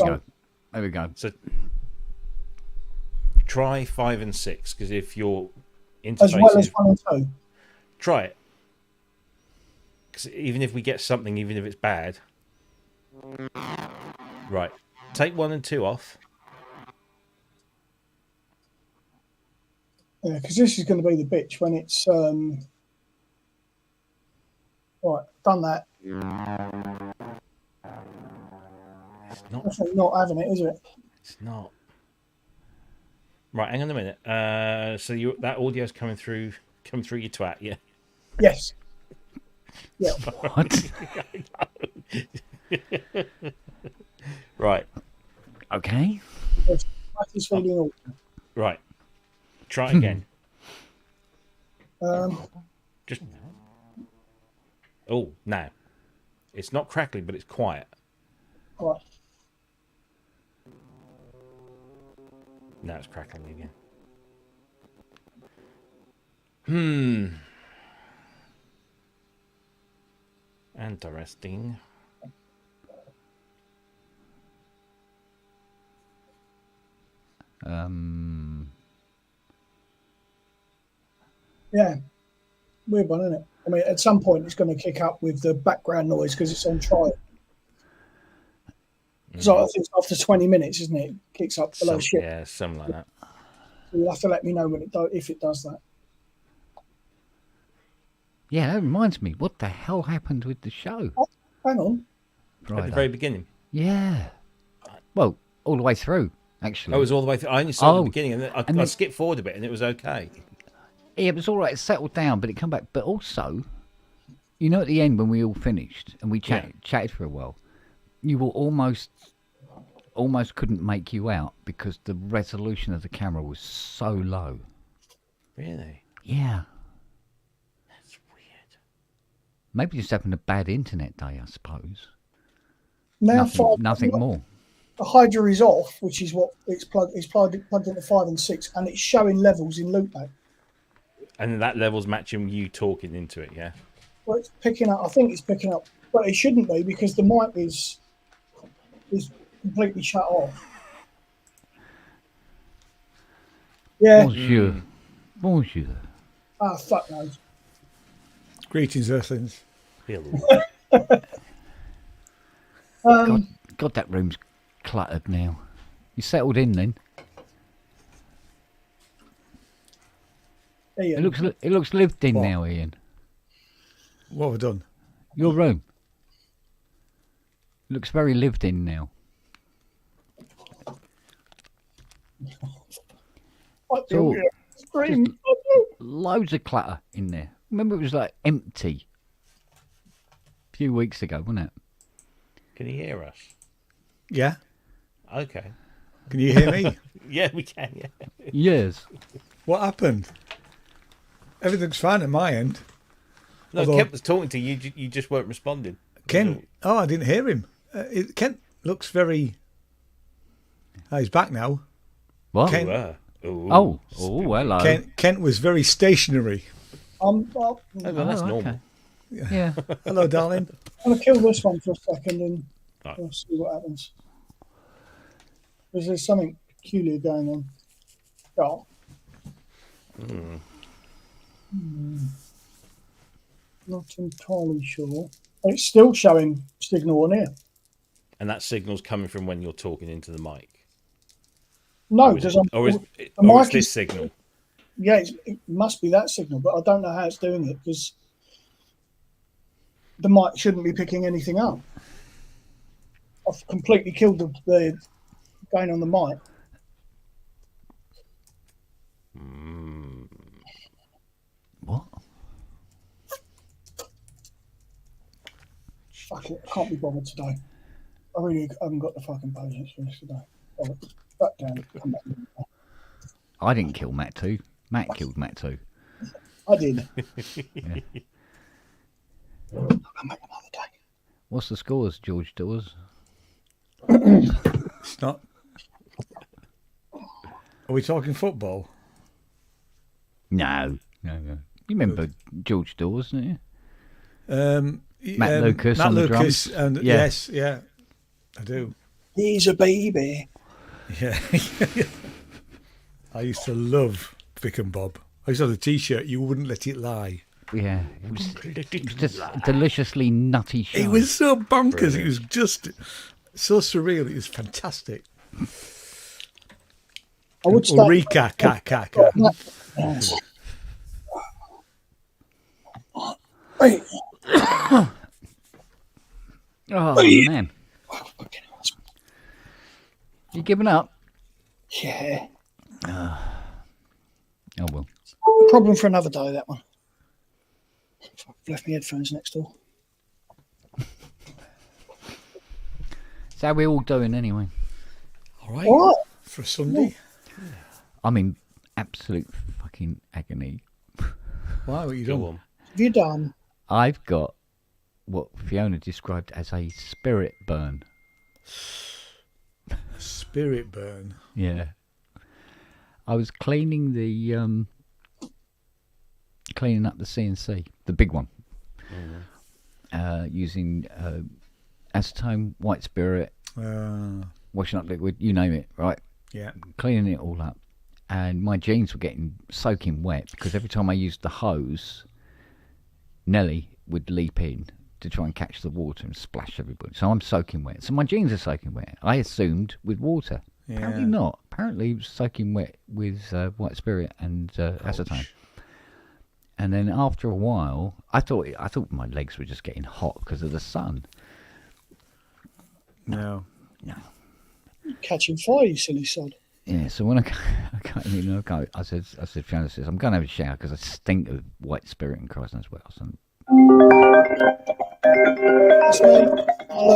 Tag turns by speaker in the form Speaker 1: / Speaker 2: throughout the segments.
Speaker 1: we go. There we go.
Speaker 2: So try 5 and 6, because if your interface
Speaker 3: as well as 1 and 2.
Speaker 2: try it. Because even if we get something, even if it's bad, right? Take 1 and 2 off.
Speaker 3: Yeah, because this is going to be the bitch when it's right. Done that.
Speaker 2: It's not.
Speaker 3: Definitely not having it, is it?
Speaker 2: It's not. Right, hang on a minute. So that audio's coming through your twat, yeah?
Speaker 3: Yes. Yeah.
Speaker 1: What?
Speaker 2: Right.
Speaker 1: Okay.
Speaker 3: That is feeling awful.
Speaker 2: Right. Try again. Just. Oh, now. It's not crackly, but it's quiet.
Speaker 3: Right.
Speaker 2: Now it's crackling again. Interesting.
Speaker 3: Yeah. Weird one, isn't it? I mean, at some point it's going to kick up with the background noise because it's on trial. So I think it's after 20 minutes, isn't it? It kicks up below shit.
Speaker 2: Yeah, something like that.
Speaker 3: So you'll have to let me know when if it does that.
Speaker 1: Yeah, that reminds me. What the hell happened with the show?
Speaker 3: Oh, hang on.
Speaker 2: At the very beginning.
Speaker 1: Yeah. Well, all the way through, actually.
Speaker 2: Oh, it was all the way through. I only saw the beginning, and then I skipped forward a bit, and it was okay.
Speaker 1: Yeah, it was all right. It settled down, but it come back. But also, you know, at the end when we all finished and we chatted for a while, you were almost couldn't make you out because the resolution of the camera was so low.
Speaker 2: Really?
Speaker 1: Yeah.
Speaker 2: That's weird.
Speaker 1: Maybe just having a bad internet day, I suppose.
Speaker 3: Now
Speaker 1: nothing more.
Speaker 3: The Hydra is off, which is what it's plugged into 5 and 6, and it's showing levels in loopback.
Speaker 2: And that level's matching you talking into it, yeah?
Speaker 3: Well, it's picking up. I think it's picking up, but it shouldn't be because the mic is completely shut off. Yeah.
Speaker 1: Bonjour.
Speaker 3: Ah, fuck knows.
Speaker 4: Greetings, Earthlings.
Speaker 1: God, that room's cluttered now. You settled in then?
Speaker 3: Ian.
Speaker 1: It looks lived in now, Ian.
Speaker 4: What have I done?
Speaker 1: Your room. It looks very lived in now. Loads of clutter in there. Remember, it was like empty a few weeks ago, wasn't it?
Speaker 2: Can you hear us?
Speaker 4: Yeah.
Speaker 2: Okay.
Speaker 4: Can you hear me?
Speaker 2: Yeah, we can, yeah.
Speaker 1: Yes.
Speaker 4: What happened? Everything's fine at my end.
Speaker 2: No,
Speaker 4: Although,
Speaker 2: Kent was talking to you, you just weren't responding.
Speaker 4: Kent, I didn't hear him. Kent looks very... Oh, he's back now.
Speaker 1: What?
Speaker 4: Kent,
Speaker 1: hello.
Speaker 4: Kent was very stationary.
Speaker 2: Well, that's normal.
Speaker 1: Okay. Yeah.
Speaker 4: Hello, darling.
Speaker 3: I'm going to kill this one for a second and we'll see what happens. Because there's something peculiar going on. Oh. Not entirely sure. It's still showing signal on here.
Speaker 2: And that signal's coming from when you're talking into the mic.
Speaker 3: No, because
Speaker 2: it's this signal.
Speaker 3: Yeah, it must be that signal, but I don't know how it's doing it because the mic shouldn't be picking anything up. I've completely killed the gain on the mic.
Speaker 1: What?
Speaker 3: Fuck it, I can't be bothered today. I really haven't got the fucking patience for this today. Oh, back down. Come back.
Speaker 1: I didn't kill Matt 2. Matt killed Matt 2.
Speaker 3: I did.
Speaker 1: Yeah.
Speaker 3: I'll come back another day.
Speaker 1: What's the scores, George Dawes?
Speaker 4: It's not... Are we talking football?
Speaker 1: No. You remember George Dawes, don't you? Matt Lucas
Speaker 4: Matt
Speaker 1: on the
Speaker 4: Lucas,
Speaker 1: drums.
Speaker 4: and
Speaker 1: Yeah.
Speaker 4: yes, yeah, I do.
Speaker 3: He's a baby.
Speaker 4: Yeah. I used to love Vic and Bob. I used to have the T-shirt. You wouldn't let it lie.
Speaker 1: Yeah, it was just deliciously nutty show.
Speaker 4: It was so bonkers. Brilliant. It was just so surreal. It was fantastic.
Speaker 3: I would start.
Speaker 4: Ulrika,
Speaker 3: Hey.
Speaker 1: Oh man, you giving up?
Speaker 3: Yeah.
Speaker 1: Oh well.
Speaker 3: Problem for another day. That one. I've left my headphones next door.
Speaker 1: So how we all doing anyway?
Speaker 4: All right.
Speaker 3: What?
Speaker 4: For a Sunday.
Speaker 1: Yeah. I'm in absolute fucking agony.
Speaker 4: Why? What are you doing?
Speaker 3: Have you done?
Speaker 1: I've got what Fiona described as a spirit burn.
Speaker 4: Spirit burn?
Speaker 1: Yeah. I was cleaning cleaning up the CNC, the big one, using acetone, white spirit, washing up liquid, you name it, right?
Speaker 4: Yeah.
Speaker 1: Cleaning it all up. And my jeans were getting soaking wet because every time I used the hose, Nelly would leap in to try and catch the water and splash everybody. So I'm soaking wet. So my jeans are soaking wet. I assumed with water. Yeah. Apparently not. Apparently it was soaking wet with white spirit and acetone. And then after a while, I thought my legs were just getting hot because of the sun.
Speaker 4: No.
Speaker 3: Catching fire, you silly sod.
Speaker 1: Yeah, so when I said, Fiona says, I'm going to have a shower because I stink of white spirit and Christ knows what else.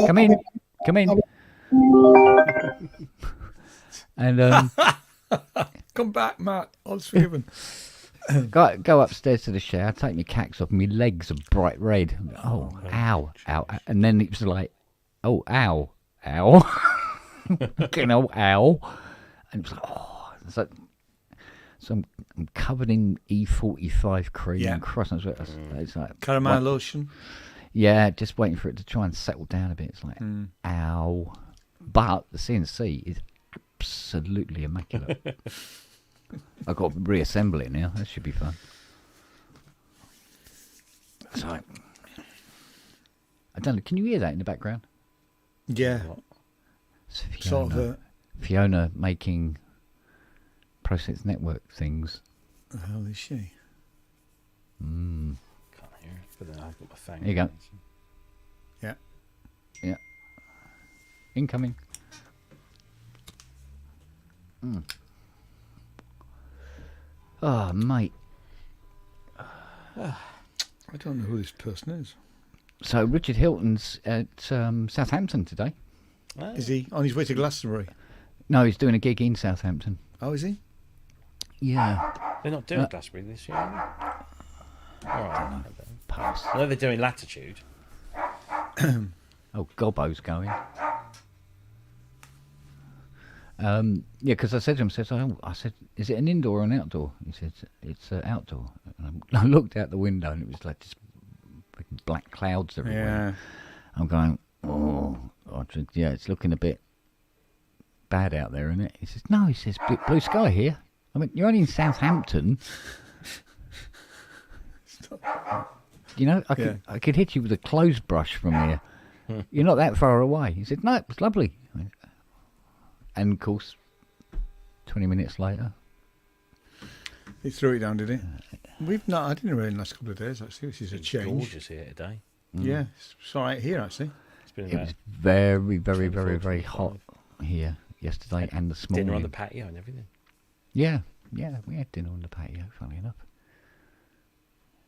Speaker 1: Come in. And
Speaker 4: come back, Matt. I was forgiven.
Speaker 1: Go upstairs to the shower, take my cacks off, my legs are bright red. Oh, ow. And then it was like, oh, ow. You know, ow. And it was like, oh. So I'm covered in E45 cream and cross. It's like
Speaker 4: caramel lotion.
Speaker 1: Yeah, just waiting for it to try and settle down a bit. It's like, ow. But the CNC is absolutely immaculate. I've got to reassemble it now. That should be fun. So, I don't know. Can you hear that in the background?
Speaker 4: Yeah.
Speaker 1: Fiona making process network things.
Speaker 4: The hell is she?
Speaker 2: Can't hear it, but then I've got my phone.
Speaker 1: Here you go. Yeah. Incoming. Oh, mate.
Speaker 4: I don't know who this person is.
Speaker 1: So Richard Hilton's at Southampton today.
Speaker 2: Oh.
Speaker 4: Is he on his way to Glastonbury?
Speaker 1: No, he's doing a gig in Southampton.
Speaker 4: Oh, is he?
Speaker 1: Yeah.
Speaker 2: They're not doing Glastonbury this year, are they? All right.
Speaker 1: Pass.
Speaker 2: I know they're doing Latitude.
Speaker 1: Oh, Gobbo's going. Yeah, because I said to him, I said, is it an indoor or an outdoor? He said, it's outdoor. And I looked out the window and it was like just black clouds everywhere.
Speaker 4: Yeah.
Speaker 1: I'm going, yeah, it's looking a bit bad out there, isn't it? He says, no, he says, blue sky here. I mean, you're only in Southampton. You know, I could hit you with a clothes brush from here. You're not that far away. He said, no, it's lovely. And of course, 20 minutes later,
Speaker 4: he threw it down, did he? I didn't really in the last couple of days actually, which is a change.
Speaker 2: Gorgeous here today.
Speaker 4: Yeah, it's all right here actually.
Speaker 1: It was very, very, very, very hot here yesterday and this morning.
Speaker 2: Dinner on the patio and everything.
Speaker 1: Yeah, we had dinner on the patio. Funny enough,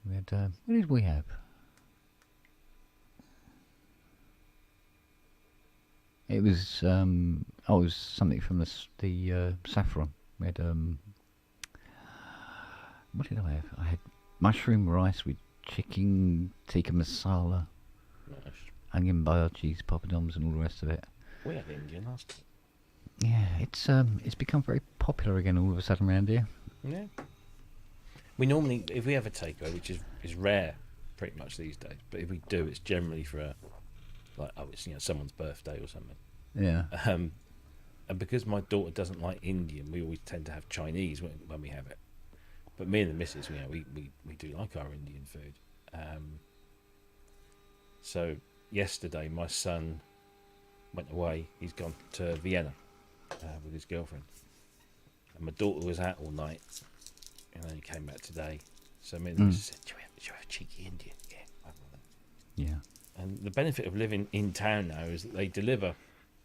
Speaker 1: we had. What did we have? It was it was something from the saffron. We had what did I have? I had mushroom rice with chicken tikka masala, onion bhajis, poppadoms, and all the rest of it.
Speaker 2: We had Indian last time.
Speaker 1: Yeah, it's become very popular again all of a sudden around here.
Speaker 2: Yeah. We normally, if we have a takeaway, which is rare, pretty much these days, but if we do, it's generally for it's someone's birthday or something.
Speaker 1: Yeah.
Speaker 2: And because my daughter doesn't like Indian, we always tend to have Chinese when we have it. But me and the missus, we do like our Indian food. So yesterday, my son went away. He's gone to Vienna with his girlfriend. And my daughter was out all night. And then he came back today. So me and the missus said, "Should we have a cheeky Indian?" Yeah, I love that.
Speaker 1: Yeah.
Speaker 2: And the benefit of living in town now is that they deliver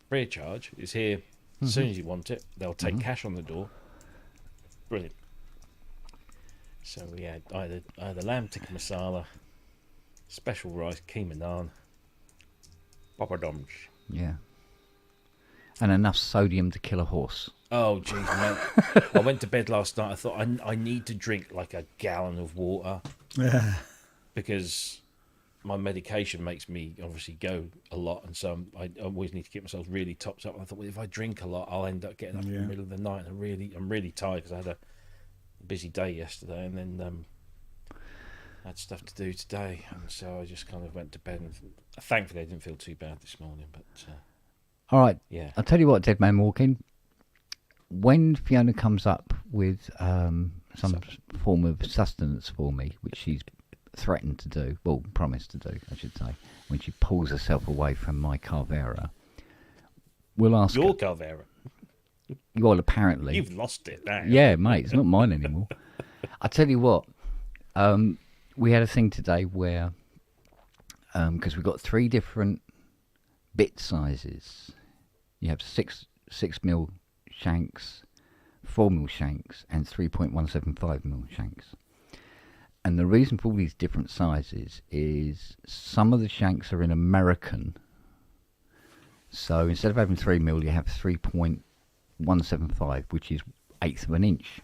Speaker 2: free of charge. It's here as soon as you want it. They'll take cash on the door. Brilliant. So we had either lamb tikka masala, special rice, keema naan, poppadoms.
Speaker 1: Yeah. And enough sodium to kill a horse.
Speaker 2: Oh, jeez, mate. I went to bed last night. I thought I need to drink like a gallon of water because my medication makes me obviously go a lot, and so I always need to keep myself really topped up. And I thought, well, if I drink a lot, I'll end up getting up in the middle of the night. And I'm really tired because I had a busy day yesterday, and then I had stuff to do today, and so I just kind of went to bed. And thankfully, I didn't feel too bad this morning. But
Speaker 1: all right.
Speaker 2: yeah,
Speaker 1: I'll tell you what, Dead Man Walking. When Fiona comes up with some form of sustenance for me, which she's threatened to do, well, promised to do, I should say, when she pulls herself away from my Carvera, we'll ask
Speaker 2: your
Speaker 1: her.
Speaker 2: Carvera.
Speaker 1: Well, apparently.
Speaker 2: You've lost it now.
Speaker 1: Yeah, mate, it's not mine anymore. I tell you what, we had a thing today where, because we've got 3 different bit sizes. You have 6mm shanks, 4mm shanks, and 3.175mm shanks. And the reason for all these different sizes is some of the shanks are in American. So instead of having 3mm, you have 3.175, which is 1/8 of an inch.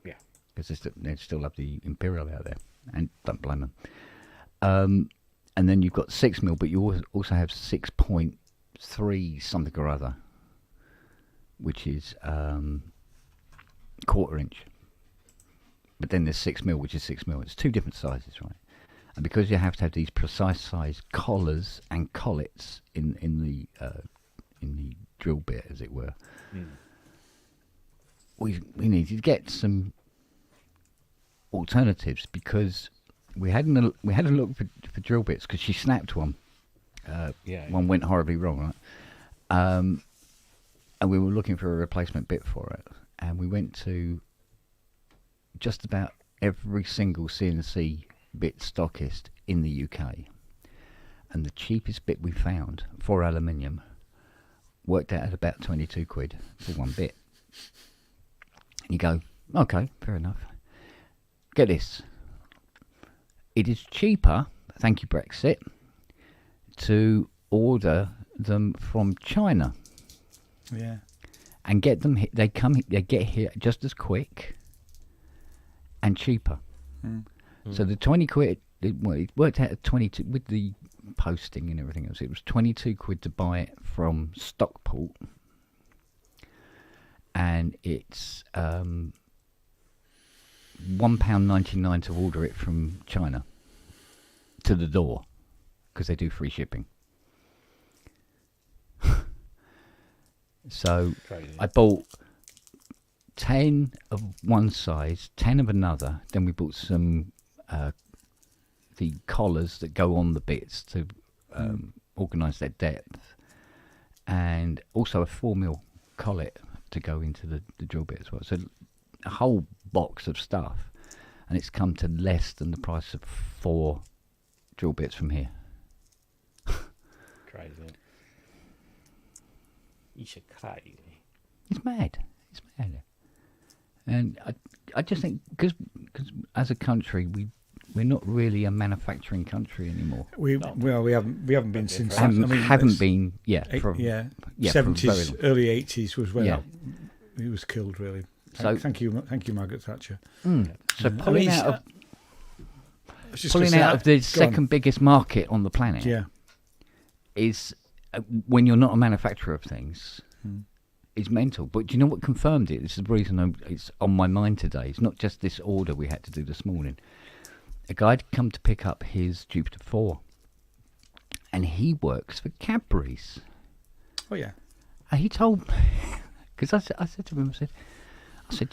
Speaker 2: Yeah.
Speaker 1: Because they still have the Imperial out there, and don't blame them. And then you've got 6mm, but you also have 6.3 something or other, which is 1/4 inch. But then there's 6mm, which is 6mm. It's 2 different sizes, right? And because you have to have these precise size collars and collets in the drill bit, as it were, we needed to get some alternatives, because we had a look for drill bits, because she snapped one. One went horribly wrong, right? And we were looking for a replacement bit for it, and we went to just about every single CNC bit stockist in the UK, and the cheapest bit we found for aluminium worked out at about 22 quid for one bit. And you go, okay, fair enough. Get this, it is cheaper, thank you Brexit, to order them from China.
Speaker 4: Yeah.
Speaker 1: And get them. They get here just as quick and cheaper. So the 20 quid, it worked out at 22 with the posting and everything else. It was 22 quid to buy it from Stockport, and it's £1.99 to order it from China to the door, because they do free shipping. So
Speaker 2: Crazy.
Speaker 1: I bought 10 of one size, 10 of another. Then we bought some the collars that go on the bits to organise their depth, and also a 4mm collet to go into the drill bit as well. So a whole box of stuff, and it's come to less than the price of 4 drill bits from here.
Speaker 2: Crazy. You should crazy.
Speaker 1: It's mad. It's mad. And I just think because as a country we're not really a manufacturing country anymore.
Speaker 4: We haven't been since.
Speaker 1: Haven't been. Yeah. From,
Speaker 4: 70s, early 80s was when
Speaker 1: Yeah.
Speaker 4: he was killed. Really.
Speaker 1: So
Speaker 4: Thank you, Margaret Thatcher.
Speaker 1: So pulling out of the
Speaker 4: Go
Speaker 1: second
Speaker 4: on.
Speaker 1: biggest market on the planet
Speaker 4: Yeah.
Speaker 1: is when you're not a manufacturer of things. Is mental. But do you know what confirmed it? This is the reason it's on my mind today. It's not just this order we had to do this morning. A guy had come to pick up his Jupiter 4, and he works for Cabris.
Speaker 4: Oh yeah.
Speaker 1: And he told me, because I said to him,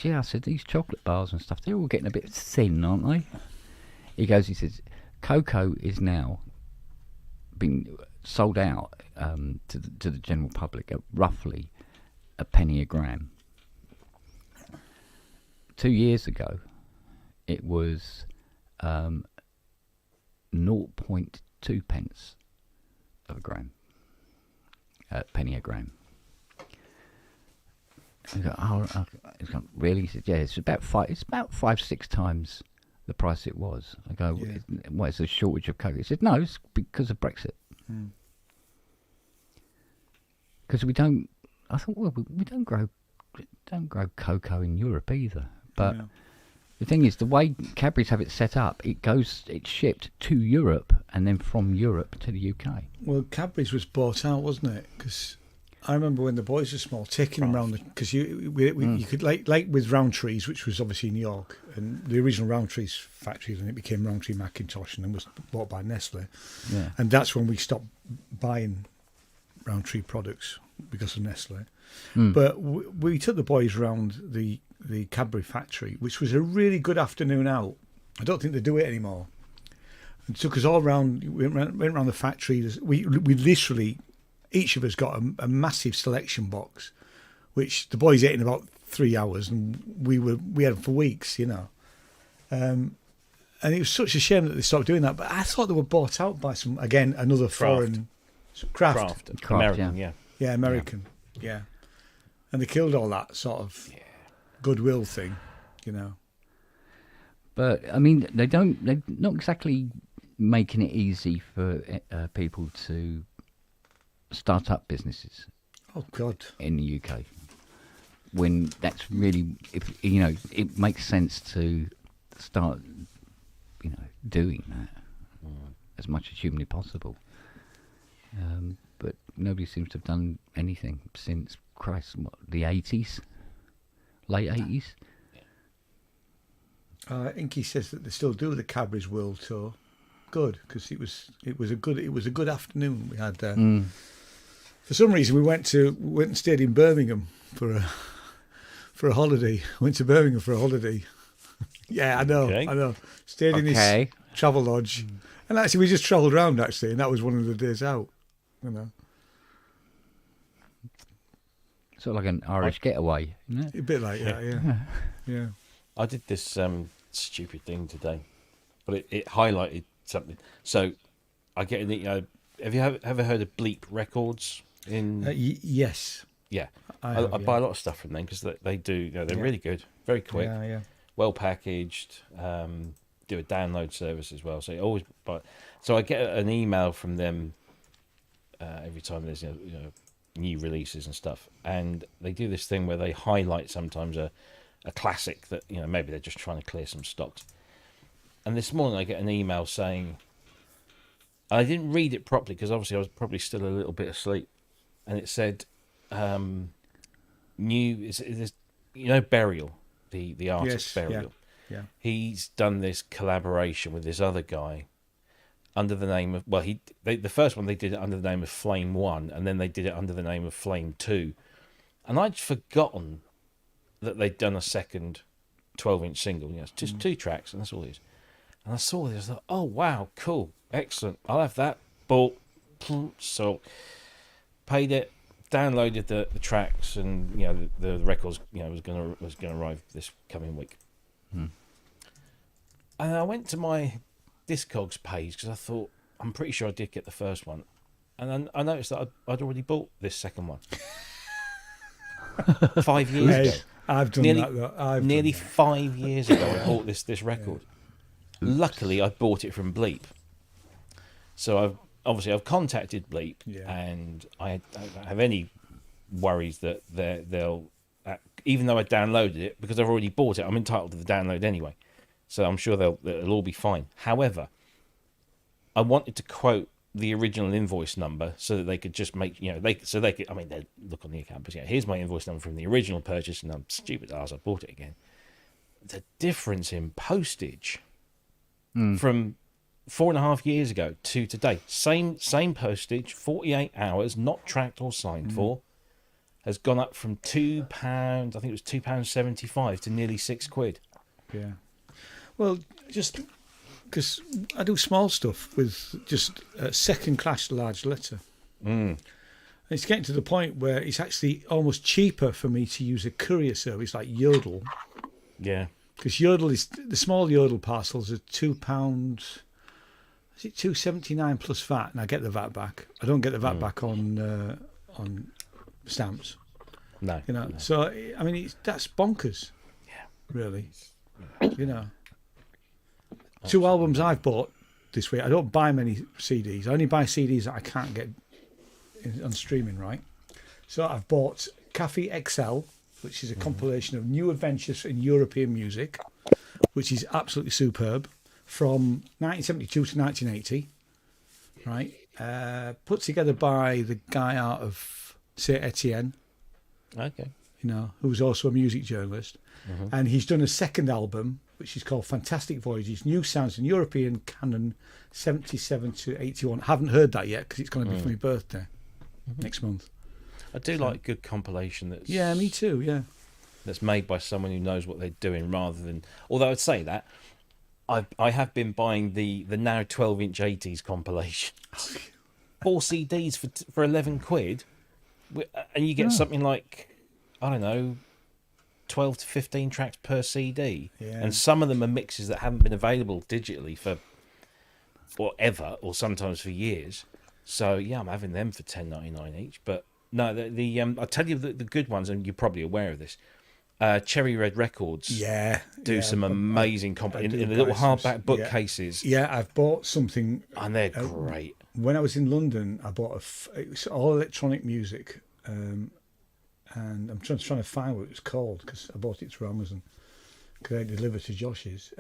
Speaker 1: yeah, I said, these chocolate bars and stuff, they're all getting a bit thin, aren't they? He says, cocoa is now being sold out to the general public at roughly a penny a gram. 2 years ago, it was 0.2 pence of a gram, penny a gram. I go, he's gone, really? He said, yeah, it's about 5-6 times the price it was. I go, what, it's a shortage of cocoa? He said, no, it's because of Brexit. Because we don't. I thought, well, we don't grow cocoa in Europe either. But the thing is, the way Cabris have it set up, it's shipped to Europe and then from Europe to the UK.
Speaker 4: Well, Cadbury's was bought out, wasn't it? Because I remember when the boys were small, taking them around because you could like with Rowntree's, which was obviously in New York, and the original Rowntree's factory, and it became Rowntree Macintosh, and then was bought by Nestle.
Speaker 1: Yeah.
Speaker 4: And that's when we stopped buying Rowntree products because of Nestle. But we took the boys around the Cabri factory, which was a really good afternoon out. I don't think they do it anymore. And took us all around. We went around the factory. We literally, each of us got a massive selection box, which the boys ate in about 3 hours, and we had them for weeks, you know. And it was such a shame that they stopped doing that. But I thought they were bought out by another foreign Kraft.
Speaker 2: American, yeah.
Speaker 4: Yeah, American, yeah. And they killed all that sort of goodwill thing, you know.
Speaker 1: But I mean, they're not exactly making it easy for people to start up businesses.
Speaker 4: Oh God!
Speaker 1: In the UK, when that's really, it makes sense to start, doing that as much as humanly possible. But nobody seems to have done anything since the 80s, late 80s.
Speaker 4: Inky says that they still do the Cabri's World Tour. Good, because it was a good afternoon we had there. For some reason, we went and stayed in Birmingham for a holiday. Went to Birmingham for a holiday. Yeah, I know. Stayed in this travel lodge, and actually we just travelled around actually, and that was one of the days out.
Speaker 1: Sort of like an Irish getaway, isn't it?
Speaker 4: A bit like that, yeah.
Speaker 2: I did this stupid thing today, but it highlighted something. So I get have you ever heard of Bleep Records?
Speaker 4: Yes.
Speaker 2: Yeah, I buy a lot of stuff from them because they do. They're really good, very quick, well packaged. Do a download service as well. So you always buy. So I get an email from them every time there's new releases and stuff, and they do this thing where they highlight sometimes a classic that maybe they're just trying to clear some stocks. And this morning I get an email saying, I didn't read it properly because obviously I was probably still a little bit asleep, and it said Burial, the artist Burial.
Speaker 4: Yeah.
Speaker 2: He's done this collaboration with this other guy under the name of, the first one they did it under the name of Flame 1, and then they did it under the name of Flame 2. And I'd forgotten that they'd done a second 12-inch single. It's just 2 tracks, and that's all it is. And I saw this, I thought, oh, wow, cool, excellent. I'll have that. Bought. So, paid it, downloaded the tracks, and the records was going to arrive this coming week. And I went to my Discogs page because I thought, I'm pretty sure I did get the first one, and then I noticed that I'd already bought this second one 5 years ago.
Speaker 4: I've done that.
Speaker 2: Nearly 5 years ago, I bought this record. Luckily, I bought it from Bleep, so I've contacted Bleep, and I don't have any worries that they'll even though I downloaded it, because I've already bought it, I'm entitled to the download anyway. So I'm sure it'll all be fine. However, I wanted to quote the original invoice number so that they could just make, they'd look on the account, but here's my invoice number from the original purchase, and I'm stupid ass, I bought it again. The difference in postage from 4.5 years ago to today, same postage, 48 hours, not tracked or signed for, has gone up from £2, I think it was £2.75 to nearly £6.
Speaker 4: Yeah. Well, just because I do small stuff with just second class large letter. It's getting to the point where it's actually almost cheaper for me to use a courier service like Yodel.
Speaker 2: Yeah.
Speaker 4: Because Yodel is the small Yodel parcels are £2. Is it £2.79 plus VAT? And I get the VAT back. I don't get the VAT back on stamps.
Speaker 2: No.
Speaker 4: You know.
Speaker 2: No.
Speaker 4: So I mean, that's bonkers.
Speaker 2: Yeah.
Speaker 4: Really. You know. 2 albums I've bought this week. I don't buy many CDs. I only buy CDs that I can't get on streaming, right? So I've bought Cafe XL, which is a compilation of new adventures in European music, which is absolutely superb, from 1972 to 1980, right? Put together by the guy out of Saint Etienne,
Speaker 2: Okay.
Speaker 4: you know, who's also a music journalist. And he's done a second album, which is called Fantastic Voyages, New Sounds in European Canon 77 to 81. I haven't heard that yet because it's going to be for my birthday next month.
Speaker 2: I do like good compilation that's...
Speaker 4: Yeah, me too, yeah.
Speaker 2: That's made by someone who knows what they're doing rather than... Although I'd say that, I have been buying the now 12-inch 80s compilation. 4 CDs for £11, and you get something like, I don't know, 12 to 15 tracks per CD.
Speaker 4: Yeah.
Speaker 2: And some of them are mixes that haven't been available digitally for forever, or sometimes for years. So, yeah, I'm having them for $10.99 each. But, no, I'll tell you the good ones, and you're probably aware of this. Cherry Red Records do some amazing in the little hardback bookcases.
Speaker 4: Yeah, I've bought something.
Speaker 2: And they're great.
Speaker 4: When I was in London, I bought it was all electronic music. And I'm trying to find what it was called because I bought it through Amazon because I delivered to Josh's.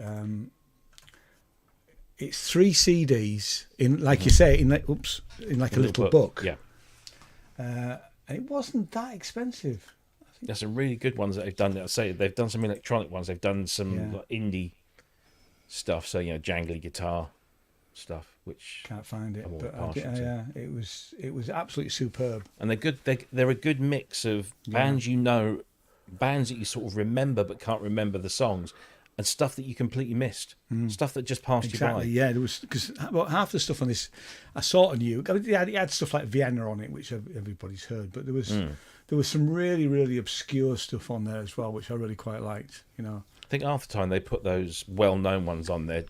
Speaker 4: It's 3 CDs in, like you say, in like a little book.
Speaker 2: Yeah.
Speaker 4: And it wasn't that expensive.
Speaker 2: There's some really good ones that they've done. I say they've done some electronic ones. They've done some like, indie stuff. So jangly guitar stuff, which
Speaker 4: can't find it.
Speaker 2: I'm all
Speaker 4: But
Speaker 2: partial to.
Speaker 4: it was absolutely superb.
Speaker 2: And they're good. They're a good mix of bands bands that you sort of remember but can't remember the songs, and stuff that you completely missed, stuff that just passed you by.
Speaker 4: Yeah, there was because about half the stuff on this I sort of knew. I mean, it had stuff like Vienna on it, which everybody's heard, but there was some really, really obscure stuff on there as well, which I really quite liked. You know,
Speaker 2: I think half the time they put those well-known ones on there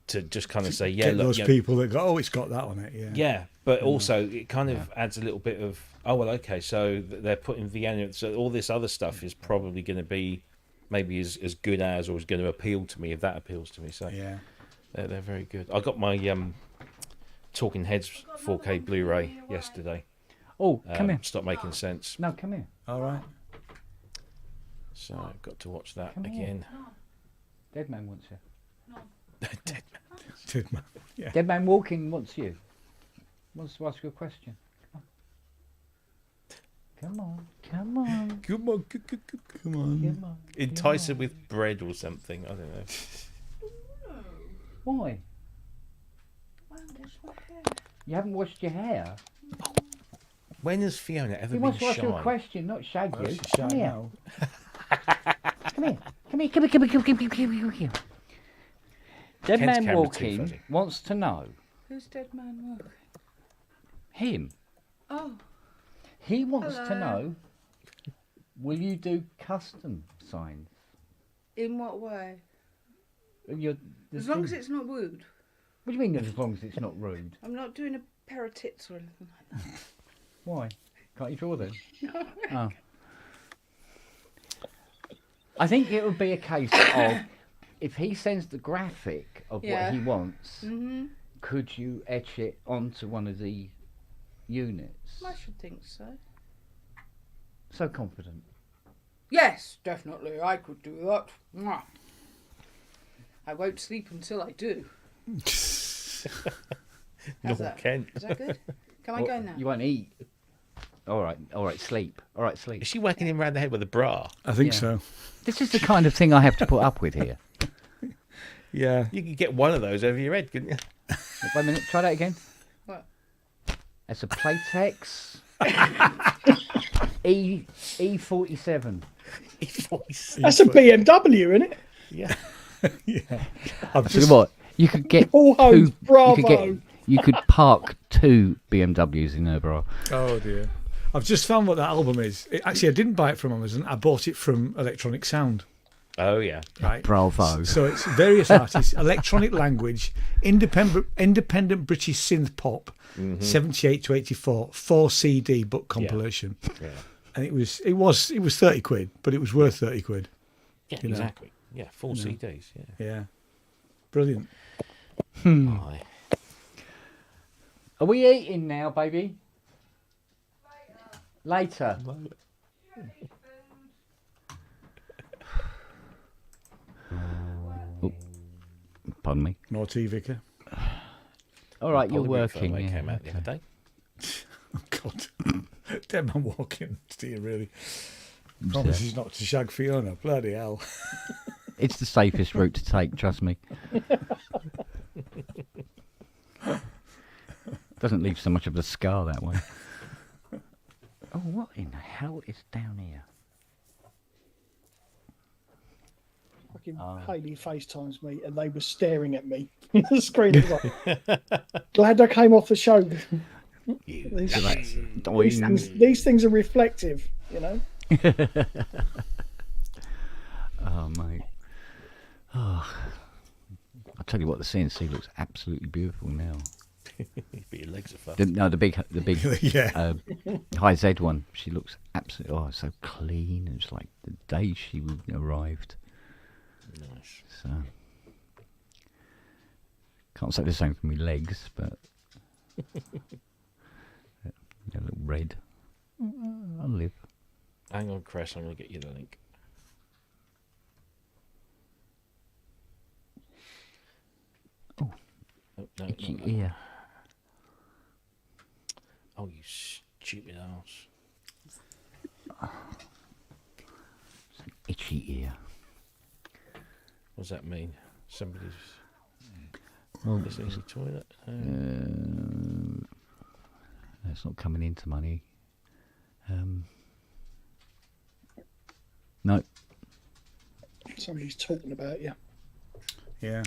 Speaker 2: to just kind of say, yeah,
Speaker 4: get
Speaker 2: look,
Speaker 4: those people that go, oh, it's got that on it. Yeah,
Speaker 2: yeah, but also it kind of adds a little bit of, oh well, okay, so they're putting Vienna, so all this other stuff is probably going to be maybe as good as, or is going to appeal to me if that appeals to me. So
Speaker 4: yeah,
Speaker 2: they're very good. I got my Talking Heads 4K Blu-ray yesterday.
Speaker 1: Oh, come here.
Speaker 2: Stop Making Sense.
Speaker 1: No, come here.
Speaker 4: all right.
Speaker 2: So I've got to watch that
Speaker 1: Come here.
Speaker 2: again.
Speaker 1: Dead man wants you.
Speaker 2: Dead man.
Speaker 4: Did man. Yeah.
Speaker 1: Dead man walking wants you. Wants to ask you a question. Come on. Come on.
Speaker 2: Come on,
Speaker 4: Come on.
Speaker 1: Come on.
Speaker 2: entice her with bread or something. I don't know.
Speaker 1: Why? You haven't washed your hair.
Speaker 2: When has Fiona ever
Speaker 1: He
Speaker 2: been
Speaker 1: wants to
Speaker 2: shy?
Speaker 1: ask you a question, not shag you.
Speaker 4: She's
Speaker 1: Come
Speaker 4: shy
Speaker 1: here.
Speaker 4: now.
Speaker 1: Come here. Come here. Come here. Come here. Come here. Come here. Dead
Speaker 2: Ken's
Speaker 1: man
Speaker 2: camera too
Speaker 1: walking
Speaker 2: funny.
Speaker 1: wants to know
Speaker 5: Who's dead man walking?
Speaker 1: him.
Speaker 5: Oh,
Speaker 1: He wants to
Speaker 5: Hello.
Speaker 1: know, will you do custom signs?
Speaker 5: in what way?
Speaker 1: As
Speaker 5: As long as it's not rude.
Speaker 1: What do you mean as long as it's not rude?
Speaker 5: I'm not doing a pair of tits or anything like that.
Speaker 1: Why? Can't you draw them? Oh. I think it would be a case of, if he sends the graphic of
Speaker 5: Yeah.
Speaker 1: what he wants,
Speaker 5: Mm-hmm.
Speaker 1: could you etch it onto one of the units?
Speaker 5: I should think so.
Speaker 1: So confident.
Speaker 5: Yes, definitely. I could do that. Mwah. I won't sleep until I do. How's
Speaker 2: No,
Speaker 5: that?
Speaker 2: Ken.
Speaker 5: Is that good? Can I
Speaker 1: Well,
Speaker 5: go now?
Speaker 1: You won't eat. All right, sleep. All right, sleep.
Speaker 2: Is she whacking him around the head with a bra?
Speaker 4: I think
Speaker 1: Yeah.
Speaker 4: so.
Speaker 1: This is the kind of thing I have to put up with here.
Speaker 4: Yeah.
Speaker 2: You could get one of those over your head, couldn't you?
Speaker 1: Wait a minute, try that again.
Speaker 5: What?
Speaker 1: That's a Playtex E47.
Speaker 3: That's a BMW, isn't it?
Speaker 2: Yeah.
Speaker 4: I've
Speaker 1: Tell you what, you could get
Speaker 3: All homes, bravo.
Speaker 1: you could park 2 BMWs in there, bro.
Speaker 4: Oh dear. I've just found what that album is. Actually, I didn't buy it from Amazon. I bought it from Electronic Sound.
Speaker 2: Oh, yeah.
Speaker 4: Right.
Speaker 1: Bravo.
Speaker 4: So it's various artists, electronic language, independent British synth pop, 78 to 84, 4 CD book compilation.
Speaker 2: Yeah.
Speaker 4: And it was 30 quid, but it was worth 30 quid.
Speaker 2: Yeah,
Speaker 4: You know.
Speaker 2: exactly. Yeah, 4 CDs. Yeah.
Speaker 4: Yeah. Brilliant.
Speaker 2: Aye.
Speaker 1: Are we eating now, baby? Later. Oh, pardon me.
Speaker 4: Naughty Vicar.
Speaker 1: All right, you're
Speaker 2: Polybrick
Speaker 1: working.
Speaker 2: Firmware
Speaker 1: Yeah,
Speaker 2: came out the
Speaker 1: okay.
Speaker 2: other day.
Speaker 4: Oh, God. Dead man walking. Do you really? Promise he's not to shag Fiona. Bloody hell.
Speaker 1: It's the safest route to take, trust me. Doesn't leave so much of a scar that way. Oh, what in the hell is down here?
Speaker 3: Fucking Hayley FaceTimes me and they were staring at me on the screen. It was like, glad I came off the show. These things are reflective, you know.
Speaker 1: Oh, mate. Oh. I'll tell you what, the CNC looks absolutely beautiful now.
Speaker 2: But your legs are fucked.
Speaker 1: The big
Speaker 4: Yeah.
Speaker 1: High Z one. She looks absolutely so clean. It's like the day she arrived.
Speaker 2: Nice.
Speaker 1: So can't say the same for my legs, but a little red. I'll live.
Speaker 2: Hang on, Chris. I'm going to get you the link.
Speaker 1: Oh,
Speaker 2: no,
Speaker 1: itchy
Speaker 2: no.
Speaker 1: ear.
Speaker 2: Oh, you stupid ass.
Speaker 1: Itchy ear.
Speaker 2: What does that mean? Somebody's
Speaker 1: Well,
Speaker 2: listening to the toilet?
Speaker 1: it's not coming into money. No.
Speaker 3: Somebody's talking about you.
Speaker 4: Yeah.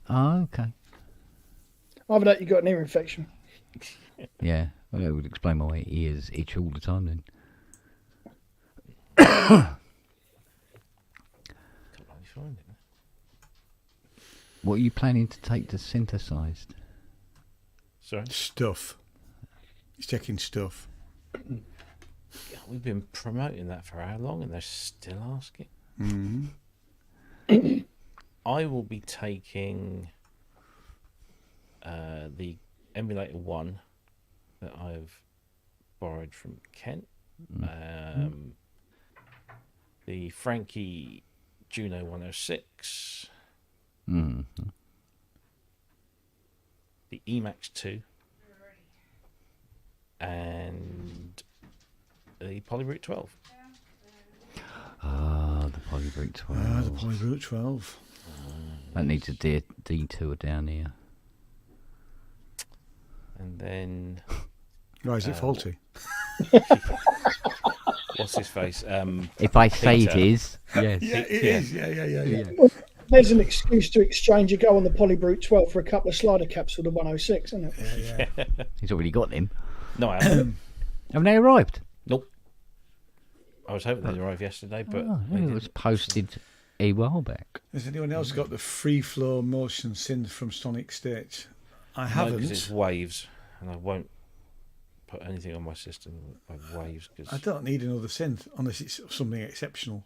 Speaker 1: Oh, okay.
Speaker 3: Either that, you got an ear infection.
Speaker 1: Yeah. Well, that would explain why ears itch all the time then.
Speaker 2: Can't really find it.
Speaker 1: What are you planning to take to synthesized?
Speaker 2: Sorry?
Speaker 4: Stuff. He's taking stuff.
Speaker 2: Yeah, we've been promoting that for how long and they're still asking?
Speaker 4: Mm-hmm.
Speaker 2: I will be taking the Emulator 1 that I've borrowed from Kent. The Frankie Juno 106. The Emax 2. And the Polybrute 12.
Speaker 1: Ah, the Polybrute 12.
Speaker 4: Ah, the Polybrute 12.
Speaker 1: That needs a detour down here.
Speaker 2: And then
Speaker 4: Why is it faulty?
Speaker 2: what's his face?
Speaker 1: If I say
Speaker 2: Peter.
Speaker 1: it is, yes.
Speaker 4: Yeah, it is. Yeah.
Speaker 3: There's an excuse to exchange. You go on the Polybrute 12 for a couple of slider caps for the 106, isn't it?
Speaker 4: Yeah.
Speaker 1: He's already got them.
Speaker 2: No, I haven't.
Speaker 1: Haven't they arrived?
Speaker 2: Nope. I was hoping they'd arrive yesterday, but they
Speaker 1: it
Speaker 2: didn't.
Speaker 1: was posted a while back.
Speaker 4: Has anyone else got the free flow motion synth from Sonic State? I
Speaker 2: No,
Speaker 4: haven't.
Speaker 2: 'cause it's waves, and I won't put anything on my system with waves.
Speaker 4: I
Speaker 2: Because
Speaker 4: don't need another synth unless it's something exceptional.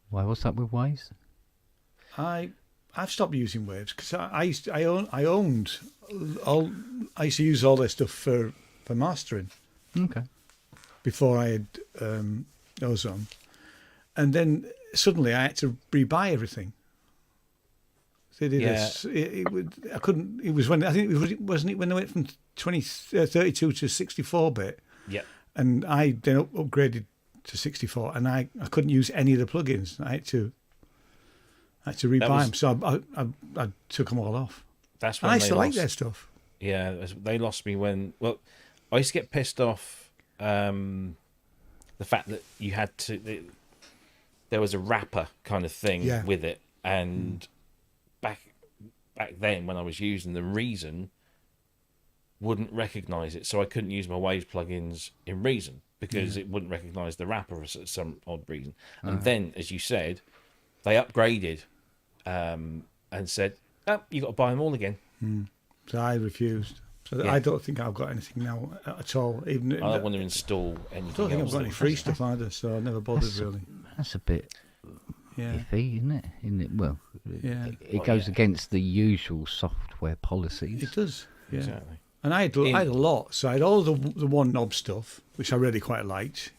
Speaker 1: Why? What's up with Waves?
Speaker 4: I've stopped using Waves because I used to use all their stuff for mastering
Speaker 1: Okay.
Speaker 4: before I had Ozone, and then suddenly I had to rebuy everything. They did this. I couldn't. It was when I think wasn't it when they went from 32 to 64 bit.
Speaker 2: yeah,
Speaker 4: And I then upgraded to 64, and I couldn't use any of the plugins. I I had to rebuy them, so I took them all off.
Speaker 2: That's
Speaker 4: And
Speaker 2: when
Speaker 4: I
Speaker 2: they
Speaker 4: used to like
Speaker 2: lost.
Speaker 4: their stuff.
Speaker 2: Yeah, they lost me when. Well, I used to get pissed off. The fact that you had to. There was a wrapper kind of thing with it, and back then when I was using the Reason, wouldn't recognise it, so I couldn't use my Waves plugins in Reason because it wouldn't recognise the wrapper for some odd reason. And then, as you said, they upgraded and said, "Oh, you got to buy them all again."
Speaker 4: So I refused. So I don't think I've got anything now at all. Even
Speaker 2: I don't want to install anything.
Speaker 4: I don't think I've got any free stuff either, so I never bothered really.
Speaker 1: That's a bit iffy, isn't it? Well, it goes against the usual software policies.
Speaker 4: It does, yeah.
Speaker 2: Exactly.
Speaker 4: And I had a lot. So I had all the one knob stuff, which I really quite liked.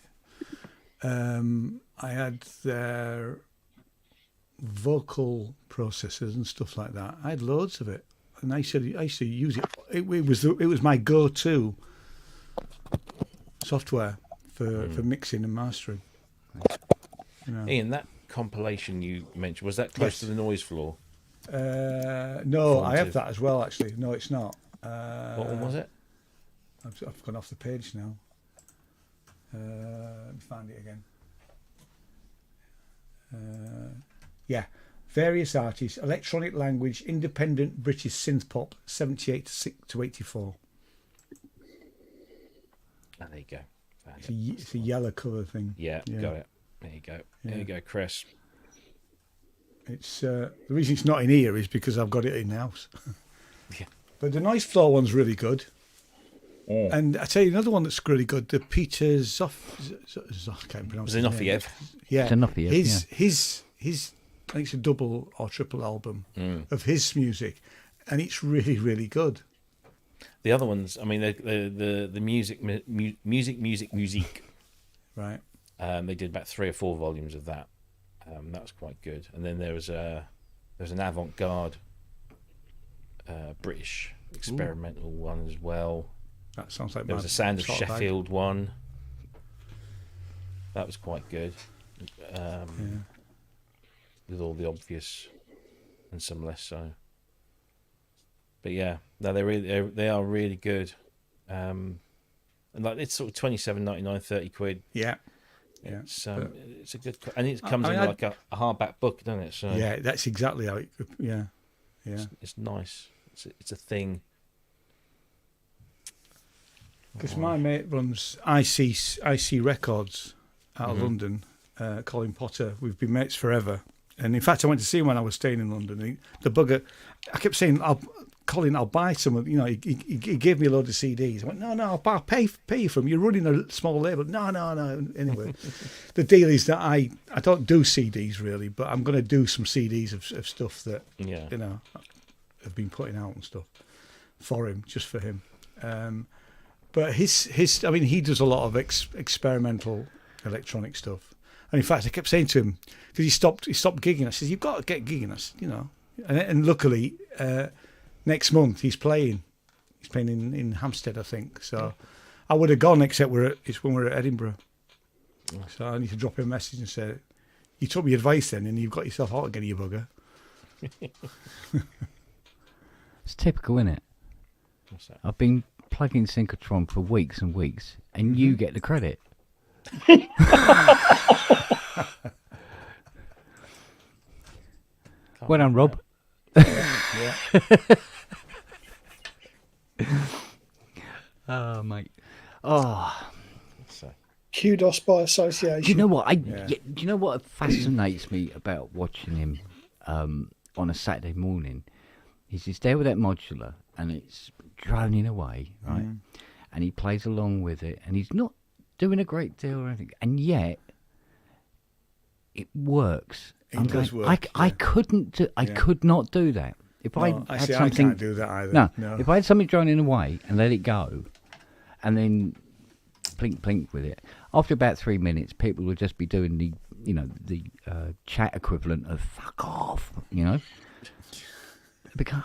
Speaker 4: I had their vocal processors and stuff like that. I had loads of it, and I used to use it. It was my go-to software for mixing and mastering. You know.
Speaker 2: Ian, that compilation you mentioned, was that close to the noise floor?
Speaker 4: No, I have that as well. Actually, no, it's not.
Speaker 2: What one was it?
Speaker 4: I've gone off the page now. Let me find it again. Various artists, electronic language, independent British synth pop, 78 to 84.
Speaker 2: Ah, there you go.
Speaker 4: It's a yellow cover thing.
Speaker 2: Yeah, got it. There you go. There you go, Chris.
Speaker 4: It's the reason it's not in here is because I've got it in house.
Speaker 2: Yeah.
Speaker 4: But the noise floor one's really good. And I tell you another one that's really good. The Peter I can't pronounce his name.
Speaker 2: Zinofiev.
Speaker 4: Yeah,
Speaker 1: Zinofiev,
Speaker 4: his I think it's a double or triple album of his music, and it's really really good.
Speaker 2: The other ones, I mean, the music,
Speaker 4: Right.
Speaker 2: They did about 3 or 4 volumes of that. That was quite good. And then there was an avant-garde British experimental one as well.
Speaker 4: That sounds like
Speaker 2: there was a Sound of Sheffield one. That was quite good. With all the obvious and some less so. But yeah, no, they are really good. And like it's sort of £27.99, 30 quid.
Speaker 4: Yeah.
Speaker 2: It's a good, and it comes in like a hardback book, doesn't it? So
Speaker 4: yeah, that's exactly how it. Yeah.
Speaker 2: It's nice. It's a thing.
Speaker 4: Because my mate runs IC Records out of London. Colin Potter. We've been mates forever. And in fact, I went to see him when I was staying in London. The bugger, I kept saying, Colin, I'll buy some of, he gave me a load of CDs. I went, no, I'll pay you for them. You're running a small label. No. Anyway, the deal is that I don't do CDs really, but I'm going to do some CDs of stuff that, have been putting out and stuff for him, just for him. But his, I mean, he does a lot of experimental electronic stuff. And in fact, I kept saying to him, because he stopped gigging. I said, you've got to get gigging us, And luckily, next month he's playing. He's playing in Hampstead, I think. So I would have gone, except it's when we're at Edinburgh. So I need to drop him a message and say, you took me advice then, and you've got yourself out again, you bugger.
Speaker 1: It's typical, isn't it?
Speaker 2: What's that?
Speaker 1: I've been plugging Synchrotron for weeks and weeks, and you get the credit. Well done, Rob.
Speaker 2: Yeah.
Speaker 1: Oh, mate. Oh.
Speaker 2: So.
Speaker 3: Kudos by association.
Speaker 1: Do you know what? Do you know what fascinates me about watching him on a Saturday morning? He's there with that modular, and it's droning away, right? And he plays along with it, and he's not doing a great deal or anything, and yet it works.
Speaker 4: It does work.
Speaker 1: I couldn't do. I could not do that. If I had something,
Speaker 4: I can't do that either.
Speaker 1: No. If I had something droning away and let it go, and then plink plink with it, after about 3 minutes, people would just be doing the chat equivalent of "fuck off," Because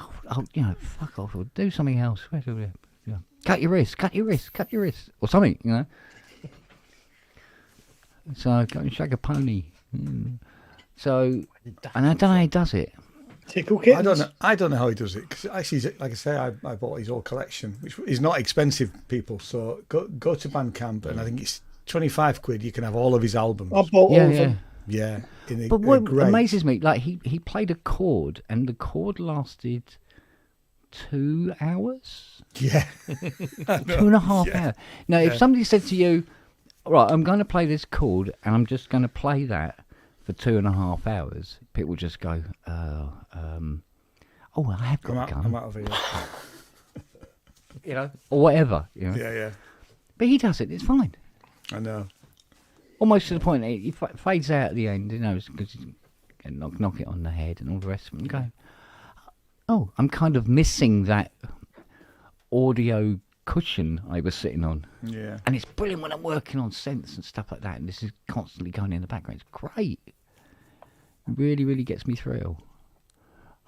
Speaker 1: fuck off, or do something else. Cut your wrist, or something. So go and shake a pony. So, and I don't know how he does it.
Speaker 3: Tickle kittens.
Speaker 4: I don't know how he does it because actually, like I say, I bought his whole collection, which is not expensive, people. So go to Bandcamp, and I think it's 25 quid. You can have all of his albums.
Speaker 3: I bought all of
Speaker 1: Yeah.
Speaker 3: them.
Speaker 4: Yeah,
Speaker 1: But what amazes me, like he played a chord, and the chord lasted 2 hours,
Speaker 4: Yeah,
Speaker 1: 2.5 hours. Now, if somebody said to you, "Right, I'm going to play this chord, and I'm just going to play that for 2.5 hours," people would just go, "Oh, I have got a gun,"
Speaker 4: I'm out of here.
Speaker 1: you know, or whatever, you know.
Speaker 4: Yeah,
Speaker 1: But he does it; it's fine.
Speaker 4: I know.
Speaker 1: Almost to the point that he fades out at the end, you know, because you can knock it on the head and all the rest of it. And go, oh, I'm kind of missing that audio cushion I was sitting on.
Speaker 4: Yeah.
Speaker 1: And it's brilliant when I'm working on synths and stuff like that, and this is constantly going in the background. It's great. It really, really gets me through.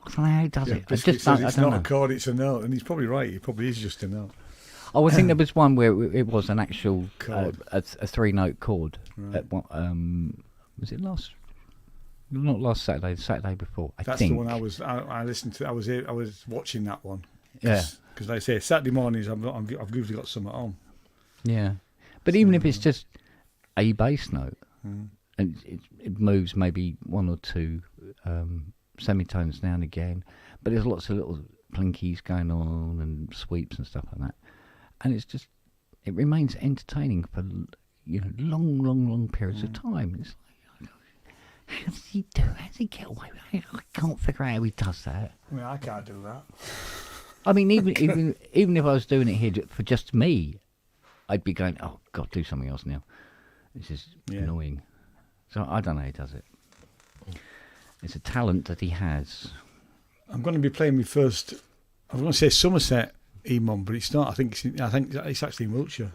Speaker 1: I don't know how he does it. I just don't,
Speaker 4: it's
Speaker 1: I don't
Speaker 4: not
Speaker 1: know.
Speaker 4: a chord, it's a note, and he's probably right. It probably is just a note.
Speaker 1: Oh, I think there was one where it was an actual
Speaker 4: Chord.
Speaker 1: a 3-note chord.
Speaker 4: Right.
Speaker 1: At one, was it not last Saturday, the Saturday before?
Speaker 4: That's
Speaker 1: think.
Speaker 4: the one I listened to. I was watching that one.
Speaker 1: Yeah.
Speaker 4: Because like I say, Saturday mornings I've usually got some at home.
Speaker 1: Yeah, but even if it's just a bass note, and it moves maybe one or two semitones now and again, but there's lots of little plinkies going on and sweeps and stuff like that, and it remains entertaining for long periods of time. It's like, how does he do? How does he get away with it? I can't figure out how he does that.
Speaker 4: I mean, I can't do that.
Speaker 1: I mean, even if I was doing it here for just me, I'd be going, "Oh God, do something else now. This is annoying." So I don't know how he does it. It's a talent that he has.
Speaker 4: I'm going to be playing my first. I was going to say Somerset EMOM, but it's not. I think it's actually in Wiltshire.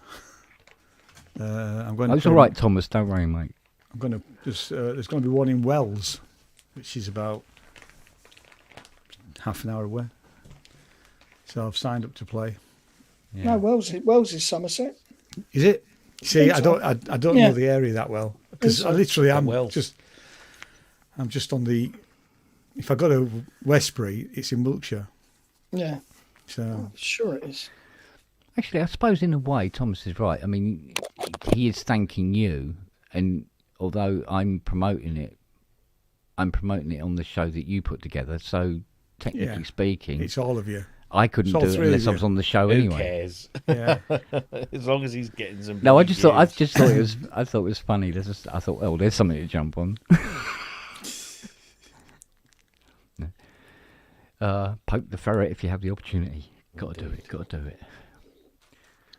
Speaker 4: I'm going.
Speaker 1: It's all right, Thomas. Don't worry, mate.
Speaker 4: I'm going to just. There's going to be one in Wells, which is about half an hour away. So I've signed up to play.
Speaker 1: Yeah.
Speaker 3: No, Wells is Somerset.
Speaker 4: Is it? See, I
Speaker 3: so.
Speaker 4: don't know the area that well because I literally am
Speaker 2: Wells.
Speaker 4: I'm just on the. If I go to Westbury, it's in Wiltshire.
Speaker 3: Yeah,
Speaker 4: So
Speaker 3: sure it is.
Speaker 1: Actually, I suppose in a way, Thomas is right. I mean, he is thanking you, and although I'm promoting it on the show that you put together. So technically speaking,
Speaker 4: it's all of you.
Speaker 1: I couldn't
Speaker 4: all
Speaker 1: do it
Speaker 4: three of
Speaker 1: unless I
Speaker 4: you.
Speaker 1: was on the show
Speaker 2: Who
Speaker 1: anyway.
Speaker 2: cares?
Speaker 4: Yeah.
Speaker 2: As long as he's getting some.
Speaker 1: No, I
Speaker 2: bloody
Speaker 1: thought
Speaker 2: views.
Speaker 1: I thought it was funny. I thought, oh, there's something to jump on. Poke the ferret if you have the opportunity. Got to do it.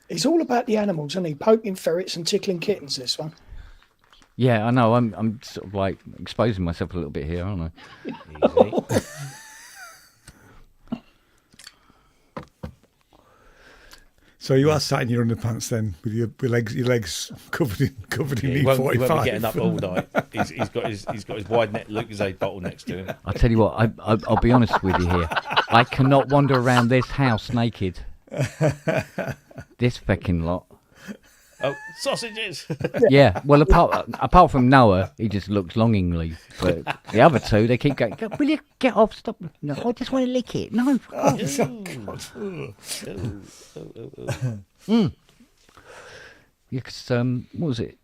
Speaker 3: He's all about the animals, isn't he? Poking ferrets and tickling kittens. This one.
Speaker 1: Yeah, I know. I'm sort of like exposing myself a little bit here, aren't I?
Speaker 2: Easy.
Speaker 4: So you are sat in your underpants then, with your legs covered in
Speaker 2: He won't be
Speaker 4: E45.
Speaker 2: getting up all night. He's got his wide neck Lucozade bottle next to him.
Speaker 1: I'll tell you what. I'll be honest with you here. I cannot wander around this house naked. This fecking lot.
Speaker 2: Oh, sausages!
Speaker 1: Yeah. Well, apart from Noah, he just looks longingly. But the other two, they keep going. Will you get off? Stop! No, I just want to lick it. No. Yeah, because what was it?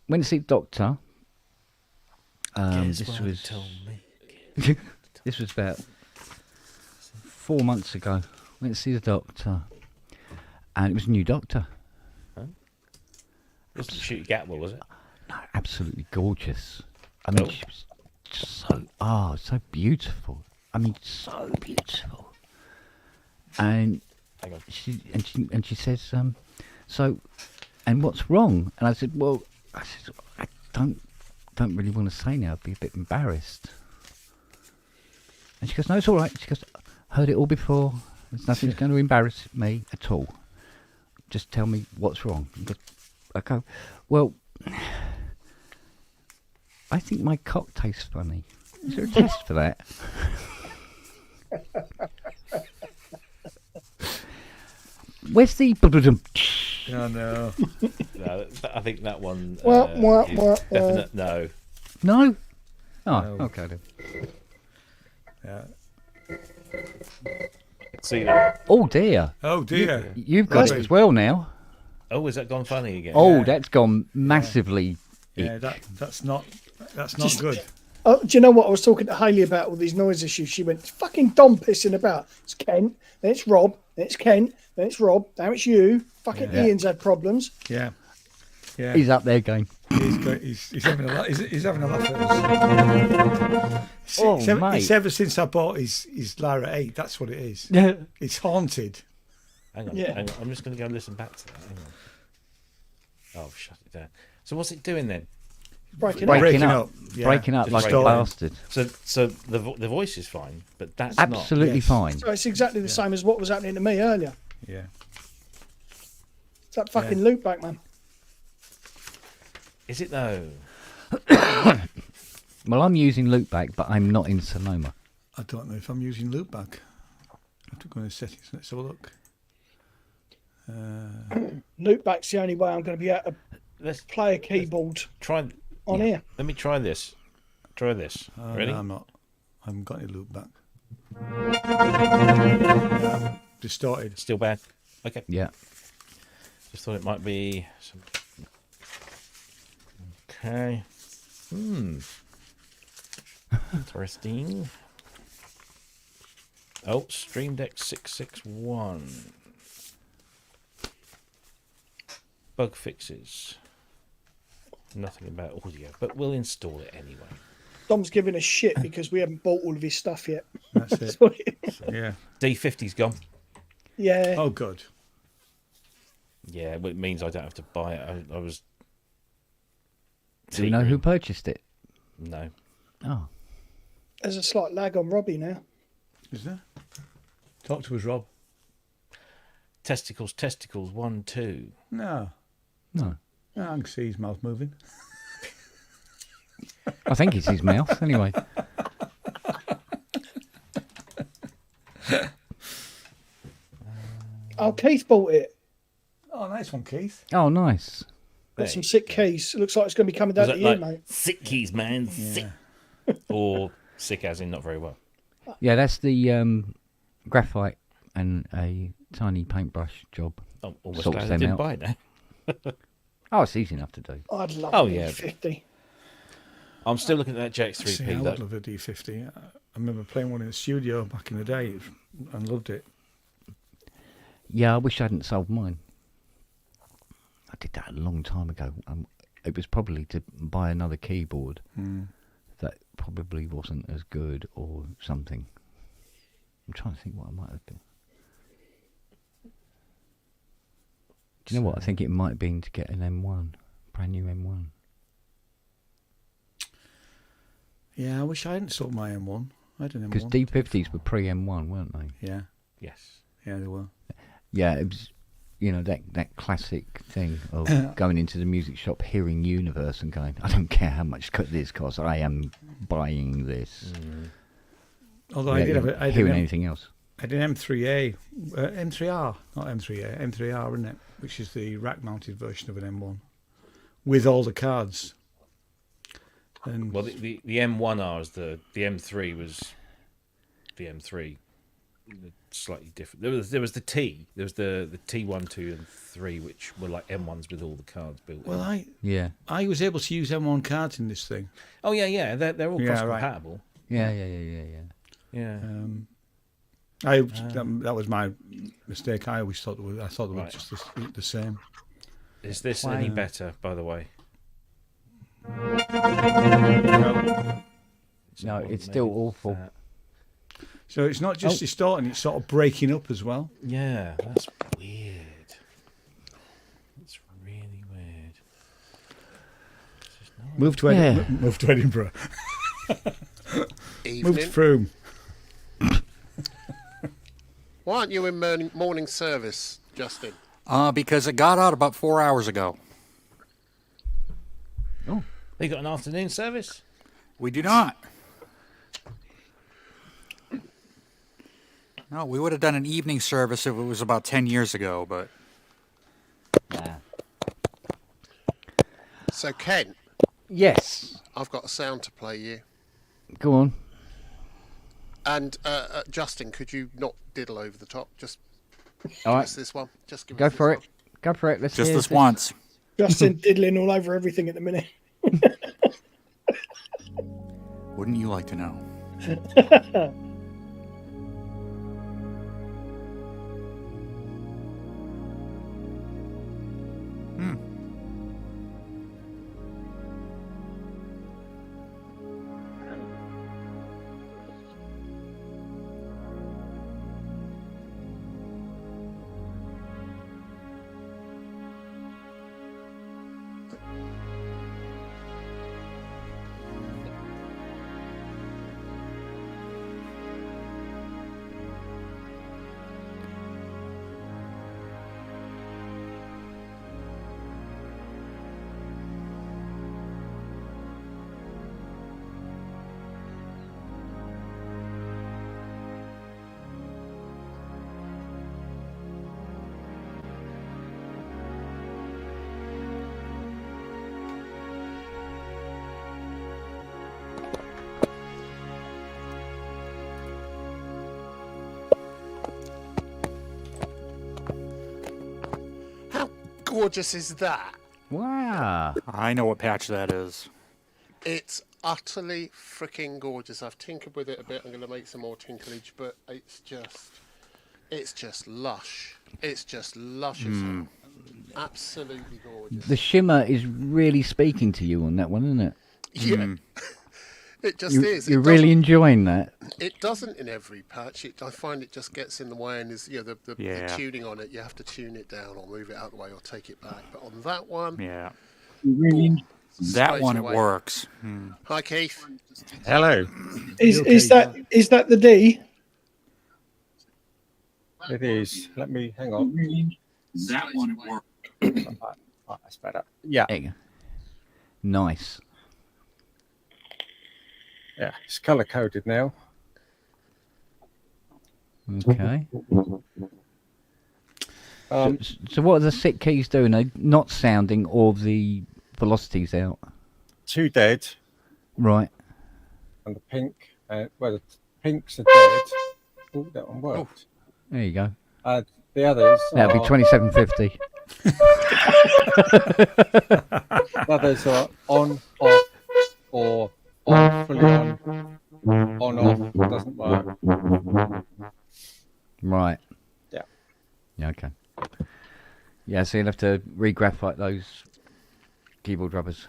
Speaker 1: Went to see the doctor. This was about 4 months ago. Went to see the doctor, and it was a new doctor.
Speaker 2: Wasn't Shooty Gatwell, was it?
Speaker 1: No, absolutely gorgeous. I mean, she was so beautiful. I mean, so beautiful. And
Speaker 2: Hang on.
Speaker 1: she says, so, and what's wrong? And I said, well, I don't really want to say now. I'd be a bit embarrassed. And she goes, no, it's all right. She goes, heard it all before. There's nothing's going to embarrass me at all. Just tell me what's wrong. I go, well, I think my cock tastes funny. Is there a test for that? Where's the...
Speaker 4: Oh, no.
Speaker 2: No, I think that one.
Speaker 3: Definite
Speaker 2: no.
Speaker 1: No? Oh,
Speaker 4: No.
Speaker 1: okay then.
Speaker 4: Yeah.
Speaker 2: See that?
Speaker 1: Oh dear.
Speaker 4: Oh dear.
Speaker 1: You've got it
Speaker 4: Right.
Speaker 1: as well now.
Speaker 2: Oh, has that gone funny again?
Speaker 1: Oh,
Speaker 4: Yeah.
Speaker 1: that's gone massively.
Speaker 4: Yeah, that's not good.
Speaker 3: Oh, do you know what I was talking to Hayley about all these noise issues? She went, "It's fucking Dom pissing about. It's Kent, then it's Rob, then it's Kent, then it's Rob, now it's you. Fucking
Speaker 1: Yeah.
Speaker 3: Ian's had problems."
Speaker 4: Yeah. Yeah.
Speaker 1: He's up there going.
Speaker 4: He's having a laugh. He's having a laugh at us.
Speaker 1: Oh,
Speaker 4: It's
Speaker 1: mate.
Speaker 4: ever since I bought his Lyra 8. That's what it is.
Speaker 1: Yeah.
Speaker 4: It's haunted.
Speaker 2: Hang on,
Speaker 3: Yeah.
Speaker 2: hang on. I'm just going to go and listen back to that. Hang on. Oh, shut it down. So what's it doing then?
Speaker 3: Breaking up.
Speaker 1: Breaking
Speaker 4: Breaking
Speaker 1: up.
Speaker 4: up. Yeah.
Speaker 1: Breaking up
Speaker 2: Just
Speaker 1: like a
Speaker 2: breaking up.
Speaker 1: bastard.
Speaker 2: So the voice is fine, but that's
Speaker 1: Absolutely
Speaker 4: Yes.
Speaker 1: fine.
Speaker 3: So it's exactly the same as what was happening to me earlier.
Speaker 4: Yeah.
Speaker 3: It's that fucking loop back, man.
Speaker 2: not. Is it though?
Speaker 1: Well, I'm using loopback, but I'm not in Sonoma.
Speaker 4: I don't know if I'm using loopback. I have to go into settings. Let's have a look.
Speaker 3: Loop back's the only way I'm going to be able to
Speaker 2: Let's
Speaker 3: play a keyboard
Speaker 2: try.
Speaker 3: on here.
Speaker 2: Let me try this. Try this.
Speaker 4: Oh,
Speaker 2: Ready?
Speaker 4: No, I'm not. I haven't got any loopback. Distorted.
Speaker 2: Still bad. Okay.
Speaker 1: Yeah.
Speaker 2: Just thought it might be some. Okay. Interesting. Oh, Stream Deck 661. Bug fixes. Nothing about audio, but we'll install it anyway.
Speaker 3: Dom's giving us shit because we haven't bought all of his stuff yet.
Speaker 4: That's it.
Speaker 3: That's what it is.
Speaker 4: Yeah.
Speaker 2: D50's gone.
Speaker 3: Yeah.
Speaker 4: Oh, good.
Speaker 2: Yeah, but it means I don't have to buy it. I was.
Speaker 1: Do you know who purchased it?
Speaker 2: No.
Speaker 1: Oh.
Speaker 3: There's a slight lag on Robbie now.
Speaker 4: Is there? Talk to us, Rob.
Speaker 2: Testicles, 1, 2.
Speaker 4: No.
Speaker 1: No.
Speaker 4: No, I can see his mouth moving.
Speaker 1: I think it's his mouth, anyway.
Speaker 3: Oh, Keith bought it.
Speaker 4: Oh, nice one, Keith.
Speaker 1: Oh, nice.
Speaker 3: Got
Speaker 2: There
Speaker 3: some
Speaker 2: you
Speaker 3: sick
Speaker 2: go.
Speaker 3: keys. It looks like it's going to be coming
Speaker 2: Was
Speaker 3: down to
Speaker 2: that
Speaker 3: you,
Speaker 2: like
Speaker 3: mate.
Speaker 2: sick keys, man? Sick. Or sick as in not very well.
Speaker 1: Yeah, that's the graphite and a tiny paintbrush job.
Speaker 2: Oh, almost
Speaker 1: Sorts
Speaker 2: glad I
Speaker 1: them
Speaker 2: didn't
Speaker 1: out.
Speaker 2: buy it now.
Speaker 1: Oh, it's easy enough to do.
Speaker 3: I'd love
Speaker 2: Oh,
Speaker 3: an
Speaker 2: yeah.
Speaker 3: E50.
Speaker 2: I'm still looking at that
Speaker 4: See, I
Speaker 2: JX3P.
Speaker 4: would
Speaker 2: Though.
Speaker 4: love a D50. I remember playing one in the studio back in the day and loved it.
Speaker 1: Yeah, I wish I hadn't sold mine. I did that a long time ago. It was probably to buy another keyboard that probably wasn't as good or something. I'm trying to think what I might have been. Do you know what? I think it might have been to get an M1, brand new M1.
Speaker 4: Yeah, I wish I hadn't sold my M1. I had an M1.
Speaker 1: Because D50s were pre-M1, weren't they?
Speaker 4: Yeah,
Speaker 2: Yes.
Speaker 4: yeah, they were.
Speaker 1: Yeah, it was, you know, that classic thing of going into the music shop, hearing Universe and going, I don't care how much this costs, I am buying this.
Speaker 4: Although I did have I had
Speaker 1: hearing
Speaker 4: an
Speaker 1: anything else.
Speaker 4: I had an M3A, M3R, not M3A, M3R, isn't it? Which is the rack-mounted version of an M1 with all the cards. And
Speaker 2: Well, the M1R is the M3 was the M3. Slightly different. There was the T. There was the T1, 2, and 3, which were like M1s with all the cards built.
Speaker 4: well,
Speaker 2: in.
Speaker 4: I was able to use M1 cards in this thing.
Speaker 2: Oh yeah, they're all
Speaker 4: Yeah,
Speaker 2: cross
Speaker 4: right.
Speaker 2: compatible.
Speaker 1: Yeah.
Speaker 2: Yeah.
Speaker 4: That was my mistake. I always thought they were
Speaker 2: Right.
Speaker 4: just the same.
Speaker 2: Is this any better, by the way?
Speaker 1: No, it's still awful.
Speaker 4: So it's not just distorting; it's sort of breaking up as well.
Speaker 2: Yeah, that's weird. That's really weird.
Speaker 4: Move to Edinburgh. Move to Frome.
Speaker 6: Why aren't you in morning service, Justin?
Speaker 7: Because it got out about 4 hours ago.
Speaker 2: Oh, they got an afternoon service?
Speaker 7: We do not. No, we would have done an evening service if it was about 10 years ago, but...
Speaker 6: So, Ken,
Speaker 1: Yes.
Speaker 6: I've got a sound to play you.
Speaker 1: Go on.
Speaker 6: And Justin, could you not diddle over the top? Just
Speaker 1: All
Speaker 6: give
Speaker 1: right.
Speaker 6: us this one. Just give
Speaker 1: Go
Speaker 6: us this
Speaker 1: for it.
Speaker 6: one.
Speaker 1: Go for it. Let's
Speaker 7: Just
Speaker 1: hear
Speaker 7: this once.
Speaker 3: Justin diddling all over everything at the minute.
Speaker 7: Wouldn't you like to know?
Speaker 6: How gorgeous is that?
Speaker 1: Wow.
Speaker 7: I know what patch that is.
Speaker 6: It's utterly freaking gorgeous. I've tinkered with it a bit. I'm going to make some more tinklage, but it's just lush. It's just lush as hell. Absolutely gorgeous.
Speaker 1: The shimmer is really speaking to you on that one, isn't it?
Speaker 6: Yeah. It just
Speaker 1: You,
Speaker 6: is.
Speaker 1: you're
Speaker 6: It
Speaker 1: really
Speaker 6: doesn't-
Speaker 1: enjoying that.
Speaker 6: It doesn't in every patch. I find it just gets in the way, and is the
Speaker 7: Yeah.
Speaker 6: tuning on it. You have to tune it down, or move it out of the way, or take it back. But on that one,
Speaker 7: Yeah.
Speaker 6: boom,
Speaker 7: That
Speaker 6: straight
Speaker 7: one,
Speaker 6: away.
Speaker 7: it works.
Speaker 6: Hi, Keith.
Speaker 8: Hello.
Speaker 3: Is that the D?
Speaker 8: It is. Let me hang on.
Speaker 9: That one worked.
Speaker 8: Right, that's better. Yeah,
Speaker 1: There you go. Nice.
Speaker 8: yeah. It's color coded now.
Speaker 1: Okay.
Speaker 8: Um,
Speaker 1: So what are the sit keys doing? Are they not sounding or the velocities out?
Speaker 8: two dead
Speaker 1: Right.
Speaker 8: and the pink. Well, the pinks are dead. Oh, that one worked.
Speaker 1: There you go.
Speaker 8: The others.
Speaker 1: That'll be
Speaker 8: are-
Speaker 1: 2750.
Speaker 8: The others are on, off, or on, fully on, off. Doesn't work.
Speaker 1: Right.
Speaker 8: Yeah.
Speaker 1: Yeah, okay. Yeah, so you'll have to re-graphite those keyboard rubbers.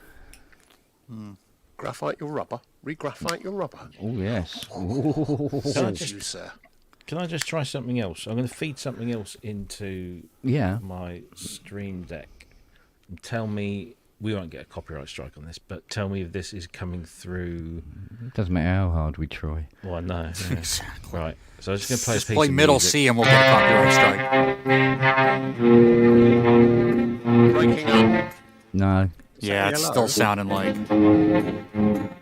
Speaker 6: Graphite your rubber. Re-graphite your rubber.
Speaker 1: Oh, yes.
Speaker 2: Can I
Speaker 6: You, sir.
Speaker 2: Can I just try something else? I'm going to feed something else into
Speaker 1: Yeah.
Speaker 2: my Stream Deck. And tell me, we won't get a copyright strike on this, but tell me if this is coming through.
Speaker 1: It doesn't matter how hard we try.
Speaker 2: Well, I know. Yeah.
Speaker 7: Exactly.
Speaker 2: Right. So I'm just going to play
Speaker 7: Just
Speaker 2: a piece
Speaker 7: play
Speaker 2: of
Speaker 7: middle
Speaker 2: music.
Speaker 7: C and we'll get a copyright strike.
Speaker 6: Breaking up.
Speaker 1: No.
Speaker 7: Yeah, it's
Speaker 8: hello?
Speaker 7: still sounding like.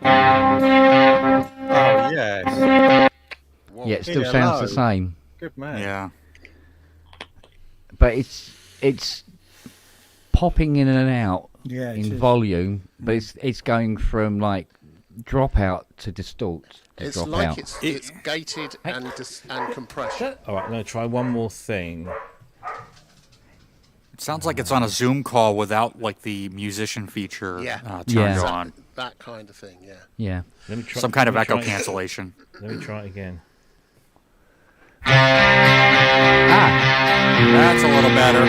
Speaker 8: Oh, yes.
Speaker 6: Whoa.
Speaker 1: Yeah, it still
Speaker 8: Yeah,
Speaker 1: sounds
Speaker 8: hello.
Speaker 1: the same.
Speaker 8: Good man.
Speaker 7: Yeah.
Speaker 1: But it's popping in and out
Speaker 4: Yeah, it
Speaker 1: in
Speaker 4: is.
Speaker 1: volume, but it's going from like drop out to distort to
Speaker 6: It's
Speaker 1: drop
Speaker 6: like
Speaker 1: out.
Speaker 6: it's gated and compression.
Speaker 2: All right, I'm going to try one more thing.
Speaker 7: It sounds like it's on a Zoom call without like the musician feature
Speaker 6: Yeah.
Speaker 7: turned
Speaker 1: Yeah.
Speaker 7: on.
Speaker 6: That kind of thing, yeah.
Speaker 1: Yeah.
Speaker 2: Let me try,
Speaker 7: Some kind of
Speaker 2: let me
Speaker 7: echo
Speaker 2: try it-
Speaker 7: cancellation.
Speaker 2: Let me try it again.
Speaker 1: Ah,
Speaker 7: That's a little better.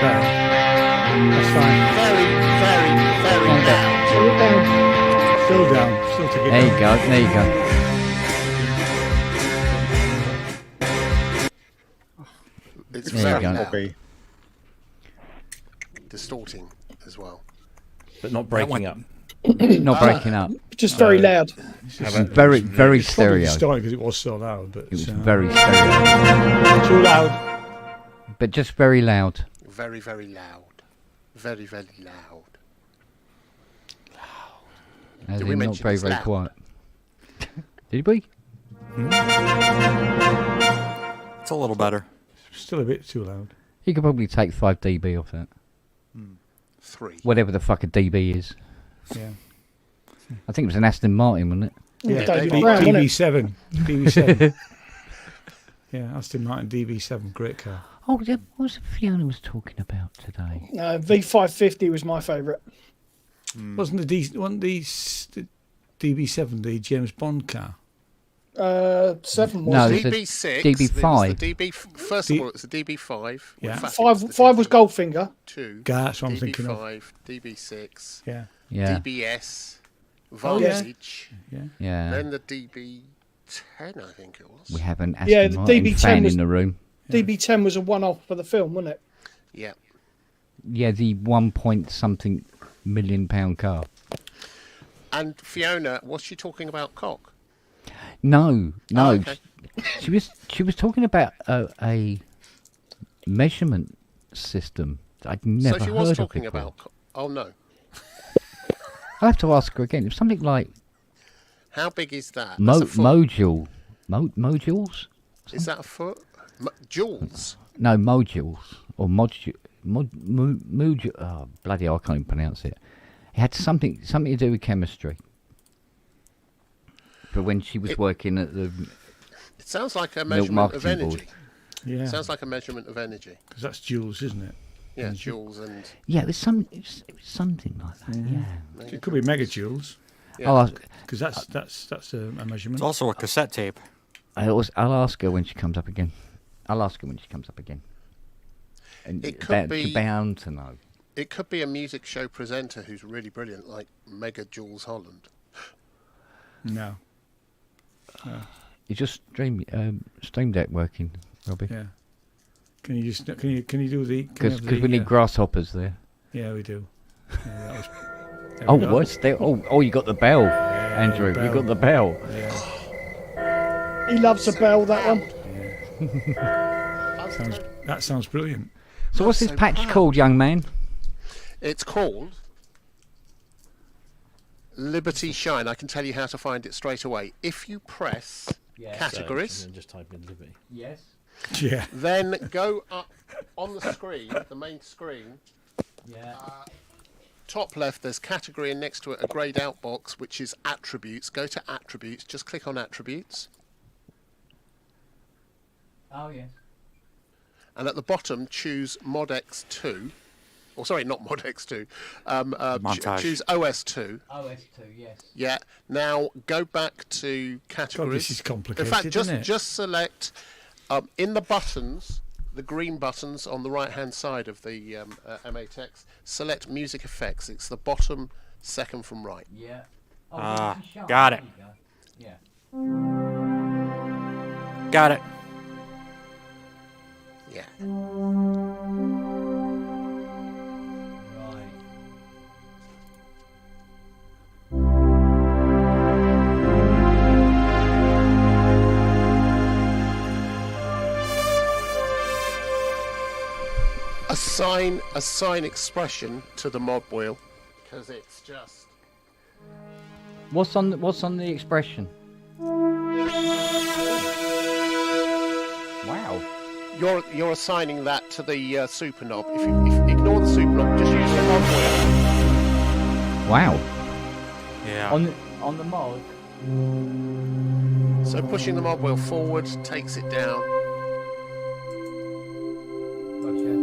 Speaker 4: That's fine.
Speaker 6: Very, very, very loud.
Speaker 4: Still down. Still to get
Speaker 1: there you
Speaker 4: down.
Speaker 1: go. There you go.
Speaker 6: It's
Speaker 1: There you
Speaker 6: very
Speaker 1: go.
Speaker 6: loud.
Speaker 8: Bobby.
Speaker 6: Distorting as well.
Speaker 2: But not breaking up.
Speaker 1: Not breaking up.
Speaker 3: Just very loud.
Speaker 2: How about
Speaker 1: Very, very
Speaker 4: It's probably
Speaker 1: stereo.
Speaker 4: distorted because it was so loud, but
Speaker 1: It was
Speaker 4: uh,
Speaker 1: very stereo,
Speaker 4: too loud.
Speaker 1: but just very loud.
Speaker 6: Very, very loud. Very, very loud.
Speaker 1: As
Speaker 6: Did we
Speaker 1: in not
Speaker 6: mention
Speaker 1: very,
Speaker 6: it's
Speaker 1: very
Speaker 6: loud?
Speaker 1: quiet. Did we?
Speaker 7: It's a little better.
Speaker 4: Still a bit too loud.
Speaker 1: You could probably take 5 dB off that.
Speaker 6: 3.
Speaker 1: Whatever the fuck a dB is.
Speaker 4: Yeah.
Speaker 1: I think it was an Aston Martin, wasn't it?
Speaker 4: Yeah,
Speaker 3: David
Speaker 6: DB
Speaker 3: Brown, wasn't it?
Speaker 4: DB7. DB7. Yeah, Aston Martin DB7, great car.
Speaker 1: Oh, what was it Fiona was talking about today?
Speaker 3: V550 was my favourite.
Speaker 4: Wasn't the DB7 the James Bond car?
Speaker 3: 7 was.
Speaker 1: No,
Speaker 3: it?
Speaker 1: it's a
Speaker 6: DB6.
Speaker 1: DB5.
Speaker 6: It was the DB. First of all, it's the DB5.
Speaker 4: Yeah.
Speaker 6: In fact,
Speaker 3: Five
Speaker 6: it's the
Speaker 3: was Goldfinger.
Speaker 6: 2.
Speaker 4: That's what I'm thinking of.
Speaker 6: DB5, DB6,
Speaker 4: Yeah.
Speaker 1: Yeah.
Speaker 6: DBS,
Speaker 3: Oh, yeah.
Speaker 6: Vantage,
Speaker 1: Yeah.
Speaker 6: then the DB10, I think it was.
Speaker 1: We have an
Speaker 3: Yeah,
Speaker 1: Aston
Speaker 3: the
Speaker 1: Martin
Speaker 3: DB10
Speaker 1: fan
Speaker 3: was-
Speaker 1: in the room.
Speaker 3: DB10 was a one-off for the film, wasn't it?
Speaker 6: Yeah.
Speaker 1: Yeah, the 1 point something million pound car.
Speaker 6: And Fiona, was she talking about cock?
Speaker 1: No.
Speaker 6: Oh, okay.
Speaker 1: She was talking about a measurement system that I'd never
Speaker 6: So she
Speaker 1: heard
Speaker 6: was
Speaker 1: of
Speaker 6: talking
Speaker 1: before.
Speaker 6: about cock. Oh, no.
Speaker 1: I'll have to ask her again. It's something like
Speaker 6: How big is that? That's a foot.
Speaker 1: module. Modules?
Speaker 6: Is that a foot? Joules?
Speaker 1: No, modules or module. Oh, bloody hell, I can't even pronounce it. It had something to do with chemistry. But when she was working at the
Speaker 6: It sounds like a
Speaker 1: Milk
Speaker 6: measurement of
Speaker 1: Marketing
Speaker 6: energy.
Speaker 1: Board.
Speaker 4: Yeah.
Speaker 6: Sounds like a measurement of energy.
Speaker 4: Because that's joules, isn't it?
Speaker 6: Yeah, joules and...
Speaker 1: yeah, it was something like that. Yeah.
Speaker 4: It could be megajoules.
Speaker 6: Yeah.
Speaker 1: I'll ask,
Speaker 4: Because that's a measurement.
Speaker 7: It's also a cassette tape.
Speaker 1: I'll ask her when she comes up again. And
Speaker 6: It could be-
Speaker 1: bound to know.
Speaker 6: It could be a music show presenter who's really brilliant, like Mega Jules Holland.
Speaker 4: No.
Speaker 1: Is your stream deck working, Robbie?
Speaker 4: Yeah. Can you do the?
Speaker 1: Because we need grasshoppers there.
Speaker 4: Yeah, we do. Yeah, that was, there
Speaker 1: Oh,
Speaker 4: we go.
Speaker 1: what's there? Oh, you got the bell, Andrew.
Speaker 4: bell.
Speaker 1: You got the bell.
Speaker 4: Yeah.
Speaker 3: He loves a bell, that one.
Speaker 4: That sounds brilliant.
Speaker 1: So what's this patch called, young man?
Speaker 6: It's called Liberty Shine. I can tell you how to find it straight away. If you press categories,
Speaker 2: So, and then just type in Liberty.
Speaker 1: Yes.
Speaker 4: Yeah.
Speaker 6: then go up on the screen, the main screen,
Speaker 1: Yeah.
Speaker 6: top left, there's category, and next to it a grayed out box, which is attributes. Go to attributes, just click on attributes.
Speaker 1: Oh yes.
Speaker 6: And at the bottom, choose Mod X2. Or sorry, not Mod X2.
Speaker 7: Montage.
Speaker 6: Choose OS2.
Speaker 1: OS2, yes.
Speaker 6: Yeah. Now go back to categories.
Speaker 4: God, this is complicated,
Speaker 6: In fact,
Speaker 4: isn't it?
Speaker 6: just select in the buttons, the green buttons on the right-hand side of the MA text. Select music effects. It's the bottom second from right.
Speaker 1: Yeah.
Speaker 7: Got it.
Speaker 1: Yeah.
Speaker 7: Got it.
Speaker 6: Yeah.
Speaker 1: Right.
Speaker 6: Assign expression to the mod wheel because it's just.
Speaker 1: What's on the expression? Wow.
Speaker 6: You're assigning that to the super knob. If you ignore the super knob, just use the mod wheel.
Speaker 1: Wow.
Speaker 7: Yeah.
Speaker 1: On the mod.
Speaker 6: So pushing the mod wheel forward takes it down.
Speaker 1: Gotcha.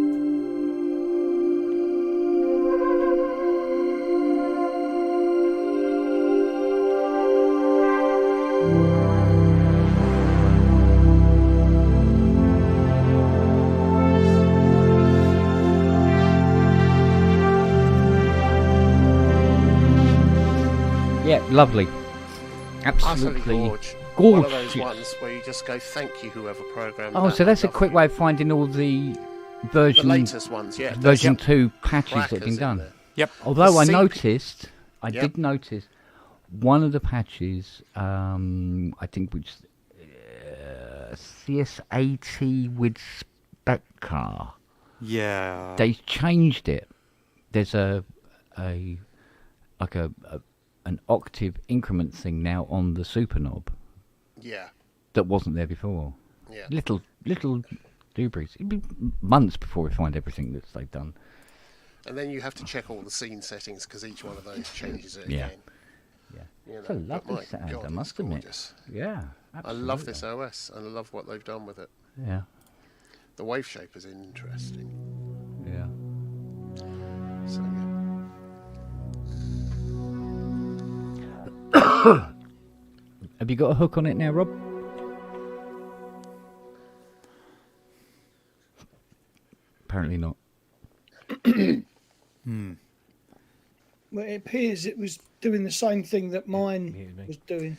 Speaker 1: Yeah, lovely.
Speaker 6: Utterly
Speaker 1: Absolutely
Speaker 6: gorge. One of those
Speaker 1: gorgeous.
Speaker 6: ones where you just go, thank you, whoever programmed
Speaker 1: Oh,
Speaker 6: that.
Speaker 1: so that's a
Speaker 6: Lovely.
Speaker 1: quick way of finding all the
Speaker 6: The
Speaker 1: version
Speaker 6: latest ones, yeah.
Speaker 1: version
Speaker 6: Yep.
Speaker 1: 2 patches that have
Speaker 6: Crackers
Speaker 1: been
Speaker 6: in
Speaker 1: done.
Speaker 6: there.
Speaker 7: Yep.
Speaker 1: Although
Speaker 6: The
Speaker 1: I
Speaker 6: CP
Speaker 1: noticed, I
Speaker 6: Yep.
Speaker 1: did notice one of the patches, I think which CS80 with spec car.
Speaker 7: Yeah.
Speaker 1: They changed it. There's an octave increment thing now on the super knob
Speaker 6: Yeah,
Speaker 1: that wasn't there before.
Speaker 6: yeah.
Speaker 1: Little Dewberries. It'd be months before we find everything that they've done.
Speaker 6: And then you have to check all the scene settings because each one of those changes it
Speaker 1: Yeah.
Speaker 6: again.
Speaker 1: Yeah.
Speaker 6: You
Speaker 1: It's a
Speaker 6: know, but
Speaker 1: lovely
Speaker 6: my
Speaker 1: sound,
Speaker 6: God,
Speaker 1: I
Speaker 6: it's
Speaker 1: must admit.
Speaker 6: gorgeous.
Speaker 1: Yeah.
Speaker 6: I love this OS and I love what they've done with it.
Speaker 1: Yeah.
Speaker 6: The wave shape is interesting.
Speaker 1: Yeah.
Speaker 6: So yeah.
Speaker 1: Have you got a hook on it now, Rob? Apparently not.
Speaker 3: Well, it appears it was doing the same thing that mine was doing.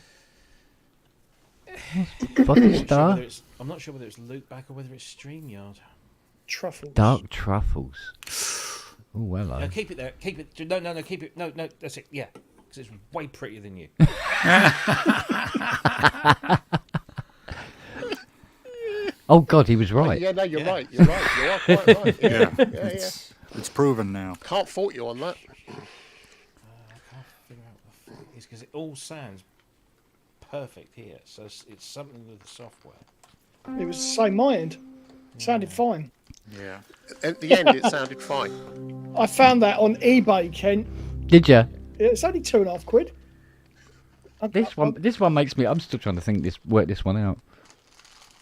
Speaker 1: Fucking star.
Speaker 2: I'm not sure whether it's Loopback or whether it's StreamYard.
Speaker 3: Truffles.
Speaker 1: Dark truffles. Oh, hello.
Speaker 2: No, keep it there. Keep it. No, keep it. No, that's it. Yeah. Because it's way prettier than you.
Speaker 1: Oh, God, he was right.
Speaker 6: Yeah, no, you're right. You're right. You are quite right. Yeah.
Speaker 7: It's proven now.
Speaker 6: Can't fault you on that.
Speaker 2: I can't figure out what the fuck it is because it all sounds perfect here. So it's something with the software.
Speaker 3: It was the same my end. It sounded fine.
Speaker 7: Yeah.
Speaker 6: At the end, it sounded fine.
Speaker 3: I found that on eBay, Kent.
Speaker 1: Did you?
Speaker 3: It's only £2.50.
Speaker 1: This one makes me. I'm still trying to work this one out.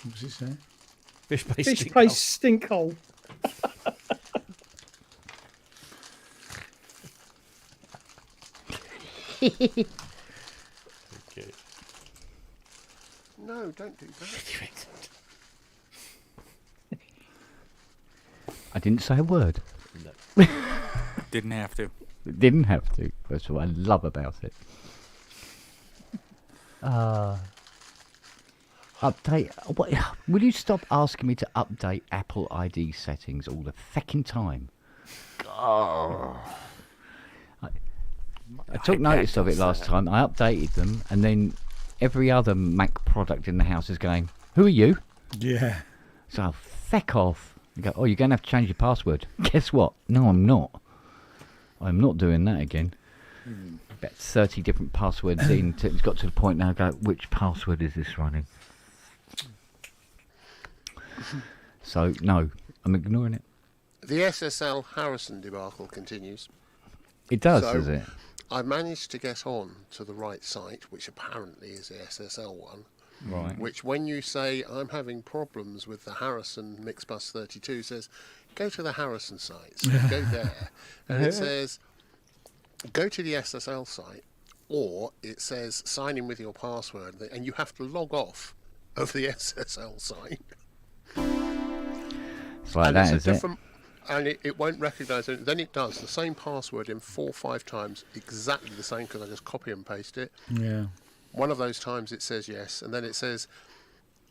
Speaker 4: What does it say?
Speaker 2: Fish
Speaker 3: paste stink hole.
Speaker 2: Okay.
Speaker 6: No, don't do that.
Speaker 1: I didn't say a word.
Speaker 2: No.
Speaker 7: Didn't have to.
Speaker 1: Didn't have to. That's what I love about it. Update. What, will you stop asking me to update Apple ID settings all the fucking time? Oh. I took notice of it last time. I updated them, and then every other Mac product in the house is going, "Who are you?"
Speaker 4: Yeah.
Speaker 1: So feck off. You go, "Oh, you're going to have to change your password." Guess what? No, I'm not. I'm not doing that again. About 30 different passwords in. It's got to the point now. I go, which password is this running? So no, I'm ignoring it.
Speaker 6: The SSL Harrison debacle continues.
Speaker 1: It does,
Speaker 6: So,
Speaker 1: does it?
Speaker 6: I managed to get on to the right site, which apparently is the SSL one.
Speaker 1: Right.
Speaker 6: Which, when you say I'm having problems with the Harrison Mixbus 32, says go to the Harrison site. So you go there, and it says go to the SSL site, or it says sign in with your password, and you have to log off of the SSL site.
Speaker 1: It's like
Speaker 6: And
Speaker 1: that,
Speaker 6: it's
Speaker 1: is it?
Speaker 6: And it won't recognise it. Then it does the same password in 4 or 5 times, exactly the same, because I just copy and paste it.
Speaker 4: Yeah.
Speaker 6: One of those times it says yes, and then it says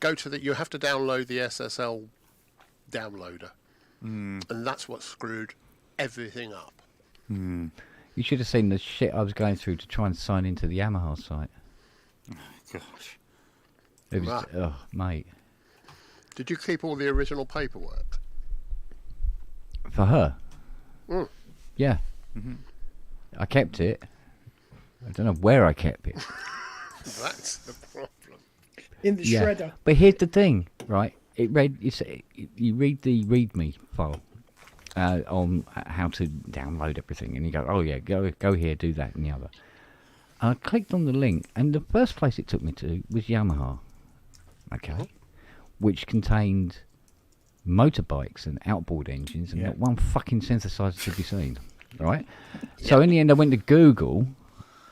Speaker 6: go to you have to download the SSL downloader, and that's what screwed everything up.
Speaker 1: You should have seen the shit I was going through to try and sign into the Yamaha site.
Speaker 7: Gosh.
Speaker 1: It was,
Speaker 6: Right.
Speaker 1: oh, mate.
Speaker 6: Did you keep all the original paperwork?
Speaker 1: For her?
Speaker 6: Mm.
Speaker 1: Yeah. I kept it. I don't know where I kept it.
Speaker 6: That's the problem.
Speaker 3: In the shredder.
Speaker 1: But here's the thing, right? You read the README file on how to download everything, and you go, oh yeah, go here, do that and the other. And I clicked on the link, and the first place it took me to was Yamaha, okay, which contained motorbikes and outboard engines, and not one fucking synthesizer to be seen, right? So in the end, I went to Google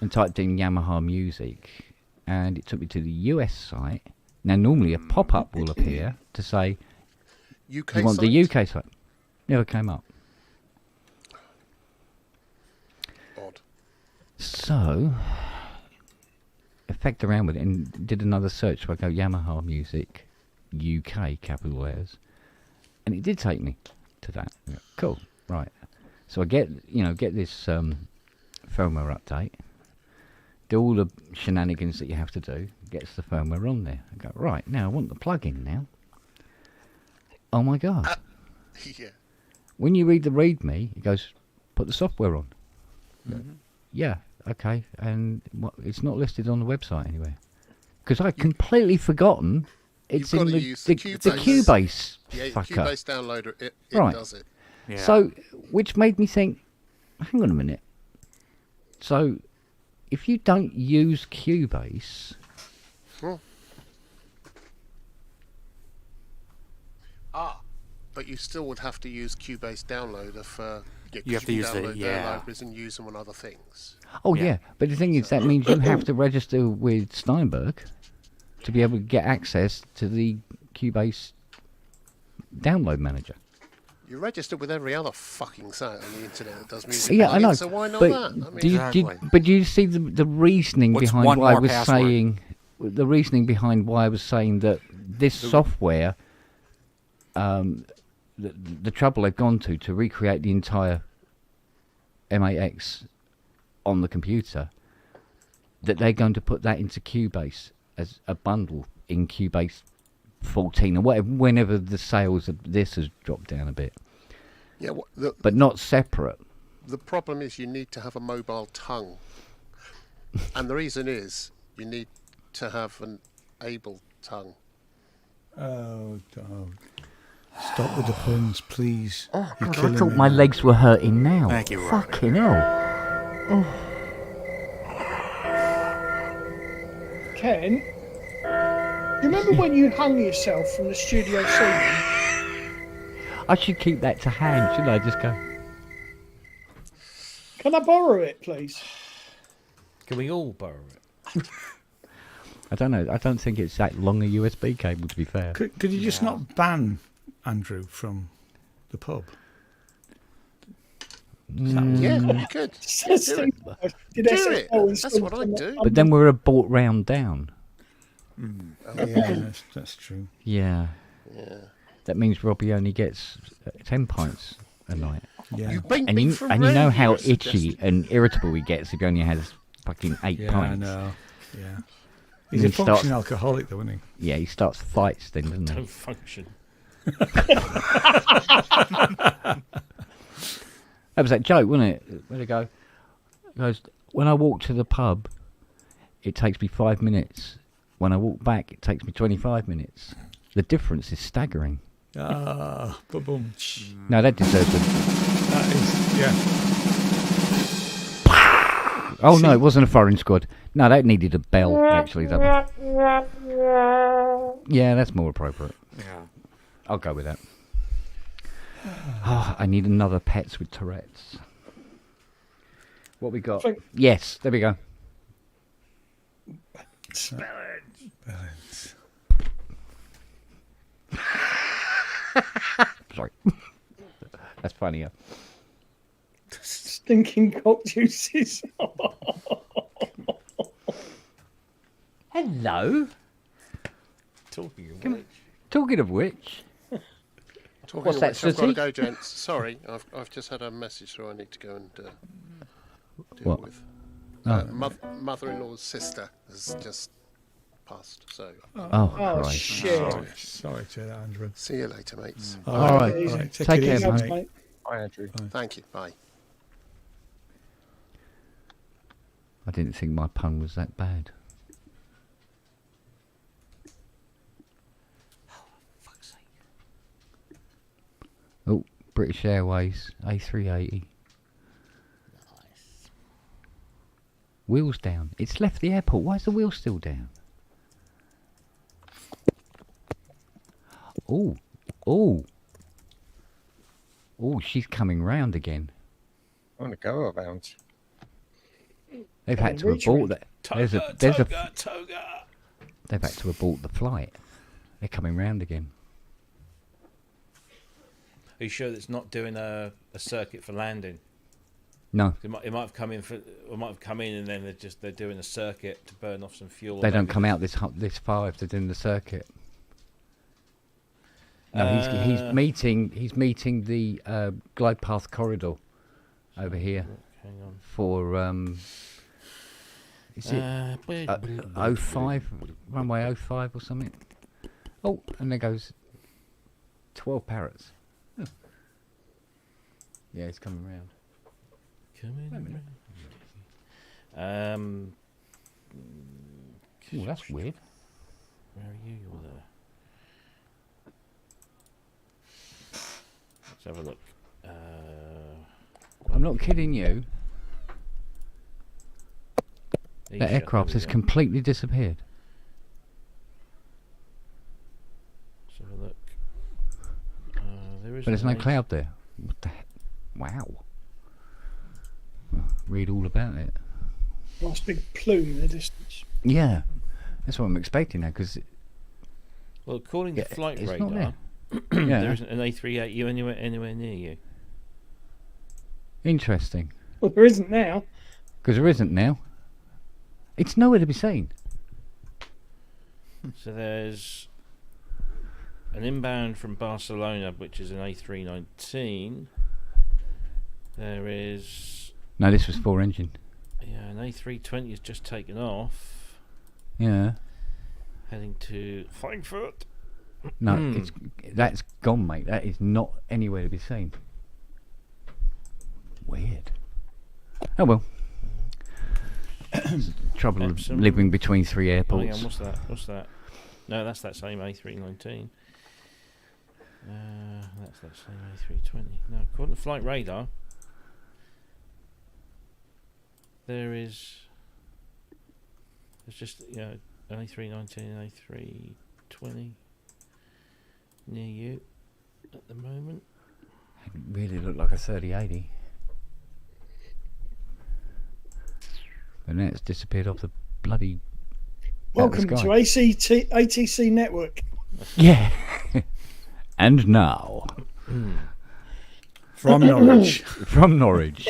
Speaker 1: and typed in Yamaha music, and it took me to the US site. Now, normally a pop-up will appear to say,
Speaker 6: UK
Speaker 1: you want
Speaker 6: site?
Speaker 1: the UK site. Never came up.
Speaker 6: Odd.
Speaker 1: So, I fecked around with it and did another search. So I go Yamaha music, UK, capital letters. And it did take me to that. I go, cool, right. So I get this firmware update. Do all the shenanigans that you have to do. Gets the firmware on there. I go, right, now I want the plug-in now. Oh my God.
Speaker 6: Yeah.
Speaker 1: When you read the README, it goes, put the software on. Yeah, okay. And it's not listed on the website anywhere. Because I'd completely forgotten It's
Speaker 6: You've
Speaker 1: in
Speaker 6: got to
Speaker 1: the
Speaker 6: use the
Speaker 1: Cubase.
Speaker 6: Yeah,
Speaker 1: fucker.
Speaker 6: Cubase downloader. It
Speaker 1: Right.
Speaker 6: does it.
Speaker 7: Yeah.
Speaker 1: So, which made me think, hang on a minute. So, if you don't use Cubase,
Speaker 6: But you still would have to use Cubase downloader for.
Speaker 7: You have to use
Speaker 6: download
Speaker 7: it,
Speaker 6: their
Speaker 7: yeah.
Speaker 6: libraries and use them on other things.
Speaker 1: oh
Speaker 7: Yeah.
Speaker 1: yeah. But the thing is, that means you have to register with Steinberg to be able to get access to the Cubase download manager.
Speaker 6: You register with every other fucking site on the internet that does music.
Speaker 1: Yeah, I know.
Speaker 6: So why not
Speaker 1: but
Speaker 6: that? I mean,
Speaker 1: do you,
Speaker 7: Exactly.
Speaker 1: but do you see the reasoning
Speaker 7: What's
Speaker 1: behind
Speaker 7: one
Speaker 1: why I
Speaker 7: more
Speaker 1: was
Speaker 7: password?
Speaker 1: saying the reasoning behind why I was saying that this software, the trouble they've gone to recreate the entire MAX on the computer, that they're going to put that into Cubase as a bundle in Cubase 14 or whatever, whenever the sales of this has dropped down a bit,
Speaker 6: yeah,
Speaker 1: but not separate.
Speaker 6: the problem is you need to have a mobile tongue, and the reason is you need to have an able tongue.
Speaker 4: Oh, don't. Stop with the puns, please.
Speaker 1: Oh,
Speaker 4: You're
Speaker 1: God, I
Speaker 4: killing
Speaker 1: thought
Speaker 4: me
Speaker 1: my
Speaker 4: now.
Speaker 1: legs were hurting now.
Speaker 7: Thank you, Robert.
Speaker 1: Fucking hell.
Speaker 3: Ken, you remember when you hung yourself from the studio ceiling?
Speaker 1: I should keep that to hand, shouldn't I? Just go.
Speaker 3: Can I borrow it, please?
Speaker 2: Can we all borrow it?
Speaker 1: I don't know. I don't think it's that long a USB cable, to be fair.
Speaker 4: Could you just not ban Andrew from the pub?
Speaker 6: Yeah, you could.
Speaker 3: Did
Speaker 6: Do it. That's what I do.
Speaker 1: But then we're a bought round down.
Speaker 4: Yeah, that's true.
Speaker 1: Yeah.
Speaker 6: Yeah.
Speaker 1: That means Robbie only gets 10 pints a night.
Speaker 4: Yeah.
Speaker 6: You beat
Speaker 1: And
Speaker 6: me
Speaker 1: you,
Speaker 6: for
Speaker 1: and you know
Speaker 6: round,
Speaker 1: how
Speaker 6: you're
Speaker 1: itchy
Speaker 6: suggesting.
Speaker 1: and irritable he gets if he only has fucking 8
Speaker 4: Yeah, I
Speaker 1: pints.
Speaker 4: know. Yeah.
Speaker 1: And
Speaker 4: He's
Speaker 1: he
Speaker 4: a functioning alcoholic, though, isn't he?
Speaker 1: Yeah, he starts fights then, doesn't he?
Speaker 2: Don't function.
Speaker 1: That was that joke, wasn't it? Where'd it go? It goes, when I walk to the pub, it takes me 5 minutes. When I walk back, it takes me 25 minutes. The difference is staggering.
Speaker 4: Ah, boom.
Speaker 1: No, that deserves a...
Speaker 4: That is, yeah.
Speaker 1: Oh, no, it wasn't a firing squad. No, that needed a bell, actually. That one. Yeah, that's more appropriate.
Speaker 7: Yeah.
Speaker 1: I'll go with that. Oh, I need another Pets with Tourette's. What we got? Yes, there we go.
Speaker 4: Balance.
Speaker 1: Sorry. That's funnier.
Speaker 3: Stinking cock juices.
Speaker 1: Hello.
Speaker 2: Talking of
Speaker 1: Come-
Speaker 2: which,
Speaker 1: Talking of which,
Speaker 6: Talking
Speaker 1: What's
Speaker 6: of
Speaker 1: that,
Speaker 6: which, I've got to
Speaker 1: Sooty?
Speaker 6: go, gents. Sorry, I've just had a message through I need to go and deal
Speaker 1: What?
Speaker 6: with.
Speaker 1: Oh.
Speaker 6: Mother-in-law's sister has just passed, so
Speaker 1: oh,
Speaker 3: Oh,
Speaker 1: Christ.
Speaker 3: shit.
Speaker 4: Sorry to that, Andrew.
Speaker 6: see you later, mates.
Speaker 1: All right.
Speaker 3: Easy.
Speaker 4: Take
Speaker 1: Take
Speaker 4: it
Speaker 1: care,
Speaker 4: easy,
Speaker 1: mate.
Speaker 3: Thanks,
Speaker 4: mate.
Speaker 3: mate.
Speaker 8: Bye, Andrew.
Speaker 6: Thank you. Bye.
Speaker 1: I didn't think my pun was that bad. Oh, British Airways A380. Wheels down. It's left the airport. Why is the wheel still down? Oh, oh, oh! She's coming round again.
Speaker 8: I want to go around.
Speaker 1: They've had to
Speaker 3: reach
Speaker 1: abort that.
Speaker 2: toga.
Speaker 1: They've had to abort the flight. They're coming round again.
Speaker 2: Are you sure it's not doing a circuit for landing?
Speaker 1: No,
Speaker 2: It might have come in and then they're doing a circuit to burn off some fuel.
Speaker 1: they don't
Speaker 2: maybe.
Speaker 1: come out this far if they're doing the circuit. No, he's meeting the glide path corridor over here
Speaker 2: Hang on.
Speaker 1: for is it 05 runway 05 or something? Oh, and there goes 12 parrots. Oh. Yeah, it's coming round.
Speaker 2: Um,
Speaker 1: Oh, that's weird.
Speaker 2: where are you? You're there. Let's have a look.
Speaker 1: I'm not kidding you. The aircraft has completely disappeared.
Speaker 2: Let's have a look.
Speaker 1: But there's no cloud there. What the heck? Wow. Well, read all about it.
Speaker 3: Nice big plume in the distance.
Speaker 1: Yeah, that's what I'm expecting now. Because
Speaker 2: well, according to flight
Speaker 1: it's
Speaker 2: radar,
Speaker 1: not there. Yeah.
Speaker 2: there isn't an A380 anywhere near you.
Speaker 1: Interesting.
Speaker 3: Well, there isn't now.
Speaker 1: Because there isn't now. It's nowhere to be seen.
Speaker 2: So there's an inbound from Barcelona, which is an A319. There is...
Speaker 1: No, this was 4-engine.
Speaker 2: Yeah, an A320 has just taken off.
Speaker 1: Yeah.
Speaker 2: Heading to Frankfurt.
Speaker 1: No, that's gone, mate. That is not anywhere to be seen. Weird. Oh well. Trouble of living between three airports.
Speaker 2: Hang on, what's that? No, that's that same A319. That's that same A320. No, according to flight radar, there's just an A319 and A320 near you at the moment.
Speaker 1: It really looked like a 3080. And now it's disappeared off the bloody...
Speaker 3: Welcome to ATC Network.
Speaker 1: Yeah. And now...
Speaker 4: From Norwich.
Speaker 1: From Norwich.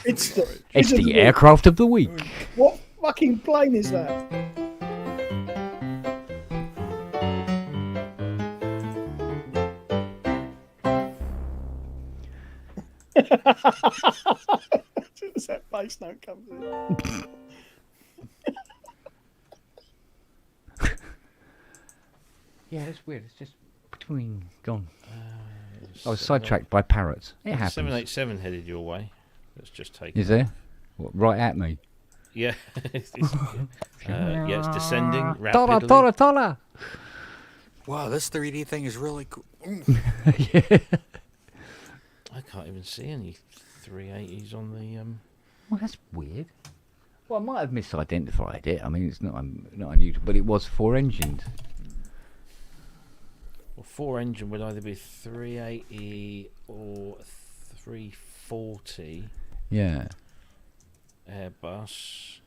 Speaker 3: It's
Speaker 1: the aircraft of the week.
Speaker 3: What fucking plane is that? As that bass note comes in.
Speaker 1: Yeah, it's weird. It's just between gone. I was sidetracked by parrots. It happens.
Speaker 2: 787 headed your way. Let's just take.
Speaker 1: Is there? What, right at me?
Speaker 2: Yeah. It's descending rapidly.
Speaker 1: Tola.
Speaker 7: Wow, this 3D thing is really cool.
Speaker 1: Yeah.
Speaker 2: I can't even see any 380s on the.
Speaker 1: Well, that's weird. Well, I might have misidentified it. I mean, it's not unusual, but it was 4-engined.
Speaker 2: Well, 4-engine would either be 380 or 340.
Speaker 1: Yeah.
Speaker 2: Airbus.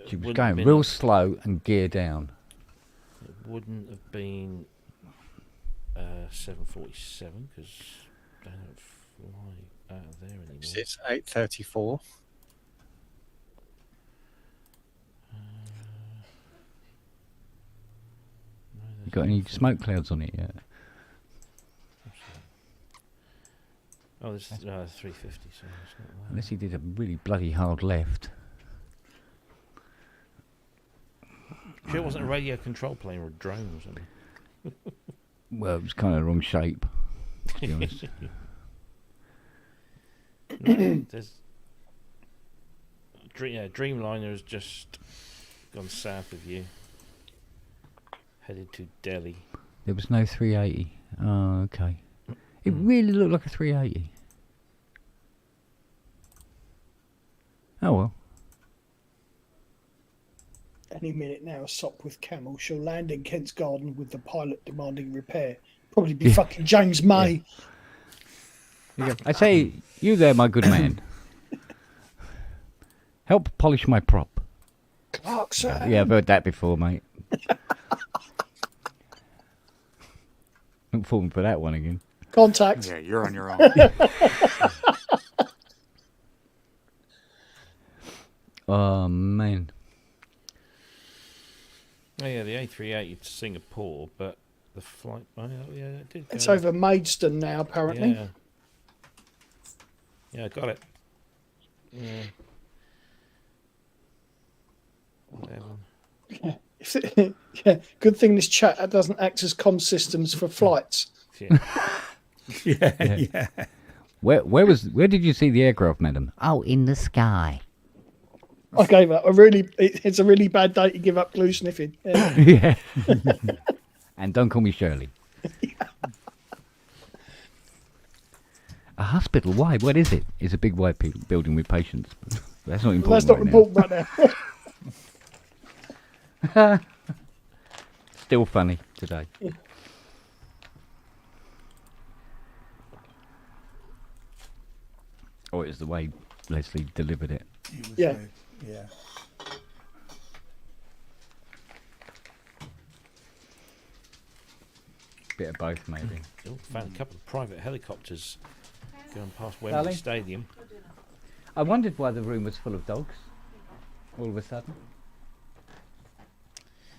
Speaker 1: She was going real slow and gear down.
Speaker 2: It wouldn't have been 747 because they don't fly out of there anymore.
Speaker 8: It's 834.
Speaker 1: You got any smoke clouds on it yet?
Speaker 2: Oh, there's 350, so it's not that.
Speaker 1: Unless he did a really bloody hard left.
Speaker 2: Sure it wasn't a radio control plane or a drone or something?
Speaker 1: Well, it was kind of the wrong shape, to be honest.
Speaker 2: There's Dreamliner has just gone south of you, headed to Delhi.
Speaker 1: There was no 380. Oh, okay. It really looked like a 380. Oh well.
Speaker 3: Any minute now, a sop with camel. She'll land in Kent's Garden with the pilot demanding repair. Probably be fucking James May.
Speaker 1: Yeah. I say, you there, my good man. Help polish my prop.
Speaker 3: Clarkson.
Speaker 1: Yeah, I've heard that before, mate. I'm falling for that one again.
Speaker 3: Contact.
Speaker 7: Yeah, you're on your own.
Speaker 1: Oh, man.
Speaker 2: Oh yeah, the A380 to Singapore, but the flight. Oh yeah, it did.
Speaker 3: It's
Speaker 2: go.
Speaker 3: over Maidstone now, apparently.
Speaker 2: Yeah. Yeah, I got it. Yeah. 11.
Speaker 3: Yeah, good thing this chat doesn't act as comm systems for flights.
Speaker 2: Yeah.
Speaker 4: Yeah.
Speaker 1: Where did you see the aircraft, madam? Oh, in the sky.
Speaker 3: I gave up. It's a really bad day to give up glue sniffing. Yeah.
Speaker 1: Yeah. And don't call me Shirley. A hospital? Why? What is it? It's a big white building with patients. That's not important.
Speaker 3: That's not important right now.
Speaker 1: Still funny today.
Speaker 3: Yeah.
Speaker 1: Or it's the way Leslie delivered it.
Speaker 3: Yeah.
Speaker 4: Yeah.
Speaker 1: Bit of both, maybe.
Speaker 2: Oh, found a couple of private helicopters going past Wembley
Speaker 1: Darling?
Speaker 2: Stadium.
Speaker 1: I wondered why the room was full of dogs. All of a sudden.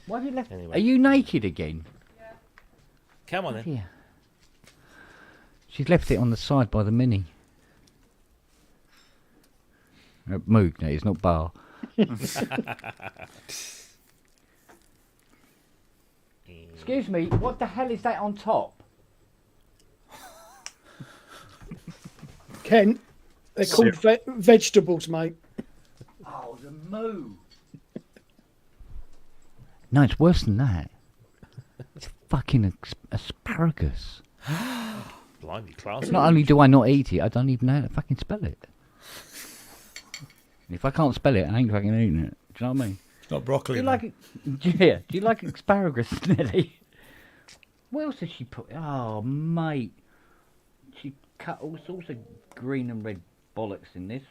Speaker 1: Why have you left?
Speaker 2: Anyway.
Speaker 1: Are you naked again?
Speaker 2: Come on then.
Speaker 1: Yeah. She's left it on the side by the Mini. Moog, no, it's not bar. Excuse me, what the hell is that on top?
Speaker 3: Ken, they're called vegetables, mate.
Speaker 1: Oh, the moo. No, it's worse than that. It's fucking asparagus.
Speaker 2: Blimey, class.
Speaker 1: Not only do I not eat it, I don't even know how to fucking spell it. If I can't spell it, I ain't fucking eating it. Do you know what I mean?
Speaker 4: It's not broccoli.
Speaker 1: Do you
Speaker 4: then.
Speaker 1: like it? Yeah. Do you like asparagus, Nelly? What else has she put? Oh, mate. She cut all sorts of green and red bollocks in this.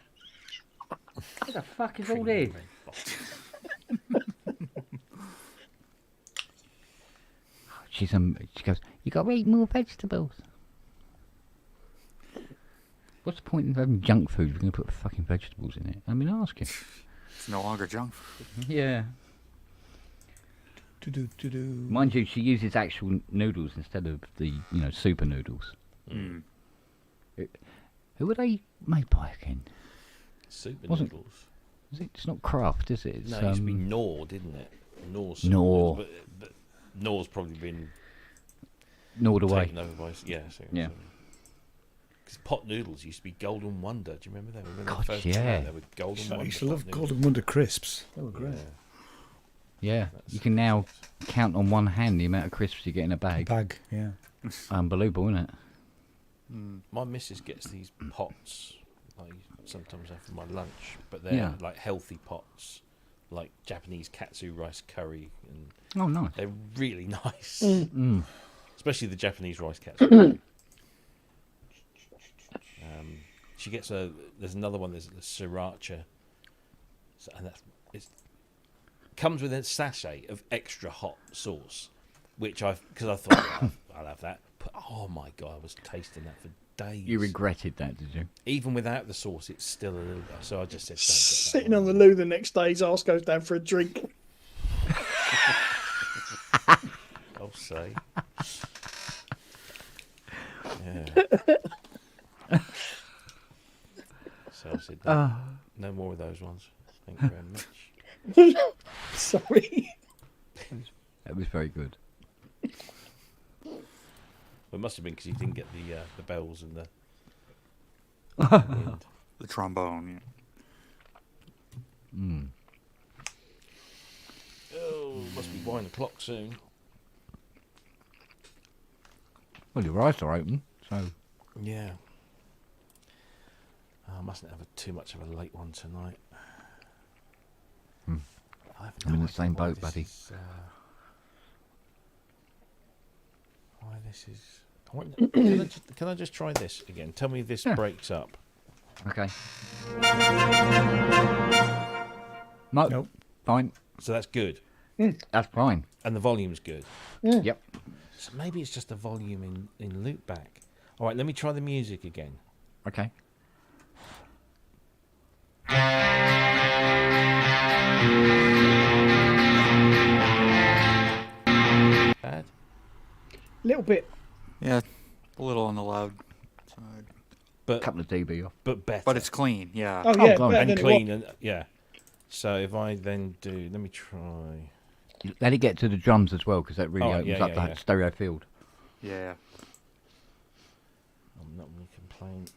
Speaker 1: What the fuck is all this? She goes, you got to eat more vegetables. What's the point in having junk food if you're going to put fucking vegetables in it? I mean, ask him.
Speaker 7: It's no longer junk food.
Speaker 1: Yeah. Mind you, she uses actual noodles instead of the, super noodles.
Speaker 7: Mm.
Speaker 1: Who are they made by again?
Speaker 2: Super
Speaker 1: Wasn't-
Speaker 2: noodles.
Speaker 1: Is it? It's not Kraft, is it? It's,
Speaker 2: No, it used to be Knorr, didn't it? Knorr's super
Speaker 1: Knorr.
Speaker 2: noodles, but Knorr's probably been
Speaker 1: gnawed away.
Speaker 2: taken over by... Yeah.
Speaker 1: Yeah.
Speaker 2: Because pot noodles used to be Golden Wonder. Do you remember that? When
Speaker 1: God,
Speaker 2: they first
Speaker 1: yeah.
Speaker 2: came out, they were Golden
Speaker 4: I
Speaker 2: Wonder.
Speaker 4: used to
Speaker 2: pot
Speaker 4: love
Speaker 2: noodles.
Speaker 4: Golden Wonder crisps. They were great.
Speaker 1: Yeah. You can now count on one hand the amount of crisps you get in a bag.
Speaker 4: Yeah.
Speaker 1: Unbelievable, isn't it?
Speaker 2: My missus gets these pots, like sometimes after my lunch, but they're like healthy pots, like Japanese katsu rice curry, and
Speaker 1: Oh, nice.
Speaker 2: they're really nice.
Speaker 1: Mm.
Speaker 2: Especially the Japanese rice katsu. She gets there's another one. There's a sriracha, and comes with a sachet of extra hot sauce, which because I thought I'll have that. But, oh my god, I was tasting that for days.
Speaker 1: You regretted that, did you?
Speaker 2: Even without the sauce, it's still a little. So I just said, don't get that.
Speaker 3: Sitting on the loo the next day, his arse goes down for a drink.
Speaker 2: I'll say. Yeah. So I said, no more of those ones. Thank you very much.
Speaker 3: Sorry.
Speaker 1: That was very good.
Speaker 2: It must have been because you didn't get the bells and the
Speaker 7: The trombone. Yeah.
Speaker 2: Oh, must be 1 o'clock soon.
Speaker 1: Well, your eyes are open, so...
Speaker 2: Yeah. I mustn't have too much of a late one tonight.
Speaker 1: I'm
Speaker 2: I
Speaker 1: in the same boat, buddy.
Speaker 2: Why this is... Can I just try this again? Tell me if this breaks up.
Speaker 1: Okay. No.
Speaker 4: Nope.
Speaker 1: Fine.
Speaker 2: So that's good.
Speaker 1: That's fine.
Speaker 2: And the volume's good.
Speaker 1: Yep.
Speaker 2: So maybe it's just the volume in loop back. All right, let me try the music again.
Speaker 1: Okay.
Speaker 2: Bad?
Speaker 3: Little bit.
Speaker 7: Yeah, a little on the loud side.
Speaker 2: But
Speaker 1: Couple of dB off.
Speaker 2: but better.
Speaker 7: But it's clean, yeah.
Speaker 3: Oh, yeah,
Speaker 1: God.
Speaker 3: better
Speaker 2: and
Speaker 3: than
Speaker 2: clean and yeah. So if I then do, let me try.
Speaker 1: Let it get to the drums as well, because that really
Speaker 2: Oh,
Speaker 1: opens
Speaker 2: yeah,
Speaker 1: up
Speaker 2: yeah,
Speaker 1: the
Speaker 2: yeah.
Speaker 1: stereo field.
Speaker 7: Yeah.
Speaker 2: I'm not going to complain.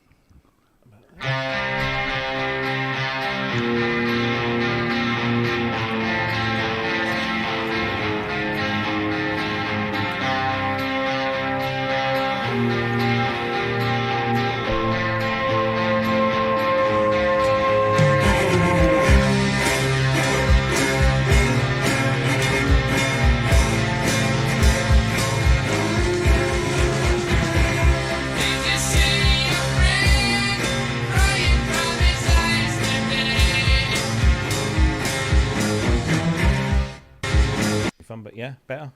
Speaker 2: Yeah, better.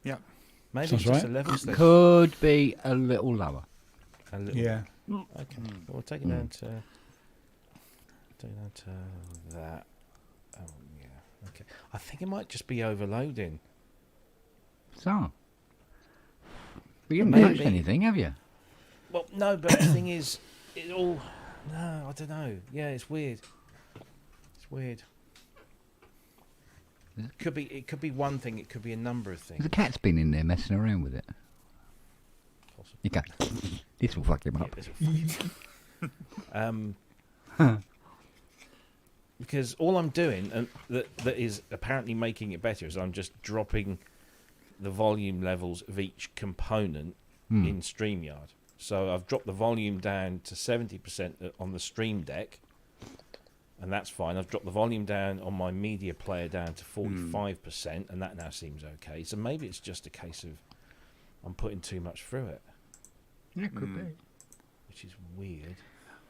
Speaker 7: Yeah.
Speaker 2: Maybe
Speaker 4: Sounds
Speaker 2: it's just
Speaker 4: right.
Speaker 2: a level stick.
Speaker 1: Could be a little lower.
Speaker 2: A little.
Speaker 4: Yeah.
Speaker 2: Okay. We'll take it down to. Take it down to that. Oh yeah. Okay. I think it might just be overloading.
Speaker 1: So. But you haven't
Speaker 2: Maybe.
Speaker 1: touched anything, have you?
Speaker 2: Well, no, but the thing is, it all. No, I don't know. Yeah, it's weird. It's weird. It could be one thing. It could be a number of things.
Speaker 1: The cat's been in there messing around with it.
Speaker 2: Possibly.
Speaker 1: You go, this will fuck him
Speaker 2: Yeah,
Speaker 1: up.
Speaker 2: this will fuck it. Because all I'm doing, and that is apparently making it better, is I'm just dropping the volume levels of each component in StreamYard. So I've dropped the volume down to 70% on the Stream Deck, and that's fine. I've dropped the volume down on my media player down to 45%, and that now seems okay. So maybe it's just a case of I'm putting too much through it.
Speaker 1: Yeah, could be.
Speaker 2: Which is weird.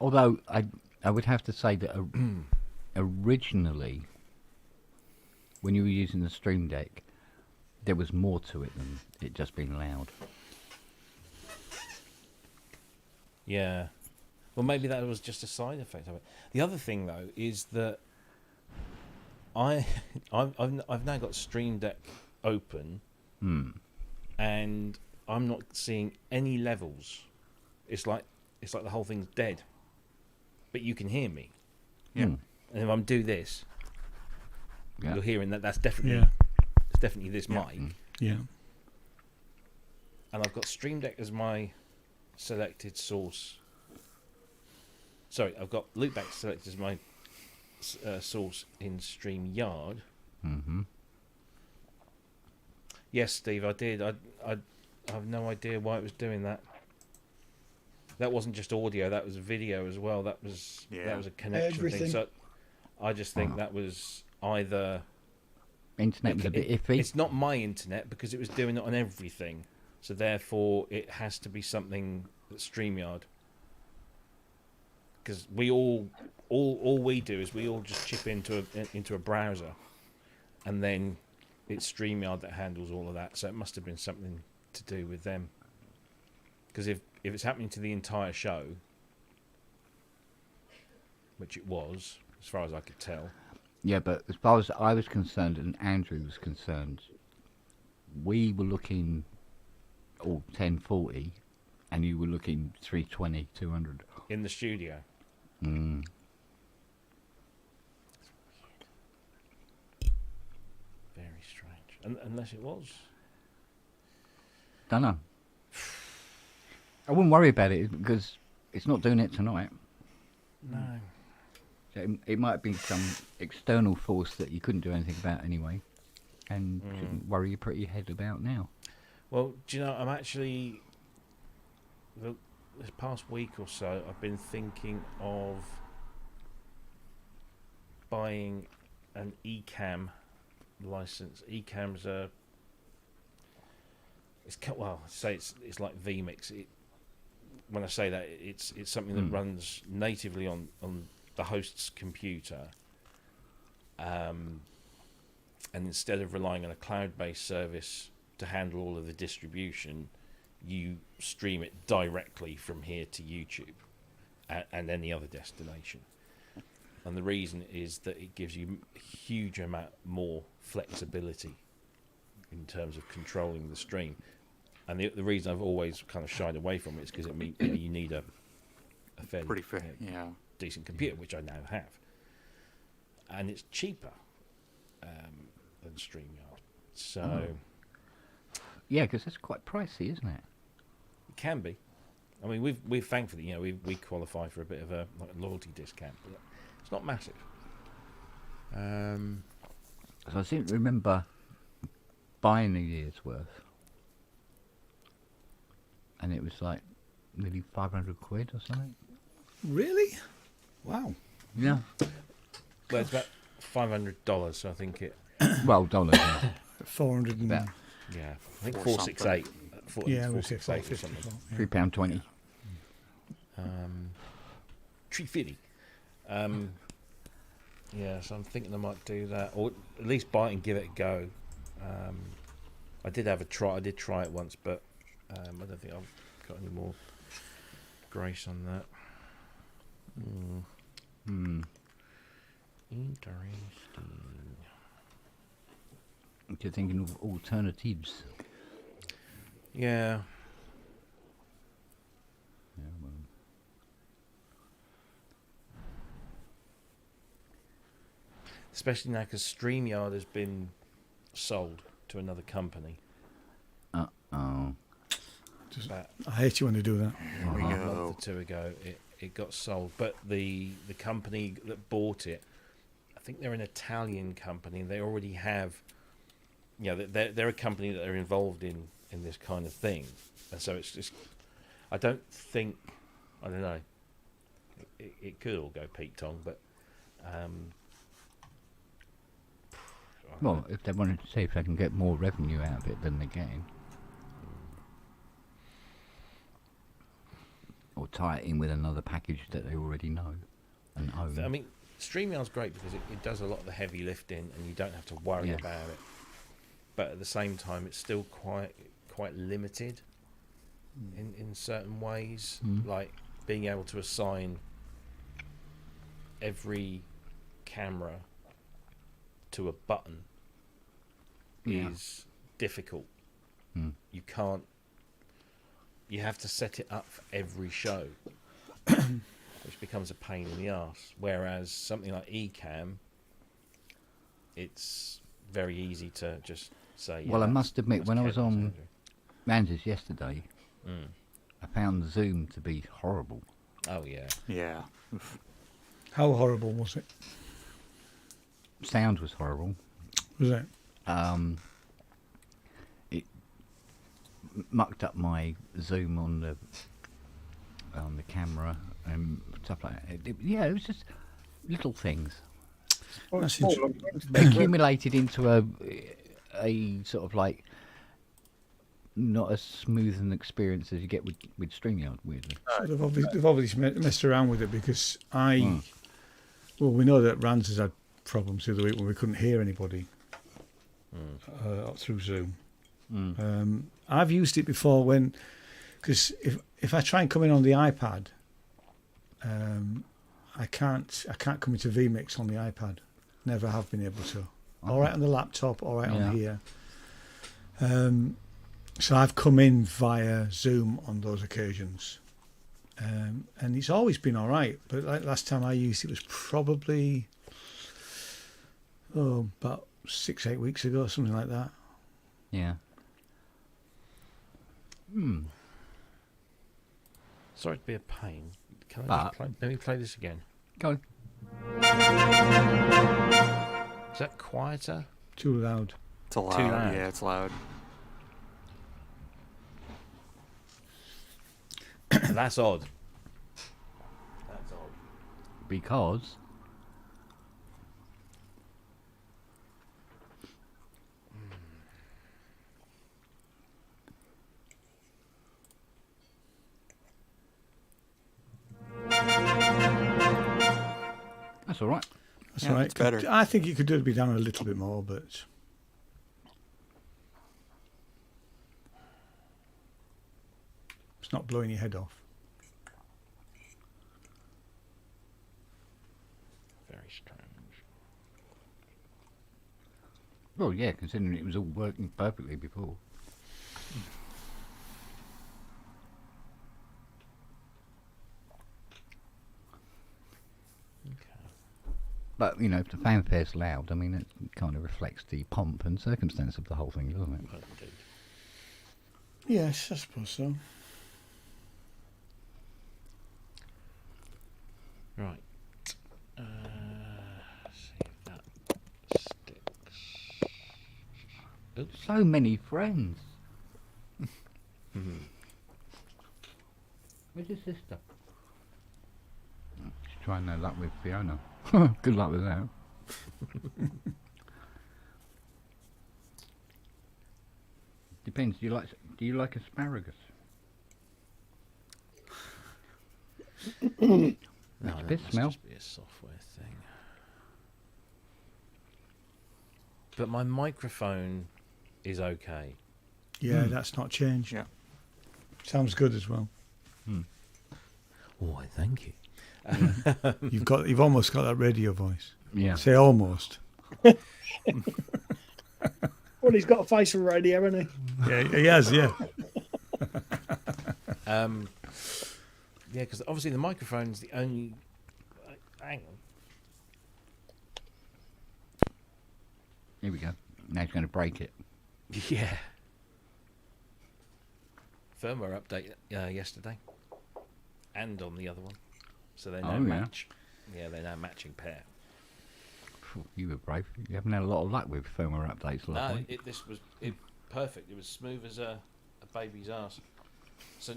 Speaker 1: Although I would have to say that originally, when you were using the Stream Deck, there was more to it than it just being loud.
Speaker 2: Yeah. Well, maybe that was just a side effect of it. The other thing, though, is that I've now got Stream Deck open, and I'm not seeing any levels. It's like the whole thing's dead, but you can hear me.
Speaker 7: Yeah.
Speaker 2: And if I'm do this,
Speaker 1: Yeah.
Speaker 2: you're hearing that. That's definitely
Speaker 4: Yeah.
Speaker 2: it's definitely this mic.
Speaker 4: Yeah.
Speaker 2: And I've got Stream Deck as my selected source. Sorry, I've got Loopback selected as my source in StreamYard.
Speaker 1: Mm-hmm.
Speaker 2: Yes, Steve, I did. I have no idea why it was doing that. That wasn't just audio; that was video as well. That was a connection
Speaker 3: Everything.
Speaker 2: thing. So I just think that was either
Speaker 1: Internet was a bit iffy.
Speaker 2: It's not my internet because it was doing it on everything. So therefore, it has to be something that's StreamYard. Because we all we do is we all just chip into a browser, and then it's StreamYard that handles all of that. So it must have been something to do with them. Because if it's happening to the entire show, which it was, as far as I could tell.
Speaker 1: Yeah, but as far as I was concerned and Andrew was concerned, we were looking 1040 and you were looking 320, 200.
Speaker 2: In the studio.
Speaker 1: Mm.
Speaker 2: Very strange. Unless it was.
Speaker 1: Don't know. I wouldn't worry about it because it's not doing it tonight.
Speaker 2: No.
Speaker 1: It might be some external force that you couldn't do anything about anyway, and shouldn't worry your pretty head about now.
Speaker 2: Well, do you know, I'm actually, this past week or so, I've been thinking of buying an Ecamm license. Ecamm's it's like vMix. When I say that, it's something that runs natively on the host's computer, and instead of relying on a cloud-based service to handle all of the distribution, you stream it directly from here to YouTube and any other destination. And the reason is that it gives you a huge amount more flexibility in terms of controlling the stream. And the reason I've always kind of shied away from it is because you need a fairly
Speaker 7: Pretty fair, yeah.
Speaker 2: decent computer, which I now have. And it's cheaper than StreamYard. So...
Speaker 1: Yeah, because that's quite pricey, isn't it?
Speaker 2: It can be. I mean, we've thankfully, we qualify for a bit of a loyalty discount, but it's not massive.
Speaker 1: So I seem to remember buying a year's worth, and it was like nearly 500 quid or something.
Speaker 4: Really? Wow.
Speaker 1: Yeah.
Speaker 2: Well, it's about $500, so I think it.
Speaker 1: Well, dollars.
Speaker 4: 400 and...
Speaker 1: About
Speaker 2: Yeah, I think 468.
Speaker 4: Yeah, we say
Speaker 2: 468 or
Speaker 4: 450.
Speaker 2: something.
Speaker 4: Yeah.
Speaker 1: £3.20.
Speaker 2: $3.50. Yeah, so I'm thinking I might do that, or at least buy it and give it a go. I did have a try. I did try it once, but I don't think I've got any more grace on that. Interesting.
Speaker 1: You're thinking of alternatives.
Speaker 2: Yeah.
Speaker 1: Yeah, well.
Speaker 2: Especially now because StreamYard has been sold to another company.
Speaker 1: Oh.
Speaker 4: I hate you when they do that.
Speaker 2: A month or two ago, it got sold. But the company that bought it, I think they're an Italian company, and they already have, they're a company that are involved in this kind of thing. And so it's just, I don't know. It could all go Pete Tong, but
Speaker 1: well, if they wanted to see if they can get more revenue out of it than they're getting. Or tie it in with another package that they already know and own.
Speaker 2: I mean, StreamYard's great because it does a lot of the heavy lifting and you don't have to worry about it. But at the same time, it's still quite limited in certain ways. Like being able to assign every camera to a button is difficult. You can't. You have to set it up for every show, which becomes a pain in the arse. Whereas something like Ecamm, it's very easy to just say.
Speaker 1: Well, I must admit, when I was on Ramses yesterday, I found Zoom to be horrible.
Speaker 2: Oh yeah.
Speaker 7: Yeah.
Speaker 4: How horrible was it?
Speaker 1: Sound was horrible.
Speaker 4: Was it?
Speaker 1: It mucked up my zoom on the camera and stuff like that. It was just little things
Speaker 4: That's interesting.
Speaker 1: accumulated into a sort of like not as smooth an experience as you get with StreamYard, weirdly.
Speaker 4: So they've obviously messed around with it because well, we know that Rans has had problems the other week when we couldn't hear anybody through Zoom. I've used it before because if I try and come in on the iPad, I can't come into vMix on the iPad. Never have been able to. All right on the laptop, all right on here. So I've come in via Zoom on those occasions. And it's always been all right. But like last time I used it was probably about 6-8 weeks ago, something like that.
Speaker 1: Yeah.
Speaker 2: Sorry to be a pain. Can I just let me play this again?
Speaker 1: Go on.
Speaker 2: Is that quieter?
Speaker 4: Too loud.
Speaker 7: It's loud.
Speaker 2: Too loud.
Speaker 7: Yeah, it's loud.
Speaker 2: That's odd. That's odd.
Speaker 1: Because that's all right.
Speaker 4: That's
Speaker 7: Yeah,
Speaker 4: all right.
Speaker 7: it's better.
Speaker 4: I think it could be done a little bit more, but it's not blowing your head off.
Speaker 2: Very strange.
Speaker 1: Well, yeah, considering it was all working perfectly before. But, if the fanfare's loud, I mean, it kind of reflects the pomp and circumstance of the whole thing, doesn't it?
Speaker 2: Well, indeed.
Speaker 4: Yes, I suppose so.
Speaker 2: Right. See if that sticks. Oops.
Speaker 1: So many friends. Where's your sister? She's trying no luck with Fiona. Good luck with that. Depends. Do you like asparagus?
Speaker 2: No,
Speaker 1: That's a
Speaker 2: that
Speaker 1: bit
Speaker 2: must
Speaker 1: smell.
Speaker 2: just be a software thing. But my microphone is okay.
Speaker 4: Yeah, that's not changed.
Speaker 7: Yeah.
Speaker 4: Sounds good as well.
Speaker 2: Oh, thank you.
Speaker 4: You've almost got that radio voice.
Speaker 1: Yeah.
Speaker 4: Say almost.
Speaker 3: Well, he's got a face for radio, hasn't he?
Speaker 4: Yeah, he has. Yeah.
Speaker 2: Yeah, because obviously the microphone's the only. Hang on.
Speaker 1: Here we go. Now he's going to break it.
Speaker 2: Yeah. Firmware update yesterday, and on the other one, so they now match. Yeah, they're now matching pair.
Speaker 1: Phew, you were brave. You haven't had a lot of luck with firmware updates.
Speaker 2: No, this was perfect. It was smooth as a baby's ass. So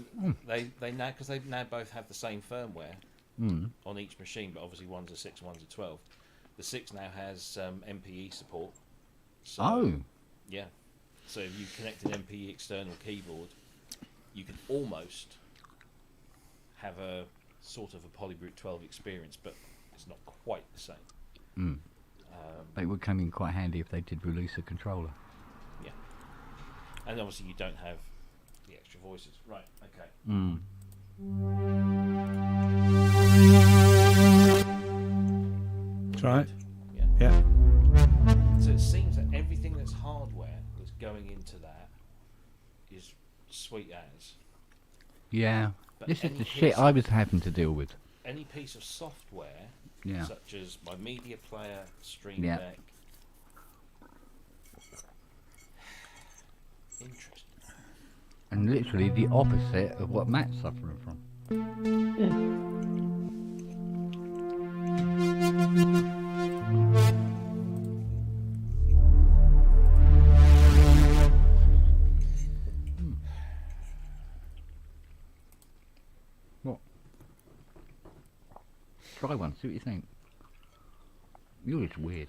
Speaker 2: they now, because they now both have the same firmware on each machine, but obviously one's a 6, one's a 12. The 6 now has MPE support. So, yeah. So if you connect an MPE external keyboard, you can almost have a sort of a Polybrute 12 experience, but it's not quite the same.
Speaker 1: They would come in quite handy if they did release a controller.
Speaker 2: Yeah. And obviously you don't have the extra voices. Right, okay.
Speaker 4: That's right.
Speaker 2: Yeah.
Speaker 4: Yeah.
Speaker 2: So it seems that everything that's hardware that's going into that is sweet as.
Speaker 1: Yeah.
Speaker 2: But
Speaker 1: This is
Speaker 2: any
Speaker 1: the shit
Speaker 2: piece
Speaker 1: I was having to deal with.
Speaker 2: Any piece of software,
Speaker 1: Yeah.
Speaker 2: such as my media player, Stream
Speaker 1: Yeah.
Speaker 2: Deck. Interesting.
Speaker 1: And literally the opposite of what Matt's suffering from. What? Try one, see what you think. Yours is weird.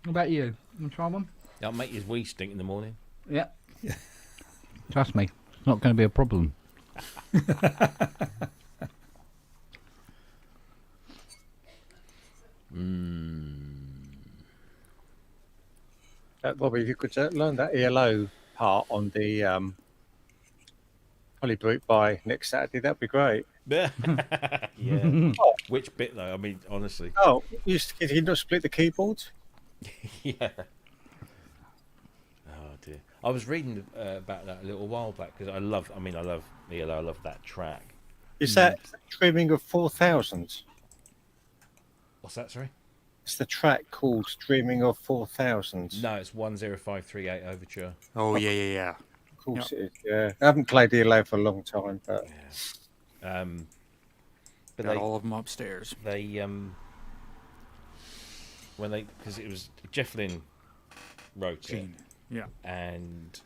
Speaker 1: What about you? You want to try one?
Speaker 2: That'll make his wee stink in the morning.
Speaker 1: Yeah. Trust me, it's not going to be a problem.
Speaker 8: Bobby, if you could learn that ELO part on the Polybrute by next Saturday, that'd be great.
Speaker 2: Yeah. Which bit though? I mean, honestly.
Speaker 8: Oh, you not split the keyboards?
Speaker 2: Yeah. Oh dear. I was reading about that a little while back because I love ELO. I love that track.
Speaker 8: Is that Dreaming of 4000?
Speaker 2: What's that? Sorry.
Speaker 8: It's the track called Dreaming of 4000.
Speaker 2: No, it's 10538 Overture.
Speaker 7: Oh, yeah.
Speaker 8: Of course it is. Yeah, I haven't played ELO for a long time, but
Speaker 2: But
Speaker 7: Got all of them upstairs.
Speaker 2: They because it was Jeff Lynne wrote it.
Speaker 7: Yeah.
Speaker 2: And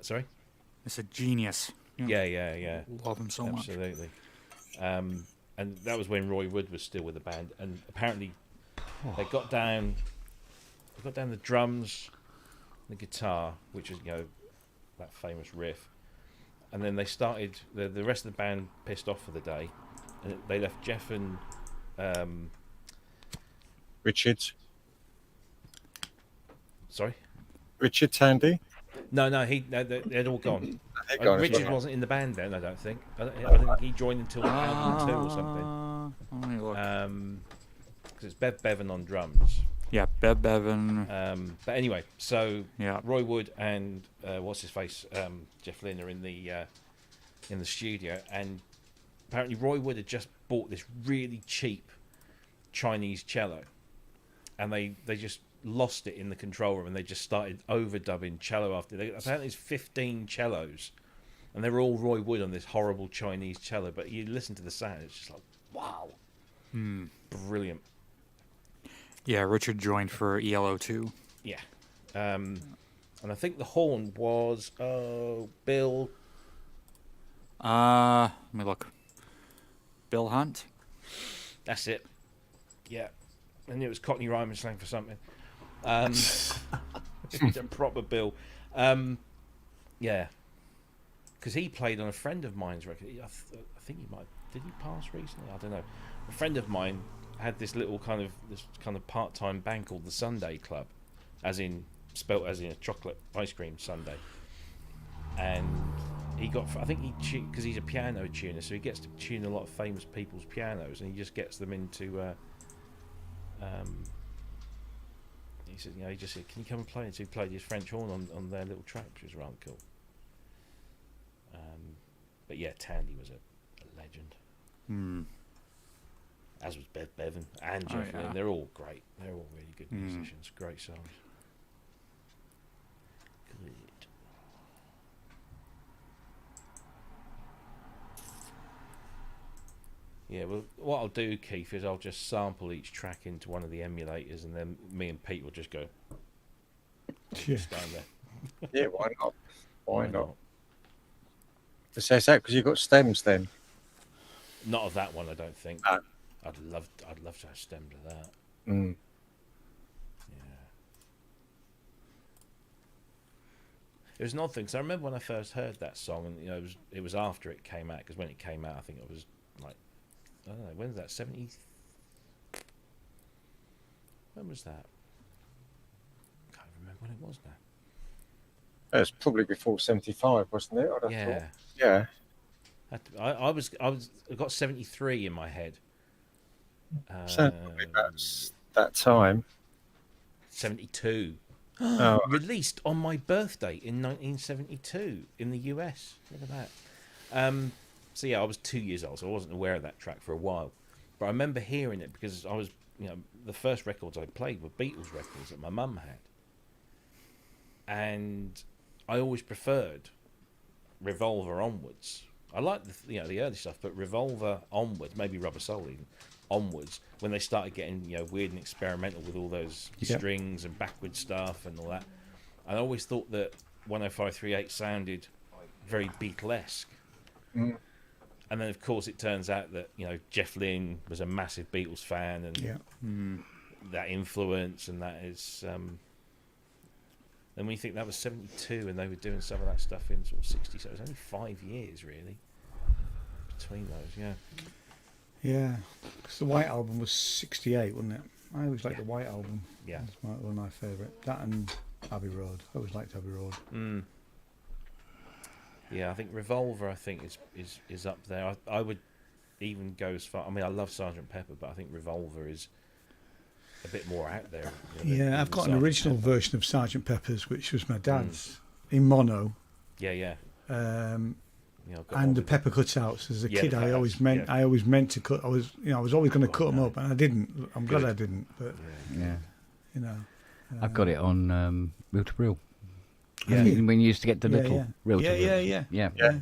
Speaker 2: sorry.
Speaker 7: It's a genius.
Speaker 2: Yeah.
Speaker 7: Love him so much.
Speaker 2: Absolutely. And that was when Roy Wood was still with the band, and apparently they got down the drums, the guitar, which is that famous riff, and then they started. The rest of the band pissed off for the day, and they left Jeff and
Speaker 8: Richards.
Speaker 2: Sorry,
Speaker 8: Richard Tandy.
Speaker 2: No, they'd all gone. Richard wasn't in the band then, I don't think. I think he joined until album 2 or something.
Speaker 7: Let me look.
Speaker 2: Because it's Bev Bevan on drums.
Speaker 7: Yeah, Bevan.
Speaker 2: But anyway, so
Speaker 7: Yeah.
Speaker 2: Roy Wood and what's his face, Jeff Lynne are in the studio, and apparently Roy Wood had just bought this really cheap Chinese cello, and they just lost it in the control room, and they just started overdubbing cello after. Apparently, it's 15 cellos, and they were all Roy Wood on this horrible Chinese cello. But you listen to the sound, it's just like, wow, brilliant.
Speaker 7: Yeah, Richard joined for ELO 2.
Speaker 2: Yeah, and I think the horn was Bill.
Speaker 7: Let me look. Bill Hunt.
Speaker 2: That's it. Yeah, I knew it was Cockney rhyming slang for something. It's a proper Bill. Yeah, because he played on a friend of mine's record. I think he might. Did he pass recently? I don't know. A friend of mine had this kind of part-time band called the Sunday Club, as in spelt as in a chocolate ice cream sundae. And he got, I think because he's a piano tuner, so he gets to tune a lot of famous people's pianos, and he just gets them into. He said, he just said, "Can you come and play?" And so he played his French horn on their little track, which was rather cool. But yeah, Tandy was a legend. As was Bevan and Jeff Lynne. They're all great. They're all really good musicians. Great songs. Good. Yeah, well, what I'll do, Keith, is I'll just sample each track into one of the emulators, and then me and Pete will just go. Stand there.
Speaker 8: Yeah, why not? Why not? It says that because you've got stems then.
Speaker 2: Not of that one, I don't think.
Speaker 8: No.
Speaker 2: I'd love to have stems of that.
Speaker 8: Mm.
Speaker 2: Yeah. It was an odd thing, because I remember when I first heard that song, and it was after it came out, because when it came out, I think it was like, I don't know, when was that? 70? When was that? Can't remember when it was now.
Speaker 8: It was probably before 75, wasn't it? I'd have thought. Yeah.
Speaker 2: I got 73 in my head.
Speaker 8: So that's that time.
Speaker 2: 72.
Speaker 8: Oh.
Speaker 2: Released on my birthday in 1972 in the US. Look at that. So yeah, I was 2 years old, so I wasn't aware of that track for a while. But I remember hearing it because I was, the first records I played were Beatles records that my mum had. And I always preferred Revolver onwards. I like the early stuff, but Revolver onwards, maybe Rubber Soul even, onwards, when they started getting weird and experimental with all those strings and backward stuff and all that. I always thought that 10538 sounded very Beatlesque.
Speaker 8: Mm.
Speaker 2: And then, of course, it turns out that Jeff Lynne was a massive Beatles fan, and that influence, and that is. And when you think that was 72, and they were doing some of that stuff in sort of 60, so it was only 5 years really between those.
Speaker 4: Yeah, because the White Album was 68, wasn't it? I always liked the White Album.
Speaker 2: Yeah,
Speaker 4: that's one of my favourite. That and Abbey Road. I always liked Abbey Road.
Speaker 2: Mm. Yeah, I think Revolver, is up there. I would even go as far. I mean, I love Sgt. Pepper, but I think Revolver is a bit more out there.
Speaker 4: Yeah, I've got an original version of Sgt. Pepper's, which was my dad's in mono.
Speaker 2: Yeah.
Speaker 4: And the pepper cutouts. As a kid, I always meant to cut. I was always going to cut them up, and I didn't. I'm glad I didn't. But
Speaker 1: I've got it on reel to reel.
Speaker 4: Yeah,
Speaker 1: when you used to get the little reel to reel.
Speaker 4: Yeah.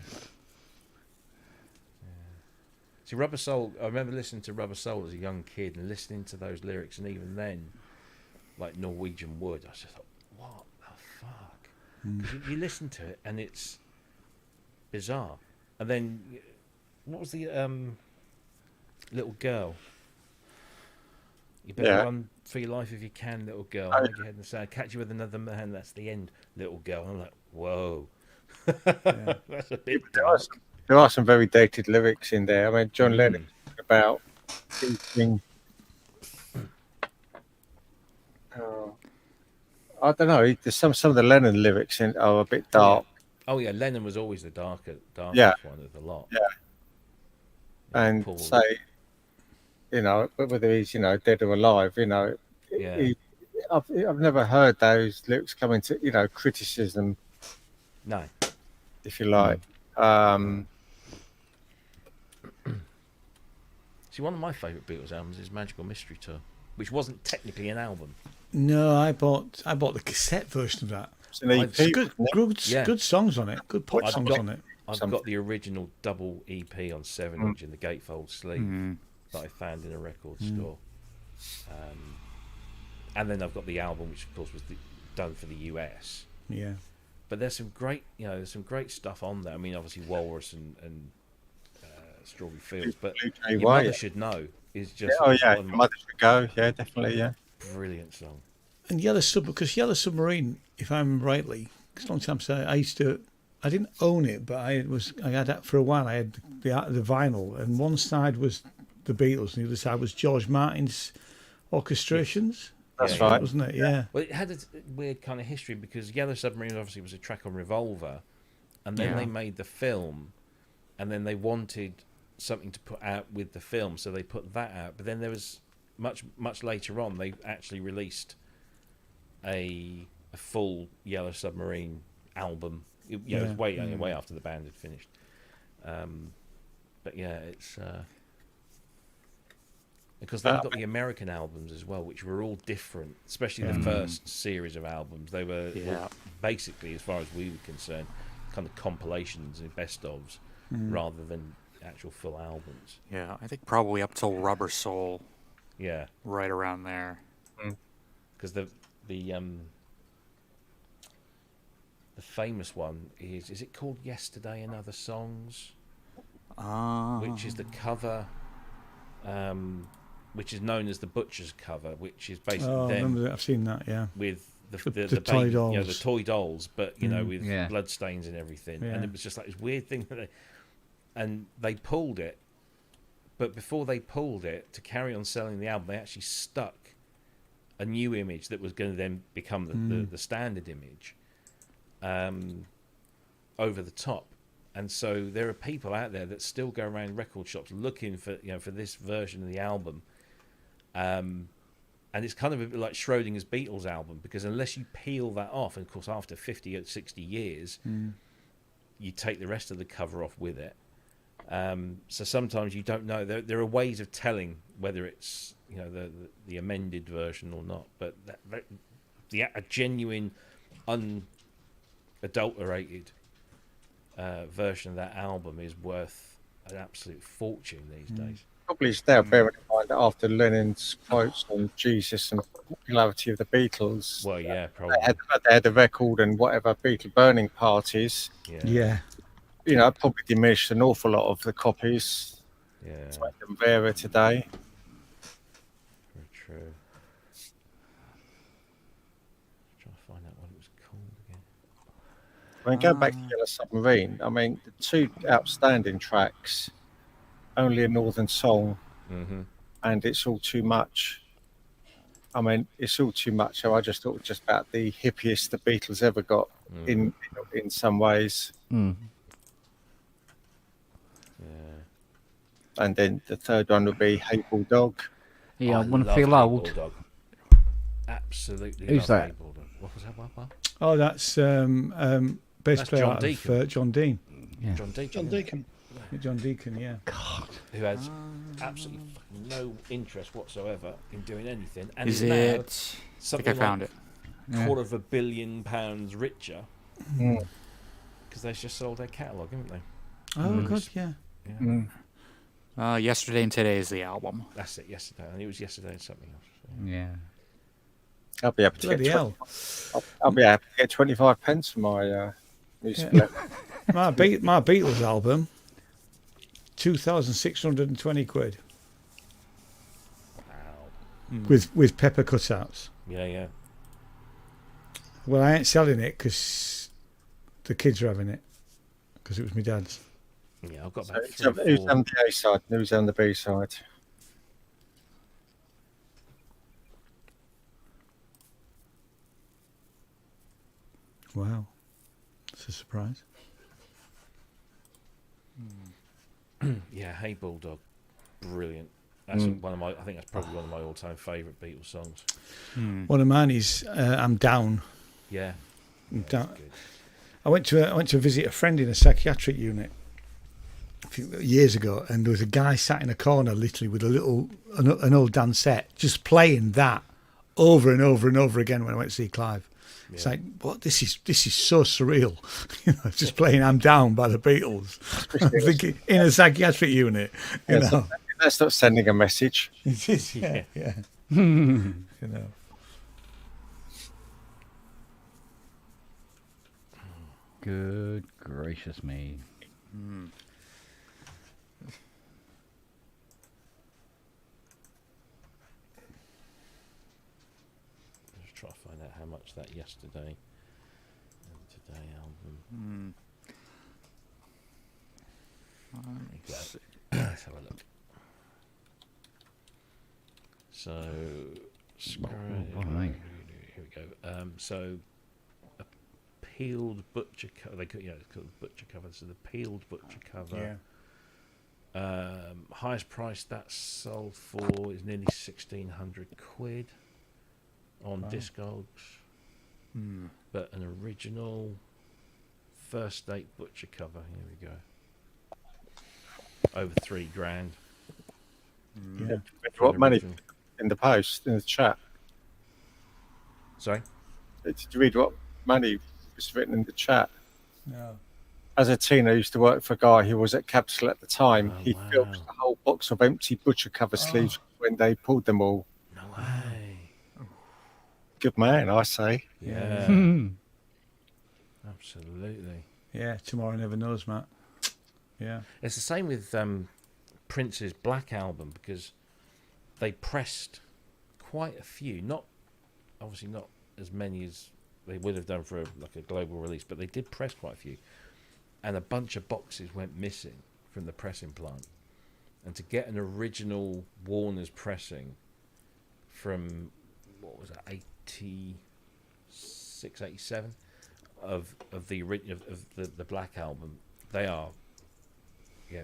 Speaker 2: See, Rubber Soul, I remember listening to Rubber Soul as a young kid and listening to those lyrics, and even then, like Norwegian Wood, I just thought, what the fuck? 'Cause you listen to it and it's bizarre. And then, what was the little girl? You better run for your life if you can, little girl. Make your head in the sand. Catch you with another man, that's the end, little girl. And I'm like, whoa. That's a bit dark.
Speaker 8: There are some very dated lyrics in there. I mean, John Lennon about teaching. I don't know. There's some of the Lennon lyrics are a bit dark.
Speaker 2: Oh yeah, Lennon was always the darkest one of the lot.
Speaker 8: Yeah. And say, whether he's dead or alive, I've never heard those lyrics come into criticism.
Speaker 2: No.
Speaker 8: If you like.
Speaker 2: See, one of my favourite Beatles albums is Magical Mystery Tour, which wasn't technically an album.
Speaker 4: No, I bought the cassette version of that.
Speaker 8: It's
Speaker 4: good songs on it. Good pop songs on it.
Speaker 2: I've got the original double EP on 7-inch in the gatefold sleeve that I found in a record store. And then I've got the album, which of course was done for the US.
Speaker 4: Yeah.
Speaker 2: But there's some great, there's some great stuff on there. I mean, obviously Walrus and Strawberry Fields, but Your Mother Should Know is just
Speaker 8: Your Mother Should Go, definitely,
Speaker 2: brilliant song.
Speaker 4: And Yellow Submarine, if I remember rightly, because a long time ago I didn't own it, but I had that for a while. I had the vinyl, and one side was the Beatles, and the other side was George Martin's orchestrations.
Speaker 8: That's
Speaker 2: Yeah,
Speaker 8: right.
Speaker 4: wasn't it? Yeah.
Speaker 2: Well, it had a weird kind of history because Yellow Submarine obviously was a track on Revolver, and then they made the film, and then they wanted something to put out with the film, so they put that out. But then there was much later on, they actually released a full Yellow Submarine album. It was way after the band had finished. But yeah, it's because they've got the American albums as well, which were all different, especially the first series of albums. They were basically, as far as we were concerned, kind of compilations and best ofs rather than actual full albums.
Speaker 7: Yeah, I think probably up till Rubber Soul.
Speaker 2: Yeah,
Speaker 7: right around there.
Speaker 2: Because the famous one is it called Yesterday and Other Songs? Which is the cover, which is known as the Butcher's cover, which is basically
Speaker 4: I
Speaker 2: them
Speaker 4: remember that. I've seen that. Yeah.
Speaker 2: with the
Speaker 4: toy
Speaker 2: baby,
Speaker 4: dolls.
Speaker 2: the toy dolls, but with blood stains and everything.
Speaker 4: Yeah.
Speaker 2: And it was just like this weird thing that they pulled it, but before they pulled it to carry on selling the album, they actually stuck a new image that was going to then become the standard image over the top. And so there are people out there that still go around record shops looking for for this version of the album, and it's kind of a bit like Schrodinger's Beatles album, because unless you peel that off, and of course after 50 or 60 years, you take the rest of the cover off with it. So sometimes you don't know. There are ways of telling whether it's the amended version or not, but a genuine, unadulterated version of that album is worth an absolute fortune these days.
Speaker 8: Probably still bearing in mind that after Lennon's quotes on Jesus and popularity of the Beatles,
Speaker 2: Well, yeah, probably.
Speaker 8: They had a record and whatever Beatle burning parties.
Speaker 4: Yeah.
Speaker 8: Probably diminished an awful lot of the copies.
Speaker 2: Yeah.
Speaker 8: To make them rarer today.
Speaker 2: Very true. Trying to find out what it was called again.
Speaker 8: I mean, going back to Yellow Submarine, I mean, the two outstanding tracks, Only a Northern Song, and It's All Too Much. I mean, It's All Too Much. So I just thought just about the hippiest the Beatles ever got in some ways. And then the third one would be Hey Bulldog.
Speaker 1: Yeah, I want to
Speaker 2: love
Speaker 1: feel
Speaker 2: Hey
Speaker 1: old.
Speaker 2: Bulldog. Absolutely.
Speaker 1: Who's
Speaker 2: love
Speaker 1: that?
Speaker 2: Hey Bulldog. What was that? What?
Speaker 4: Oh, that's bass
Speaker 2: That's
Speaker 4: player
Speaker 2: John
Speaker 4: out
Speaker 2: Deacon.
Speaker 4: of John Dean.
Speaker 1: Yeah.
Speaker 2: John Deacon.
Speaker 3: John Deacon.
Speaker 4: John Deacon, yeah.
Speaker 2: Who has absolutely fucking no interest whatsoever in doing anything. And
Speaker 7: Is
Speaker 2: is now
Speaker 7: it? I think
Speaker 2: something
Speaker 7: I found
Speaker 2: like
Speaker 7: it.
Speaker 2: £250 million richer because they've just sold their catalogue, haven't they?
Speaker 4: Oh, good, yeah.
Speaker 7: Yesterday and Today is the album.
Speaker 2: That's it, yesterday. And it was yesterday and something else.
Speaker 1: Yeah.
Speaker 8: I'll be happy to
Speaker 4: Bloody
Speaker 8: get
Speaker 4: hell.
Speaker 8: I'll be happy to get 25 pence for my new split.
Speaker 4: My Beatles album, 2,620 quid.
Speaker 2: Wow.
Speaker 4: With pepper cutouts.
Speaker 2: Yeah.
Speaker 4: Well, I ain't selling it because the kids are having it, because it was my dad's.
Speaker 2: Yeah, I've got
Speaker 8: So
Speaker 2: about
Speaker 8: who's
Speaker 2: 3 or 4.
Speaker 8: on the A side and who's on the B side?
Speaker 4: Wow. It's a surprise.
Speaker 2: Yeah, Hey Bulldog. Brilliant. That's one of my. I think that's probably one of my all-time favourite Beatles songs.
Speaker 4: One of mine is I'm Down.
Speaker 2: Yeah.
Speaker 4: I'm
Speaker 2: That's
Speaker 4: down.
Speaker 2: good.
Speaker 4: I went to visit a friend in a psychiatric unit a few years ago, and there was a guy sat in a corner, literally with an old dancette, just playing that over and over and over again. When I went to see Clive, it's like, what? This is so surreal. Just playing "I'm Down" by the Beatles. I'm thinking in a psychiatric unit. You know,
Speaker 8: That's not sending a message.
Speaker 4: it is. Yeah. You know.
Speaker 1: Good gracious me.
Speaker 2: Just try to find out how much that Yesterday and Today album. Let's have a look. So
Speaker 1: Right.
Speaker 2: Here we go. So a peeled butcher cover. It's called butcher cover. This is the peeled butcher cover.
Speaker 4: Yeah.
Speaker 2: Highest price that's sold for is nearly 1,600 quid on Discogs. But an original first state butcher cover. Here we go. Over $3,000.
Speaker 4: Yeah.
Speaker 8: What money in the post, in the chat?
Speaker 2: Sorry?
Speaker 8: Did you read what money was written in the chat?
Speaker 4: No.
Speaker 8: As a teen, I used to work for a guy who was at Capital at the time.
Speaker 2: Oh,
Speaker 8: He
Speaker 2: wow.
Speaker 8: filled a whole box of empty butcher cover sleeves when they pulled them all.
Speaker 2: No way.
Speaker 8: Good man, I say.
Speaker 2: Yeah. Absolutely.
Speaker 4: Yeah, tomorrow never knows, Matt. Yeah.
Speaker 2: It's the same with Prince's Black Album, because they pressed quite a few. Obviously not as many as they would have done for a global release, but they did press quite a few. And a bunch of boxes went missing from the pressing plant. And to get an original Warner's pressing from, what was that, 86, 87 of the Black Album, they are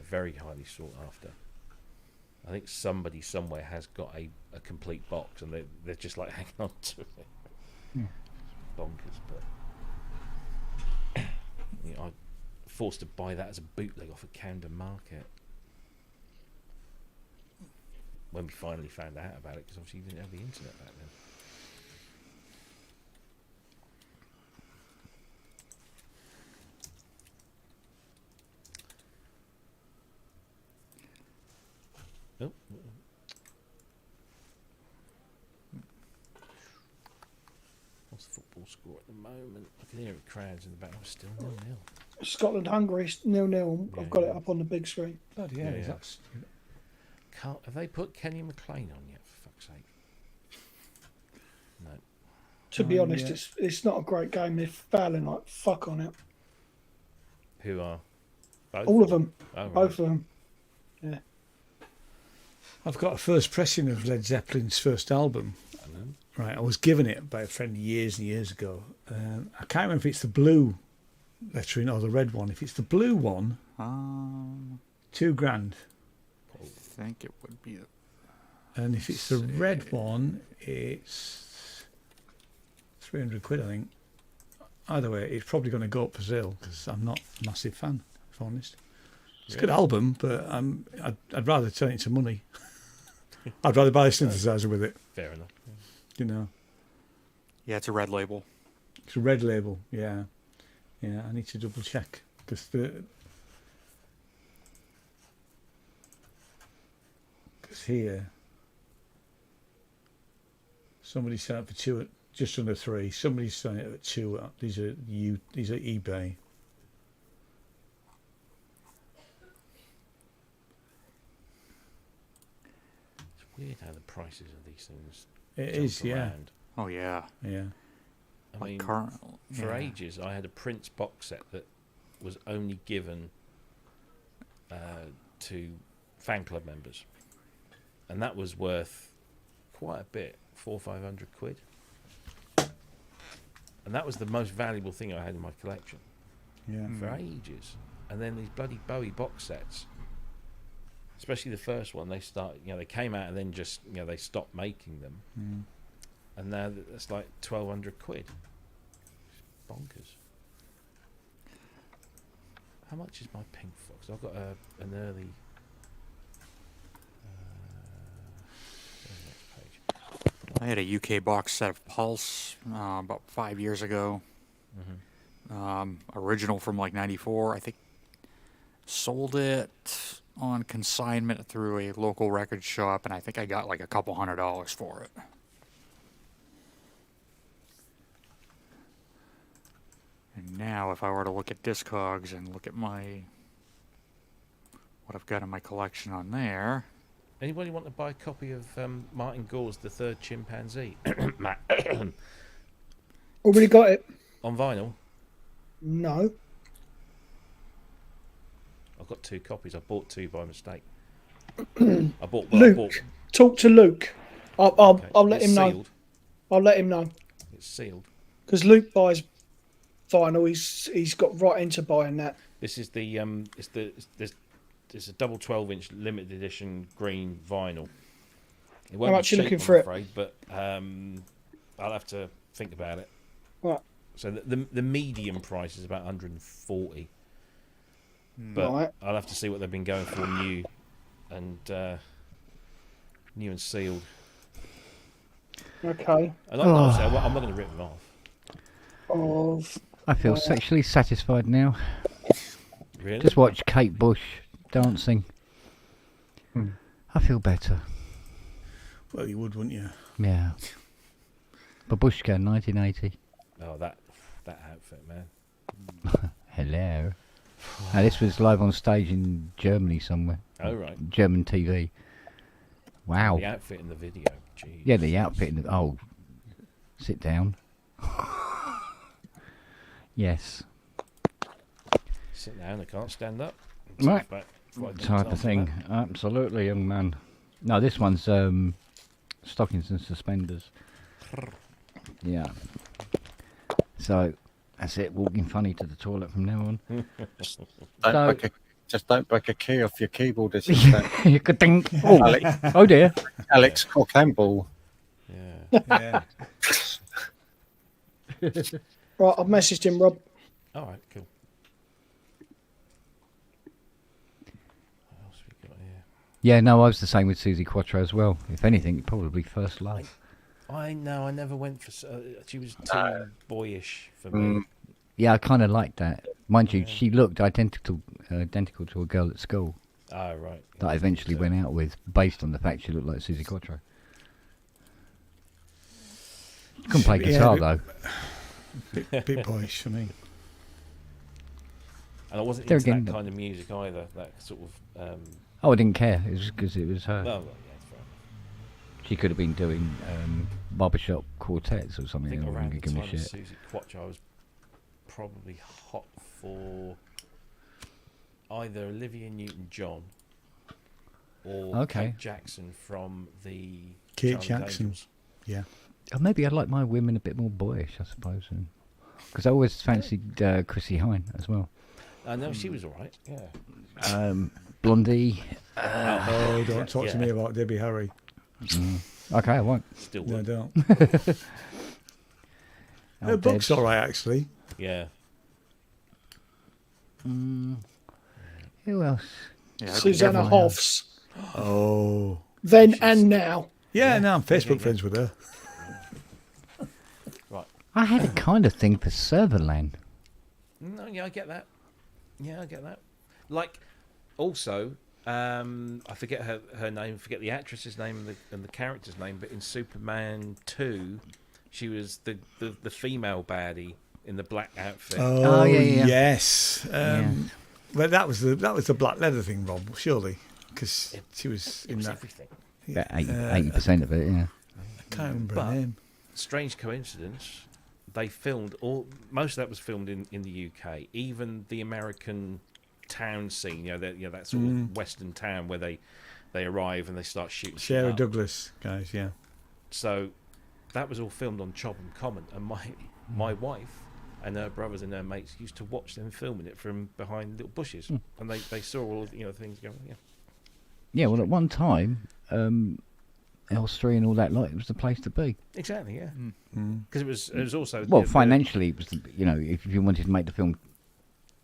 Speaker 2: very highly sought after. I think somebody somewhere has got a complete box, and they're just like hanging on to it. Bonkers, but I'm forced to buy that as a bootleg off a Camden Market when we finally found out about it, because obviously you didn't have the internet back then. Oh. What's the football score at the moment? I can hear crowds in the back. I'm still 0-0.
Speaker 3: Scotland, Hungary, 0-0. I've got it up on the big screen.
Speaker 4: Bloody hell, that's...
Speaker 2: Have they put Kenny McLean on yet, for fuck's sake? No.
Speaker 3: To be honest, it's not a great game. They're fouling like fuck on it.
Speaker 2: Who are? Both?
Speaker 3: All of them.
Speaker 2: Oh, right.
Speaker 3: Both of them. Yeah.
Speaker 4: I've got a first pressing of Led Zeppelin's first album. Right, I was given it by a friend years and years ago. I can't remember if it's the blue lettering or the red one. If it's the blue one, $2,000.
Speaker 7: I think it would be.
Speaker 4: And if it's the red one, it's 300 quid, I think. Either way, it's probably going to go up for sale, because I'm not a massive fan, if I'm honest. It's a good album, but I'd rather turn it into money. I'd rather buy a synthesizer with it.
Speaker 2: Fair enough.
Speaker 4: You know.
Speaker 7: Yeah, it's a red label.
Speaker 4: It's a red label, yeah. Yeah, I need to double check, because here somebody's selling it for two at just under 3. Somebody's selling it at 2. These are eBay.
Speaker 2: It's weird how the prices of these things.
Speaker 4: It is, yeah.
Speaker 2: Around.
Speaker 7: Oh yeah.
Speaker 4: Yeah.
Speaker 2: I mean, for ages, I had a Prince box set that was only given to fan club members, and that was worth quite a bit, 400-500 quid. And that was the most valuable thing I had in my collection.
Speaker 4: Yeah.
Speaker 2: For ages. And then these bloody Bowie box sets, especially the first one, they came out and then just, they stopped making them. And now that's like 1,200 quid. It's bonkers. How much is my Pink Fox? I've got an early. Next page.
Speaker 7: I had a UK box set of Pulse about 5 years ago. Original from like '94, I think. Sold it on consignment through a local record shop, and I think I got like a couple $100 for it. And now, if I were to look at Discogs and look at what I've got in my collection on there.
Speaker 2: Anybody want to buy a copy of Martin Gore's The Third Chimpanzee? Matt.
Speaker 3: Already got it.
Speaker 2: On vinyl?
Speaker 3: No.
Speaker 2: I've got 2 copies. I bought 2 by mistake.
Speaker 3: Luke. Talk to Luke. I'll let
Speaker 2: It's
Speaker 3: him know.
Speaker 2: sealed.
Speaker 3: I'll let him know.
Speaker 2: It's sealed.
Speaker 3: Because Luke buys vinyl. He's got right into buying that.
Speaker 2: This is the it's a double 12-inch limited edition green vinyl. It won't
Speaker 3: How much
Speaker 2: be
Speaker 3: you
Speaker 2: cheap,
Speaker 3: looking
Speaker 2: I'm
Speaker 3: for it?
Speaker 2: afraid, but I'll have to think about it.
Speaker 3: Right.
Speaker 2: So the medium price is about 140. But
Speaker 3: Right.
Speaker 2: I'll have to see what they've been going for new and sealed.
Speaker 3: Okay.
Speaker 2: And honestly, I'm not going to rip them off.
Speaker 1: I feel sexually satisfied now.
Speaker 2: Really?
Speaker 1: Just watch Kate Bush dancing. I feel better.
Speaker 4: Well, you would, wouldn't you?
Speaker 1: Yeah. Babushka, 1980.
Speaker 2: Oh, that outfit, man.
Speaker 1: Hello. Now, this was live on stage in Germany somewhere.
Speaker 2: Oh, right.
Speaker 1: German TV. Wow.
Speaker 2: The outfit in the video. Jeez.
Speaker 1: Yeah, the outfit. Oh, sit down. Yes.
Speaker 2: Sit down, I can't stand up.
Speaker 1: Right.
Speaker 2: Back 5 minutes
Speaker 1: Type of
Speaker 2: after
Speaker 1: thing.
Speaker 2: that.
Speaker 1: Absolutely, young man. No, this one's stockings and suspenders. Yeah. So, that's it. Walking funny to the toilet from now on.
Speaker 8: Just don't break a key off your keyboard as you stand.
Speaker 1: Oh, oh dear.
Speaker 8: Alex Cock and Ball.
Speaker 2: Yeah.
Speaker 4: Yeah.
Speaker 3: Right, I've messaged him, Rob.
Speaker 2: All right, cool. What else we got here?
Speaker 1: Yeah, no, I was the same with Susie Quattro as well. If anything, probably First Light.
Speaker 2: I know, I never went for... she was too boyish for me.
Speaker 1: Yeah, I kind of liked that. Mind you, she looked identical to a girl at school
Speaker 2: Oh, right.
Speaker 1: that I eventually went out with, based on the fact she looked like Susie Quattro. Couldn't play guitar, though.
Speaker 4: Bit boyish for me.
Speaker 2: And I wasn't
Speaker 1: There
Speaker 2: into
Speaker 1: again,
Speaker 2: that kind of music either. That sort of...
Speaker 1: Oh, I didn't care. It was because it was her.
Speaker 2: well, yeah, that's fair enough.
Speaker 1: She could have been doing barbershop quartets or
Speaker 2: I
Speaker 1: something.
Speaker 2: think
Speaker 1: I
Speaker 2: around
Speaker 1: wouldn't
Speaker 2: the
Speaker 1: give
Speaker 2: time
Speaker 1: a
Speaker 2: of
Speaker 1: shit.
Speaker 2: Susie Quattro, I was probably hot for either Olivia Newton-John or
Speaker 1: Okay.
Speaker 2: Kate Jackson from the
Speaker 4: Kate
Speaker 2: Charlie's
Speaker 4: Jackson.
Speaker 2: Angels.
Speaker 4: Yeah.
Speaker 1: Or maybe I'd like my women a bit more boyish, I suppose. Because I always fancied Chrissy Hine as well.
Speaker 2: No, she was all right. Yeah.
Speaker 1: Blondie.
Speaker 4: Oh, don't talk to
Speaker 2: Yeah.
Speaker 4: me about Debbie Harry.
Speaker 1: Okay, I won't.
Speaker 2: Still
Speaker 4: No,
Speaker 2: would.
Speaker 4: don't.
Speaker 1: Oh,
Speaker 4: Her book's
Speaker 1: Debs.
Speaker 4: all right, actually.
Speaker 2: Yeah.
Speaker 1: Who else?
Speaker 7: Yeah,
Speaker 3: Susanna
Speaker 1: everyone
Speaker 3: Hoffs.
Speaker 4: Oh.
Speaker 3: Then and now.
Speaker 4: Yeah, no, I'm Facebook friends with her.
Speaker 2: Right.
Speaker 1: I had a kind of thing for Serverland.
Speaker 2: No, yeah, I get that. Yeah, I get that. Like, also, I forget her name, forget the actress's name and the character's name, but in Superman 2, she was the female baddie in the black outfit.
Speaker 4: Oh,
Speaker 1: yeah.
Speaker 4: yes.
Speaker 1: Yeah.
Speaker 4: Well, that was the black leather thing, Rob. Surely, because she was
Speaker 2: It
Speaker 4: in
Speaker 2: was
Speaker 4: that.
Speaker 2: everything.
Speaker 1: About 80% of it, yeah.
Speaker 4: I can't remember
Speaker 2: But-
Speaker 4: her name.
Speaker 2: Strange coincidence, they filmed most of that was filmed in the UK. Even the American town scene, that sort of western town where they arrive and they start shooting. shit
Speaker 4: Sarah
Speaker 2: up.
Speaker 4: Douglas, guys. Yeah.
Speaker 2: So that was all filmed on Chobham Common, and my wife and her brothers and her mates used to watch them filming it from behind little bushes, and they saw all of, things going. Yeah.
Speaker 1: Yeah, well, at one time, Elstree and all that, it was the place to be.
Speaker 2: Exactly, yeah. Because it was also
Speaker 1: Well, financially, it was, if you wanted to make the film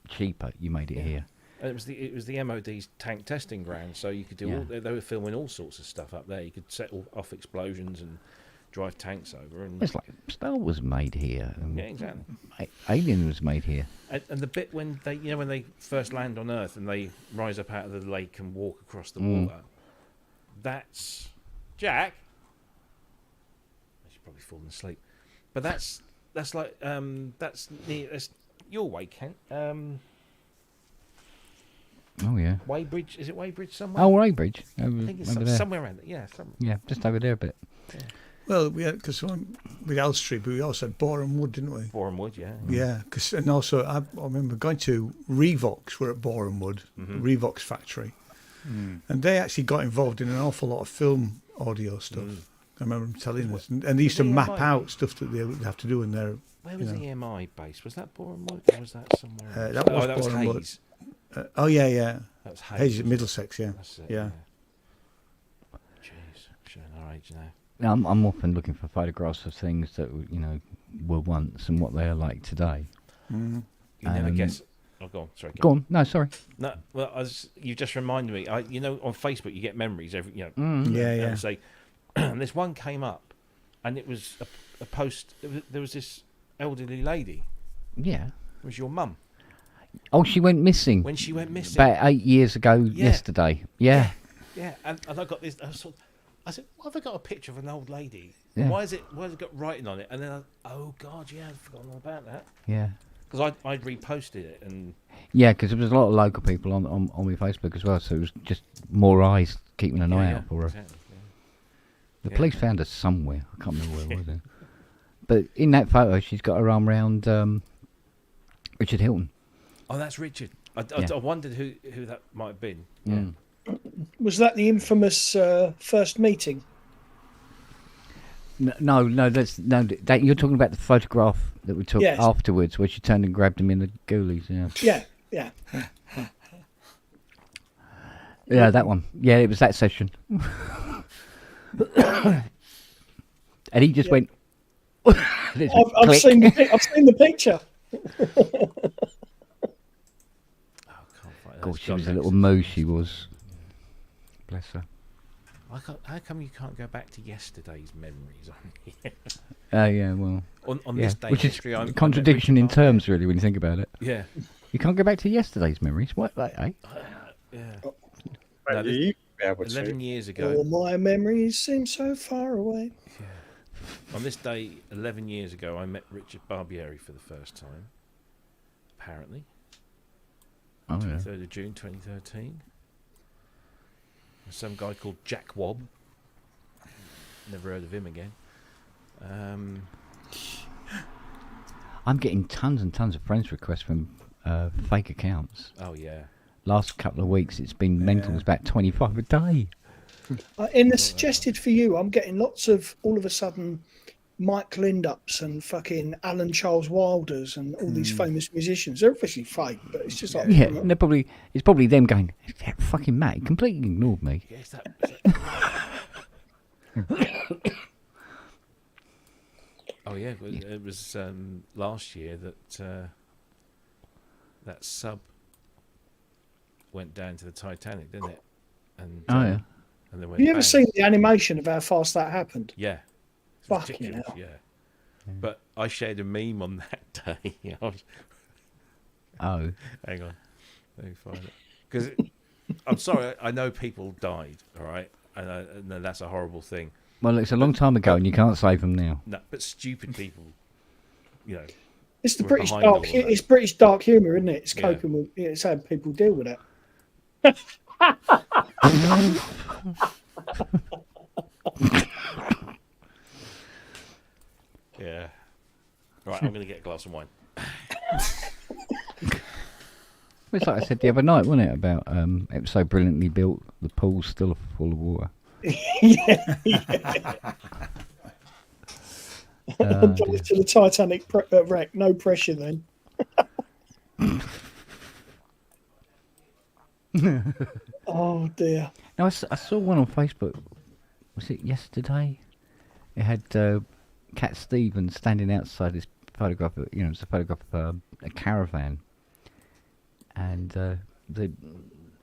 Speaker 1: cheaper, you made it here.
Speaker 2: And it was the MOD's tank testing ground, so you could do they were filming all sorts of stuff up there. You could set off explosions and drive tanks over, and
Speaker 1: It's like Star Wars made here. And
Speaker 2: yeah, exactly.
Speaker 1: Alien was made here.
Speaker 2: And the bit when they first land on Earth and they rise up out of the lake and walk across the water, that's Jack. She's probably fallen asleep, but that's like that's your way, Kent.
Speaker 1: Oh, yeah.
Speaker 2: Weybridge, is it Weybridge somewhere?
Speaker 1: Oh, Weybridge.
Speaker 2: I think it's
Speaker 1: over there.
Speaker 2: somewhere around there. Yeah, somewhere.
Speaker 1: Yeah, just over there a bit.
Speaker 4: Well, we had because with Elstree, but we also had Boreham Wood, didn't we?
Speaker 2: Boreham Wood, yeah.
Speaker 4: Yeah, and also I remember going to Revox. We're at Boreham Wood, Revox factory, and they actually got involved in an awful lot of film audio stuff. I remember them telling us, and they used to map out stuff that they would have to do in there.
Speaker 2: Where was EMI based? Was that Borehamwood or was that somewhere else?
Speaker 4: That was
Speaker 2: Hayes.
Speaker 4: Yeah.
Speaker 2: That was
Speaker 4: Hayes at Middlesex, yeah.
Speaker 2: That's it,
Speaker 4: yeah.
Speaker 2: Jeez, I'm showing our age now.
Speaker 1: I'm often looking for photographs of things that were once and what they are like today.
Speaker 2: You never guess. Oh, go on. Sorry.
Speaker 1: Go on. No, sorry.
Speaker 2: No, well, you just reminded me. On Facebook you get memories every.
Speaker 4: Yeah.
Speaker 2: And say, and this one came up, and it was a post. There was this elderly lady.
Speaker 1: Yeah.
Speaker 2: It was your mum.
Speaker 1: Oh, she went missing.
Speaker 2: When she went missing.
Speaker 1: About 8 years ago yesterday. Yeah.
Speaker 2: Yeah, and I got this. I said, "Why have I got a picture of an old lady?
Speaker 1: Yeah.
Speaker 2: Why has it got writing on it?" And then, oh God, yeah, I'd forgotten all about that.
Speaker 1: Yeah.
Speaker 2: Because I'd reposted it and.
Speaker 1: Yeah, because there was a lot of local people on my Facebook as well, so it was just more eyes keeping an eye out for her.
Speaker 2: Exactly, yeah.
Speaker 1: The police found her somewhere. I can't remember where it was. But in that photo, she's got her arm round Richard Hilton.
Speaker 2: Oh, that's Richard. I wondered who that might have been.
Speaker 1: Yeah.
Speaker 3: Was that the infamous first meeting?
Speaker 1: No. That you're talking about the photograph that we took afterwards, where she turned and grabbed him in the ghoulies. Yeah.
Speaker 3: Yeah.
Speaker 1: Yeah, that one. Yeah, it was that session. And he just went.
Speaker 3: I've seen the picture.
Speaker 1: God, she was a little moo. She was. Bless her.
Speaker 2: How come you can't go back to yesterday's memories on here?
Speaker 1: Yeah, well.
Speaker 2: On this day
Speaker 1: which is
Speaker 2: history,
Speaker 1: a contradiction in terms, really, when you think about it.
Speaker 2: Yeah.
Speaker 1: You can't go back to yesterday's memories. What,
Speaker 2: yeah.
Speaker 8: Well, you be able
Speaker 2: 11
Speaker 8: to.
Speaker 2: years ago.
Speaker 3: All my memories seem so far away.
Speaker 2: Yeah. On this day, 11 years ago, I met Richard Barbieri for the first time. Apparently.
Speaker 1: Oh, yeah.
Speaker 2: 23rd of June 2013. Some guy called Jack Wobb. Never heard of him again.
Speaker 1: I'm getting tons and tons of friends requests from fake accounts.
Speaker 2: Oh, yeah.
Speaker 1: Last couple of weeks, it's been mental. It's about 25 a day.
Speaker 3: In the suggested for you, I'm getting lots of, all of a sudden, Mike Lindups and fucking Alan Charles Wilders and all these famous musicians. They're obviously fake, but it's just like...
Speaker 1: Yeah, and it's probably them going, that fucking Matt, he completely ignored me.
Speaker 2: Yeah, is that... Oh, yeah, it was last year that that sub went down to the Titanic, didn't it? And,
Speaker 1: yeah.
Speaker 2: And they went
Speaker 3: Have you ever
Speaker 2: bang.
Speaker 3: seen the animation of how fast that happened?
Speaker 2: Yeah. It's
Speaker 3: Fucking
Speaker 2: ridiculous,
Speaker 3: hell.
Speaker 2: yeah. But I shared a meme on that day.
Speaker 1: Oh.
Speaker 2: Hang on. Let me find it. Because I'm sorry, I know people died, all right? And that's a horrible thing.
Speaker 1: Well, it's a long time ago, and you can't save them now.
Speaker 2: No, but stupid people,
Speaker 3: It's the
Speaker 2: we're
Speaker 3: British
Speaker 2: behind all
Speaker 3: dark.
Speaker 2: of that.
Speaker 3: It's British dark humour, isn't it? It's
Speaker 2: Yeah.
Speaker 3: coping with. It's how people deal with it.
Speaker 2: Yeah. Right, I'm going to get a glass of wine.
Speaker 1: It's like I said the other night, wasn't it? About it was so brilliantly built, the pool's still full of water.
Speaker 3: To the Titanic wreck, no pressure then. Oh dear.
Speaker 1: Now I saw one on Facebook. Was it yesterday? It had Cat Stevens standing outside this photograph. It's a photograph of a caravan, and the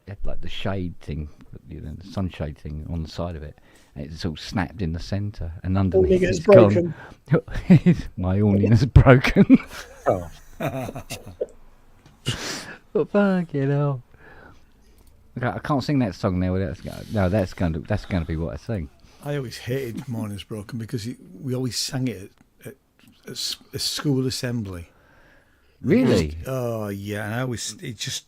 Speaker 1: had like the shade thing, the sunshade thing on the side of it. And it's all snapped in the centre, and underneath it's
Speaker 3: broken.
Speaker 1: gone. My awning is broken.
Speaker 8: Oh.
Speaker 1: But fuck you know. I can't sing that song now. That's going to be what I sing.
Speaker 4: I always hated Morning's Broken because we always sang it at a school assembly.
Speaker 1: Really?
Speaker 4: Oh yeah, and it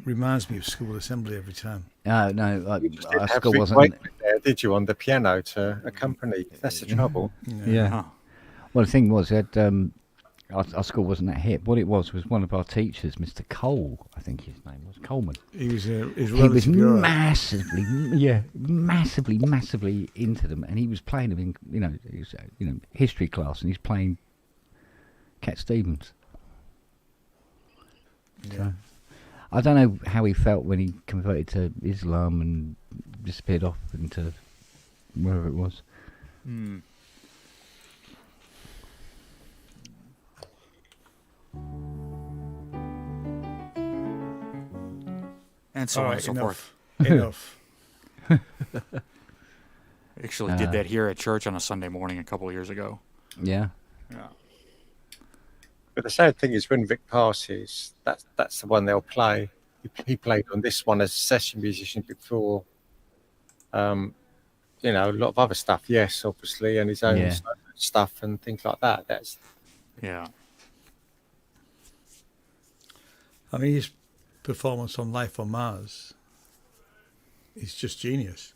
Speaker 4: reminds me of school assembly every time.
Speaker 1: No, our
Speaker 8: Have
Speaker 1: school
Speaker 8: Rick
Speaker 1: wasn't.
Speaker 8: Wakeman there, did you, on the piano to accompany? That's the trouble.
Speaker 1: Yeah. Well, the thing was, we had our school wasn't that hip. What it was one of our teachers, Mr. Cole, I think his name was Coleman.
Speaker 4: He was
Speaker 1: He was massively into them, and he was playing them in, history class, and he's playing Cat Stevens.
Speaker 4: Yeah.
Speaker 1: So, I don't know how he felt when he converted to Islam and disappeared off into wherever it was.
Speaker 7: And so on and so forth.
Speaker 4: Enough.
Speaker 7: Actually did that here at church on a Sunday morning a couple of years ago.
Speaker 1: Yeah.
Speaker 7: Yeah.
Speaker 8: But the sad thing is, when Vic passes, that's the one they'll play. He played on this one as a session musician before. A lot of other stuff, yes, obviously, and his own stuff and things like that.
Speaker 7: Yeah.
Speaker 4: I mean, his performance on Life on Mars is just genius.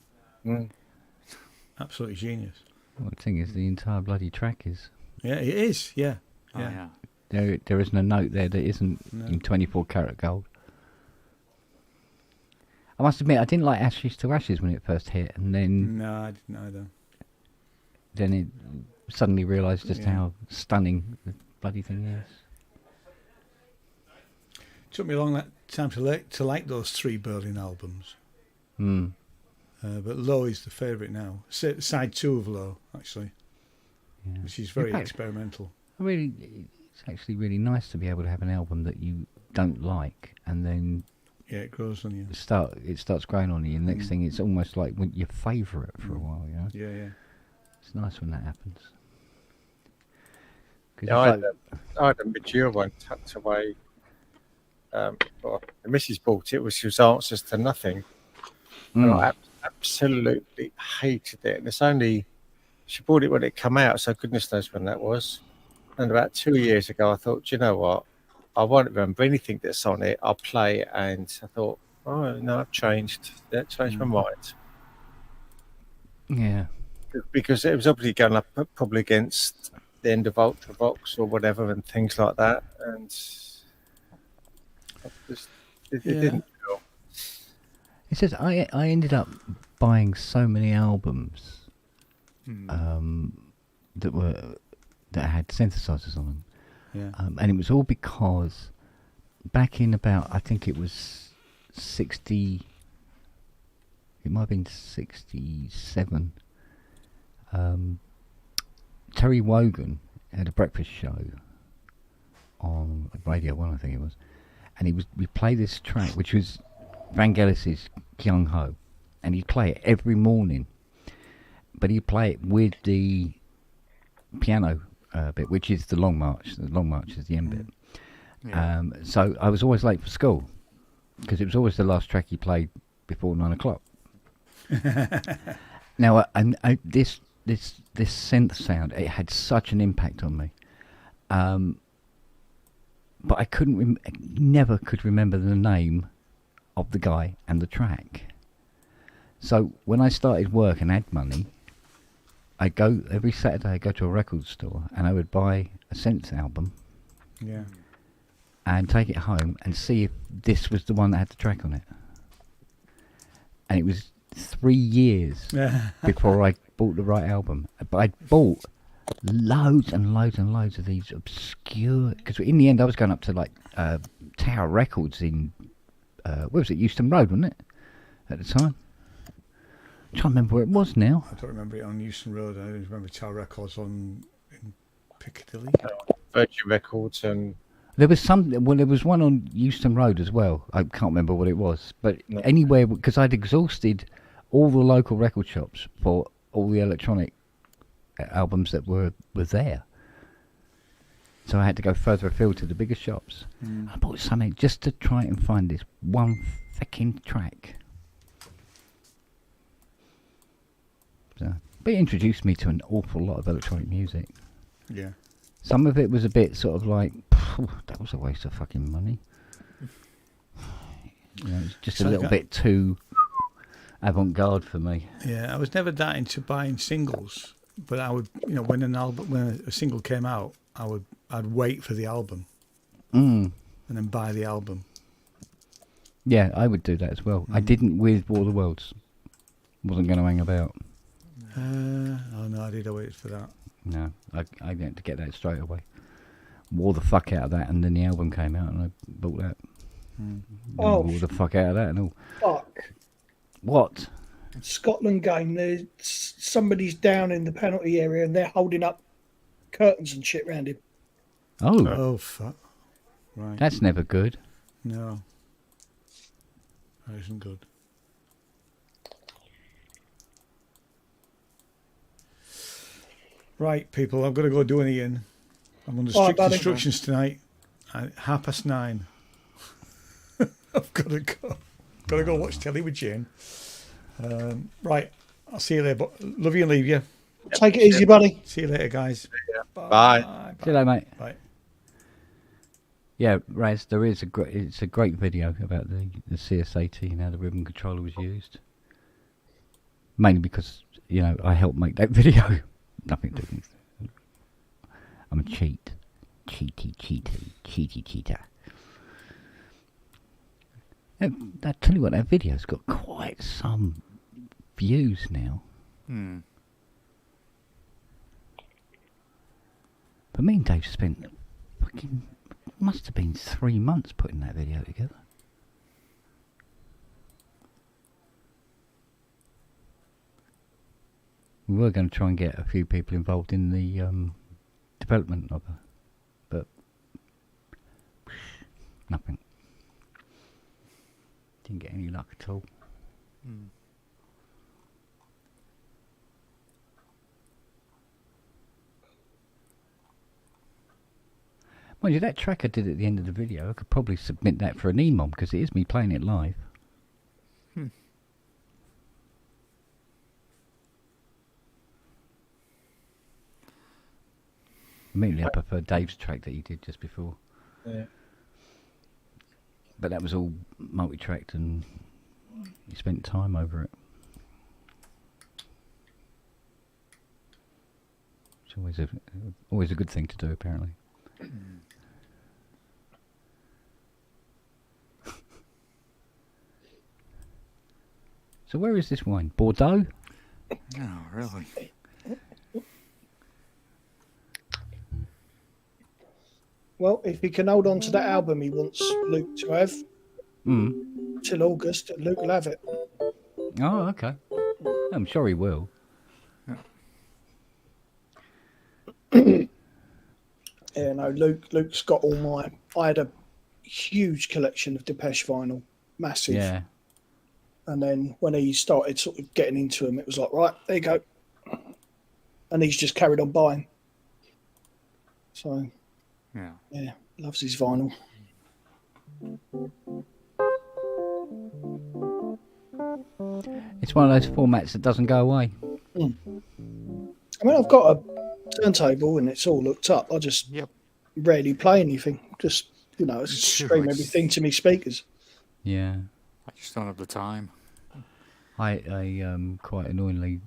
Speaker 4: Absolutely genius.
Speaker 1: Well, the thing is, the entire bloody track is.
Speaker 4: Yeah, it is. Yeah.
Speaker 7: Oh, yeah.
Speaker 1: There isn't a note there that isn't in 24 karat gold. I must admit, I didn't like Ashes to Ashes when it first hit, and then
Speaker 4: No, I didn't either.
Speaker 1: then it suddenly realised just how stunning the bloody thing is.
Speaker 4: Took me a long time to like those 3 Berlin albums. But Low is the favourite now. Side 2 of Low, actually, which is very experimental.
Speaker 1: It's actually really nice to be able to have an album that you don't like, and then
Speaker 4: it grows on you.
Speaker 1: It starts growing on you. And next thing, it's almost like your favourite for a while.
Speaker 4: Yeah.
Speaker 1: It's nice when that happens.
Speaker 8: Yeah, I had a mature one tucked away. The missus bought it, which was Answers to Nothing. And I absolutely hated it. And she bought it when it came out, so goodness knows when that was. And about 2 years ago, I thought, do you know what? I won't remember anything that's on it. I'll play it. And I thought, oh, no, I've changed. That changed my mind.
Speaker 1: Yeah.
Speaker 8: Because it was obviously going up probably against the end of Ultravox or whatever and things like that. And it didn't feel.
Speaker 1: It says I ended up buying so many albums that had synthesizers on them.
Speaker 4: Yeah.
Speaker 1: And it was all because back in about, I think it was 60, it might have been 67, Terry Wogan had a breakfast show on Radio 1, I think it was, and we played this track, which was Vangelis's Kyung Ho, and he'd play it every morning, but he'd play it with the piano bit, which is the long march. The long march is the end bit. Yeah. So I was always late for school because it was always the last track he played before 9 o'clock. Now, this synth sound, it had such an impact on me, but I never could remember the name of the guy and the track. So when I started work and had money, every Saturday I'd go to a record store and I would buy a synth album and take it home and see if this was the one that had the track on it. And it was 3 years before I bought the right album. But I'd bought loads and loads and loads of these obscure... Because in the end I was going up to like Tower Records in... where was it? Euston Road, wasn't it? At the time. I'm trying to remember where it was now.
Speaker 4: I don't remember it on Euston Road. I remember Tower Records in Piccadilly.
Speaker 8: Virgin Records and...
Speaker 1: There was there was one on Euston Road as well. I can't remember what it was. But anywhere, because I'd exhausted all the local record shops for all the electronic albums that were there. So I had to go further afield to the bigger shops. I bought something just to try and find this one fucking track. So, but it introduced me to an awful lot of electronic music.
Speaker 4: Yeah.
Speaker 1: Some of it was a bit sort of like, that was a waste of fucking money. It's just a little bit too avant-garde for me.
Speaker 4: Yeah, I was never that into buying singles, but I would, when a single came out, I would I'd wait for the album
Speaker 1: Mm.
Speaker 4: and then buy the album.
Speaker 1: Yeah, I would do that as well. I didn't with War of the Worlds. Wasn't going to hang about.
Speaker 4: Oh no, I did wait for that.
Speaker 1: No, I had to get that straight away. Wore the fuck out of that, and then the album came out, and I bought that.
Speaker 3: Oh,
Speaker 1: Wore the fuck out of that and all.
Speaker 3: fuck.
Speaker 1: What?
Speaker 3: Scotland game, there's somebody's down in the penalty area and they're holding up curtains and shit around him.
Speaker 1: Oh,
Speaker 4: Oh fuck! Right.
Speaker 1: that's never good.
Speaker 4: No, that isn't good. Right, people, I'm going to go do an Ian. I'm under
Speaker 3: All right,
Speaker 4: strict
Speaker 3: buddy.
Speaker 4: instructions tonight at 9:30. I've got to go. Got to go watch telly with Jane. Right, I'll see you later. But love you and leave you.
Speaker 3: Take it easy, buddy.
Speaker 4: See you later, guys.
Speaker 8: Bye.
Speaker 1: See you later, mate.
Speaker 4: Bye.
Speaker 1: Yeah, Raz, there is it's a great video about the CS80 and how the ribbon controller was used. Mainly because, you know, I helped make that video. Nothing to do with it. I'm a cheat. Cheaty cheater. I tell you what, that video's got quite some views now.
Speaker 7: Hmm.
Speaker 1: But me and Dave spent fucking, must have been 3 months putting that video together. We were going to try and get a few people involved in the development of it, but nothing. Didn't get any luck at all. Mind you, that track I did at the end of the video, I could probably submit that for an EMOM because it is me playing it live. Immediately I prefer Dave's track that he did just before.
Speaker 8: Yeah.
Speaker 1: But that was all multi-tracked and you spent time over it. It's always a good thing to do, apparently. So where is this wine? Bordeaux?
Speaker 7: No, really.
Speaker 3: Well, if he can hold on to that album he wants Luke to have till August, Luke will have it.
Speaker 1: Oh, okay. I'm sure he will.
Speaker 3: Yeah, no, Luke's got all my... I had a huge collection of Depeche vinyl, massive.
Speaker 1: Yeah.
Speaker 3: And then when he started sort of getting into them, it was like, right, there you go. And he's just carried on buying. So, yeah, loves his vinyl.
Speaker 1: It's one of those formats that doesn't go away.
Speaker 3: I mean, I've got a turntable and it's all looked up. I just rarely play anything. Just, you know, stream everything to me speakers.
Speaker 1: Yeah.
Speaker 7: I just don't have the time.
Speaker 1: I quite annoyingly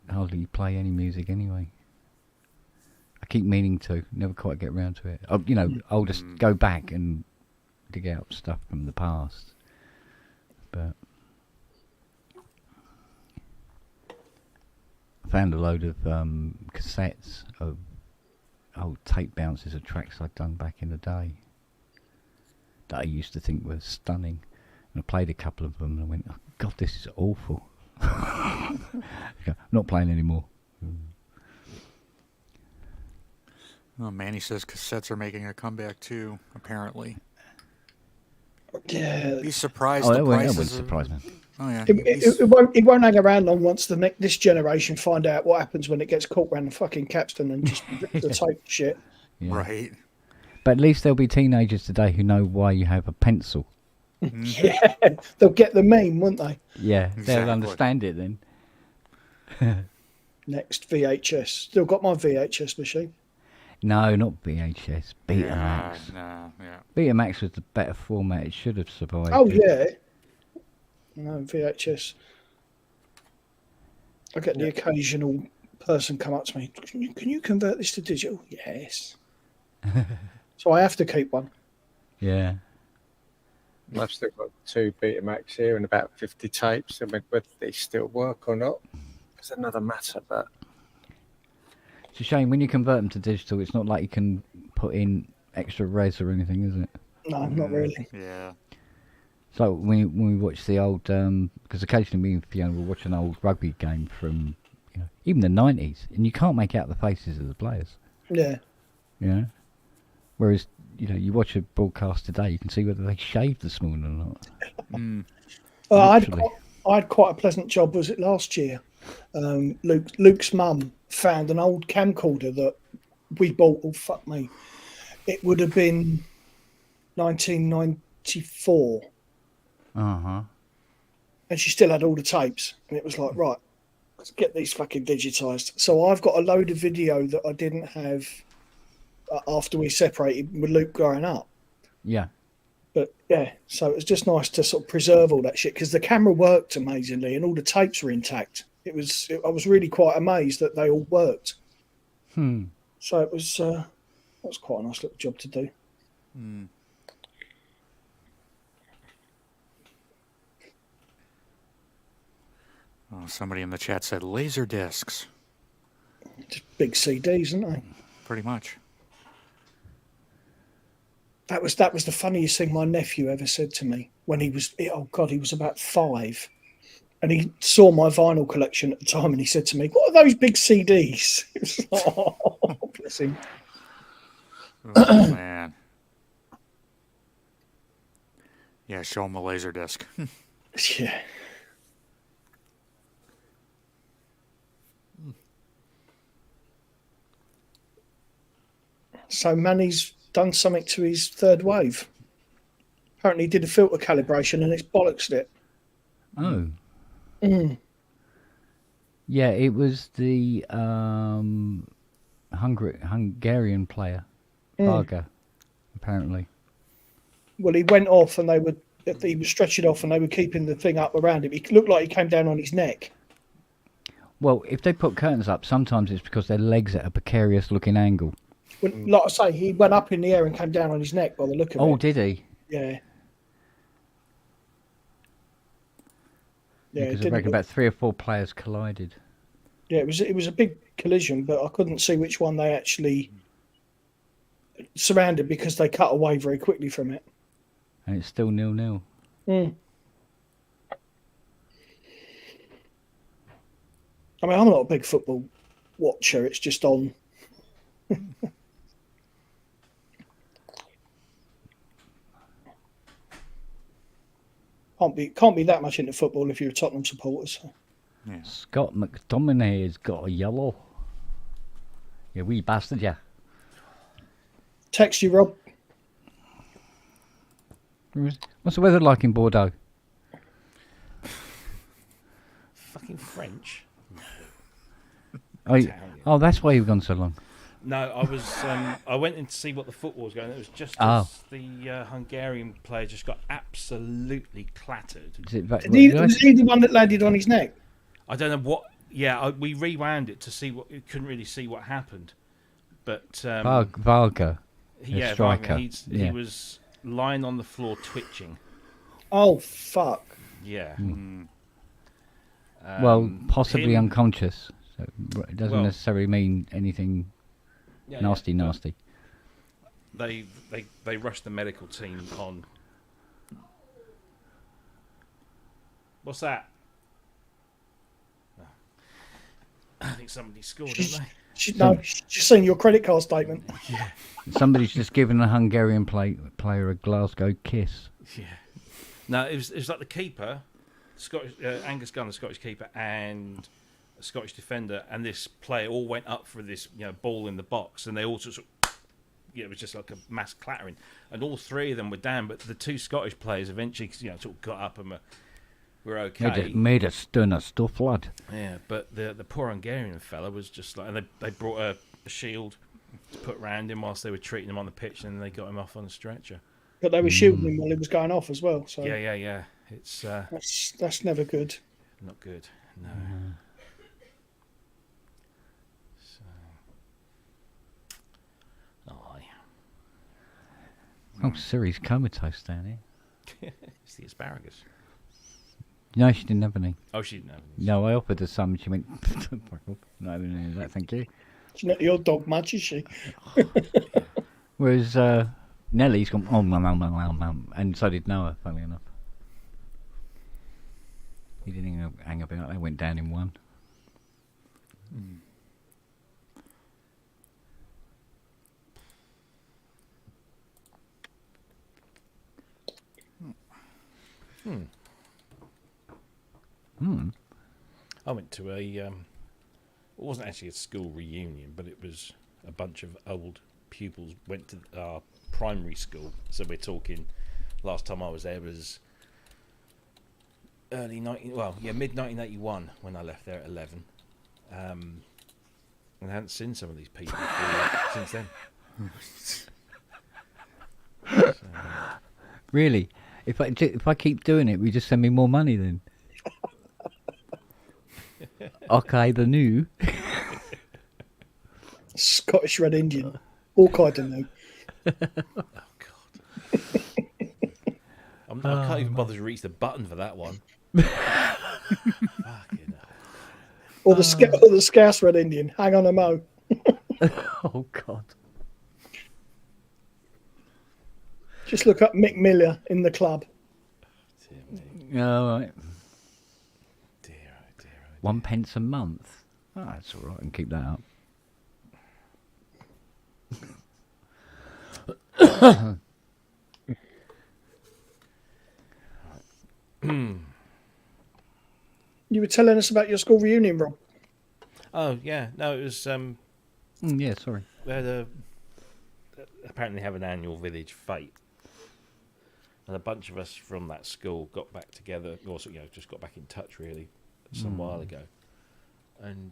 Speaker 1: hardly play any music anyway. I keep meaning to, never quite get around to it. I'll just go back and dig out stuff from the past. But I found a load of cassettes of old tape bounces of tracks I'd done back in the day that I used to think were stunning. And I played a couple of them and I went, oh, God, this is awful. I'm not playing anymore.
Speaker 7: Oh, Manny says cassettes are making a comeback too, apparently.
Speaker 3: Yeah.
Speaker 7: Be surprised
Speaker 1: Oh,
Speaker 7: the
Speaker 1: that
Speaker 7: prices
Speaker 1: wouldn't
Speaker 7: of-
Speaker 1: surprise me.
Speaker 7: Oh, yeah.
Speaker 3: It won't hang around long once this generation find out what happens when it gets caught around the fucking capstan and just rip the tape shit.
Speaker 1: Yeah.
Speaker 7: Right.
Speaker 1: But at least there'll be teenagers today who know why you have a pencil.
Speaker 3: Yeah, they'll get the meme, won't they?
Speaker 1: Yeah,
Speaker 7: Exactly.
Speaker 1: they'll understand it then.
Speaker 3: Next VHS. Still got my VHS machine.
Speaker 1: No, not VHS. Betamax.
Speaker 7: No, yeah.
Speaker 1: Betamax was the better format. It should have survived.
Speaker 3: Oh
Speaker 1: it.
Speaker 3: yeah. No VHS. I get the occasional person come up to me. Can you convert this to digital? Yes. So I have to keep one.
Speaker 1: Yeah.
Speaker 8: I've still got 2 Betamax here and about 50 tapes. I mean, whether they still work or not is another matter. But
Speaker 1: It's a shame when you convert them to digital. It's not like you can put in extra res or anything, is it?
Speaker 3: No, not really.
Speaker 7: Yeah.
Speaker 1: So when we watch the old, because occasionally me and Fiona will watch an old rugby game from, even the 90s, and you can't make out the faces of the players.
Speaker 3: Yeah.
Speaker 1: Yeah. Whereas, you watch a broadcast today, you can see whether they shaved this morning or not.
Speaker 3: I had quite a pleasant job. Was it last year? Luke's mum found an old camcorder that we bought. Oh fuck me! It would have been 1994.
Speaker 1: Uh-huh.
Speaker 3: And she still had all the tapes. And it was like, right, let's get these fucking digitized. So I've got a load of video that I didn't have after we separated with Luke growing up.
Speaker 1: Yeah.
Speaker 3: But yeah, so it was just nice to sort of preserve all that shit because the camera worked amazingly and all the tapes were intact. I was really quite amazed that they all worked. So it was quite a nice little job to do.
Speaker 7: Oh, somebody in the chat said laser discs.
Speaker 3: Just big CDs, aren't they?
Speaker 7: Pretty much.
Speaker 3: That was the funniest thing my nephew ever said to me when he was about 5, and he saw my vinyl collection at the time, and he said to me, "What are those big CDs?" It was like, oh, bless him.
Speaker 7: Oh, man. Yeah, show him a laser disc.
Speaker 3: Yeah. So Manny's done something to his third wave. Apparently he did a filter calibration and it's bollocksed it.
Speaker 1: Oh. Yeah, it was the Hungarian player, Varga, apparently.
Speaker 3: Well, he went off and he was stretching off and they were keeping the thing up around him. He looked like he came down on his neck.
Speaker 1: Well, if they put curtains up, sometimes it's because their legs at a precarious looking angle.
Speaker 3: Well, like I say, he went up in the air and came down on his neck by the look of it.
Speaker 1: Oh, did he?
Speaker 3: Yeah.
Speaker 1: Yeah, because I reckon about 3 or 4 players collided.
Speaker 3: Yeah, it was a big collision, but I couldn't see which one they actually surrounded because they cut away very quickly from it.
Speaker 1: And it's still 0-0.
Speaker 3: I mean, I'm not a big football watcher. It's just on. Can't be that much into football if you're a Tottenham supporter. So.
Speaker 1: Yeah. Scott McTominay has got a yellow. You wee bastard, yeah.
Speaker 3: Text you, Rob.
Speaker 1: What's the weather like in Bordeaux?
Speaker 2: Fucking French.
Speaker 1: Oh, that's why you've gone so long.
Speaker 2: No, I was. I went in to see what the football was going. It was just as the Hungarian player just got absolutely clattered.
Speaker 3: Was he the one that landed on his neck?
Speaker 2: I don't know what. Yeah, we rewound it to see what. You couldn't really see what happened, but
Speaker 1: Varga,
Speaker 2: yeah,
Speaker 1: striker.
Speaker 2: He was lying on the floor twitching.
Speaker 3: Oh fuck!
Speaker 2: Yeah.
Speaker 1: Well, possibly unconscious. So it doesn't necessarily mean anything. Nasty.
Speaker 2: They rushed the medical team on. What's that? Oh. I think somebody scored, didn't they?
Speaker 3: She's seen your credit card statement.
Speaker 2: Yeah.
Speaker 1: Somebody's just given a Hungarian player a Glasgow kiss.
Speaker 2: Yeah. No, it was like the keeper, Scottish Angus Gunn, the Scottish keeper, and a Scottish defender, and this player all went up for this ball in the box, and they all sort of, it was just like a mass clattering, and all 3 of them were down, but the 2 Scottish players eventually sort of got up and were okay.
Speaker 1: Made a stun of stuff, lad.
Speaker 2: Yeah, but the poor Hungarian fella was just like, and they brought a shield to put round him whilst they were treating him on the pitch, and then they got him off on a stretcher.
Speaker 3: But they were shooting him while he was going off as well. So
Speaker 2: yeah. It's
Speaker 3: that's never good.
Speaker 2: Not good. No. So,
Speaker 1: Oh, Siri's comatose down here.
Speaker 2: It's the asparagus.
Speaker 1: No, she didn't have any.
Speaker 2: Oh, she didn't have any.
Speaker 1: No, I offered her some. She went, no, that, thank you.
Speaker 3: She's not your dog much, is she?
Speaker 1: Whereas Nellie's gone, and so did Noah, funnily enough. He didn't hang about. They went down in one.
Speaker 2: I went to it wasn't actually a school reunion, but it was a bunch of old pupils went to our primary school. So we're talking, last time I was there was mid 1981 when I left there at 11. And I hadn't seen some of these people since then.
Speaker 1: Really? If I keep doing it, will you just send me more money then? Okay, the new.
Speaker 3: Scottish Red Indian. All kind of new.
Speaker 2: Oh God! I can't even bother to reach the button for that one. Fucking hell.
Speaker 3: Or the Scouse Red Indian. Hang on a mo.
Speaker 1: Oh God!
Speaker 3: Just look up Mick Miller in the club.
Speaker 1: All right.
Speaker 2: Dear, oh dear.
Speaker 1: 1 pence a month. Oh, that's all right. I can keep that up.
Speaker 3: You were telling us about your school reunion, Rob.
Speaker 2: Oh yeah, no, it was.
Speaker 1: Yeah, sorry.
Speaker 2: We had apparently have an annual village fete, and a bunch of us from that school got back together. Also, just got back in touch really some while ago, and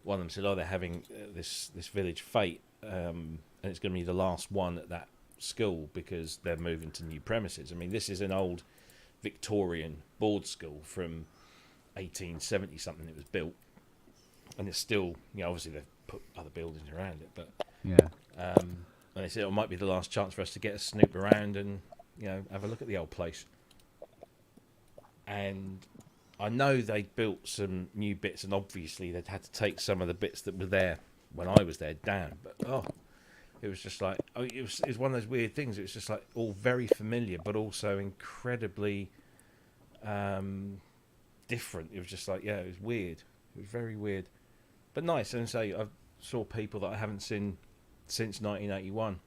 Speaker 2: one of them said, "Oh, they're having this village fete, and it's going to be the last one at that school because they're moving to new premises." I mean, this is an old Victorian board school from 1870 something. It was built, and it's still, obviously they've put other buildings around it, but
Speaker 1: Yeah.
Speaker 2: and they said it might be the last chance for us to get a snoop around and have a look at the old place. And I know they built some new bits, and obviously they'd had to take some of the bits that were there when I was there down. But it was just like it was one of those weird things. It was just like all very familiar, but also incredibly different. It was just like it was weird. It was very weird, but nice. And so I saw people that I haven't seen since 1981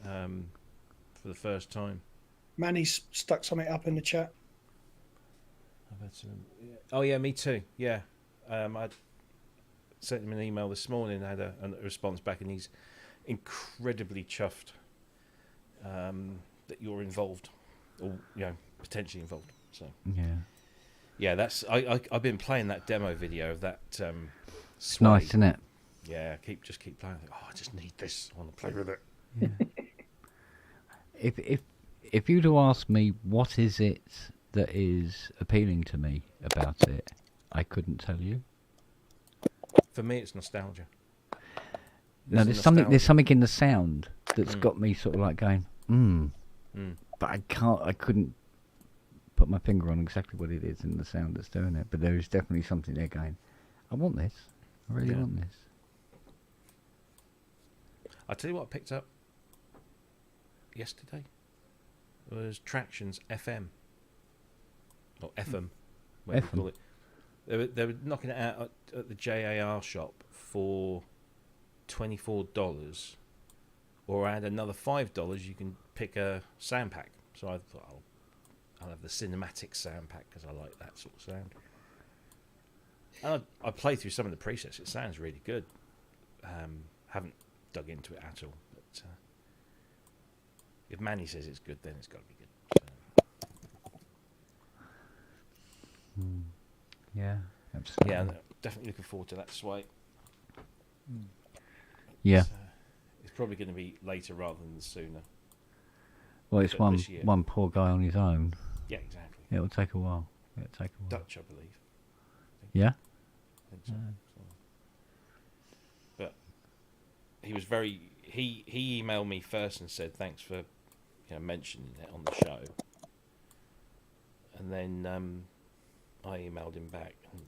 Speaker 2: for the first time.
Speaker 3: Manny's stuck something up in the chat.
Speaker 2: I've had some. Oh yeah, me too. Yeah, I sent him an email this morning. I had a response back, and he's incredibly chuffed that you're involved, or potentially involved. So yeah, that's I've been playing that demo video of that.
Speaker 1: It's nice, isn't it?
Speaker 2: Yeah, just keep playing. I just need this. I want to play with it.
Speaker 1: Yeah. If you'd have asked me what is it that is appealing to me about it, I couldn't tell you.
Speaker 2: For me, it's nostalgia.
Speaker 1: No, there's something in the sound that's got me sort of like going, but I couldn't put my finger on exactly what it is in the sound that's doing it. But there is definitely something there going, I want this. I really want this.
Speaker 2: I'll tell you what I picked up yesterday. It was Traction's FM. Or FM. Whatever you call it. They were knocking it out at the JAR shop for $24, or add another $5, you can pick a sound pack. So I thought I'll have the cinematic sound pack because I like that sort of sound. And I played through some of the presets. It sounds really good. Haven't dug into it at all, but if Manny says it's good, then it's got to be good. So.
Speaker 1: Yeah, absolutely.
Speaker 2: Yeah, definitely looking forward to that sway.
Speaker 1: Yeah.
Speaker 2: It's probably going to be later rather than sooner.
Speaker 1: Well, it's one poor guy on his own.
Speaker 2: Yeah, exactly.
Speaker 1: It'll take a while.
Speaker 2: Dutch, I believe.
Speaker 1: Yeah?
Speaker 2: I think so. But he was very he emailed me first and said thanks for mentioning it on the show, and then I emailed him back and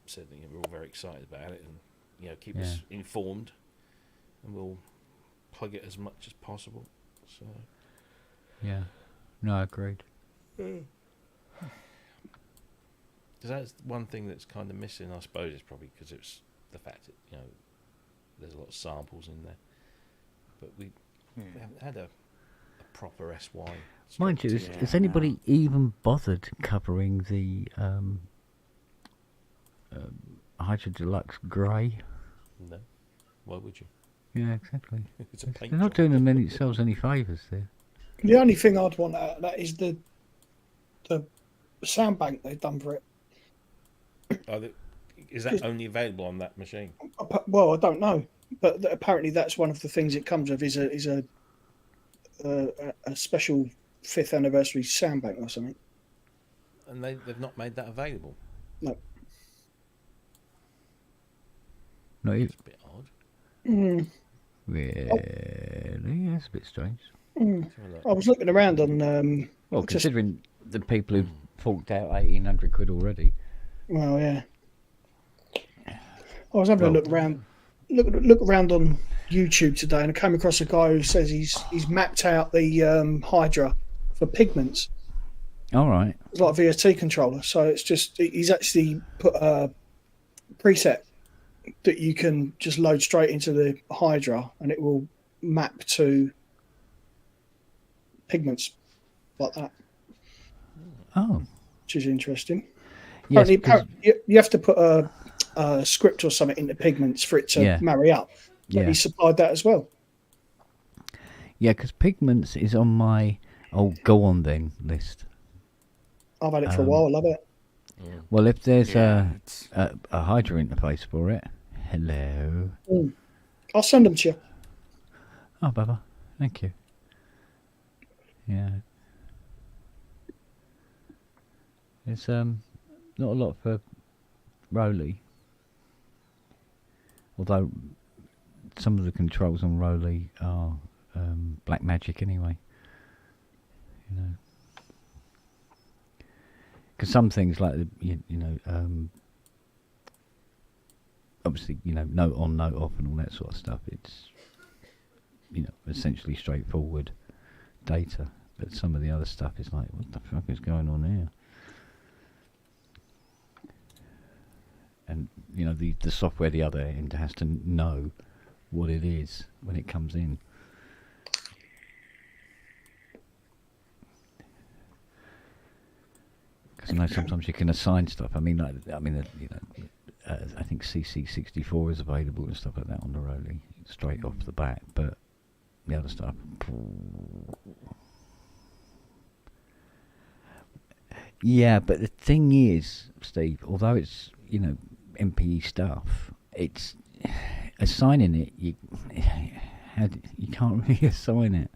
Speaker 2: said that we're all very excited about it, and keep us informed, and we'll plug it as much as possible. So
Speaker 1: yeah, no, agreed.
Speaker 2: Because that's one thing that's kind of missing, I suppose. It's probably because it's the fact that there's a lot of samples in there, but we haven't had a proper SY.
Speaker 1: Mind you, has anybody even bothered covering the Hydra Deluxe Grey?
Speaker 2: No. Why would you?
Speaker 1: Yeah, exactly.
Speaker 2: It's a paint
Speaker 1: They're not
Speaker 2: job.
Speaker 1: doing themselves any favours there.
Speaker 3: The only thing I'd want out of that is the sound bank they've done for it.
Speaker 2: Is that only available on that machine?
Speaker 3: Well, I don't know, but apparently that's one of the things it comes with is a special 5th anniversary sound bank or something.
Speaker 2: And they've not made that available?
Speaker 3: No.
Speaker 1: Not even.
Speaker 2: It's a bit odd.
Speaker 1: Really? That's a bit strange.
Speaker 3: I was looking around on...
Speaker 1: well, considering the people who've forked out 1,800 quid already.
Speaker 3: Well, yeah. I was having a look around on YouTube today, and I came across a guy who says he's mapped out the Hydra for pigments.
Speaker 1: All right.
Speaker 3: It's like a VST controller, so it's just he's actually put a preset that you can just load straight into the Hydra, and it will map to pigments like that.
Speaker 1: Oh,
Speaker 3: which is interesting.
Speaker 1: yes.
Speaker 3: Apparently, you have to put a script or something into pigments for it to marry up. But he supplied that as well.
Speaker 1: Yeah, because pigments is on my go on then list.
Speaker 3: I've had it for a while. I love it.
Speaker 1: Well, if there's a Hydra interface for it, hello.
Speaker 3: I'll send them to you.
Speaker 1: Oh, Baba, thank you. Yeah. There's not a lot for Rolly. Although some of the controls on Rolly are black magic anyway. Because some things like obviously note on, note off, and all that sort of stuff. It's essentially straightforward data. But some of the other stuff is like, what the fuck is going on here? And the software the other end has to know what it is when it comes in. Because I know sometimes you can assign stuff. I think CC64 is available and stuff like that on the Rolly straight off the bat, but the other stuff. Yeah, but the thing is, Steve, although it's MPE stuff, it's assigning it. You can't really assign it,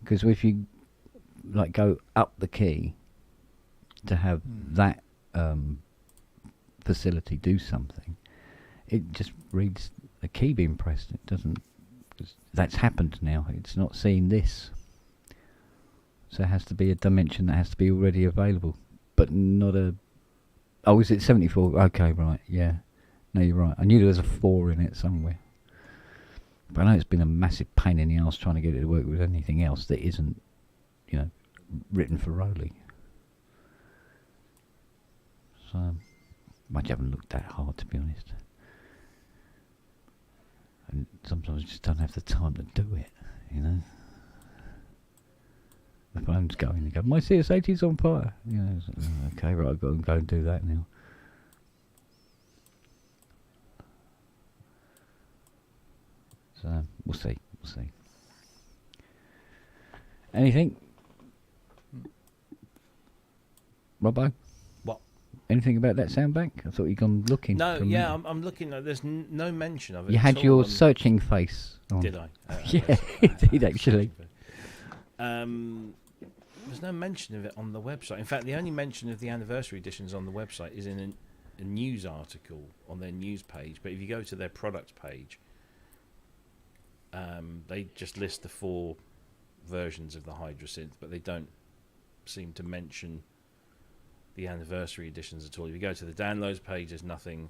Speaker 1: because if you go up the key to have that facility do something, it just reads a key being pressed. It doesn't. That's happened now. It's not seeing this. So it has to be a dimension that has to be already available, but not a... Oh, is it 74? Okay, right, yeah. No, you're right. I knew there was a 4 in it somewhere. But I know it's been a massive pain in the arse trying to get it to work with anything else that isn't, written for Rolly. So, I haven't looked that hard, to be honest. And sometimes I just don't have the time to do it, The phone's going and go, my CS80's on fire. Okay, right, I've got to go and do that now. So, we'll see. Anything? Robbo?
Speaker 2: What?
Speaker 1: Anything about that sound bank? I thought you'd gone looking.
Speaker 2: No, yeah, I'm looking. There's no mention of it.
Speaker 1: You had
Speaker 2: at
Speaker 1: your
Speaker 2: all.
Speaker 1: searching face on.
Speaker 2: Did I?
Speaker 1: Yeah, you did actually.
Speaker 2: There's no mention of it on the website. In fact, the only mention of the anniversary editions on the website is in a news article on their news page. But if you go to their product page, They just list the 4 versions of the Hydra synth, but they don't seem to mention the anniversary editions at all. If you go to the downloads page, there's nothing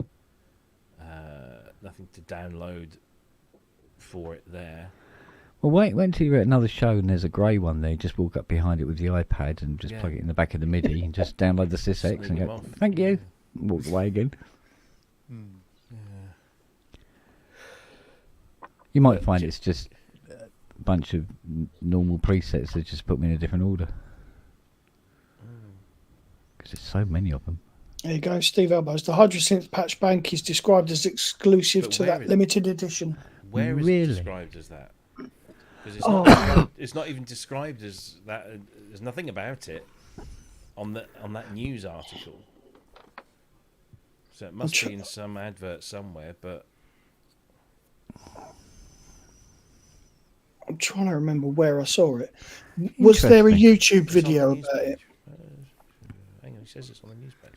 Speaker 2: to download for it there.
Speaker 1: Well, wait until you're at another show and there's a grey one there. Just walk up behind it with the iPad and just plug it in the back of the MIDI and just download the SysX and go, thank you. Walk away again. You might find it's just a bunch of normal presets that just put me in a different order. Because there's so many of them.
Speaker 3: There you go, Steve Elbows. The HydroSynth patch bank is described as exclusive to that limited edition.
Speaker 2: Where is it described as that? Because it's not even described as that. There's nothing about it on that news article. So it must be in some advert somewhere. But
Speaker 3: I'm trying to remember where I saw it. Was there a YouTube video about it?
Speaker 2: Hang on, it says it's on the news page.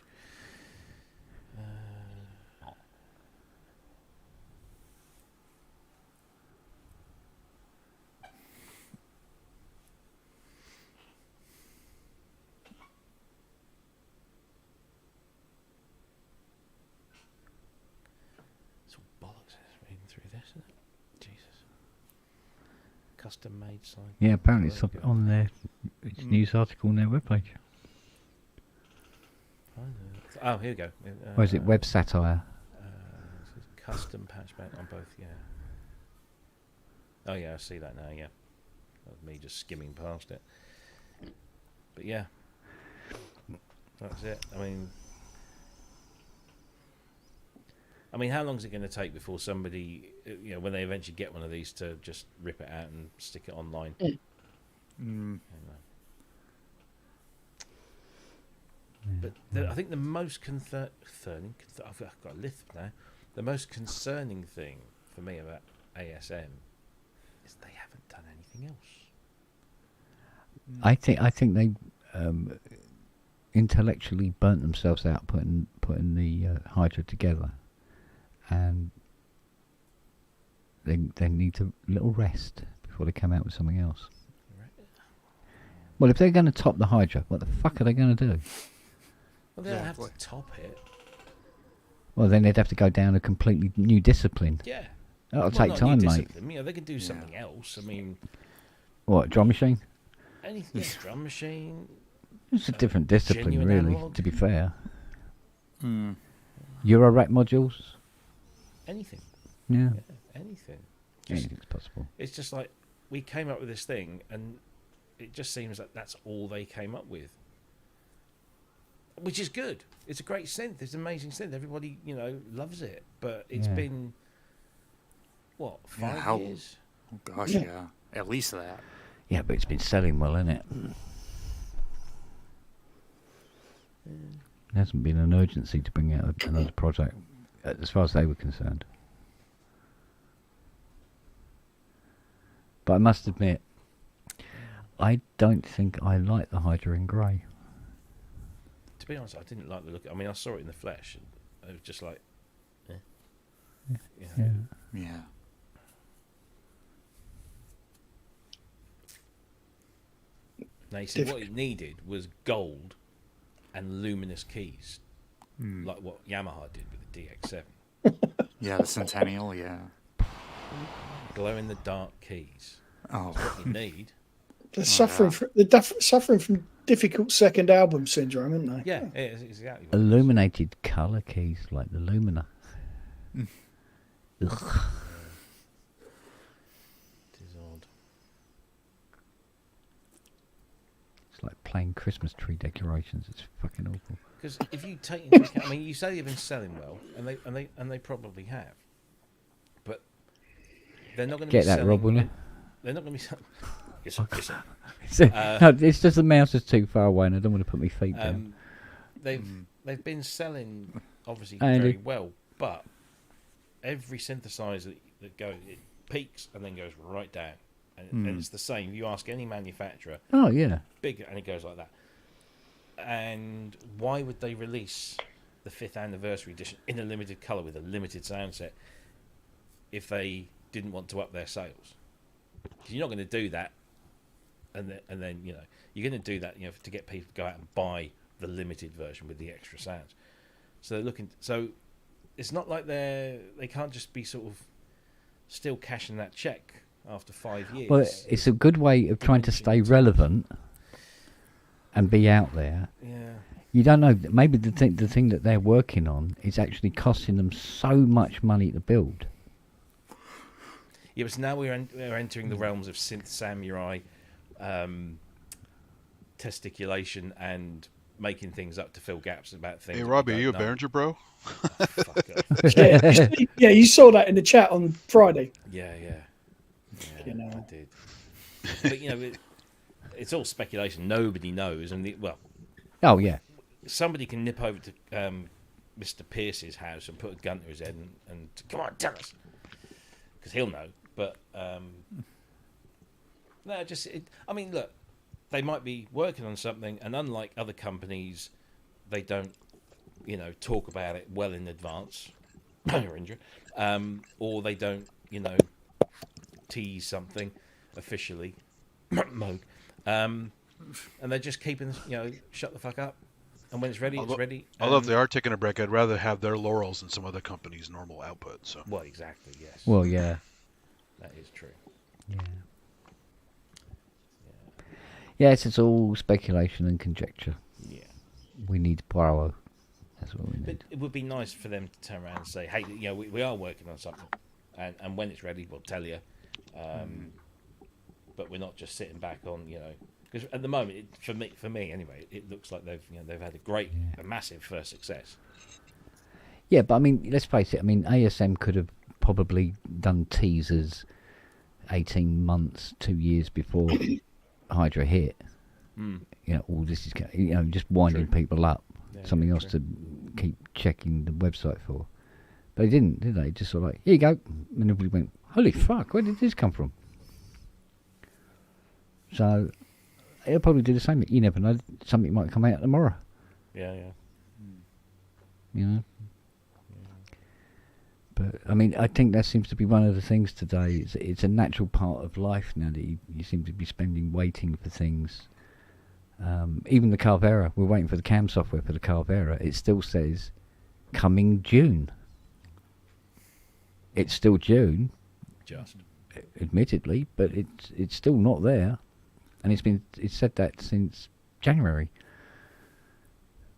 Speaker 2: Custom made site.
Speaker 1: Yeah, apparently it's on their news article on their webpage.
Speaker 2: Oh, here we go.
Speaker 1: Or is it Web Satire?
Speaker 2: Custom patchback on both, yeah. Oh, yeah, I see that now, yeah. That was me just skimming past it. But yeah. That's it. I mean, how long is it going to take before somebody, when they eventually get one of these, to just rip it out and stick it online? But I think the most concerning, I've got a lisp now. The most concerning thing for me about ASM is they haven't done anything else.
Speaker 1: I think they intellectually burnt themselves out putting the Hydra together. And they need a little rest before they come out with something else. Right. Well, if they're going to top the Hydra, what the fuck are they going to do?
Speaker 2: Well, they don't have to top it.
Speaker 1: Well, then they'd have to go down a completely new discipline.
Speaker 2: Yeah.
Speaker 1: That'll take time, mate.
Speaker 2: They can do something else.
Speaker 1: What, drum machine?
Speaker 2: Anything. Drum machine.
Speaker 1: It's a different discipline, really,
Speaker 2: analog.
Speaker 1: to be fair. Eurorack modules?
Speaker 2: Anything.
Speaker 1: Yeah.
Speaker 2: Anything.
Speaker 1: Anything's possible.
Speaker 2: It's just like, we came up with this thing, and it just seems like that's all they came up with. Which is good. It's a great synth. It's an amazing synth. Everybody, loves it. But it's been, 5 years?
Speaker 7: Oh, gosh, yeah. At least that.
Speaker 1: Yeah, but it's been selling well, hasn't it? There hasn't been an urgency to bring out another project, as far as they were concerned. But I must admit, I don't think I like the Hydra in grey.
Speaker 2: To be honest, I didn't like the look. I saw it in the flesh, and it was just like,
Speaker 7: Yeah.
Speaker 2: Now, you see, what it needed was gold and luminous keys, like what Yamaha did with the DX7.
Speaker 7: Yeah, the Centennial, yeah.
Speaker 2: Glow-in-the-dark keys.
Speaker 7: Oh,
Speaker 2: That's what you need.
Speaker 3: They're suffering from difficult second album syndrome, aren't they?
Speaker 2: Yeah, it is exactly.
Speaker 1: Illuminated colour keys like the Lumina. Ugh.
Speaker 2: It is odd.
Speaker 1: It's like playing Christmas tree decorations. It's fucking awful.
Speaker 2: Because if you take into account, you say they've been selling well, and they probably have, but they're not going to
Speaker 1: get that, Rob, will you?
Speaker 2: They're not going to be selling. Yes,
Speaker 1: no, it's just the mouse is too far away, and I don't want to put my feet down.
Speaker 2: They've been selling obviously
Speaker 1: Andy.
Speaker 2: very well, but every synthesizer that goes, it peaks and then goes right down, and it's the same. You ask any manufacturer.
Speaker 1: Oh yeah.
Speaker 2: Big, and it goes like that. And why would they release the 5th anniversary edition in a limited colour with a limited sound set if they didn't want to up their sales. You're not going to do that, and then you know you're going to do that, you know, to get people to go out and buy the limited version with the extra sounds. So they're looking. So it's not like they can't just be sort of still cashing that check after 5 years.
Speaker 1: Well, it's a good way of trying to stay relevant and be out there.
Speaker 2: Yeah.
Speaker 1: You don't know. Maybe the thing that they're working on is actually costing them so much money to build.
Speaker 2: Yeah, but now we're entering the realms of synth samurai, testiculation, and making things up to fill gaps about things.
Speaker 10: Hey, Robbie, are you a Behringer bro?
Speaker 2: Oh, fuck off.
Speaker 3: Yeah, you saw that in the chat on Friday.
Speaker 2: Yeah,
Speaker 3: You know.
Speaker 2: I did. But you know, it's all speculation. Nobody knows, and
Speaker 1: Oh yeah.
Speaker 2: somebody can nip over to Mr. Pierce's house and put a gun to his head and come on, tell us, because he'll know. But no, I mean, look, they might be working on something, and unlike other companies, they don't, you know, talk about it well in advance, or they don't, you know, tease something officially, and they're just keeping, you know, shut the fuck up, and when it's ready, it's ready.
Speaker 10: Although if they are taking a break, I'd rather have their laurels than some other company's normal output. So.
Speaker 2: Well, exactly, yes.
Speaker 1: Well, yeah.
Speaker 2: That is true.
Speaker 1: Yeah. Yes, it's all speculation and conjecture.
Speaker 2: Yeah.
Speaker 1: We need Poirot. That's what we need.
Speaker 2: But it would be nice for them to turn around and say, hey, you know, we are working on something, and when it's ready, we'll tell you. But we're not just sitting back on, you know, because at the moment, for me anyway, it looks like they've had a massive first success.
Speaker 1: Yeah, but I mean, let's face it. I mean, ASM could have probably done teasers 18 months, 2 years before Hydra hit. You know, all this is, you know, just winding people up.
Speaker 2: Yeah,
Speaker 1: something else to keep checking the website for. But they didn't, did they? Just sort of like, here you go. And everybody went, holy fuck, where did this come from? So, it'll probably do the same. You never know. Something might come out tomorrow.
Speaker 2: Yeah.
Speaker 1: You know? But, I mean, I think that seems to be one of the things today. It's a natural part of life now that you seem to be spending waiting for things. Even the Carvera, we're waiting for the cam software for the Carvera. It still says coming June. It's still June,
Speaker 2: Just.
Speaker 1: admittedly, but it's still not there, and it's said that since January.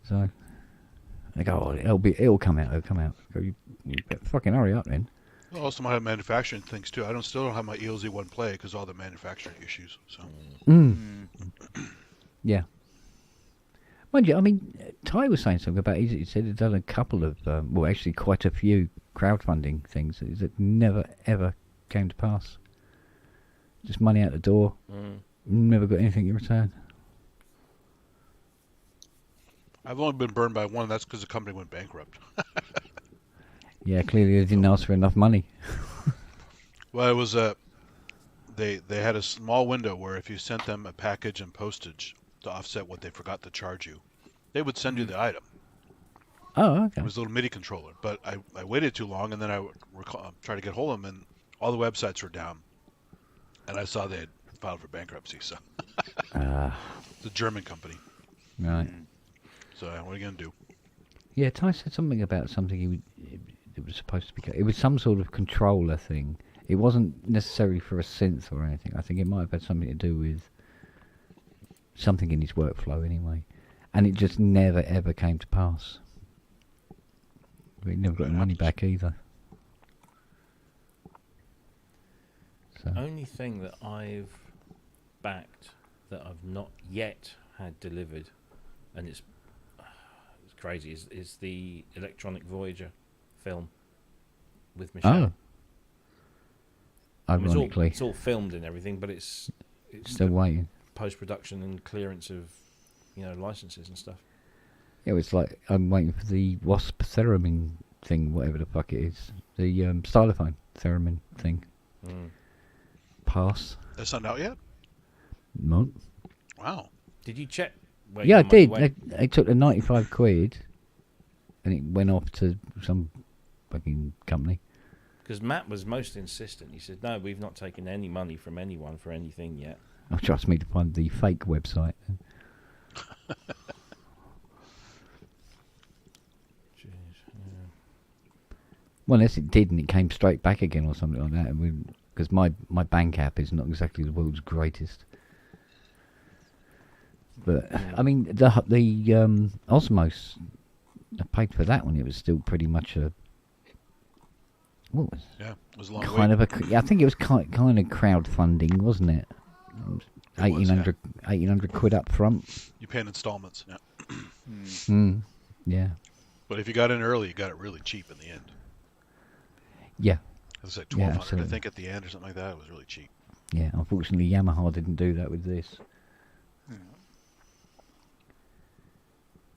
Speaker 1: So they go, oh, it'll come out. Go, you better fucking hurry up then.
Speaker 10: I also might have manufacturing things too. still don't have my ELZ1 play because all the manufacturing issues. So.
Speaker 1: Yeah. Mind you, I mean, Ty was saying something about he said he'd done a couple of, well, actually quite a few crowdfunding things that never ever came to pass. Just money out the door. Never got anything in return.
Speaker 10: I've only been burned by one, and that's because the company went bankrupt.
Speaker 1: Yeah, clearly they didn't ask for enough money.
Speaker 10: Well, it was they had a small window where if you sent them a package and postage to offset what they forgot to charge you, they would send you the item.
Speaker 1: Oh, okay.
Speaker 10: It was a little MIDI controller, but I waited too long, and then I tried to get hold of them, and all the websites were down, and I saw they had filed for bankruptcy. So it's a German company,
Speaker 1: right?
Speaker 10: So what are you gonna do?
Speaker 1: Yeah, Ty said something about something it was supposed to be. It was some sort of controller thing. It wasn't necessarily for a synth or anything. I think it might have had something to do with something in his workflow anyway. And it just never ever came to pass. We never got the money back either. So.
Speaker 2: Only thing that I've backed that I've not yet had delivered, and it's crazy, is the Electronic Voyager film with Michelle.
Speaker 1: Oh. Ironically.
Speaker 2: It's all filmed and everything, but it's
Speaker 1: still waiting.
Speaker 2: Post-production and clearance of, licenses and stuff.
Speaker 1: Yeah, it's like I'm waiting for the wasp theremin thing, whatever the fuck it is. The stylophone theremin thing. Pass.
Speaker 10: That's not out yet?
Speaker 1: No.
Speaker 10: Wow.
Speaker 2: Did you check?
Speaker 1: Yeah, I did. They took the 95 quid and it went off to some fucking company.
Speaker 2: Because Matt was most insistent. He said, "No, we've not taken any money from anyone for anything yet."
Speaker 1: Oh, trust me to find the fake website.
Speaker 2: Jeez, yeah.
Speaker 1: Well, unless it did and it came straight back again or something like that. Because my bank app is not exactly the world's greatest. But I mean, the Osmos, I paid for that one. It was still pretty much a. What was?
Speaker 10: Yeah, it was a long
Speaker 1: Kind
Speaker 10: wait.
Speaker 1: of a. I think it was kind of crowdfunding, wasn't it?
Speaker 10: It was,
Speaker 1: 1800 quid up front.
Speaker 10: You pay in installments. Yeah.
Speaker 1: Yeah.
Speaker 10: But if you got in early, you got it really cheap in the end.
Speaker 1: Yeah.
Speaker 10: It was like
Speaker 1: Yeah,
Speaker 10: 1,200, I
Speaker 1: absolutely.
Speaker 10: think, at the end or something like that. It was really cheap.
Speaker 1: Yeah. Unfortunately, Yamaha didn't do that with this.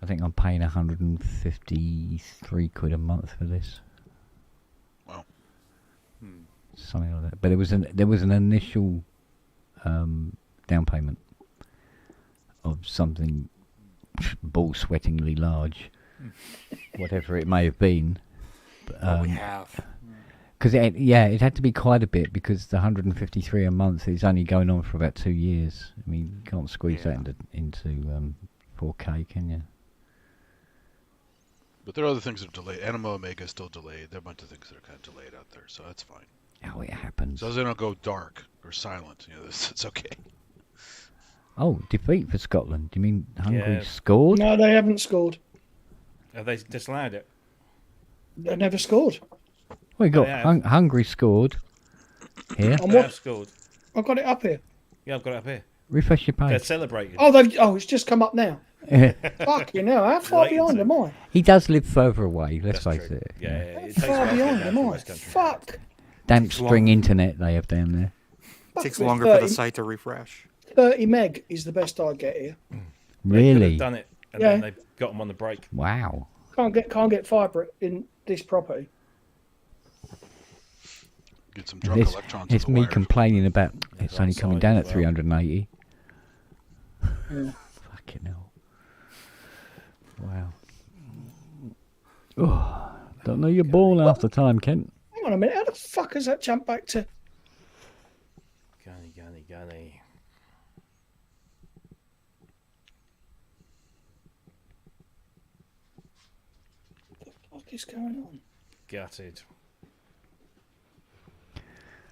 Speaker 1: I think I'm paying 153 quid a month for this.
Speaker 10: Wow.
Speaker 1: Something like that. But there was an initial down payment of something ball-sweatingly large, whatever it may have been. But,
Speaker 7: we have.
Speaker 1: Because it had to be quite a bit because the 153 a month is only going on for about 2 years. I mean, you can't squeeze that into 4K, can you?
Speaker 10: But there are other things that are delayed. Anima Omega is still delayed. There are a bunch of things that are kind of delayed out there, so that's fine.
Speaker 1: Oh, it happens.
Speaker 10: So as they don't go dark or silent, it's okay.
Speaker 1: Oh, defeat for Scotland. Do you mean Hungary
Speaker 2: Yeah.
Speaker 1: scored?
Speaker 3: No, they haven't scored.
Speaker 2: Have they disallowed it?
Speaker 3: They never scored.
Speaker 1: We got
Speaker 2: They have.
Speaker 1: Hungary scored. Here,
Speaker 3: And
Speaker 2: They
Speaker 3: what?
Speaker 2: have scored.
Speaker 3: I've got it up here.
Speaker 2: Yeah, I've got it up here.
Speaker 1: refresh your
Speaker 2: They're
Speaker 1: page.
Speaker 2: celebrating.
Speaker 3: Oh, it's just come up now. Fucking hell, how far
Speaker 2: Latency.
Speaker 3: behind am I?
Speaker 1: He does live further away. Let's
Speaker 2: That's
Speaker 1: face
Speaker 2: true.
Speaker 1: it.
Speaker 2: Yeah, it
Speaker 3: How
Speaker 2: takes a
Speaker 3: far
Speaker 2: while to get
Speaker 3: behind
Speaker 2: down
Speaker 3: am
Speaker 2: from
Speaker 3: I?
Speaker 2: West Country.
Speaker 3: Fuck.
Speaker 1: Damp
Speaker 7: Takes
Speaker 1: string
Speaker 7: long.
Speaker 1: internet they have down there.
Speaker 7: Takes
Speaker 3: Fuck,
Speaker 7: longer
Speaker 3: 30,
Speaker 7: for the site to refresh.
Speaker 3: 30 meg is the best I get here.
Speaker 2: They could
Speaker 1: Really?
Speaker 2: have done it, and
Speaker 3: Yeah.
Speaker 2: then they got them on the break.
Speaker 1: Wow.
Speaker 3: Can't get fibre in this property.
Speaker 10: Get some drunk
Speaker 1: It's,
Speaker 10: electrons.
Speaker 1: it's
Speaker 10: in the
Speaker 1: me
Speaker 10: wires.
Speaker 1: complaining about
Speaker 2: Yeah,
Speaker 1: it's only
Speaker 2: that's
Speaker 1: coming
Speaker 2: side
Speaker 1: down
Speaker 2: as
Speaker 1: at
Speaker 2: well.
Speaker 1: 380.
Speaker 3: Yeah.
Speaker 1: Fucking hell. Wow. Oh, don't know your ball half the time, Kent.
Speaker 3: Hang on a minute, how the fuck has that jumped back to...
Speaker 2: Gunny.
Speaker 3: What is going on?
Speaker 2: Gutted.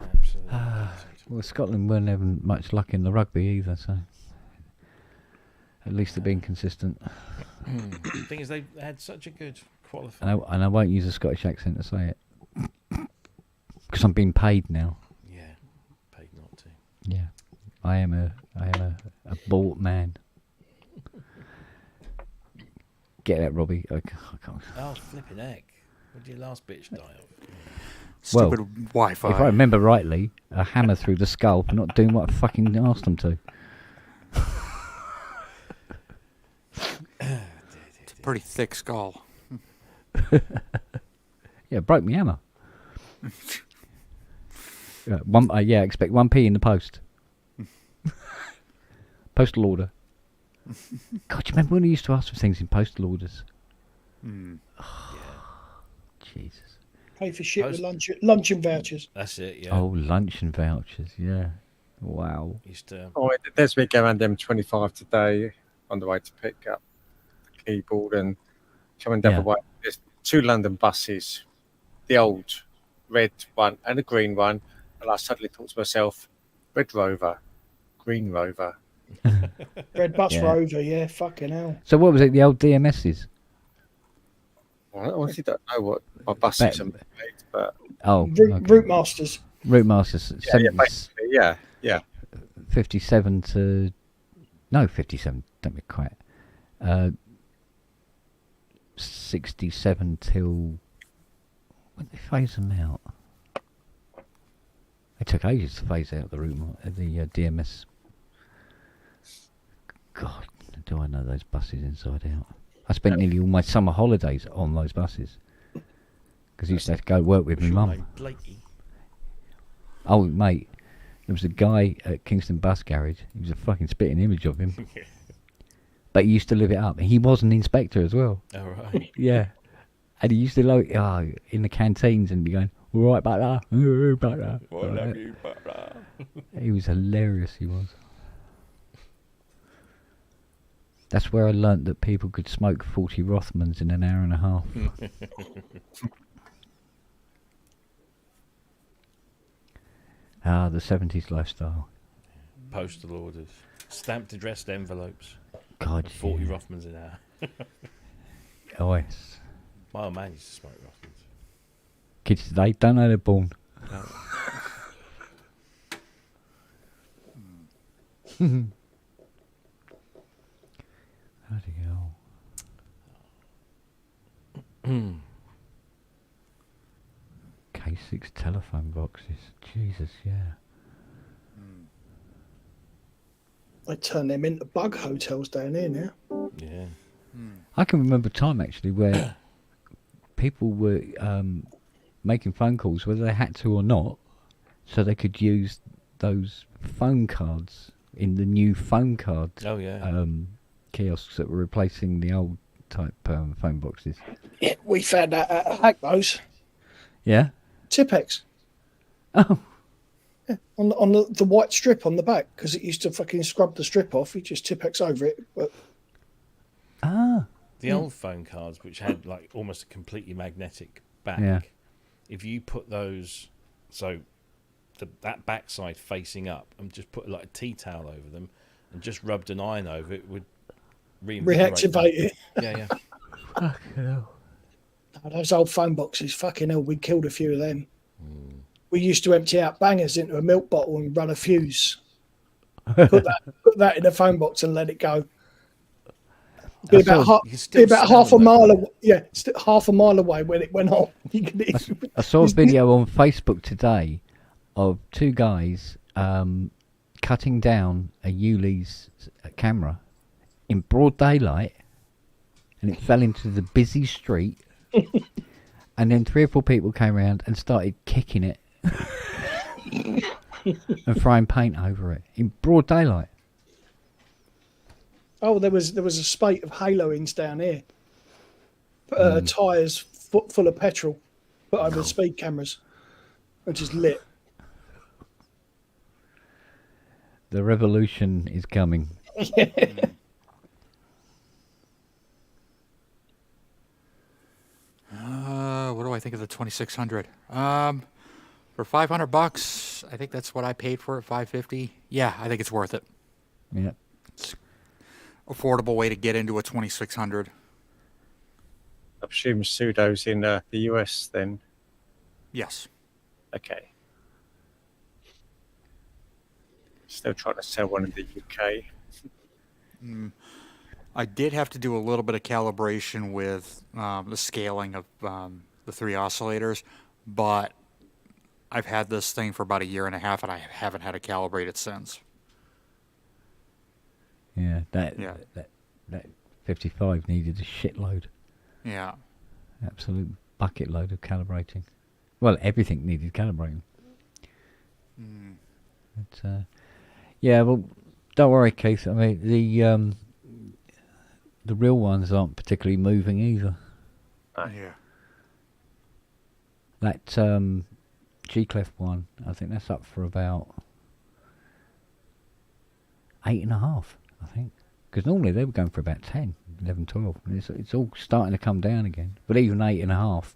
Speaker 2: Absolutely gutted.
Speaker 1: Well, Scotland weren't having much luck in the rugby either, so at least they're being consistent.
Speaker 2: The thing is, they had such a good qualifying.
Speaker 1: And I won't use a Scottish accent to say it because I'm being paid now.
Speaker 2: Yeah, paid not to.
Speaker 1: Yeah, I am a bought man. Get that, Robbie. I can't.
Speaker 2: Oh, flipping heck. What did your last bitch die of?
Speaker 1: Well,
Speaker 7: Stupid Wi-Fi.
Speaker 1: If I remember rightly, a hammer through the skull for not doing what I fucking asked them to.
Speaker 7: It's a pretty thick skull.
Speaker 1: Yeah, broke me hammer. Expect 1p in the post. Postal order. God, do you remember when we used to ask for things in postal orders? Jesus.
Speaker 3: Pay for shit with luncheon vouchers.
Speaker 2: That's it, yeah.
Speaker 1: Oh, luncheon vouchers, yeah. Wow.
Speaker 2: Used to.
Speaker 8: Oh, there's me going down M25 today on the way to pick up the keyboard and coming down
Speaker 1: Yeah.
Speaker 8: the way. There's 2 London buses, the old red one and the green one. And I suddenly thought to myself, Red Rover, Green Rover.
Speaker 3: Red bus
Speaker 1: Yeah.
Speaker 3: rover, yeah, fucking hell.
Speaker 1: So what was it, the old DMSs?
Speaker 8: Well, I honestly don't know what my buses
Speaker 1: Bet-
Speaker 8: are made, but
Speaker 1: Oh,
Speaker 3: Route Masters.
Speaker 1: Route Masters,
Speaker 8: yeah, basically, yeah.
Speaker 1: 57 to... No, 57, don't be quiet. 67 till... When did they phase them out? It took ages to phase out the DMS. God, do I know those buses inside out? I spent nearly all my summer holidays on those buses. Because I used to have to go work with my mum.
Speaker 2: Blakey.
Speaker 1: Oh, mate, there was a guy at Kingston Bus Garage. He was a fucking spitting image of him. But he used to live it up. He was an inspector as well.
Speaker 2: All right.
Speaker 1: Yeah. And he used to in the canteens and be going, All right, butler. Butler.
Speaker 2: I love you, butler.
Speaker 1: He was hilarious, he was. That's where I learnt that people could smoke 40 Rothmans in an hour and a half. The 70s lifestyle.
Speaker 2: Postal orders. Stamped addressed envelopes.
Speaker 1: God,
Speaker 2: 40 Rothmans an hour.
Speaker 1: Oh, yes.
Speaker 2: My old man used to smoke Rothmans.
Speaker 1: Kids today don't know they're born.
Speaker 2: No.
Speaker 1: Bloody hell. K6 telephone boxes. Jesus, yeah.
Speaker 3: They turn them into bug hotels down here now.
Speaker 2: Yeah.
Speaker 1: I can remember a time actually where people were making phone calls whether they had to or not, so they could use those phone cards in the new phone card kiosks that were replacing the old type phone boxes.
Speaker 3: Yeah, we found out how to hack those.
Speaker 1: Yeah?
Speaker 3: Tipex.
Speaker 1: Oh.
Speaker 3: Yeah, on the white strip on the back, because it used to fucking scrub the strip off. You just Tipex over it. But
Speaker 2: the old phone cards, which had like almost a completely magnetic back, if you put those, so that backside facing up, and just put like a tea towel over them, and just rubbed an iron over it, would
Speaker 3: reactivate it.
Speaker 2: Yeah.
Speaker 1: Fucking hell.
Speaker 3: Oh, those old phone boxes, fucking hell, we killed a few of them. We used to empty out bangers into a milk bottle and run a fuse. Put that in a phone box and let it go. Be about half a mile away. Yeah, half a mile away when it went off.
Speaker 1: I saw a video on Facebook today of two guys cutting down a Ulee's camera in broad daylight, and it fell into the busy street. And then 3 or 4 people came around and started kicking it and throwing paint over it in broad daylight.
Speaker 3: Oh, there was a spate of haloings down here. Tyres full of petrol put over the speed cameras and just lit.
Speaker 1: The revolution is coming.
Speaker 7: What do I think of the 2600? For $500, I think that's what I paid for it. $550. Yeah, I think it's worth it.
Speaker 1: Yeah,
Speaker 7: it's affordable way to get into a 2600.
Speaker 8: I presume Pseudo's in the US then.
Speaker 7: Yes.
Speaker 8: Okay. Still trying to sell one in the UK.
Speaker 7: I did have to do a little bit of calibration with the scaling of the 3 oscillators, but I've had this thing for about 1.5 years, and I haven't had to calibrate it since.
Speaker 1: Yeah, that 55 needed a shitload.
Speaker 7: Yeah.
Speaker 1: Absolute bucket load of calibrating. Well, everything needed calibrating. But, yeah, well, don't worry, Keith. I mean, the real ones aren't particularly moving either.
Speaker 7: Yeah.
Speaker 1: That G-Clef one, I think that's up for about 8.5, I think. Because normally they were going for about 10, 11, 12. And it's all starting to come down again. But even 8.5,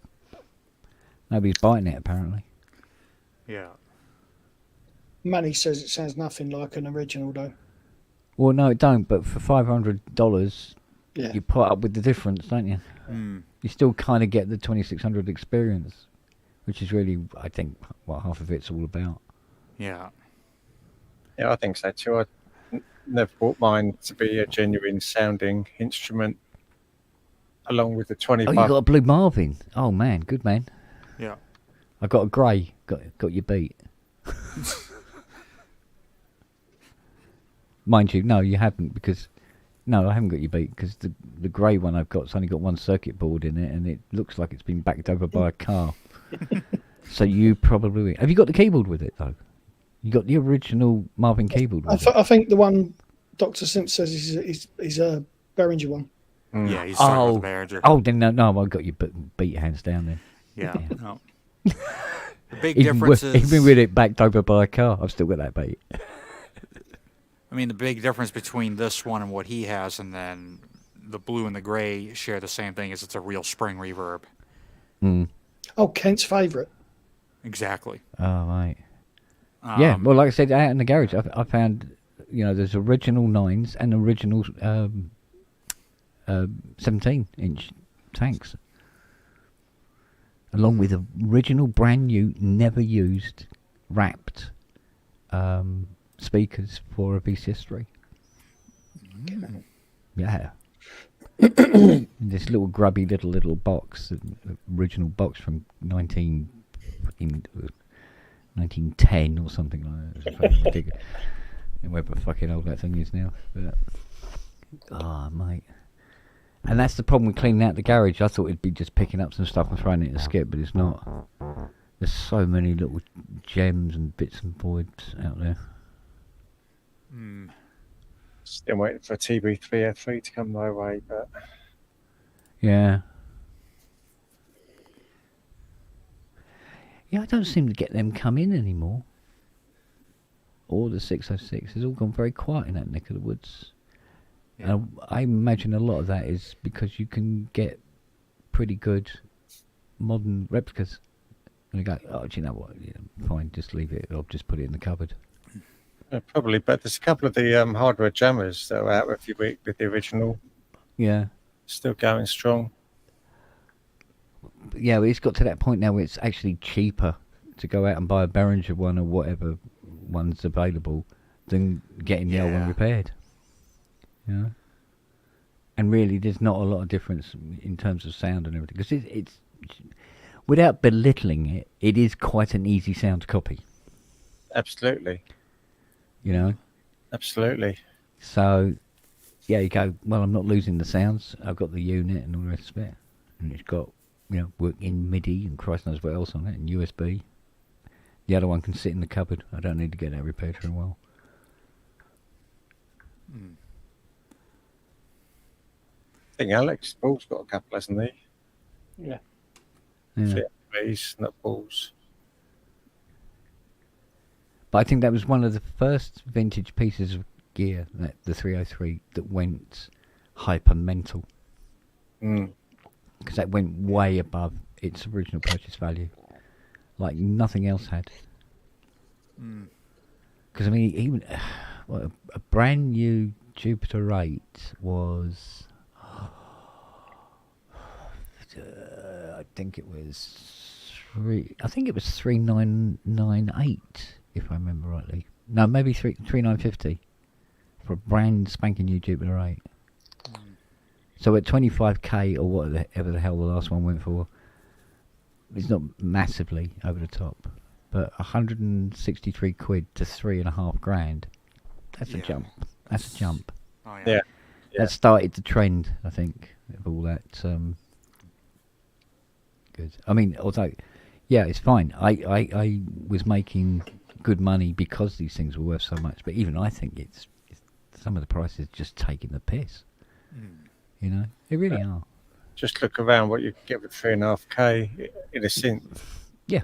Speaker 1: nobody's biting it apparently.
Speaker 7: Yeah.
Speaker 3: Manny says it sounds nothing like an original though.
Speaker 1: Well, no, it don't. But for $500, you put up with the difference, don't you? You still kind of get the 2600 experience, which is really, I think, what half of it's all about.
Speaker 7: Yeah.
Speaker 8: Yeah, I think so too. I never bought mine to be a genuine sounding instrument, along with the 25.
Speaker 1: Oh, you got a Blue Marvin. Oh man, good man.
Speaker 7: Yeah.
Speaker 1: I got a grey. Got your beat. Mind you, no, you haven't, because no, I haven't got your beat, because the grey one I've got's only got one circuit board in it, and it looks like it's been backed over by a car. So you probably have you got the keyboard with it though? You got the original Marvin keyboard with it?
Speaker 3: I think the one Dr. Simp says is a Behringer one.
Speaker 7: Yeah, he's starting with the Behringer.
Speaker 1: Oh, then no, I've got your beat hands down then.
Speaker 7: Yeah. No. The big
Speaker 1: even
Speaker 7: difference
Speaker 1: with,
Speaker 7: is...
Speaker 1: even with it backed over by a car, I've still got that bait.
Speaker 7: I mean, the big difference between this one and what he has, and then the blue and the gray share the same thing, is it's a real spring reverb.
Speaker 1: Mm.
Speaker 3: Oh, Kent's favourite.
Speaker 7: Exactly.
Speaker 1: Oh, right. Yeah, well, like I said, out in the garage, I found, there's original 9s and original 17-inch tanks. Along with original, brand new, never used, wrapped speakers for a VCS3.
Speaker 7: Mm.
Speaker 1: Yeah. This little grubby little box, original box from 1910 or something like that. Whatever fucking old that thing is now. But, mate. And that's the problem with cleaning out the garage. I thought it'd be just picking up some stuff and throwing it in a skip, but it's not. There's so many little gems and bits and voids out there.
Speaker 7: Mm.
Speaker 8: Still waiting for a TB3F3 to come my way, but
Speaker 1: Yeah. Yeah, I don't seem to get them come in anymore. Or the 606. It's all gone very quiet in that neck of the woods.
Speaker 7: Yeah.
Speaker 1: I imagine a lot of that is because you can get pretty good modern replicas. And you go, oh, do you know what? Yeah, fine, just leave it. I'll just put it in the cupboard.
Speaker 8: probably. But there's a couple of the hardware jammers that are out every week with the original.
Speaker 1: Yeah.
Speaker 8: Still going strong.
Speaker 1: Yeah, but it's got to that point now where it's actually cheaper to go out and buy a Behringer one or whatever one's available than getting the old one repaired. Yeah. And really, there's not a lot of difference in terms of sound and everything. Because it's without belittling it, it is quite an easy sound to copy.
Speaker 8: Absolutely. Absolutely.
Speaker 1: So, yeah, you go, well, I'm not losing the sounds. I've got the unit and all the rest of it. And it's got, work in MIDI and Christ knows what else on it, and USB. The other one can sit in the cupboard. I don't need to get that repaired for a while.
Speaker 7: Mm.
Speaker 8: I think Alex Paul's got a couple, hasn't he?
Speaker 3: Yeah.
Speaker 8: Please, not balls.
Speaker 1: But I think that was one of the first vintage pieces of gear, the 303, that went hyper mental. Because that went way above its original purchase value. Like nothing else had. Because, I mean, even a brand new Jupiter 8 was... I think it was 3998, if I remember rightly. No, maybe 3950 for a brand spanking new Jupiter 8. So at 25k or whatever the hell the last one went for, it's not massively over the top, but 163 quid to £3,500. That's a jump. That's a jump.
Speaker 7: Oh,
Speaker 8: Yeah.
Speaker 1: That started the trend, I think, of all that. Good. I mean, although, yeah, it's fine. I was making good money because these things were worth so much, but even I think it's some of the prices just taking the piss. They really are.
Speaker 8: Just look around what you can get with 3.5k in a synth.
Speaker 1: Yeah.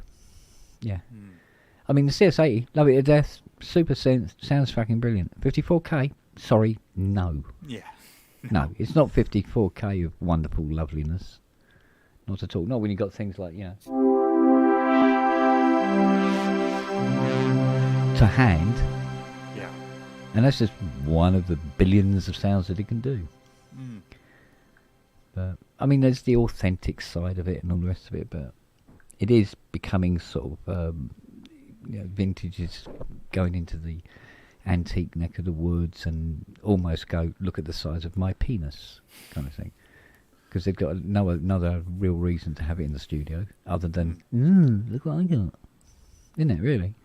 Speaker 1: I mean, the CS80, love it to death. Super synth, sounds fucking brilliant. 54k? Sorry, no.
Speaker 7: Yeah.
Speaker 1: No, it's not 54k of wonderful loveliness. Not at all. Not when you got things like, to hand.
Speaker 7: Yeah.
Speaker 1: And that's just one of the billions of sounds that it can do. But, I mean, there's the authentic side of it and all the rest of it, but it is becoming sort of, vintage is going into the antique neck of the woods and almost go, look at the size of my penis kind of thing. Because they've got another real reason to have it in the studio, other than, look what I got. Isn't it, really?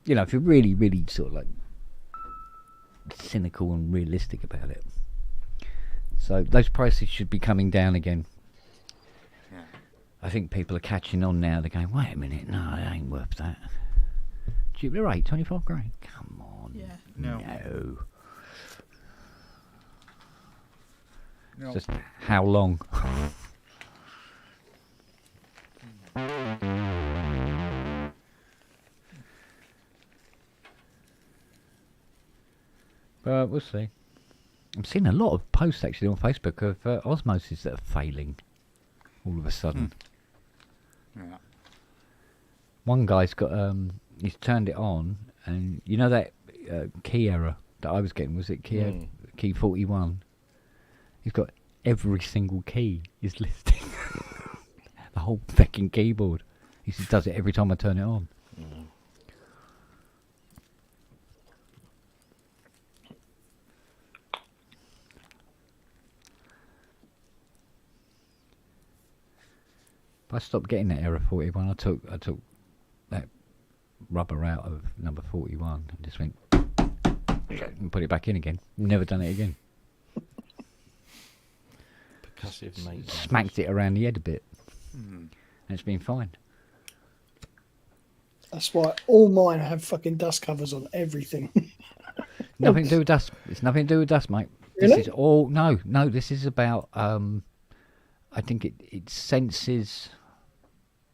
Speaker 1: If you're really, really sort of like cynical and realistic about it. So those prices should be coming down again.
Speaker 7: Yeah.
Speaker 1: I think people are catching on now. They're going, wait a minute, no, it ain't worth that. Jupiter 8, 25 grand. Come on.
Speaker 5: Yeah.
Speaker 7: No.
Speaker 1: No. Just how long? We'll see. I'm seeing a lot of posts actually on Facebook of osmosis that are failing all of a sudden.
Speaker 7: Yeah.
Speaker 1: One guy's got he's turned it on, and you know that key error that I was getting, was it key 41? He's got every single key is listing. The whole fucking keyboard. He just does it every time I turn it on. If I stopped getting that error 41, I took that rubber out of number 41 and just went and put it back in again. Never done it again.
Speaker 2: Percussive maintenance.
Speaker 1: Smacked it around the head a bit. And it's been fine.
Speaker 3: That's why all mine have fucking dust covers on everything.
Speaker 1: Nothing to do with dust. It's nothing to do with dust, mate.
Speaker 3: Really?
Speaker 1: This is all no. This is about. I think it senses.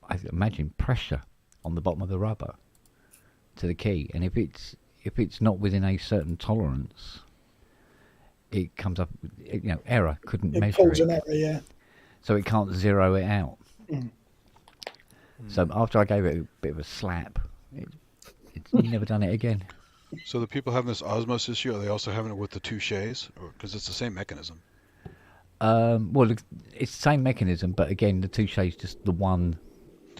Speaker 1: I imagine pressure on the bottom of the rubber to the key, and if it's not within a certain tolerance, it comes up. Error, couldn't
Speaker 3: It
Speaker 1: measure
Speaker 3: pulls
Speaker 1: it,
Speaker 3: an error, yeah.
Speaker 1: so it can't zero it out.
Speaker 3: Mm.
Speaker 1: So after I gave it a bit of a slap, it's never done it again.
Speaker 10: So the people having this osmosis issue, are they also having it with the touches? Because it's the same mechanism.
Speaker 1: Well, it's the same mechanism, but again, the touche is just the one.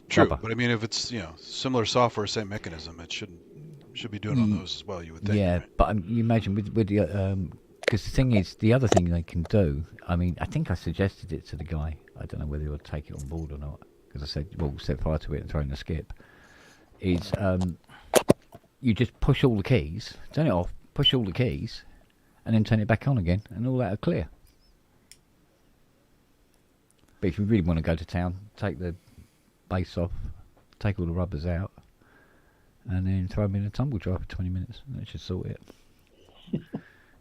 Speaker 10: True,
Speaker 1: rubber.
Speaker 10: but I mean, if it's similar should same mechanism, it should be doing on those as well. You would think.
Speaker 1: Yeah,
Speaker 10: right?
Speaker 1: but you imagine with the because the thing is, the other thing they can do. I mean, I think I suggested it to the guy. I don't know whether he'll take it on board or not. Because I said, well, set fire to it and throw in a skip. Is you just push all the keys, turn it off, push all the keys, and then turn it back on again, and all that will clear. But if you really want to go to town, take the base off, take all the rubbers out, and then throw them in a tumble dryer for 20 minutes. That should sort it.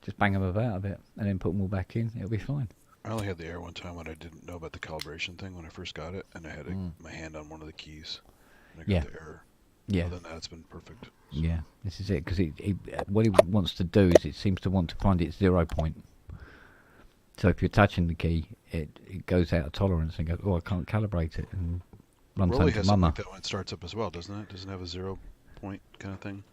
Speaker 1: Just bang them about a bit, and then put them all back in. It'll be fine.
Speaker 10: I only had the error one time when I didn't know about the calibration thing when I first got it, and I had my hand on one of the keys, and I got the error.
Speaker 1: Yeah.
Speaker 10: Other than that, it's been perfect. So.
Speaker 1: Yeah, this is it, because what it wants to do is it seems to want to find its 0 point. So if you're touching the key, it goes out of tolerance and goes, oh, I can't calibrate it, and runs home
Speaker 10: Rolly
Speaker 1: to
Speaker 10: has something
Speaker 1: mama.
Speaker 10: like that when it starts up as well, doesn't it? Doesn't it have a 0 point kind of thing?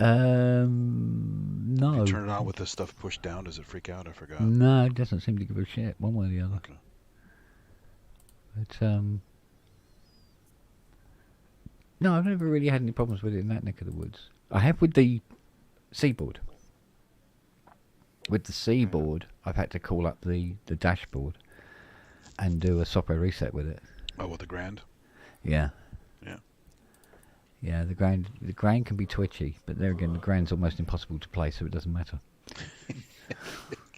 Speaker 1: No.
Speaker 10: If you turn it on with the stuff pushed down, does it freak out? I forgot.
Speaker 1: No, it doesn't seem to give a shit, one way or the other.
Speaker 10: Okay.
Speaker 1: But, no, I've never really had any problems with it in that neck of the woods. I have with the Seaboard. With the Seaboard, I've had to call up the dashboard and do a software reset with it.
Speaker 10: Oh, with the Grand?
Speaker 1: Yeah.
Speaker 10: Yeah.
Speaker 1: Yeah, the Grand can be twitchy, but there again, the Grand's almost impossible to play, so it doesn't matter.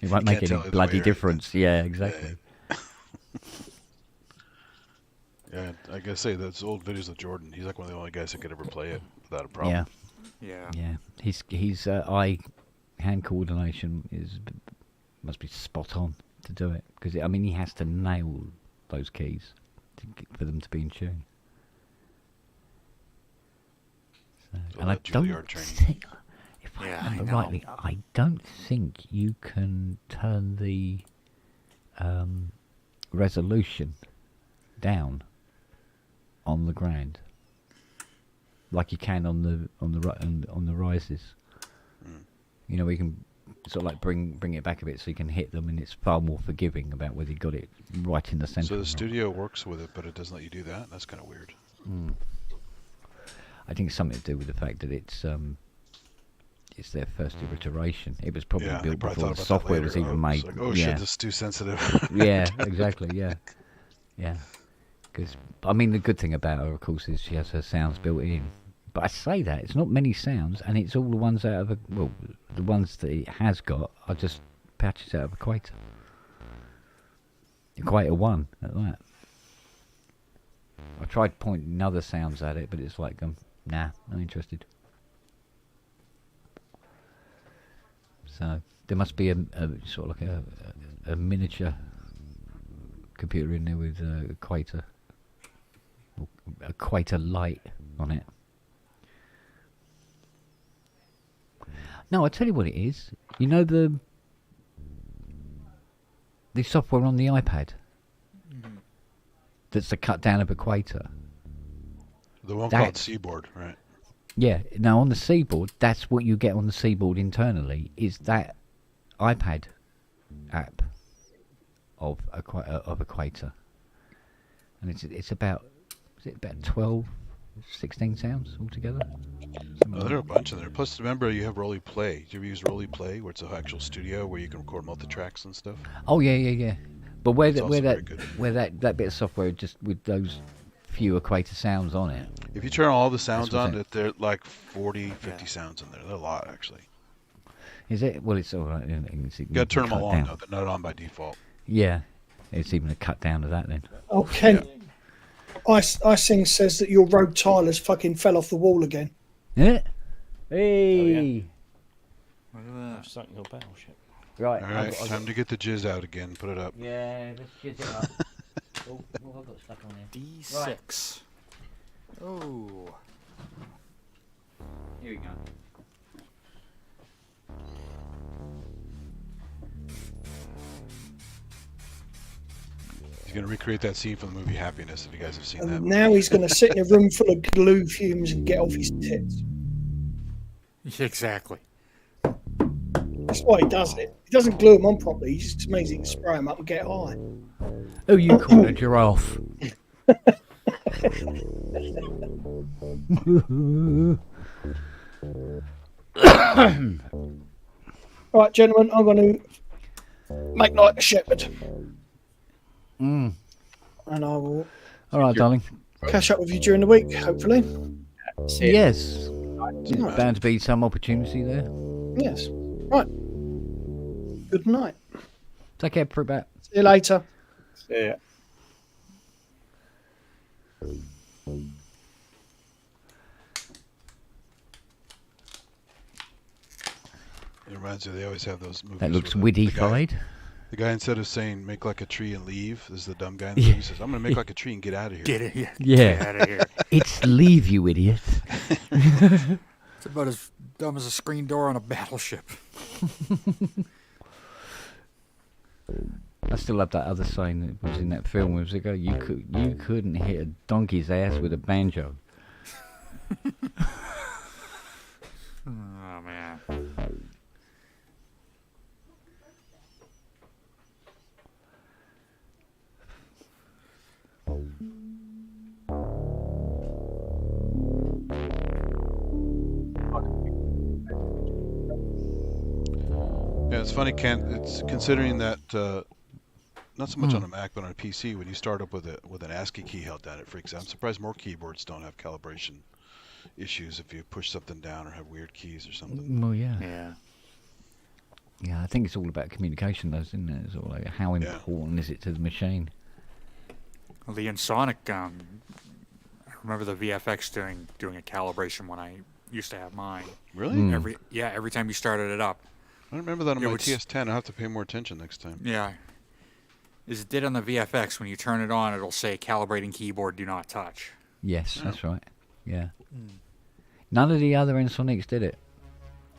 Speaker 1: It won't make any bloody difference. Yeah, exactly.
Speaker 10: Yeah, I gotta say, those old videos of Jordan, he's like one of the only guys that could ever play it without a problem.
Speaker 7: Yeah.
Speaker 1: Yeah. His eye hand coordination must be spot on to do it, because he has to nail those keys for them to be in tune. So, and I don't think, if I remember rightly, I don't think you can turn the resolution down on the Grand like you can on the rises. We can sort of like bring it back a bit so you can hit them, and it's far more forgiving about whether you got it right in the centre.
Speaker 10: So the studio works with it, but it doesn't let you do that? That's kind of weird.
Speaker 1: I think it's something to do with the fact that it's their first iteration. It was probably built before the software was even made.
Speaker 10: Like, oh shit, this is too sensitive.
Speaker 1: Yeah, exactly. Yeah. Because the good thing about her, of course, is she has her sounds built in. But I say that it's not many sounds, and it's all the ones the ones that it has got are just patches out of Equator. Equator 1 at that. I tried pointing other sounds at it, but it's like, nah, not interested. So there must be a sort of like a miniature computer in there with Equator light on it. No, I tell you what it is. You know the software on the iPad. That's the cut down of Equator.
Speaker 10: The one called Seaboard, right?
Speaker 1: Yeah. Now on the Seaboard, that's what you get on the Seaboard internally. Is that iPad app of Equator, and it's about 12, 16 sounds altogether.
Speaker 10: There are a bunch in there. Plus, remember you have Rolly Play. Do you ever use Rolly Play, where it's an actual studio where you can record multi-tracks and stuff?
Speaker 1: Oh yeah. But where that bit of software just with those few Equator sounds on it.
Speaker 10: If you turn all the sounds on, there are like 40, 50 sounds in there. They're a lot actually.
Speaker 1: Is it? Well, it's all right.
Speaker 10: You got to turn them all on though. They're not on by default.
Speaker 1: Yeah, it's even a cut down of that then.
Speaker 3: Oh, Ken, Icing says that your rogue tilers fucking fell off the wall again.
Speaker 1: Yeah. Hey.
Speaker 2: I've sunk your battleship.
Speaker 1: Right.
Speaker 10: All right, time to get the jizz out again. Put it up.
Speaker 1: Yeah, let's jizz it up. Oh, what have I got stuck on there?
Speaker 7: D6. Right. Oh.
Speaker 1: Here we go.
Speaker 10: He's going to recreate that scene from the movie Happiness, if you guys have seen that.
Speaker 3: Now he's going to sit in a room full of glue fumes and get off his tits.
Speaker 7: Exactly.
Speaker 3: That's why he does it. He doesn't glue them on properly. He just means he can spray them up and get high.
Speaker 1: Oh, you call a giraffe.
Speaker 3: Right, gentlemen, I'm going to make like a shepherd.
Speaker 1: Mm.
Speaker 3: And I will
Speaker 1: All right, darling.
Speaker 3: catch up with you during the week, hopefully.
Speaker 1: Yes. There's bound to be some opportunity there.
Speaker 3: Yes. Right. Good night.
Speaker 1: Take care, Fruitbat.
Speaker 3: See you later.
Speaker 8: See ya.
Speaker 10: It reminds me, they always have those movies.
Speaker 1: That looks
Speaker 10: where
Speaker 1: widdy-fied.
Speaker 10: The guy, instead of saying make like a tree and leave, this is the dumb guy in the movie, says, I'm going to make like a tree and get out of here.
Speaker 7: Get it here.
Speaker 1: Yeah.
Speaker 7: Get out of here.
Speaker 1: It's leave, you idiot.
Speaker 7: It's about as dumb as a screen door on a battleship.
Speaker 1: I still love that other saying that was in that film. Was ago you couldn't hit a donkey's ass with a banjo.
Speaker 7: Oh man.
Speaker 10: Yeah, it's funny, Ken. It's considering that not so much on a Mac, but on a PC. When you start up with an ASCII key held down, it freaks out. I'm surprised more keyboards don't have calibration issues if you push something down or have weird keys or something.
Speaker 1: Well, yeah.
Speaker 7: Yeah.
Speaker 1: Yeah, I think it's all about communication, though, isn't it? It's all like how important is it to the machine?
Speaker 7: Well, the Ensoniq, I remember the VFX doing a calibration when I used to have mine.
Speaker 10: Really?
Speaker 7: Every time you started it up.
Speaker 10: I remember that on my TS10. I'll have to pay more attention next time.
Speaker 7: Yeah. As it did on the VFX, when you turn it on, it'll say calibrating keyboard, do not touch.
Speaker 1: Yes, that's right. Yeah. None of the other Ensoniqs did it.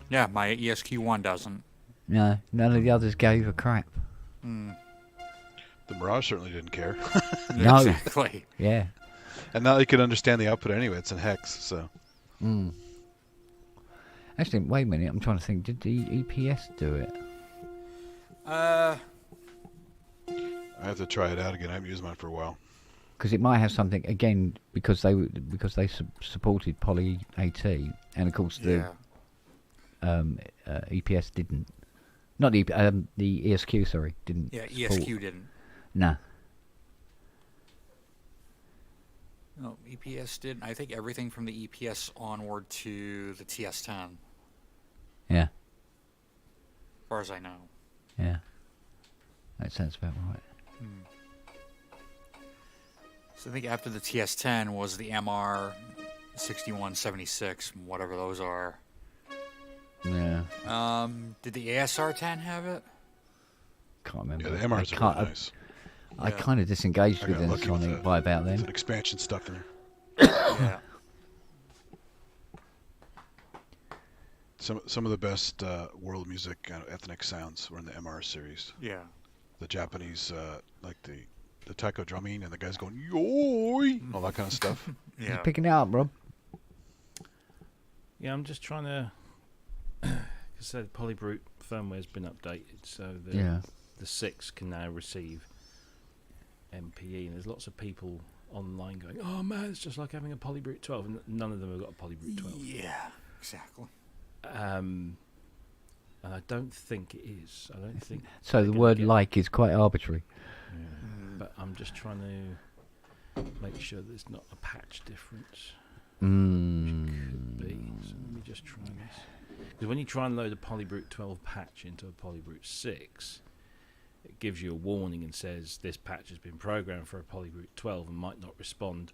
Speaker 7: Yeah, my ESQ1 doesn't.
Speaker 1: No, none of the others gave a crap.
Speaker 10: The Mirage certainly didn't care.
Speaker 1: No.
Speaker 7: Exactly.
Speaker 1: Yeah.
Speaker 10: And now they could understand the output anyway. It's in hex, so.
Speaker 1: Actually, wait a minute. I'm trying to think. Did the EPS do it?
Speaker 10: I have to try it out again. I haven't used mine for a while.
Speaker 1: Because it might have something again because they supported Poly AT, and of course the EPS didn't. Not the ESQ, sorry, didn't.
Speaker 7: Yeah,
Speaker 1: support.
Speaker 7: ESQ didn't.
Speaker 1: Nah.
Speaker 7: No, EPS did. I think everything from the EPS onward to the TS10.
Speaker 1: Yeah.
Speaker 7: As far as I know.
Speaker 1: Yeah. That sounds about right.
Speaker 7: So I think after the TS10 was the MR 6176, whatever those are.
Speaker 1: Yeah.
Speaker 7: Did the ASR10 have it?
Speaker 1: Can't remember.
Speaker 10: Yeah, the MRs are really nice.
Speaker 1: I kind of disengaged with Ensoniq by about then.
Speaker 10: An expansion stuff in there.
Speaker 7: Yeah.
Speaker 10: some of the best world music ethnic sounds were in the MR series.
Speaker 7: Yeah.
Speaker 10: The Japanese, like the taiko drumming and the guys going yoi, all that kind of stuff.
Speaker 1: You
Speaker 7: Yeah.
Speaker 1: picking it up, Rob?
Speaker 2: Yeah, I'm just trying to. Because the Polybrute firmware's been updated, so the 6 can now receive MPE, and there's lots of people online going, "Oh man, it's just like having a Polybrute 12," and none of them have got a Polybrute 12.
Speaker 7: Yeah. Exactly.
Speaker 2: And I don't think it is. I don't think.
Speaker 1: So the word "like" is quite arbitrary.
Speaker 2: Yeah. But I'm just trying to make sure there's not a patch difference. Which could be. So let me just try this. Because when you try and load a Polybrute 12 patch into a Polybrute 6, it gives you a warning and says this patch has been programmed for a Polybrute 12 and might not respond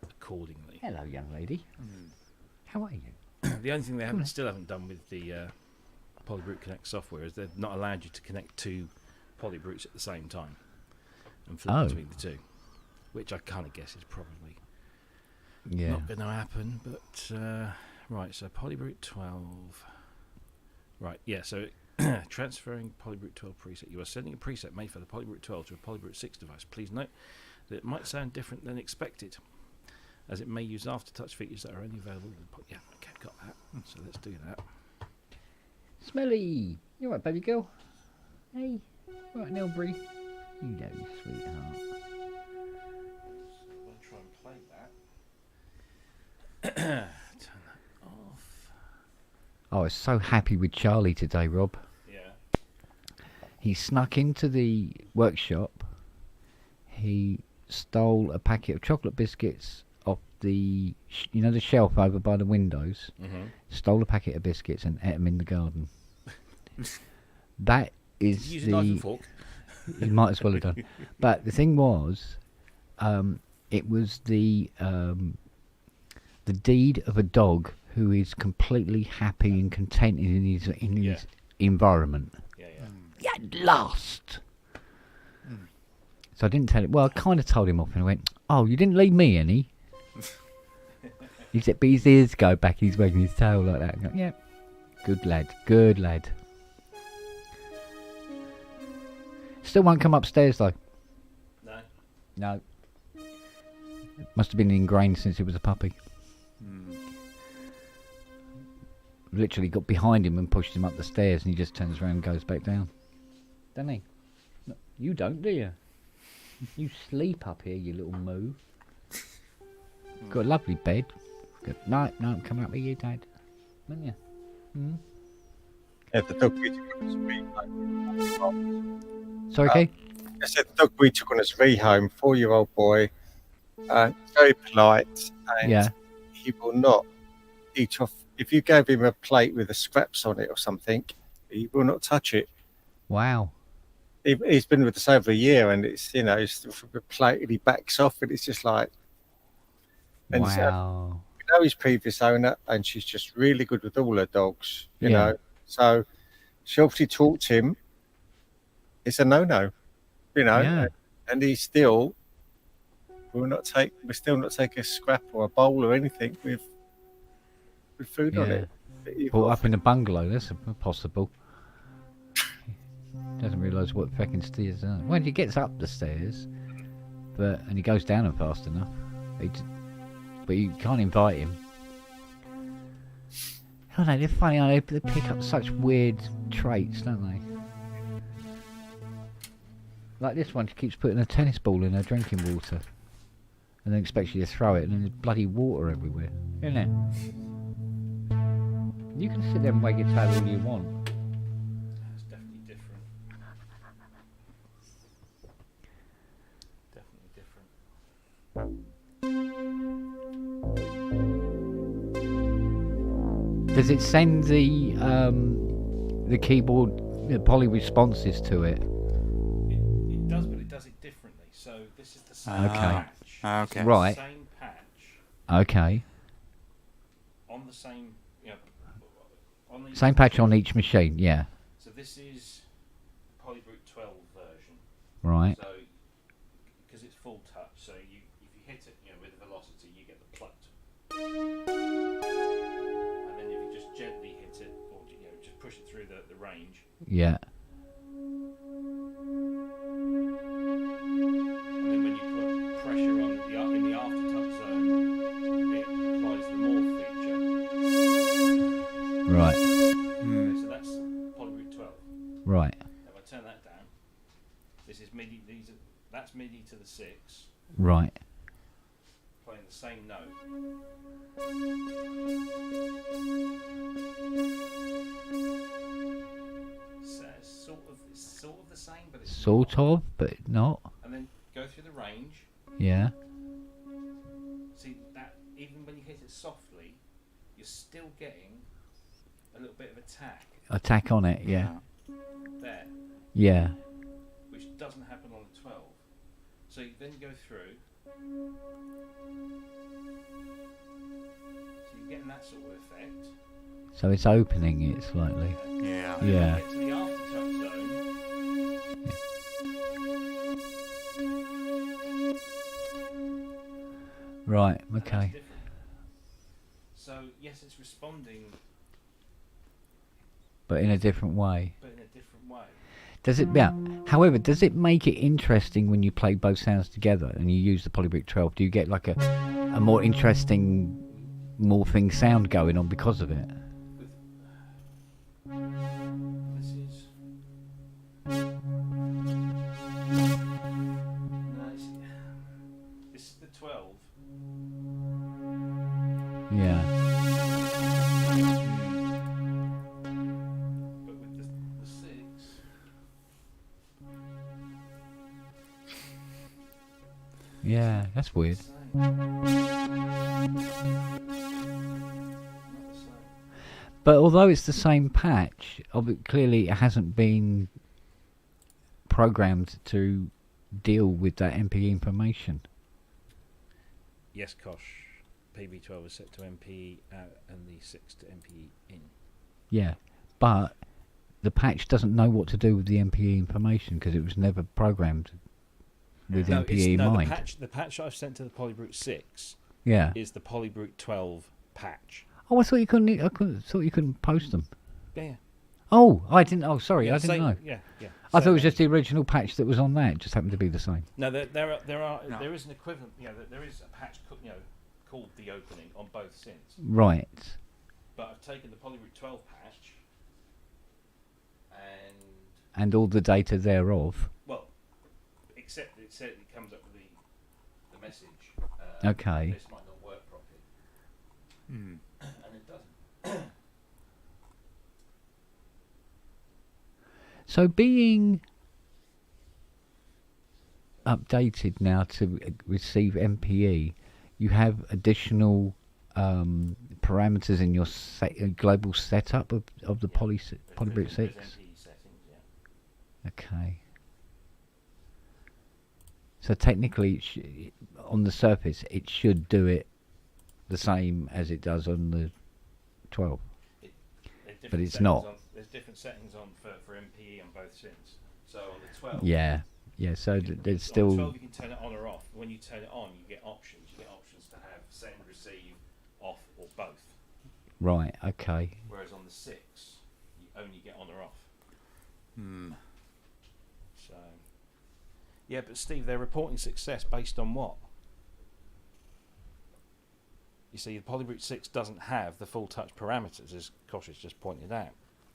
Speaker 2: accordingly.
Speaker 1: Hello, young lady. How are you?
Speaker 2: The only thing they still haven't done with the Polybrute Connect software is they've not allowed you to connect 2 Polybrutes at the same time and flip between the 2, which I kind of guess is probably not going to happen. But right, so Polybrute 12. Right, yeah. So transferring Polybrute 12 preset. You are sending a preset made for the Polybrute 12 to a Polybrute 6 device. Please note that it might sound different than expected, as it may use aftertouch features that are only available with the okay, got that. So let's do that.
Speaker 1: Smelly, you alright, baby girl? Hey, right, Nelbury. You know, sweetheart.
Speaker 2: So I'm going to try and play that. Turn that off.
Speaker 1: I was so happy with Charlie today, Rob.
Speaker 2: Yeah.
Speaker 1: He snuck into the workshop. He stole a packet of chocolate biscuits off the, the shelf over by the windows.
Speaker 2: Mm-hmm.
Speaker 1: Stole a packet of biscuits and ate them in the garden. That is
Speaker 2: Use a knife and fork.
Speaker 1: You might as well have done. But the thing was, it was the deed of a dog who is completely happy and content in his environment. Yeah, at last. So I didn't tell him. Well, I kind of told him off, and I went, "Oh, you didn't leave me any." He said, but his ears go back. He's wagging his tail like that. I go, yeah, good lad, good lad. Still won't come upstairs though.
Speaker 2: No.
Speaker 1: No. Must have been ingrained since he was a puppy. Literally got behind him and pushed him up the stairs, and he just turns around and goes back down. Doesn't he? No, you don't, do you? You sleep up here, you little moo. Got a lovely bed. Good. No, I'm coming up with you, Dad. Aren't you? Hmm?
Speaker 8: Yeah, the dog we took on his rehome.
Speaker 1: Sorry, Kay?
Speaker 8: I said the dog we took on his rehome, 4-year-old boy, very polite, and he will not eat off. If you gave him a plate with the scraps on it or something, he will not touch it.
Speaker 1: Wow.
Speaker 8: He's been with us over a year, and it's it's a plate, and he backs off, and it's just like. And
Speaker 1: wow.
Speaker 8: We know his previous owner, and she's just really good with all her dogs, you know. So she obviously taught him it's a no-no, and he still will not take. We still not take a scrap or a bowl or anything with food on it.
Speaker 1: Brought up in a bungalow, that's possible. Doesn't realise what fucking stairs are. Well, he gets up the stairs, and he goes down them fast enough. But you can't invite him. Oh no, they're funny. They pick up such weird traits, don't they? Like this one, she keeps putting a tennis ball in her drinking water, and then expects you to throw it, and then there's bloody water everywhere, isn't it? You can sit there and wag your tail all you want.
Speaker 2: It's definitely different.
Speaker 1: Does it send the keyboard poly responses to it?
Speaker 2: It does, but it does it differently. So this is the same patch.
Speaker 7: Okay.
Speaker 1: Right.
Speaker 2: Same patch.
Speaker 1: Okay.
Speaker 2: On the same, on the
Speaker 1: Same patch on each machine, yeah.
Speaker 2: So this is Polybrute 12 version.
Speaker 1: Right.
Speaker 2: So because it's full touch, so if you hit it, with the velocity, you get the plucked. range.
Speaker 1: Yeah.
Speaker 2: And then when you put pressure on in the aftertouch zone, it applies the morph feature.
Speaker 1: Right.
Speaker 2: Okay, so that's polyroot 12.
Speaker 1: Right.
Speaker 2: Now if I turn that down, this is MIDI. That's MIDI to the 6,
Speaker 1: Right.
Speaker 2: playing the same note. So it's sort of the same, but it's
Speaker 1: Sort
Speaker 2: not.
Speaker 1: of, but not.
Speaker 2: And then go through the range.
Speaker 1: Yeah.
Speaker 2: See that even when you hit it softly, you're still getting a little bit of attack
Speaker 1: Attack on it. Yeah.
Speaker 2: there,
Speaker 1: Yeah.
Speaker 2: which doesn't happen on the 12. So you then go through. So you're getting that sort of effect.
Speaker 1: So it's opening it slightly.
Speaker 7: Yeah.
Speaker 2: And then
Speaker 1: Yeah.
Speaker 2: when you get to the aftertouch zone.
Speaker 1: Right.
Speaker 2: and that's
Speaker 1: Okay.
Speaker 2: different. So yes, it's responding,
Speaker 1: But in a different way.
Speaker 2: but in a different way.
Speaker 1: Does it? Yeah. However, does it make it interesting when you play both sounds together and you use the Polybrute 12? Do you get like a more interesting morphing sound going on because of it?
Speaker 2: This is. No, this is the 12.
Speaker 1: Yeah.
Speaker 2: But with the 6.
Speaker 1: Yeah. That's weird.
Speaker 2: Not the same.
Speaker 1: But although it's the same patch, clearly it hasn't been programmed to deal with that MPE information.
Speaker 2: Yes, Kosh. PB12 is set to MPE out and the 6 to MPE in.
Speaker 1: Yeah. But the patch doesn't know what to do with the MPE information because it was never programmed with MPE in mind.
Speaker 2: The patch I've sent to the Polybrute 6
Speaker 1: Yeah.
Speaker 2: is the Polybrute 12 patch.
Speaker 1: Oh, I thought you couldn't. Thought you couldn't post them.
Speaker 2: Yeah.
Speaker 1: Oh, I didn't. Oh, sorry,
Speaker 2: Yeah,
Speaker 1: I didn't know.
Speaker 2: Yeah, yeah.
Speaker 1: I thought it was just the original patch that was on there. It just happened to be the same.
Speaker 2: No, there
Speaker 7: No.
Speaker 2: is an equivalent. There is a patch, called the opening on both synths.
Speaker 1: Right.
Speaker 2: But I've taken the Polybrute 12 patch, and
Speaker 1: And all the data thereof.
Speaker 2: well, except it said it comes up with the message.
Speaker 1: Okay.
Speaker 2: This might not work properly, and it doesn't.
Speaker 1: So being updated now to receive MPE, you have additional parameters in your global setup of the Polybrute
Speaker 2: There's
Speaker 1: 6.
Speaker 2: MPE settings, yeah.
Speaker 1: Okay. So technically, on the surface, it should do it the same as it does on the 12. But it's not.
Speaker 2: There's different settings on for MPE on both synths. So on the 12.
Speaker 1: Yeah. Yeah. So there's
Speaker 2: On the
Speaker 1: still.
Speaker 2: 12 you can turn it on or off. When you turn it on, you get options. You get options to have send, receive, off, or both.
Speaker 1: Right. Okay.
Speaker 2: Whereas on the 6, you only get on or off. So, yeah, but Steve, they're reporting success based on what? You see, the Polybrute 6 doesn't have the full touch parameters, as Kosh has just pointed out.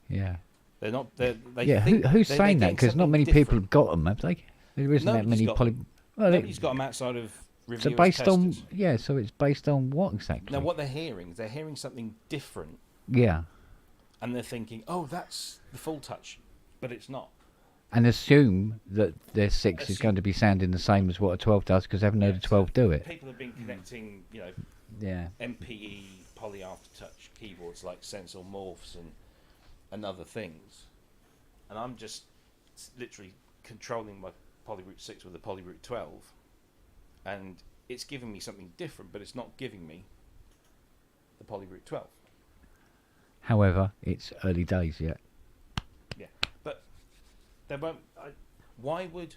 Speaker 1: Yeah.
Speaker 2: They're not. They
Speaker 1: Yeah.
Speaker 2: think
Speaker 1: Who's
Speaker 2: they're
Speaker 1: saying that?
Speaker 2: getting
Speaker 1: Because not
Speaker 2: something
Speaker 1: many people
Speaker 2: different.
Speaker 1: have got them, have they? There isn't that
Speaker 2: Nobody's
Speaker 1: many
Speaker 2: got
Speaker 1: poly.
Speaker 2: them.
Speaker 1: Well,
Speaker 2: Nobody's got them outside of
Speaker 1: so
Speaker 2: reviewers,
Speaker 1: based on
Speaker 2: testers.
Speaker 1: yeah. So it's based on what exactly?
Speaker 2: Now, what they're hearing something different,
Speaker 1: Yeah.
Speaker 2: and they're thinking, "Oh, that's the full touch," but it's not.
Speaker 1: And assume that their 6 is going to be sounding the same as what a 12 does because they haven't heard a 12 do it.
Speaker 2: People have been connecting,
Speaker 1: Yeah.
Speaker 2: MPE poly aftertouch keyboards like Sensor Morphs and other things, and I'm just literally controlling my Polybrute 6 with the Polybrute 12, and it's giving me something different, but it's not giving me the Polybrute 12.
Speaker 1: However, it's early days yet.
Speaker 2: Yeah, but there won't. Why would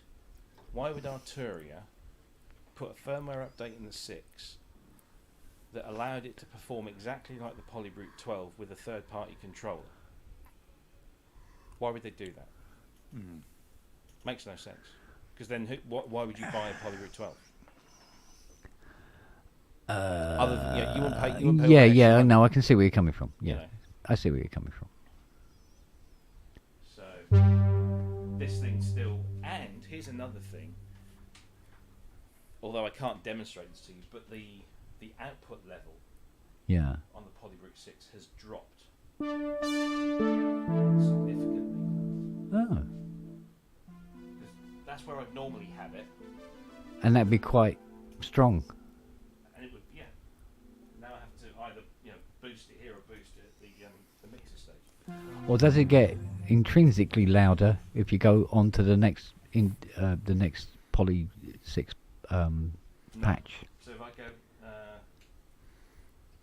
Speaker 2: Arturia put a firmware update in the 6 that allowed it to perform exactly like the Polybrute 12 with a third-party controller? Why would they do that? Makes no sense. Because then, why would you buy a Polyroot 12? Other than, you wouldn't pay. You wouldn't pay all that extra money,
Speaker 1: no, I can see where you're coming from. Yeah,
Speaker 2: you know.
Speaker 1: I see where you're coming from.
Speaker 2: So this thing still, and here's another thing. Although I can't demonstrate this to you, but the output level
Speaker 1: Yeah.
Speaker 2: on the Polyroot 6 has dropped significantly.
Speaker 1: Oh.
Speaker 2: That's where I'd normally have it,
Speaker 1: And that'd be quite strong.
Speaker 2: and it would, yeah. Now I have to either, boost it here or boost it at the mixer stage.
Speaker 1: Or does it get intrinsically louder if you go on to the next Poly 6 patch?
Speaker 2: So if I go,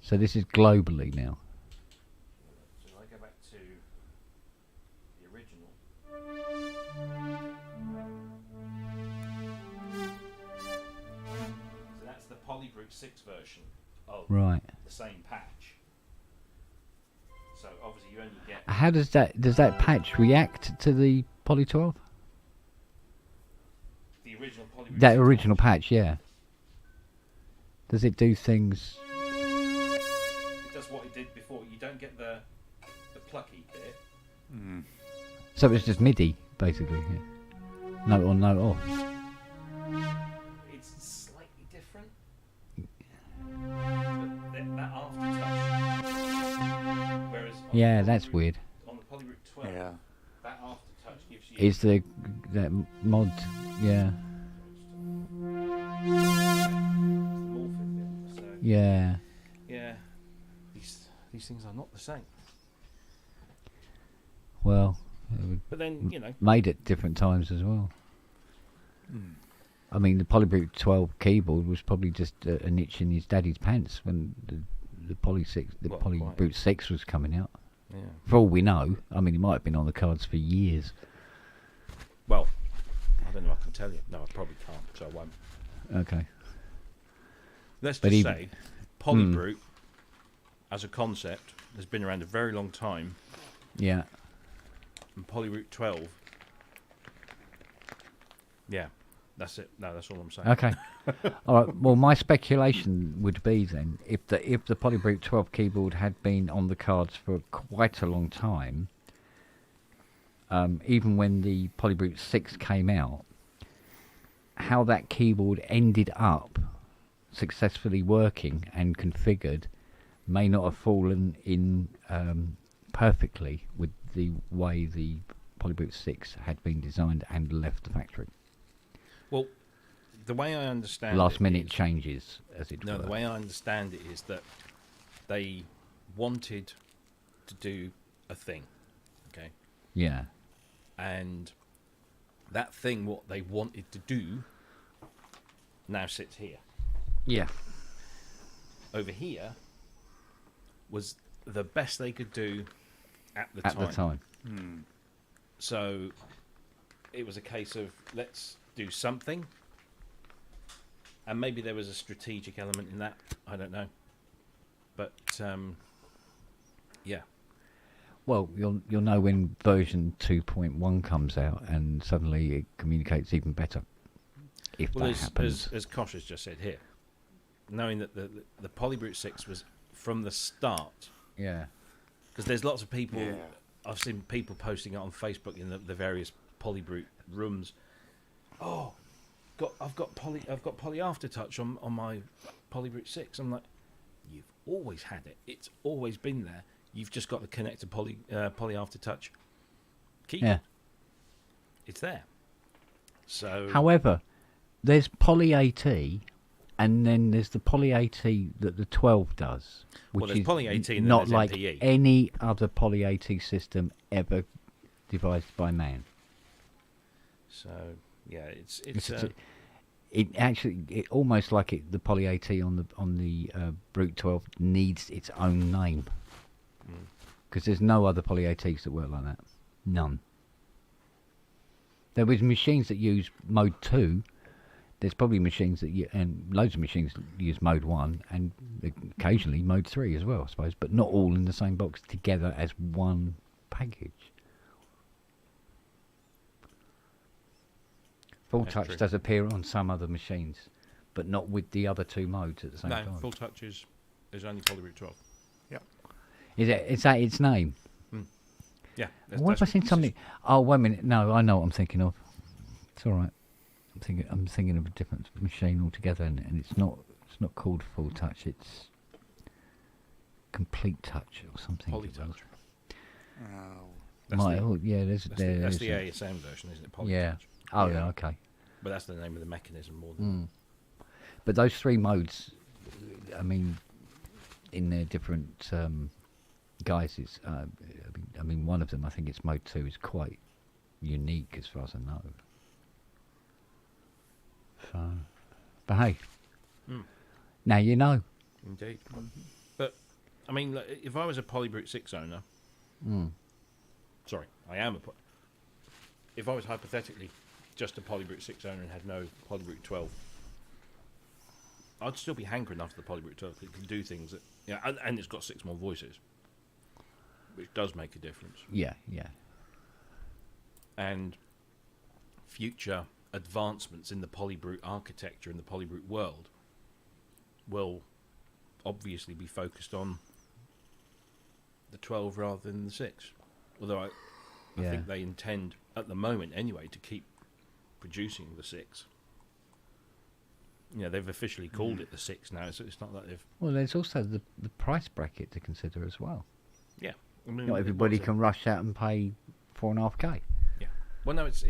Speaker 1: So this is globally now.
Speaker 2: so if I go back to the original. So that's the Polyroot 6 version of
Speaker 1: Right.
Speaker 2: the same patch. So obviously you only get.
Speaker 1: How does that patch react to the Poly 12?
Speaker 2: The original Polyroot.
Speaker 1: That
Speaker 2: 6
Speaker 1: original
Speaker 2: patch.
Speaker 1: patch, yeah. Does it do things?
Speaker 2: It does what it did before. You don't get the plucky bit.
Speaker 1: So it's just MIDI, basically. Yeah. Note on, note off.
Speaker 2: It's slightly different. But that aftertouch. Whereas on
Speaker 1: Yeah,
Speaker 2: the
Speaker 1: that's
Speaker 2: Polyroot-
Speaker 1: weird.
Speaker 2: On the Polyroot 12,
Speaker 7: Yeah.
Speaker 2: that aftertouch gives you.
Speaker 1: Is that mod? Yeah,
Speaker 2: morphic bit. So
Speaker 1: yeah.
Speaker 2: yeah, these things are not the same.
Speaker 1: Well, it would
Speaker 2: But then
Speaker 1: made at different times as well. I mean, the Polybrute 12 keyboard was probably just an itch in his daddy's pants when the Poly 6, the
Speaker 2: Well,
Speaker 1: Polybrute
Speaker 2: quite.
Speaker 1: 6 was coming out.
Speaker 2: Yeah.
Speaker 1: For all we know, I mean, it might have been on the cards for years.
Speaker 2: Well, I don't know. I can tell you. No, I probably can't. So I won't.
Speaker 1: Okay.
Speaker 2: Let's
Speaker 1: But
Speaker 2: just
Speaker 1: even-
Speaker 2: say, Polybrute as a concept has been around a very long time,
Speaker 1: Yeah.
Speaker 2: and Polyroot 12. Yeah, that's it. No, that's all I'm saying.
Speaker 1: Okay. All right. Well, my speculation would be then, if the Polybrute 12 keyboard had been on the cards for quite a long time, even when the Polybrute 6 came out, how that keyboard ended up successfully working and configured may not have fallen in perfectly with the way the Polybrute 6 had been designed and left the factory.
Speaker 2: Well, the way I understand
Speaker 1: Last
Speaker 2: it
Speaker 1: minute
Speaker 2: is-
Speaker 1: changes, as it
Speaker 2: No,
Speaker 1: were.
Speaker 2: the way I understand it is that they wanted to do a thing, okay,
Speaker 1: Yeah.
Speaker 2: and that thing, what they wanted to do, now sits here.
Speaker 1: Yeah.
Speaker 2: Over here was the best they could do at the
Speaker 1: At
Speaker 2: time.
Speaker 1: the time.
Speaker 2: So it was a case of let's do something, and maybe there was a strategic element in that. I don't know, but yeah.
Speaker 1: Well, you'll know when version 2.1 comes out, and suddenly it communicates even better. If
Speaker 2: Well,
Speaker 1: that happens.
Speaker 2: as Kosh has just said here, knowing that the Polybrute 6 was from the start,
Speaker 1: Yeah.
Speaker 2: because there's lots of people. I've seen people posting it on Facebook in the various Polybrute rooms. Oh, I've got Poly Aftertouch on my Polybrute 6. I'm like, you've always had it. It's always been there. You've just got the connected Poly Aftertouch keyboard.
Speaker 1: Yeah.
Speaker 2: It's there. So
Speaker 1: However, there's Poly AT, and then there's the Poly AT that the 12 does, which
Speaker 2: Well, there's
Speaker 1: is
Speaker 2: Poly AT and then
Speaker 1: not
Speaker 2: there's
Speaker 1: like
Speaker 2: MPE.
Speaker 1: any other Poly AT system ever devised by man.
Speaker 2: So yeah, it's
Speaker 1: It almost like the Poly AT on the Brute 12 needs its own name, because there's no other Poly ATs that work like that. None. There was machines that use mode 2. There's probably machines that and loads of machines that use mode 1, and occasionally mode 3 as well, I suppose, but not all in the same box together as one package. Full
Speaker 2: That's
Speaker 1: touch
Speaker 2: true.
Speaker 1: does appear on some other machines, but not with the other two modes at the same
Speaker 2: No,
Speaker 1: time.
Speaker 2: full touch is only Polyroot 12.
Speaker 1: Is that its name?
Speaker 2: Yeah.
Speaker 1: What have I seen something? Oh, wait a minute. No, I know what I'm thinking of. It's all right. I'm thinking of a different machine altogether, and it's not called full touch. It's complete touch or something.
Speaker 2: Polytouch.
Speaker 7: Oh.
Speaker 1: There's
Speaker 2: That's the ASM version, isn't it? Polytouch.
Speaker 1: yeah. Oh,
Speaker 7: Yeah.
Speaker 1: okay.
Speaker 2: But that's the name of the mechanism more than.
Speaker 1: But those three modes, I mean, in their different guises. I mean, one of them, I think it's mode 2, is quite unique as far as I know. So, but hey, now you know.
Speaker 2: Indeed. But, I mean, like, if I was a Polybrute 6 owner... Sorry, I am a... If I was hypothetically just a Polybrute 6 owner and had no Polybrute 12, I'd still be hankering after the Polybrute 12 because it can do things that... Yeah, and it's got 6 more voices, which does make a difference.
Speaker 1: Yeah, yeah.
Speaker 2: And future advancements in the Polybrute architecture and the Polybrute world will obviously be focused on the 12 rather than the 6. Although I think they intend, at the moment anyway, to keep producing the 6. You know, they've officially called it the 6 now, so it's not that they've...
Speaker 1: Well, there's also the price bracket to consider as well.
Speaker 2: Yeah. I mean,
Speaker 1: Not everybody can rush out and pay 4.5k.
Speaker 2: Yeah. Well, no, it's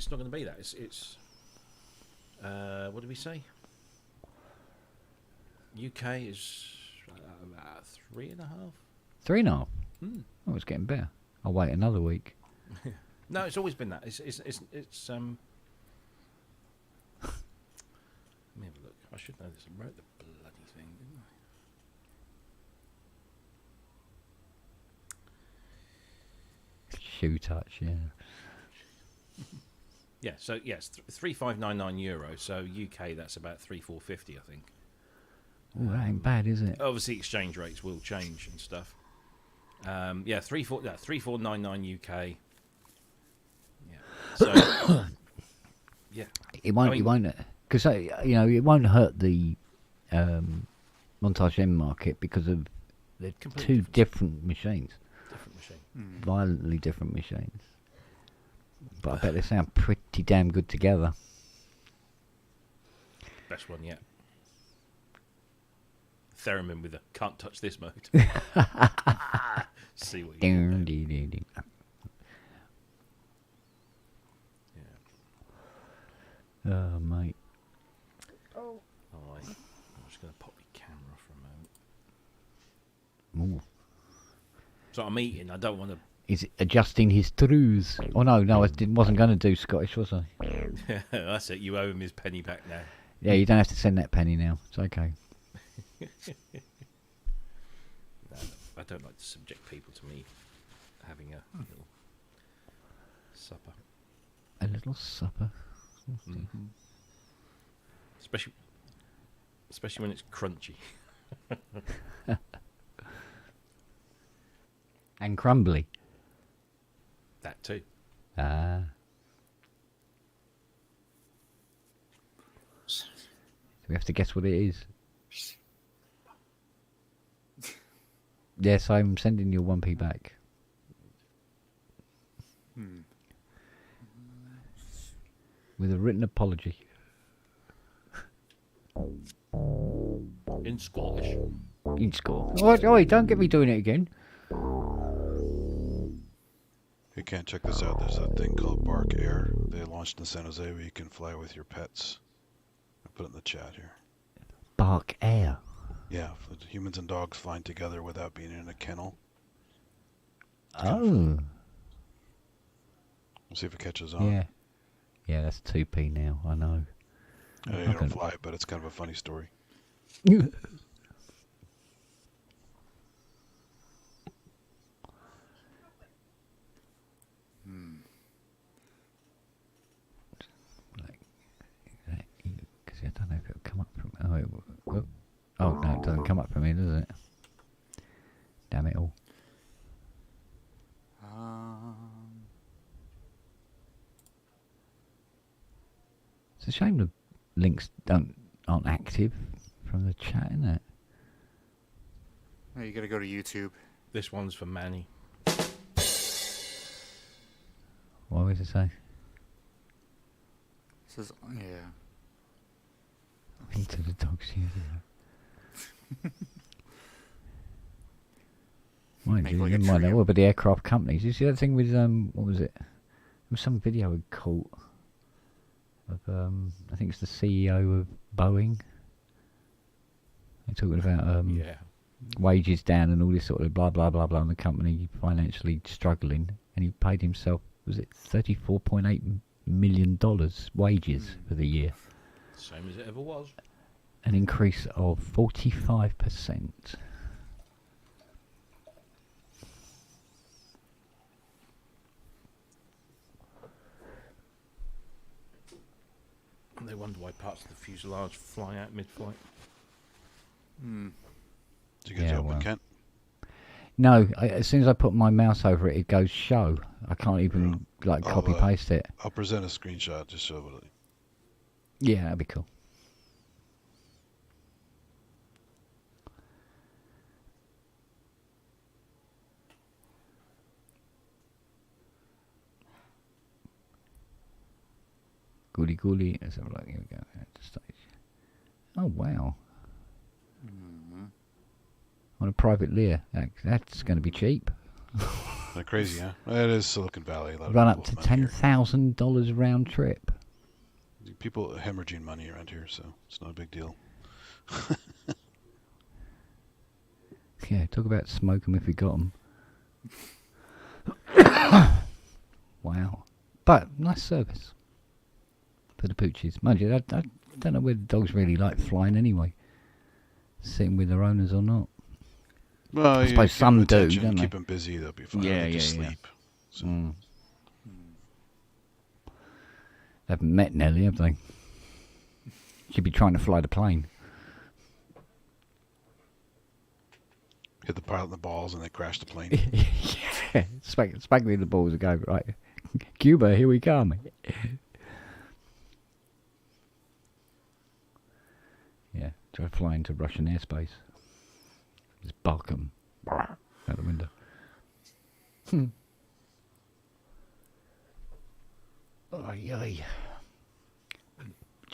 Speaker 2: not going to be that. It's what did we say? UK is about 3.5.
Speaker 1: 3.5. Oh, it's getting better. I'll wait another week.
Speaker 2: No, it's always been that. It's Let me have a look. I should know this. I wrote the bloody thing, didn't I?
Speaker 1: Shoe touch, yeah.
Speaker 2: Yeah, so yes, €3,599. So UK, that's about 3,450, I think.
Speaker 1: Oh, that ain't bad, is it?
Speaker 2: Obviously, exchange rates will change and stuff. 3,499 UK. Yeah. So yeah,
Speaker 1: It won't. It won't. Because it won't hurt the Montage M market because of the two different machines.
Speaker 2: Different machine.
Speaker 1: Violently different machines. But I bet they sound pretty damn good together.
Speaker 2: Best one yet. Theremin with a can't touch this mode. See what you do. Yeah.
Speaker 1: Oh, mate.
Speaker 5: Oh.
Speaker 2: Alright. I'm just going to pop the camera for a moment.
Speaker 1: Ooh.
Speaker 2: So I'm eating. I don't want to.
Speaker 1: He's adjusting his trews. Oh, no, I wasn't going to do Scottish, was I?
Speaker 2: That's it. You owe him his penny back now.
Speaker 1: Yeah, you don't have to send that penny now. It's okay.
Speaker 2: No, I don't like to subject people to me having a little supper.
Speaker 1: A little supper.
Speaker 2: Mm-hmm. Especially when it's crunchy.
Speaker 1: And crumbly.
Speaker 2: That too.
Speaker 1: Ah. So we have to guess what it is. Yes, I'm sending your 1p back. With a written apology.
Speaker 2: In Scottish.
Speaker 1: In score. Oh, don't get me doing it again.
Speaker 10: You can't check this out. There's a thing called Bark Air. They launched in San Jose where you can fly with your pets. I'll put it in the chat here.
Speaker 1: Bark Air.
Speaker 10: Yeah, for the humans and dogs flying together without being in a kennel.
Speaker 1: Oh.
Speaker 10: We'll see if it catches on.
Speaker 1: Yeah. Yeah, that's 2p now, I know.
Speaker 10: You don't fly, but it's kind of a funny story.
Speaker 1: Because I don't know if it'll come up from... Oh, no, it doesn't come up from here, does it? Damn it all. shame the links aren't active from the chat, isn't it?
Speaker 7: Oh, you got to go to YouTube.
Speaker 2: This one's for Manny.
Speaker 1: What was it say?
Speaker 7: It says, yeah.
Speaker 1: Into the dog's ears. Mind
Speaker 7: Make
Speaker 1: you,
Speaker 7: like a
Speaker 1: never mind that.
Speaker 7: trio.
Speaker 1: What about the aircraft companies? You see that thing with what was it? There was some video we caught of I think it's the CEO of Boeing. They're talking about
Speaker 2: Yeah.
Speaker 1: wages down and all this sort of blah blah blah blah, and the company financially struggling, and he paid himself, was it $34.8 million wages for the year,
Speaker 2: Same as it ever was.
Speaker 1: an increase of 45%.
Speaker 2: And they wonder why parts of the fuselage fly out mid-flight.
Speaker 10: Did you get
Speaker 1: Yeah,
Speaker 10: it open,
Speaker 1: well.
Speaker 10: Kent?
Speaker 1: No, as soon as I put my mouse over it, it goes show. I can't even like
Speaker 10: I'll,
Speaker 1: copy paste it.
Speaker 10: I'll present a screenshot just so that
Speaker 1: Yeah, that'd be cool. Goody goody. Let's have a look. Here we go. At the stage. Oh wow. On a private Lear. That's going to be cheap.
Speaker 10: they're crazy, huh? It is Silicon Valley. A lot of
Speaker 1: Run up
Speaker 10: people
Speaker 1: to
Speaker 10: have money
Speaker 1: $10,000 round trip.
Speaker 10: here. People hemorrhaging money around here, so it's not a big deal.
Speaker 1: Yeah, talk about smoke 'em if we got 'em. Wow. But nice service for the pooches. Mind you, I don't know whether dogs really like flying anyway. Sitting with their owners or not.
Speaker 10: Well,
Speaker 1: I suppose some do, don't they?
Speaker 10: Keep them busy, they'll be fine.
Speaker 1: Yeah,
Speaker 10: They just
Speaker 1: yeah, yeah.
Speaker 10: sleep. So.
Speaker 1: Mm. They haven't met Nelly, have they? She'd be trying to fly the plane.
Speaker 10: Hit the pilot in the balls and they crash the plane.
Speaker 1: Yeah, smack me in the balls and go, right, Cuba, here we come. Yeah, try to fly into Russian airspace. Just bark 'em out the window. Oy, oy. Do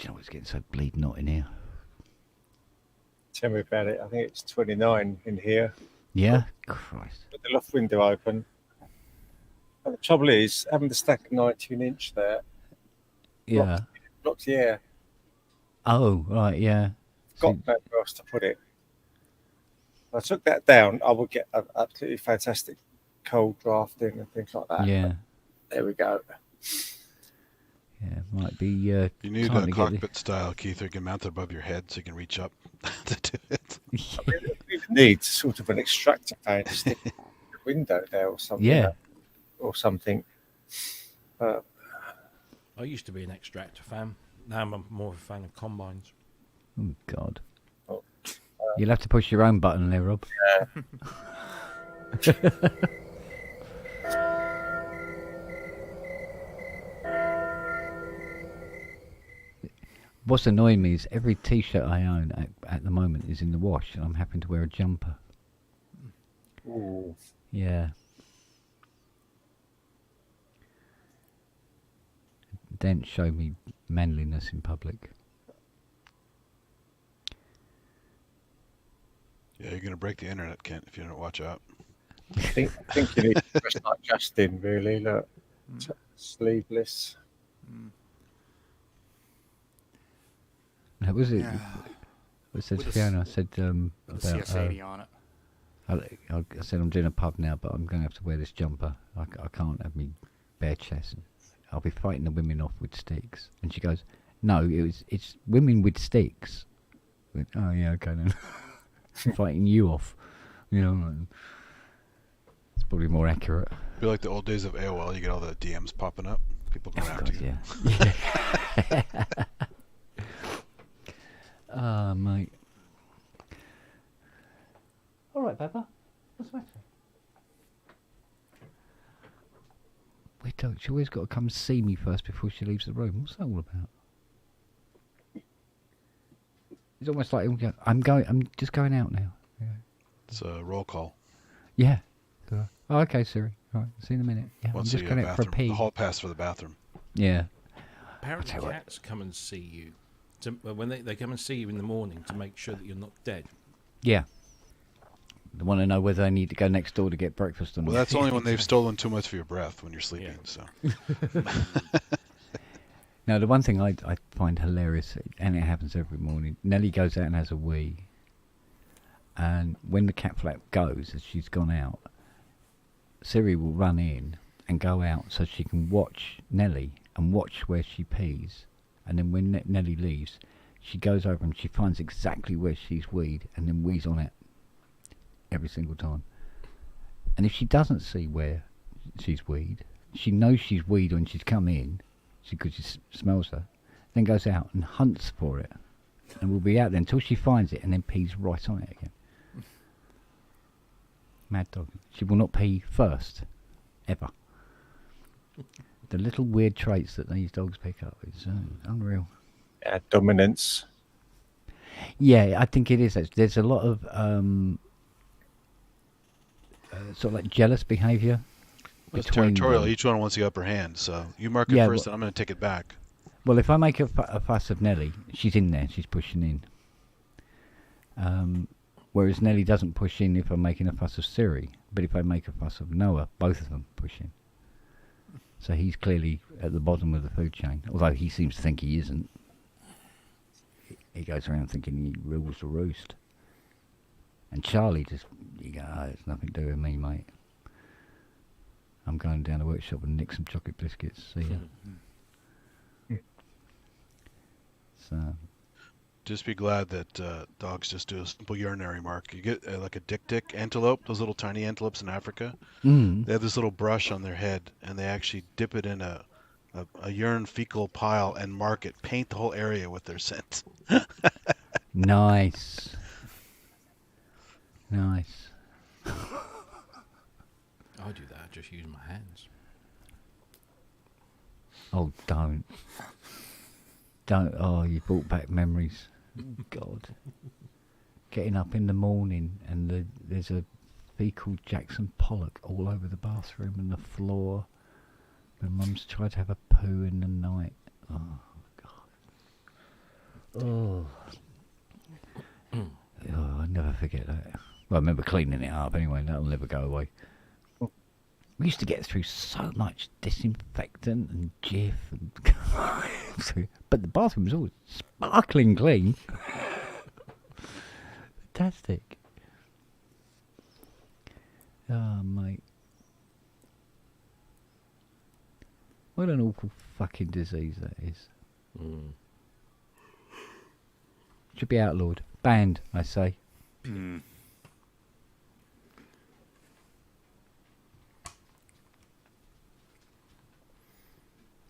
Speaker 1: you know what's getting so bleeding hot in here?
Speaker 8: Tell me about it. I think it's 29 in here.
Speaker 1: Yeah? Christ.
Speaker 8: With the loft window open. And the trouble is, having the stack of 19-inch there
Speaker 1: Yeah.
Speaker 8: blocks the air.
Speaker 1: Oh, right, yeah.
Speaker 8: Got nowhere else to put it. If I took that down, I would get an absolutely fantastic cold drafting and things like that.
Speaker 1: Yeah.
Speaker 8: There we go.
Speaker 1: Yeah, might be
Speaker 10: You need
Speaker 1: time
Speaker 10: a
Speaker 1: to
Speaker 10: cockpit style, Keith, you can mount it above your head so you can reach up to do it.
Speaker 8: I mean, it needs sort of an extractor fan to stick in the window there or something.
Speaker 1: Yeah.
Speaker 8: Or something.
Speaker 2: I used to be an extractor fan. Now I'm more of a fan of combines.
Speaker 1: Oh, God.
Speaker 8: Oh,
Speaker 1: You'll have to push your own button there, Rob.
Speaker 8: Yeah.
Speaker 1: What's annoying me is every T-shirt I own at the moment is in the wash, and I'm having to wear a jumper.
Speaker 8: Ooh.
Speaker 1: Yeah. Don't show me manliness in public.
Speaker 10: Yeah, you're going to break the internet, Kent, if you don't watch out.
Speaker 8: I think you need to dress like Justin, really. Look, sleeveless.
Speaker 1: How was it?
Speaker 7: Yeah.
Speaker 1: What said
Speaker 7: With a
Speaker 1: Fiona? I said
Speaker 7: With
Speaker 1: about.
Speaker 7: a CS80 on it.
Speaker 1: I said I'm doing a pub now, but I'm going to have to wear this jumper. I can't have me bare chest. I'll be fighting the women off with sticks. And she goes, "No, it's women with sticks." I went, oh yeah, okay then. Fighting you off, you know. It's probably more accurate.
Speaker 10: Be like the old days of AOL. You get all the DMs popping up. People going after you.
Speaker 1: Yeah. Ah, mate. All right, Pepper. What's the matter? Wait, she always got to come see me first before she leaves the room. What's that all about? It's almost like I'm just going out now. Yeah.
Speaker 10: It's a roll call.
Speaker 1: Yeah. Oh, okay, Siri. All right, see you in a minute. Yeah,
Speaker 10: Once
Speaker 1: I'm just going out for a pee.
Speaker 10: The hall pass for the bathroom.
Speaker 1: Yeah.
Speaker 2: Apparently, cats come and see you. When they come and see you in the morning to make sure that you're not dead.
Speaker 1: Yeah. They want to know whether they need to go next door to get breakfast or not.
Speaker 10: Well, that's only when they've stolen too much of your breath when you're sleeping. So.
Speaker 1: Now, the one thing I find hilarious, and it happens every morning, Nellie goes out and has a wee. And when the cat flap goes, as she's gone out, Siri will run in and go out so she can watch Nellie and watch where she pees. And then when Nellie leaves, she goes over and she finds exactly where she's weed and then wees on it every single time. And if she doesn't see where she's weed, she knows she's weed when she's come in, because she smells her, then goes out and hunts for it. And will be out there until she finds it and then pees right on it again. Mad dog. She will not pee first, ever. The little weird traits that these dogs pick up is unreal.
Speaker 8: Yeah, dominance.
Speaker 1: Yeah, I think it is. There's a lot of sort of like jealous behaviour.
Speaker 10: Well, it's territorial. Them. Each one wants the upper hand. So you mark it first, and I'm going to take it back.
Speaker 1: Well, if I make a fuss of Nellie, she's in there. She's pushing in. Whereas Nellie doesn't push in if I'm making a fuss of Siri. But if I make a fuss of Noah, both of them push in. So he's clearly at the bottom of the food chain. Although he seems to think he isn't. He goes around thinking he rules the roost. And Charlie just, it's nothing to do with me, mate. I'm going down the workshop and nick some chocolate biscuits. See ya. So...
Speaker 10: Just be glad that dogs just do a simple urinary mark. You get like a dik-dik antelope, those little tiny antelopes in Africa.
Speaker 1: Mm.
Speaker 10: They have this little brush on their head, and they actually dip it in a urine fecal pile and mark it, paint the whole area with their scent.
Speaker 1: Nice. Nice.
Speaker 2: I do that. I just use my hands.
Speaker 1: Oh, don't. Don't. Oh, you brought back memories. God. Getting up in the morning and there's a fecal Jackson Pollock all over the bathroom and the floor. My mum's tried to have a poo in the night. Oh, God. Oh. Oh, I'll never forget that. Well, I remember cleaning it up anyway. That'll never go away. We used to get through so much disinfectant and Jif, but the bathroom was always sparkling clean. Fantastic. Oh, mate. What an awful fucking disease that is.
Speaker 2: Mm.
Speaker 1: Should be outlawed. Banned, I say.
Speaker 7: Mm.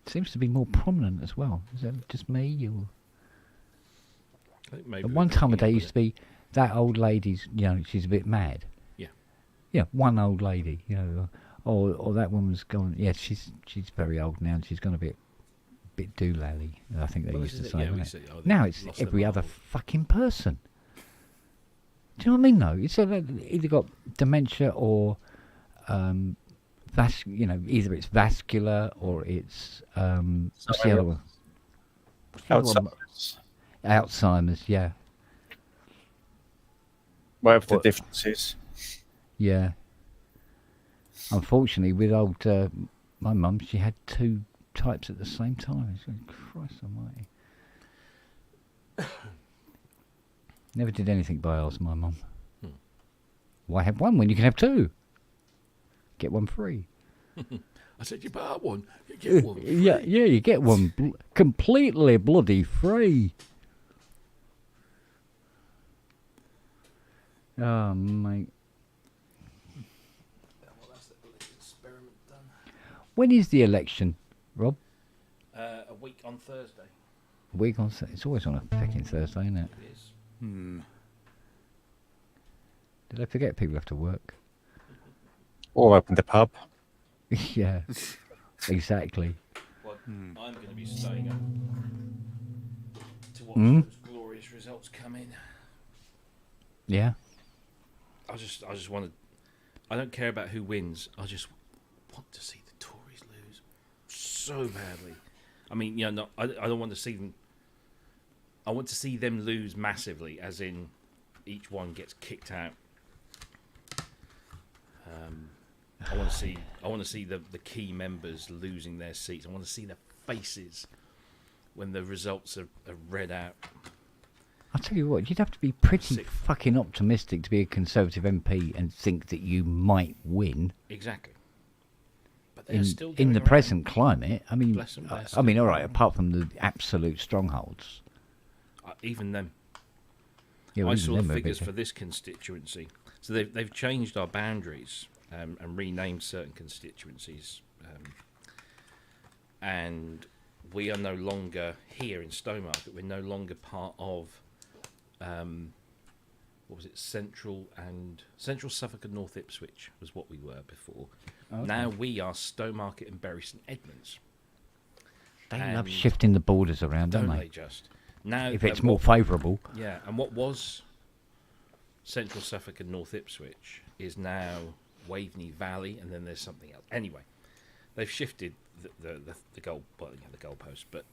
Speaker 1: Seems to be more prominent as well. Is that just me? Or...
Speaker 2: I think maybe
Speaker 1: At one time of day, it used to be that old lady's, she's a bit mad.
Speaker 2: Yeah.
Speaker 1: Yeah, one old lady, or that woman's gone. Yeah, she's very old now, and she's gone a bit doolally. I think they used to say. Now it's every other fucking person. Do you know what I mean? Though it's either got dementia or, either it's vascular or it's what's the other one?
Speaker 8: Alzheimer's.
Speaker 1: Alzheimer's, yeah.
Speaker 8: Whatever the difference is.
Speaker 1: Yeah. Unfortunately, with old my mum, she had two types at the same time. Christ almighty. Never did anything by ours, my mum. Why have one when you can have two? Get one free.
Speaker 2: I said, you buy one, you get one free.
Speaker 1: Yeah, you get one completely bloody free. Oh, mate.
Speaker 2: Well, that's the experiment done.
Speaker 1: When is the election, Rob?
Speaker 2: A week on Thursday.
Speaker 1: A week on Thursday. It's always on a fucking Thursday, isn't it?
Speaker 2: It is.
Speaker 1: Did I forget people have to work?
Speaker 8: Or open the pub.
Speaker 1: Yeah, exactly.
Speaker 2: Well, I'm going to be staying up to watch those glorious those results come in.
Speaker 1: Yeah.
Speaker 2: I just want to. I don't care about who wins. I just want to see the Tories lose so badly. I mean, no, I don't want to see them. I want to see them lose massively, as in each one gets kicked out. I want to see the key members losing their seats. I want to see their faces when the results are read out.
Speaker 1: I'll tell you what, you'd have to be pretty
Speaker 2: Sick.
Speaker 1: fucking optimistic to be a Conservative MP and think that you might win.
Speaker 2: Exactly. But they're still
Speaker 1: In the
Speaker 2: going
Speaker 1: present climate. I mean,
Speaker 2: Bless them, they're
Speaker 1: I mean,
Speaker 2: still
Speaker 1: all right,
Speaker 2: going
Speaker 1: apart from the absolute strongholds.
Speaker 2: even them.
Speaker 1: Yeah,
Speaker 2: I
Speaker 1: even
Speaker 2: saw
Speaker 1: them
Speaker 2: the
Speaker 1: are a
Speaker 2: figures
Speaker 1: bit-
Speaker 2: for this constituency. So they've changed our boundaries and renamed certain constituencies. And we are no longer here in Stowmarket. We're no longer part of, what was it, Central Suffolk and North Ipswich was what we were before.
Speaker 1: Okay.
Speaker 2: Now we are Stowmarket and Bury St Edmunds.
Speaker 1: They
Speaker 2: And
Speaker 1: love shifting the borders around,
Speaker 2: don't
Speaker 1: don't
Speaker 2: they just? Now,
Speaker 1: If it's more favourable.
Speaker 2: Yeah, and what was Central Suffolk and North Ipswich is now Waveney Valley, and then there's something else. Anyway, they've shifted the goal, well, yeah, the goalpost. But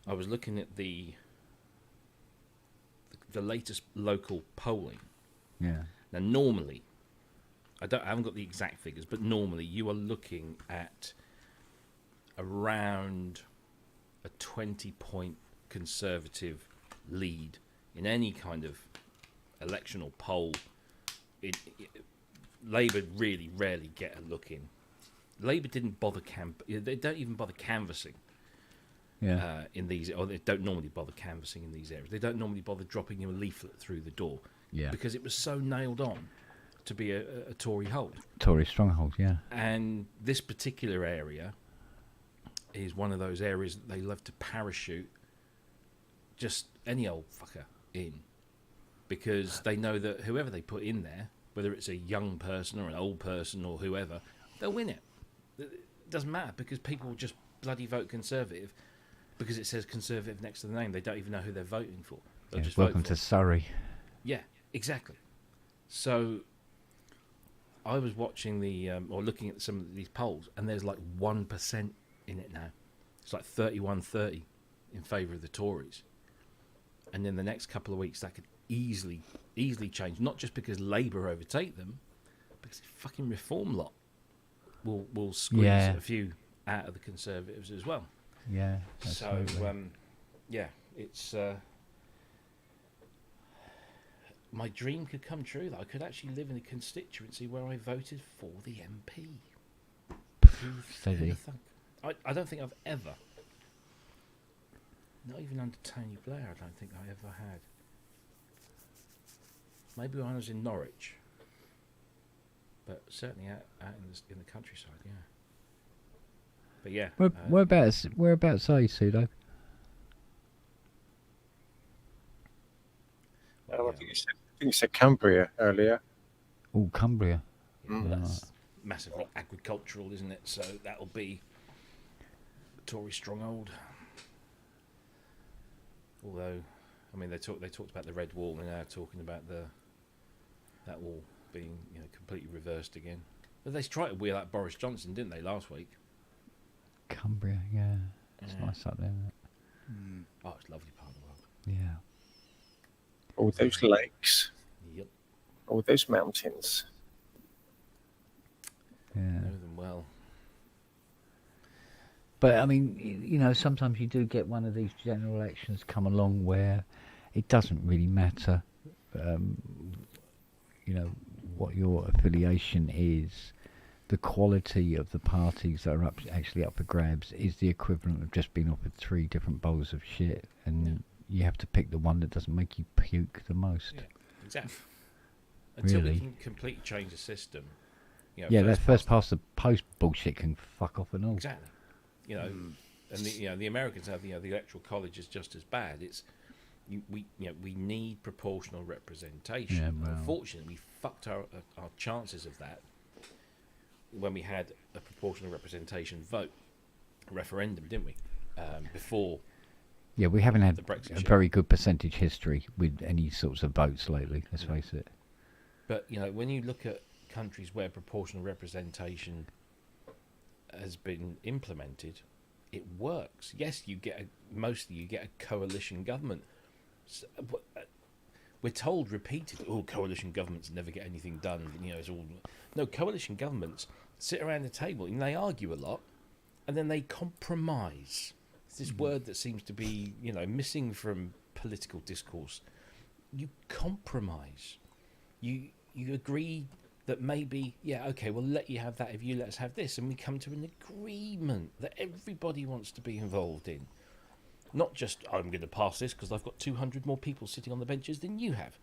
Speaker 2: I was looking at the latest local polling.
Speaker 1: Yeah.
Speaker 2: Now, normally, I haven't got the exact figures, but normally you are looking at around a 20-point Conservative lead in any kind of election or poll. Labour really rarely get a look in. Labour didn't bother they don't even bother canvassing.
Speaker 1: Yeah.
Speaker 2: In these, or they don't normally bother canvassing in these areas. They don't normally bother dropping you a leaflet through the door.
Speaker 1: Yeah.
Speaker 2: Because it was so nailed on to be a Tory hold.
Speaker 1: Tory stronghold, yeah.
Speaker 2: And this particular area is one of those areas that they love to parachute just any old fucker in, because they know that whoever they put in there, whether it's a young person or an old person or whoever, they'll win it. It doesn't matter, because people will just bloody vote Conservative because it says Conservative next to the name. They don't even know who they're voting for. They'll just
Speaker 1: Welcome
Speaker 2: vote
Speaker 1: to
Speaker 2: for
Speaker 1: Surrey.
Speaker 2: Yeah, exactly. So I was watching or looking at some of these polls, and there's like 1% in it now. It's like 31-30 in favour of the Tories. And in the next couple of weeks, that could easily change. Not just because Labour overtake them, because the fucking Reform lot will squeeze a few out of the Conservatives as well.
Speaker 1: Yeah.
Speaker 2: So,
Speaker 1: absolutely.
Speaker 2: yeah, it's my dream could come true, that I could actually live in a constituency where I voted for the MP.
Speaker 1: Steady.
Speaker 2: I don't think I've ever, not even under Tony Blair, I don't think I ever had. Maybe when I was in Norwich, but certainly out in the countryside, yeah. But yeah.
Speaker 1: Whereabouts are you, Pseudo?
Speaker 8: I think you said Cumbria earlier.
Speaker 1: Oh, Cumbria.
Speaker 2: Yeah, that's massively agricultural, isn't it? So that'll be a Tory stronghold. Although, I mean, they talked about the Red Wall, and now talking about that wall being completely reversed again. But they tried to wheel out Boris Johnson, didn't they, last week?
Speaker 1: Cumbria, yeah. It's nice up there, isn't it?
Speaker 2: Oh, it's a lovely part of the world.
Speaker 1: Yeah.
Speaker 8: All those lakes.
Speaker 2: Yep.
Speaker 8: All those mountains.
Speaker 1: Yeah.
Speaker 2: Know them well.
Speaker 1: But I mean, sometimes you do get one of these general elections come along where it doesn't really matter, what your affiliation is. The quality of the parties that are actually up for grabs is the equivalent of just being offered 3 different bowls of shit, and you have to pick the one that doesn't make you puke the most.
Speaker 2: Yeah, exactly. Until
Speaker 1: Really?
Speaker 2: we can completely change the system.
Speaker 1: That first past the post bullshit can fuck off and all.
Speaker 2: Exactly. And the Americans have the electoral college is just as bad. It's we need proportional representation.
Speaker 1: Yeah, well.
Speaker 2: Unfortunately, we fucked our chances of that when we had a proportional representation vote referendum, didn't we? Before
Speaker 1: Yeah, we haven't had
Speaker 2: the Brexit
Speaker 1: a
Speaker 2: shit.
Speaker 1: very good percentage history with any sorts of votes lately, let's face it.
Speaker 2: But, when you look at countries where proportional representation has been implemented, it works. Yes, mostly you get a coalition government. We're told repeatedly, coalition governments never get anything done. It's all... No, coalition governments sit around the table and they argue a lot, and then they compromise. It's this word that seems to be, missing from political discourse. You compromise. You agree that maybe, we'll let you have that if you let us have this, and we come to an agreement that everybody wants to be involved in. Not just, I'm going to pass this because I've got 200 more people sitting on the benches than you have.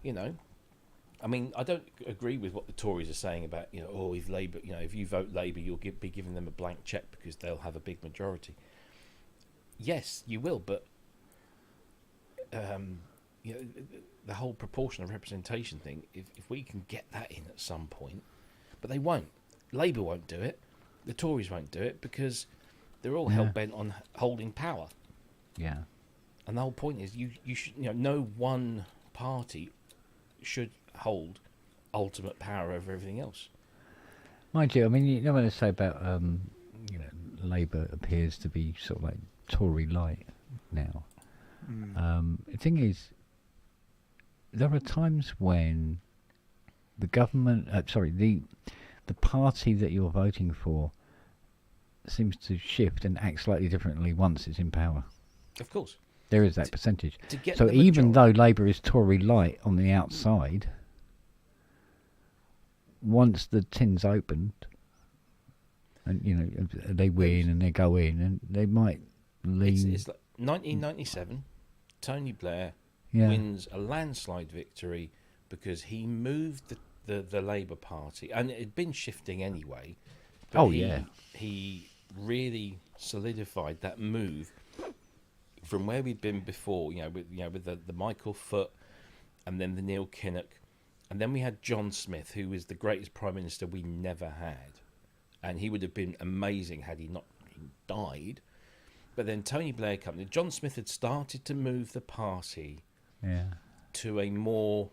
Speaker 2: I mean, I don't agree with what the Tories are saying about, if Labour, if you vote Labour, you'll be giving them a blank cheque because they'll have a big majority. Yes, you will, but the whole proportional representation thing, if we can get that in at some point, but they won't. Labour won't do it. The Tories won't do it because they're all hell-bent on holding power.
Speaker 1: Yeah.
Speaker 2: And the whole point is you should, no one party should hold ultimate power over everything else.
Speaker 1: Mind you, I mean, you know what I say about, Labour appears to be sort of like Tory light now. The thing is, there are times when the government, the party that you're voting for seems to shift and act slightly differently once it's in power.
Speaker 2: Of course.
Speaker 1: There is that percentage.
Speaker 2: So
Speaker 1: even though Labour is Tory light on the outside, once the tin's opened, and they win and they go in, and they might lean.
Speaker 2: It's like 1997, Tony Blair wins a landslide victory because he moved the Labour Party, and it had been shifting anyway. But he really solidified that move from where we'd been before, with the Michael Foot and then the Neil Kinnock. And then we had John Smith, who was the greatest Prime Minister we never had. And he would have been amazing had he not died. But then Tony Blair came in. John Smith had started to move the party to a more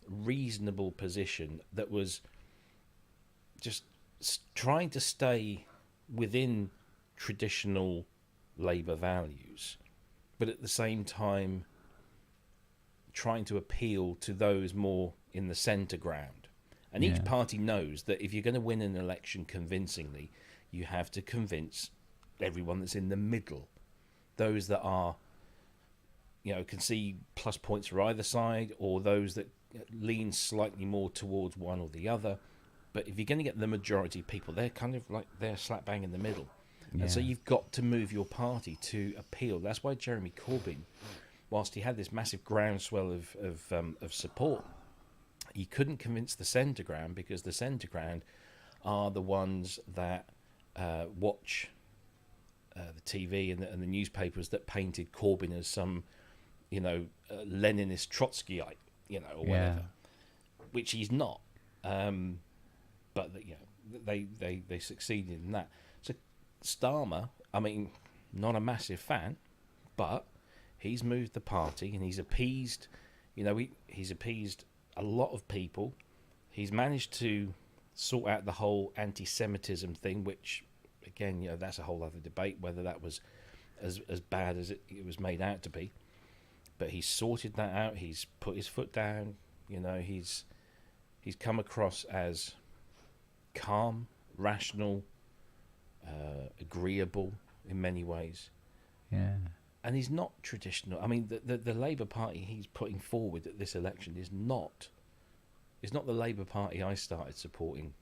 Speaker 2: reasonable position that was just trying to stay within traditional Labour values, but at the same time trying to appeal to those more in the centre ground. And each party knows that if you're going to win an election convincingly, you have to convince everyone that's in the middle. Those that are, can see plus points for either side, or those that lean slightly more towards one or the other. But if you're going to get the majority of people, they're kind of like they're slap bang in the middle. And so you've got to move your party to appeal. That's why Jeremy Corbyn, whilst he had this massive groundswell of support, he couldn't convince the centre ground, because the centre ground are the ones that watch the TV and the newspapers that painted Corbyn as some, Leninist Trotskyite, or whatever, which he's not. But they succeeded in that. So Starmer, I mean, not a massive fan, but he's moved the party and he's appeased. He's appeased a lot of people. He's managed to sort out the whole anti-Semitism thing, which, again, that's a whole other debate whether that was as bad as it was made out to be. But he's sorted that out. He's put his foot down. He's come across as calm, rational, agreeable in many ways.
Speaker 1: Yeah.
Speaker 2: And he's not traditional. I mean, the Labour Party he's putting forward at this election is not the Labour Party I started supporting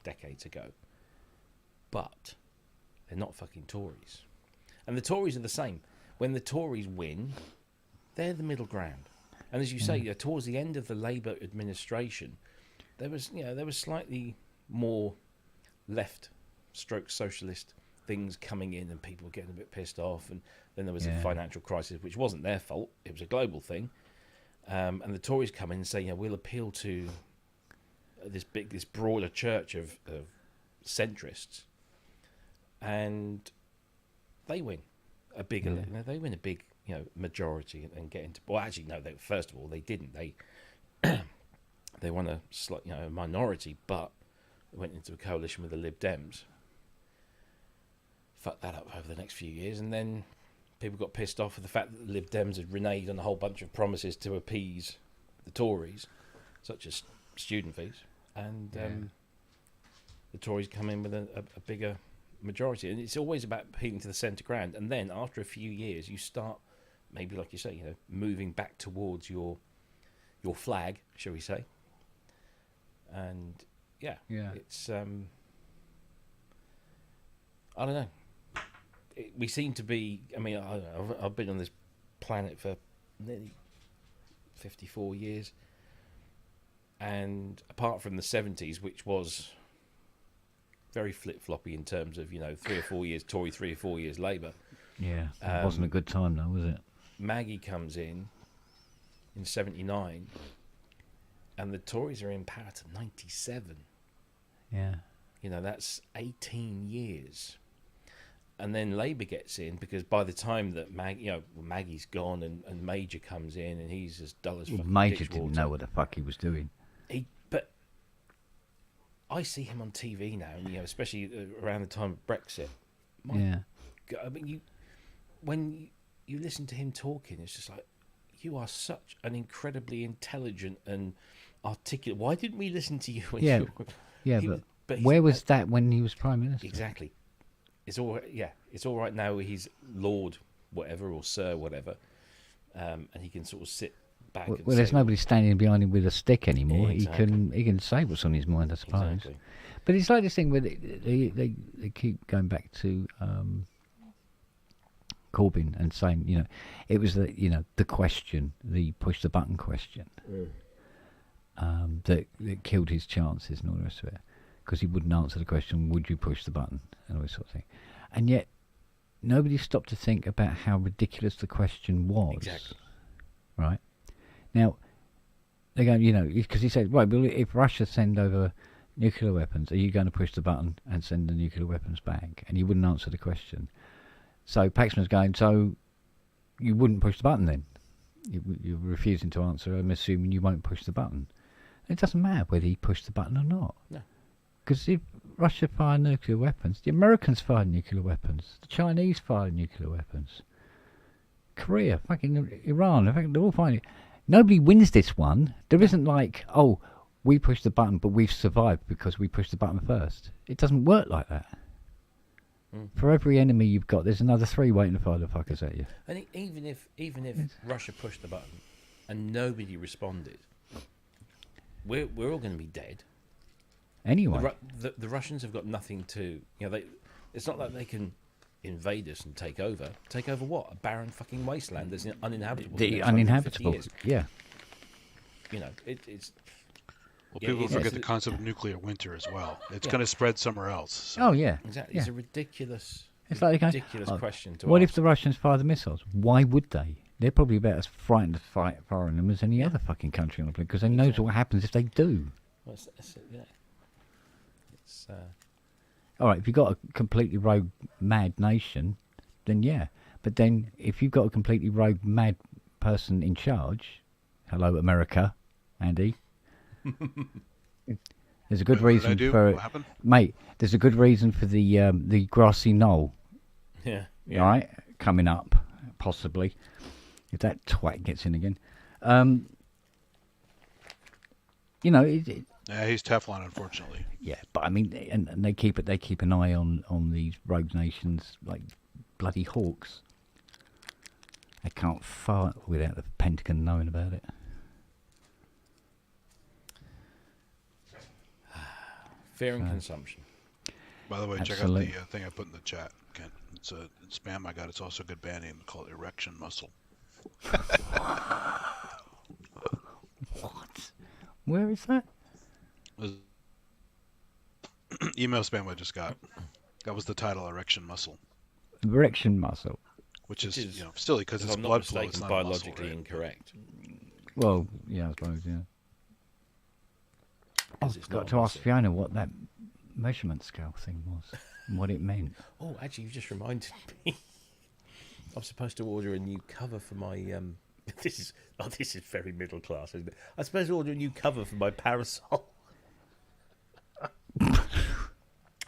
Speaker 2: decades ago. But they're not fucking Tories. And the Tories are the same. When the Tories win, they're the middle ground. And as you say, towards the end of the Labour administration, there was slightly more left-stroke socialist things coming in, and people were getting a bit pissed off. And then there was a financial crisis, which wasn't their fault; it was a global thing. And the Tories come in and say, we'll appeal to this broader church of centrists, and they win. a big, they win a big, majority and get into. Well, actually, no. First of all, they didn't. They won a slight, a minority, but they went into a coalition with the Lib Dems. Fucked that up over the next few years, and then people got pissed off at the fact that the Lib Dems had reneged on a whole bunch of promises to appease the Tories, such as student fees, and the Tories come in with a bigger majority. And it's always about appealing to the centre ground, and then after a few years you start, maybe like you say, moving back towards your flag, shall we say. And it's I don't know, we seem to be, I mean, I've been on this planet for nearly 54 years, and apart from the 70s, which was very flip-floppy in terms of 3 or 4 years Tory, 3 or 4 years Labour.
Speaker 1: Yeah, it wasn't a good time though, was it?
Speaker 2: Maggie comes in 79, and the Tories are in power to 97.
Speaker 1: Yeah.
Speaker 2: That's 18 years. And then Labour gets in, because by the time that Maggie's gone and Major comes in, and he's as dull as fucking
Speaker 1: Major
Speaker 2: ditch
Speaker 1: didn't
Speaker 2: water.
Speaker 1: know what the fuck he was doing.
Speaker 2: But I see him on TV now, and especially around the time of Brexit. God, I mean, when you listen to him talking, it's just like, you are such an incredibly intelligent and articulate. Why didn't we listen to you when you were...
Speaker 1: But where was that when he was Prime Minister?
Speaker 2: Exactly. It's all right now. He's Lord whatever or Sir whatever, and he can sort of sit back.
Speaker 1: Well, there's nobody standing behind him with a stick anymore.
Speaker 2: Exactly.
Speaker 1: He can say what's on his mind, I suppose.
Speaker 2: Exactly.
Speaker 1: But it's like this thing where they keep going back to Corbyn and saying, it was the question, the push the button question, that killed his chances and all the rest of it, because he wouldn't answer the question, would you push the button, and all this sort of thing. And yet nobody stopped to think about how ridiculous the question was.
Speaker 2: Exactly.
Speaker 1: Right? Now, they go, because he said, right, well, if Russia send over nuclear weapons, are you going to push the button and send the nuclear weapons back? And he wouldn't answer the question. So Paxman's going, so you wouldn't push the button then? You're refusing to answer. I'm assuming you won't push the button. It doesn't matter whether he pushed the button or not.
Speaker 2: No.
Speaker 1: Because if Russia fire nuclear weapons, the Americans fire nuclear weapons, the Chinese fire nuclear weapons, Korea, fucking Iran, in fact, they're all firing. Nobody wins this one. There isn't like, oh, we pushed the button, but we've survived because we pushed the button first. It doesn't work like that. For every enemy you've got, there's another 3 waiting to fire the fuckers at you.
Speaker 2: And even if Russia pushed the button and nobody responded, we're all going to be dead.
Speaker 1: Anyway,
Speaker 2: the Russians have got nothing to. It's not like they can invade us and take over. Take over what? A barren fucking wasteland that's uninhabitable.
Speaker 1: The uninhabitable. Yeah.
Speaker 2: It's.
Speaker 10: Well, people forget the concept of nuclear winter as well. It's going to spread somewhere else. So.
Speaker 1: Oh yeah.
Speaker 2: Exactly. It's a ridiculous.
Speaker 1: It's like
Speaker 2: ridiculous question to ask.
Speaker 1: What if the Russians fire the missiles? Why would they? They're probably about as frightened of firing them as any other fucking country on the planet, because they know what happens if they do.
Speaker 2: Well, it's
Speaker 1: all right, if you've got a completely rogue mad nation, then yeah. But then if you've got a completely rogue mad person in charge, hello America, Andy. There's a good reason for it, mate. There's a good reason for the grassy knoll.
Speaker 2: Yeah.
Speaker 1: All right, coming up possibly if that twat gets in again. Yeah,
Speaker 10: he's Teflon, unfortunately.
Speaker 1: Yeah, but I mean, and they keep an eye on these rogue nations like bloody hawks. They can't fart without the Pentagon knowing about it.
Speaker 2: Fear and consumption.
Speaker 10: By the way,
Speaker 1: Absolutely.
Speaker 10: Check out the thing I put in the chat. Ken. It's a spam I got. It's also a good band name called Erection Muscle.
Speaker 1: What? Where is that?
Speaker 10: Email spam I just got. That was the title, Erection Muscle.
Speaker 1: Erection muscle.
Speaker 10: Which is silly because it's blood flow. It's not
Speaker 2: biologically
Speaker 10: muscle, right?
Speaker 2: incorrect.
Speaker 1: Well, yeah, I suppose, yeah. I've got to ask Fiona what that measurement scale thing was and what it meant.
Speaker 2: Oh, actually, you just reminded me. I'm supposed to order a new cover for my this is very middle class, isn't it? I'm supposed to order a new cover for my parasol.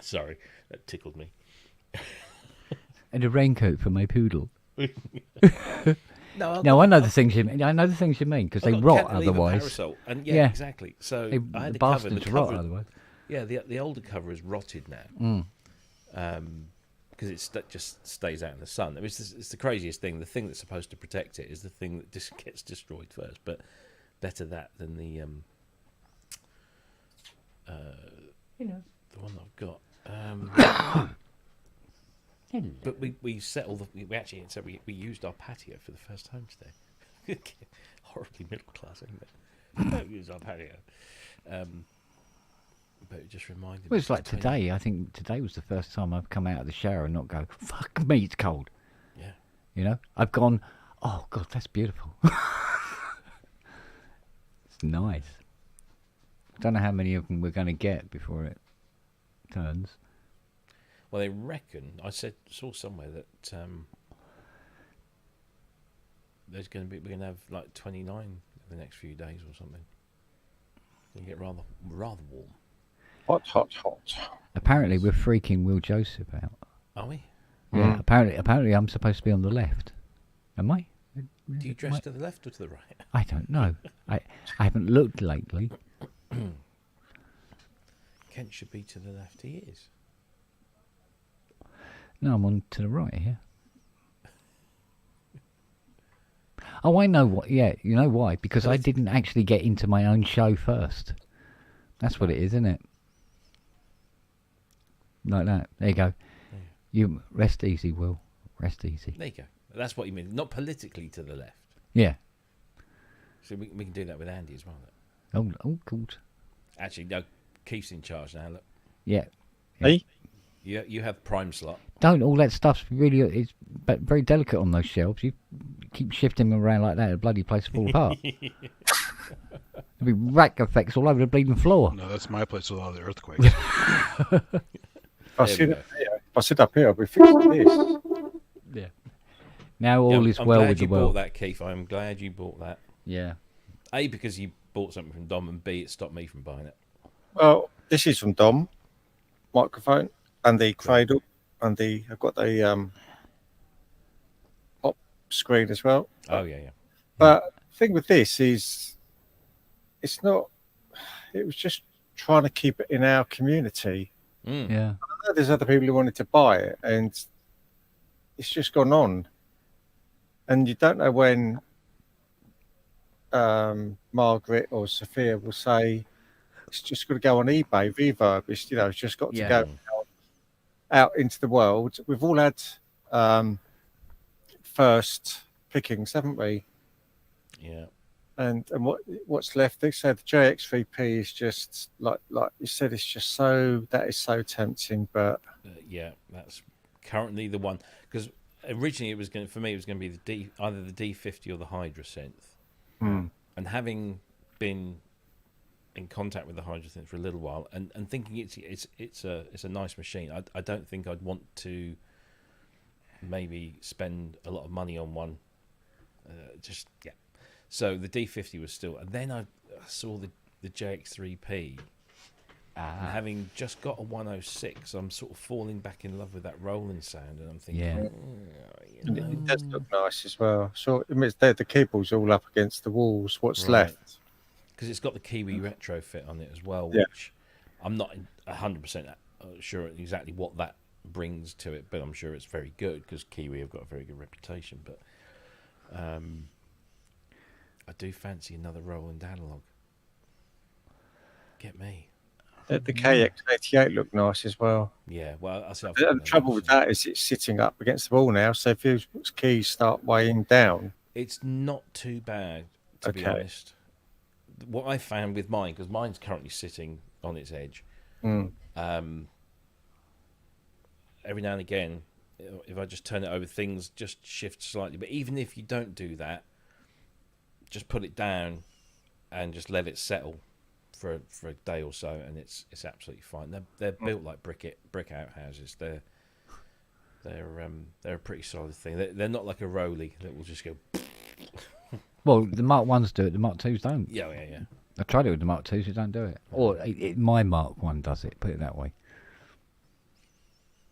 Speaker 2: Sorry, that tickled me.
Speaker 1: And a raincoat for my poodle.
Speaker 2: No,
Speaker 1: I know the things you mean. I know the things you mean because they rot otherwise.
Speaker 2: Parasol, and yeah, exactly. So I had
Speaker 1: the
Speaker 2: a cover.
Speaker 1: bastards rot otherwise.
Speaker 2: Yeah, the older cover is rotted now. Because it just stays out in the sun. It's the craziest thing. The thing that's supposed to protect it is the thing that just gets destroyed first. But better that than the one that I've got. But we settled. We used our patio for the first time today. Horribly middle class, isn't it? We used our patio. But it just reminded me.
Speaker 1: Well, it's like today. I think today was the first time I've come out of the shower and not go, fuck me, it's cold.
Speaker 2: Yeah.
Speaker 1: You know? I've gone, oh, God, that's beautiful. It's nice. I don't know how many of them we're going to get before it turns.
Speaker 2: Well, they reckon, saw somewhere that we're going to have like 29 in the next few days or something. It's going to get rather warm.
Speaker 8: Hot.
Speaker 1: Apparently, we're freaking Will Joseph out.
Speaker 2: Are we?
Speaker 1: Yeah, apparently I'm supposed to be on the left. Am I?
Speaker 2: Do you dress to the left or to the right?
Speaker 1: I don't know. I haven't looked lately.
Speaker 2: Kent should be to the left. He is.
Speaker 1: No, I'm on to the right here. Oh, I know what. Yeah, you know why? Because I didn't actually get into my own show first. That's what it is, isn't it? Like that. There you go.
Speaker 2: Yeah.
Speaker 1: You rest easy, Will. Rest easy.
Speaker 2: There you go. That's what you mean. Not politically to the left.
Speaker 1: Yeah.
Speaker 2: So we can do that with Andy as well.
Speaker 1: Look. Oh, good.
Speaker 2: Actually, no. Keith's in charge now. Look.
Speaker 1: Yeah.
Speaker 8: Hey.
Speaker 2: You have prime slot.
Speaker 1: Don't. All that stuff's really. It's very delicate on those shelves. You keep shifting them around like that, the bloody place will fall apart. There'll be rack effects all over the bleeding floor.
Speaker 10: No, that's my place with all the earthquakes.
Speaker 8: If I sit up here, I'll be fixing this.
Speaker 1: Yeah. Now all is well with the world.
Speaker 2: I'm glad you bought that, Keith. I'm glad you bought that.
Speaker 1: Yeah.
Speaker 2: A, because you bought something from Dom, and B, it stopped me from buying it.
Speaker 8: Well, this is from Dom. Microphone and the cradle and I've got the pop screen as well.
Speaker 2: Oh yeah.
Speaker 8: But the thing with this is, it was just trying to keep it in our community.
Speaker 2: Mm.
Speaker 1: Yeah.
Speaker 8: I know there's other people who wanted to buy it, and it's just gone on. And you don't know when Margaret or Sophia will say, it's just got to go on eBay, Reverb. It's just got to go out into the world. We've all had first pickings, haven't we?
Speaker 2: Yeah.
Speaker 8: And what's left? They said the JX3P is just like you said. It's just that is so tempting. But
Speaker 2: yeah, that's currently the one, because originally it was going to be either the D50 or the Hydra synth. And having been in contact with the Hydra synth for a little while, and thinking it's a nice machine, I don't think I'd want to maybe spend a lot of money on one. So the D50 was still, and then I saw the JX3P, and having just got a 106, I'm sort of falling back in love with that rolling sound, and I'm thinking,
Speaker 8: it does look nice as well. So the cable's all up against the walls. What's left?
Speaker 2: Because it's got the Kiwi retrofit on it as well, which I'm not 100% sure exactly what that brings to it, but I'm sure it's very good because Kiwi have got a very good reputation. But I do fancy another Roland analog. Get me.
Speaker 8: The KX88 looked nice as well.
Speaker 2: Yeah, well,
Speaker 8: the trouble with that is it's sitting up against the wall now, so if your keys start weighing down,
Speaker 2: it's not too bad, to be honest. What I found with mine, because mine's currently sitting on its edge, every now and again, if I just turn it over, things just shift slightly. But even if you don't do that, just put it down and just let it settle for a day or so, and it's absolutely fine. They're built like brick outhouses. They're a pretty solid thing. They're not like a Rolly that will just go.
Speaker 1: Well, the Mark 1s do it, the Mark 2s don't.
Speaker 2: Yeah.
Speaker 1: I tried it with the Mark 2s, it don't do it. Or my Mark 1 does it, put it that way.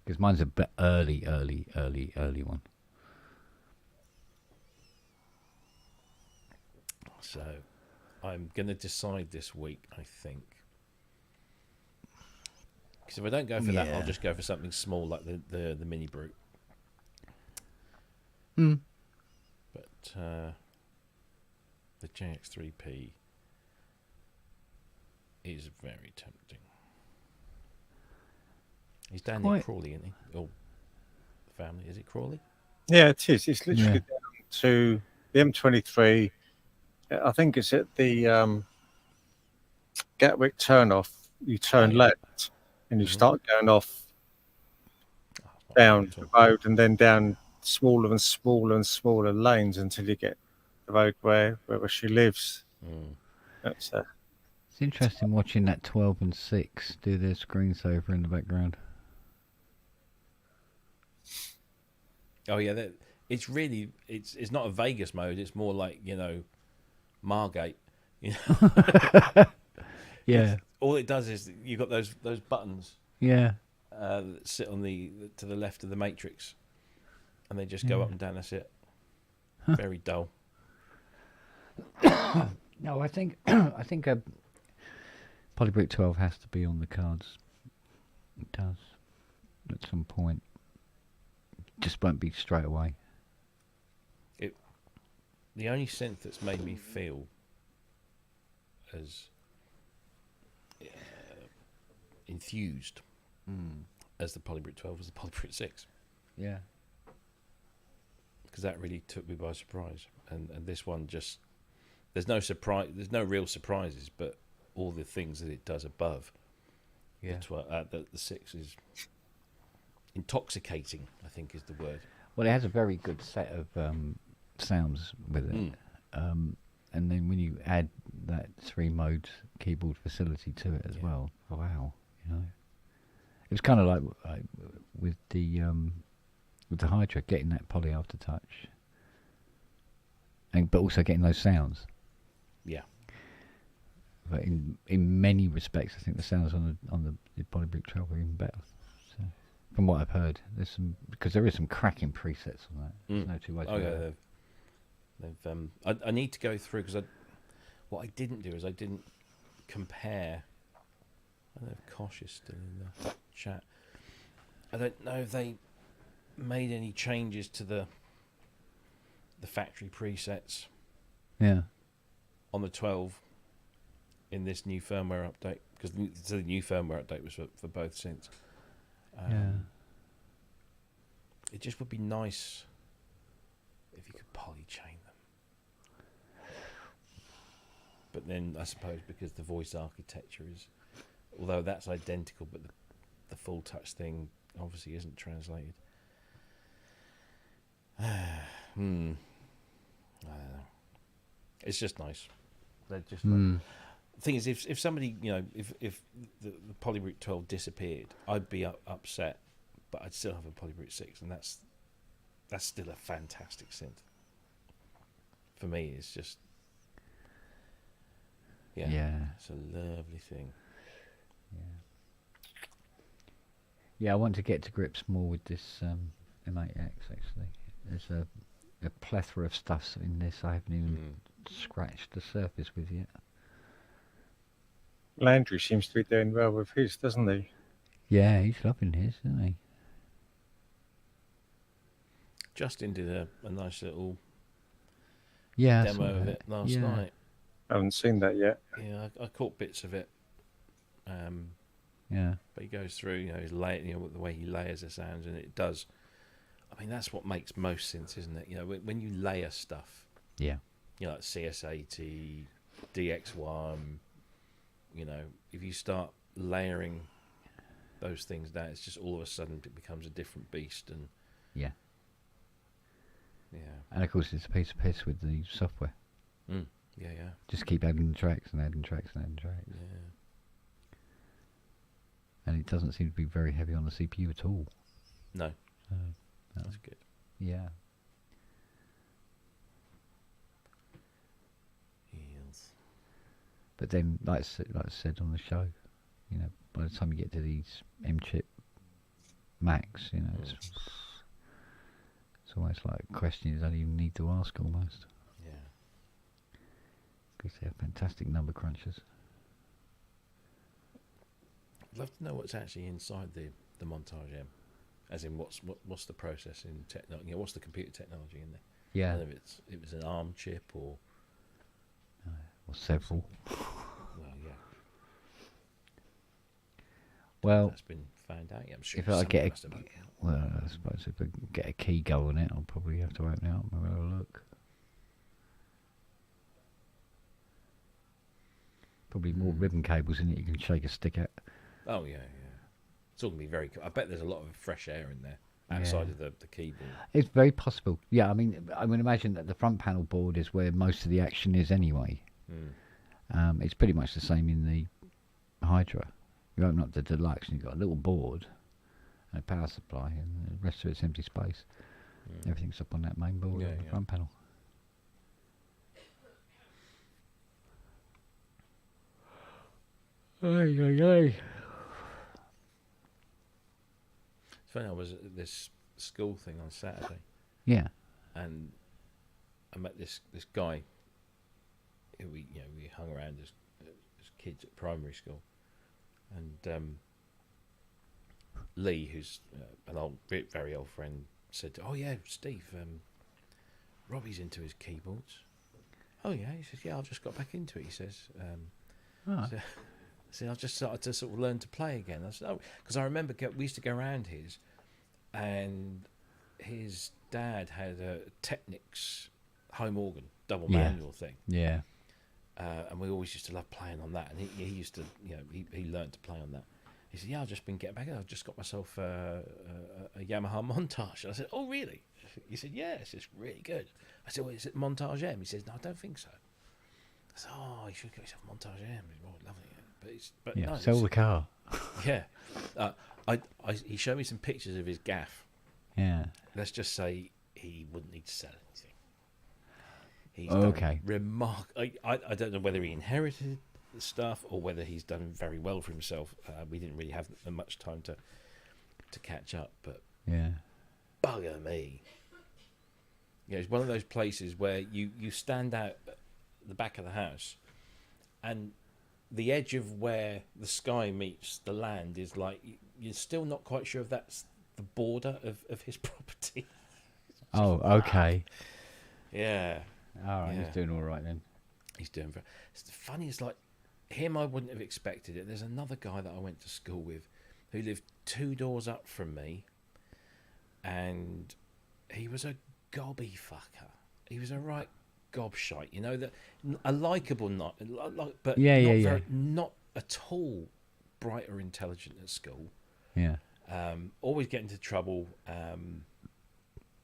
Speaker 1: Because mine's a bit early one.
Speaker 2: So, I'm going to decide this week, I think. Because if I don't go for that, I'll just go for something small like the Mini Brute. But the JX3P is very tempting. He's down near Crawley, isn't he? Or the family, is it Crawley?
Speaker 8: Yeah, it is. It's literally down to the M23. I think it's at the Gatwick turnoff. You turn left and you start going off down the road and then down smaller and smaller and smaller lanes until you get the road where she lives. That's
Speaker 1: It's interesting watching that 12 and 6 do their screensaver in the background.
Speaker 2: Oh yeah, it's really it's not a Vegas mode. It's more like Margate.
Speaker 1: Yeah.
Speaker 2: All it does is you've got those buttons.
Speaker 1: Yeah.
Speaker 2: That sit on to the left of the matrix, and they just go up and down. That's it. Very dull.
Speaker 1: No, I think a Polybrick 12 has to be on the cards. It does at some point. Just won't be straight away.
Speaker 2: The only synth that's made me feel as enthused as the Polybrick 12 was the Polybrick 6.
Speaker 1: Yeah.
Speaker 2: Because that really took me by surprise. And this one just... There's no surprise. There's no real surprises, but all the things that it does above.
Speaker 1: Yeah.
Speaker 2: The 6 is intoxicating, I think is the word.
Speaker 1: Well, it has a very good set of sounds with it. And then when you add that 3-mode keyboard facility to it as well, wow, it was kind of like with the Hydra, getting that poly aftertouch, but also getting those sounds.
Speaker 2: Yeah.
Speaker 1: But in many respects, I think the sounds on the Polybrick 12 are even better. So, from what I've heard, because there is some cracking presets on that. There's no two ways about it.
Speaker 2: I need to go through because what I didn't do is I didn't compare. I don't know if Kosh is still in the chat. I don't know if they made any changes to the factory presets.
Speaker 1: Yeah.
Speaker 2: On the 12 in this new firmware update, because the new firmware update was for both synths. It just would be nice if you could poly chain them. But then I suppose because the voice architecture is, although that's identical, but the full touch thing obviously isn't translated. I don't know. It's just nice. They're just like, the thing is, if somebody, if the Polybrick 12 disappeared, I'd be upset, but I'd still have a Polybrick 6, and that's still a fantastic synth. For me, it's just it's a lovely thing.
Speaker 1: Yeah, I want to get to grips more with this M8X actually. There's a plethora of stuff in this I haven't even scratched the surface with yet.
Speaker 8: Landry seems to be doing well with his, doesn't he?
Speaker 1: Yeah, he's loving his, isn't he?
Speaker 2: Justin did a nice little
Speaker 1: I
Speaker 2: demo
Speaker 1: saw
Speaker 2: of
Speaker 1: that.
Speaker 2: it last night.
Speaker 8: I haven't seen that yet.
Speaker 2: Yeah, I caught bits of it.
Speaker 1: Yeah.
Speaker 2: But he goes through, his the way he layers the sounds, and it does. I mean, that's what makes most synths, isn't it? When you layer stuff.
Speaker 1: Yeah.
Speaker 2: Like CS80, DX1. If you start layering those things down, it's just all of a sudden it becomes a different beast, and
Speaker 1: yeah.
Speaker 2: Yeah.
Speaker 1: And of course, it's a piece of piss with the software.
Speaker 2: Yeah.
Speaker 1: Just keep adding the tracks and adding tracks and adding tracks.
Speaker 2: Yeah.
Speaker 1: And it doesn't seem to be very heavy on the CPU at all.
Speaker 2: No. That's good.
Speaker 1: Yeah.
Speaker 2: Eels.
Speaker 1: But then, like I said on the show, you know, by the time you get to these M-chip Max, you know, it's almost like a question you don't even need to ask almost.
Speaker 2: Yeah.
Speaker 1: Because they're fantastic number crunchers.
Speaker 2: I'd love to know what's actually inside the Montage M. As in, what's the process in technology? You know, what's the computer technology in there?
Speaker 1: Yeah.
Speaker 2: I don't know if it was an ARM chip or
Speaker 1: several.
Speaker 2: Well, yeah.
Speaker 1: Well,
Speaker 2: that's been found out. Yeah, I'm sure.
Speaker 1: if I get I suppose if I get a key go on it, I'll probably have to open it up and have a look. Probably more ribbon cables in it you can shake a stick at.
Speaker 2: Oh yeah. It's all gonna be very. I bet there's a lot of fresh air in there outside of the keyboard.
Speaker 1: It's very possible. Yeah, I mean, I would imagine that the front panel board is where most of the action is anyway. It's pretty much the same in the Hydra. You open up the Deluxe and you've got a little board and a power supply, and the rest of it's empty space. Everything's up on that main board on the front panel. It's
Speaker 2: funny, I was at this school thing on Saturday.
Speaker 1: Yeah.
Speaker 2: And I met this guy who we hung around as kids at primary school, and Lee, who's an very old friend, said, "Oh yeah, Steve, Robbie's into his keyboards." Oh yeah, he says, "Yeah, I've just got back into it." He says, I said, "I've just started to sort of learn to play again." I said, "Oh," because I remember we used to go around his, and his dad had a Technics home organ, double manual thing.
Speaker 1: Yeah.
Speaker 2: And we always used to love playing on that. And he used to, he learned to play on that. He said, "Yeah, I've just been getting back. I've just got myself a Yamaha Montage." And I said, "Oh, really?" He said, "Yes, it's really good." I said, "Well, is it Montage M?" He says, "No, I don't think so." I said, "Oh, you should get yourself a Montage M. It's more lovely." But
Speaker 1: Yeah,
Speaker 2: no,
Speaker 1: sell the car.
Speaker 2: Yeah. He showed me some pictures of his gaff.
Speaker 1: Yeah.
Speaker 2: Let's just say he wouldn't need to sell anything. He's
Speaker 1: okay.
Speaker 2: I don't know whether he inherited the stuff or whether he's done very well for himself. We didn't really have much time to catch up, but
Speaker 1: yeah,
Speaker 2: bugger me. You know, it's one of those places where you stand out at the back of the house, and the edge of where the sky meets the land is like you're still not quite sure if that's the border of his property.
Speaker 1: Oh, okay.
Speaker 2: Yeah.
Speaker 1: All right, he's doing all right then.
Speaker 2: He's doing. It's funny. It's like him. I wouldn't have expected it. There's another guy that I went to school with, who lived 2 doors up from me, and he was a gobby fucker. He was a right gobshite. You know, that a likable, but not at all bright or intelligent at school.
Speaker 1: Yeah.
Speaker 2: Always getting into trouble.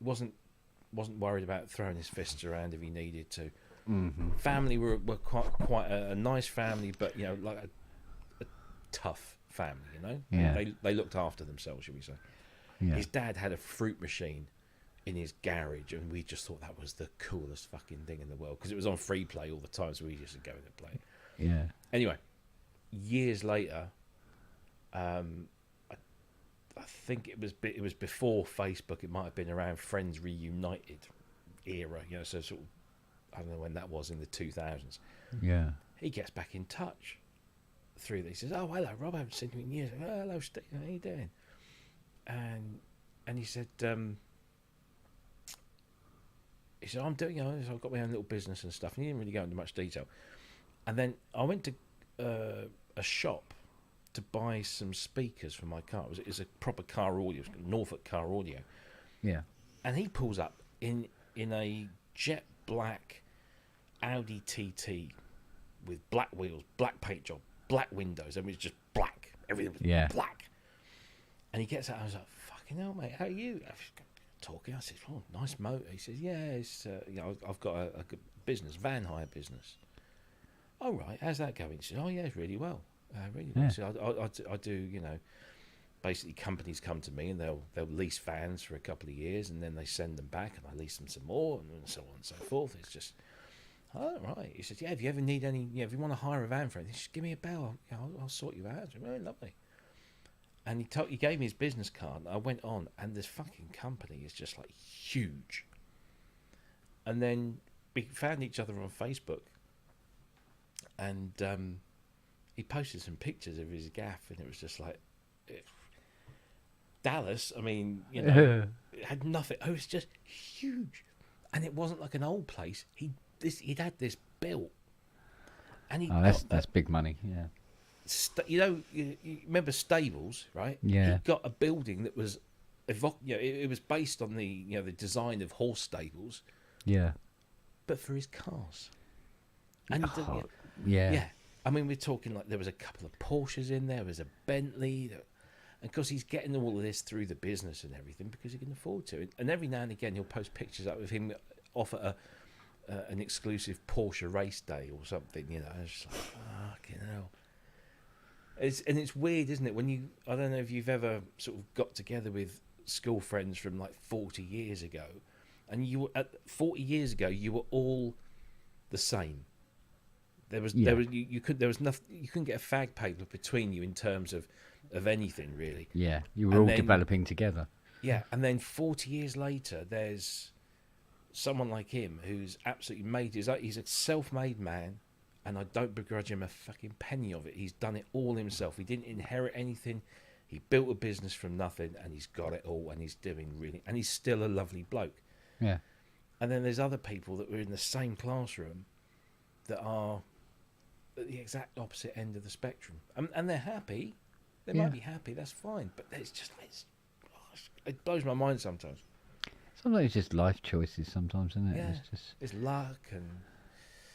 Speaker 2: Wasn't worried about throwing his fists around if he needed to. Mm-hmm. Family were quite a nice family, but like a tough family.
Speaker 1: Yeah.
Speaker 2: They looked after themselves, shall we say?
Speaker 1: Yeah.
Speaker 2: His dad had a fruit machine in his garage, and we just thought that was the coolest fucking thing in the world because it was on free play all the time, so we used to go in and play.
Speaker 1: Yeah.
Speaker 2: Anyway, years later, I think it was before Facebook. It might have been around Friends Reunited era, so sort of, I don't know when that was, in the 2000s.
Speaker 1: Yeah.
Speaker 2: He gets back in touch through this. He says, "Oh, hello, Rob. I haven't seen you in years." "Oh, hello, Steve. How you doing?" And he said, "I'm doing, I've got my own little business and stuff." And he didn't really go into much detail. And then I went to a shop to buy some speakers for my car. It was a proper car audio, Norfolk car audio.
Speaker 1: Yeah.
Speaker 2: And he pulls up in a jet black Audi TT with black wheels, black paint job, black windows. I mean, it's just black. Everything was black. And he gets out. I was like, "Fucking hell, mate, how are you?" I was talking. I said, "Oh, nice motor." He says, "Yeah, it's I've got a good business, van hire business." "Oh right, how's that going?" He said, "Oh yeah, it's really well. Really well." So I do, basically companies come to me and they'll lease vans for a couple of years, and then they send them back, and I lease them some more, and so on and so forth. It's just, oh, right. He says, yeah, if you ever need any, if you want to hire a van for anything, just give me a bell. I'll sort you out. I said, oh, lovely. And he gave me his business card, and I went on, and this fucking company is just like huge. And then we found each other on Facebook, and he posted some pictures of his gaff, and it was just like, Dallas, I mean, it had nothing. It was just huge. And it wasn't like an old place. He'd had this built. And
Speaker 1: that's big money, yeah.
Speaker 2: You remember stables, right?
Speaker 1: Yeah.
Speaker 2: He got a building that was, it was based on the the design of horse stables.
Speaker 1: Yeah.
Speaker 2: But for his cars. And
Speaker 1: yeah.
Speaker 2: I mean, we're talking like there was a couple of Porsches in there was a Bentley, and because he's getting all of this through the business and everything because he can afford to. And every now and again he'll post pictures up of him off at an exclusive Porsche race day or something. It's just like, fucking hell. It's weird, isn't it? When I don't know if you've ever sort of got together with school friends from like 40 years ago, and 40 years ago you were all the same. There was nothing. You couldn't get a fag paper between you in terms of anything really.
Speaker 1: Yeah, you were all developing together.
Speaker 2: Yeah, and then 40 years later, there's someone like him who's absolutely he's a self-made man. And I don't begrudge him a fucking penny of it. He's done it all himself. He didn't inherit anything. He built a business from nothing, and he's got it all, and he's doing really... And he's still a lovely bloke.
Speaker 1: Yeah.
Speaker 2: And then there's other people that were in the same classroom that are at the exact opposite end of the spectrum. And they're happy. They might be happy, that's fine. But it's just... it blows my mind sometimes.
Speaker 1: Sometimes it's just life choices sometimes, isn't it?
Speaker 2: Yeah.
Speaker 1: It's
Speaker 2: luck and...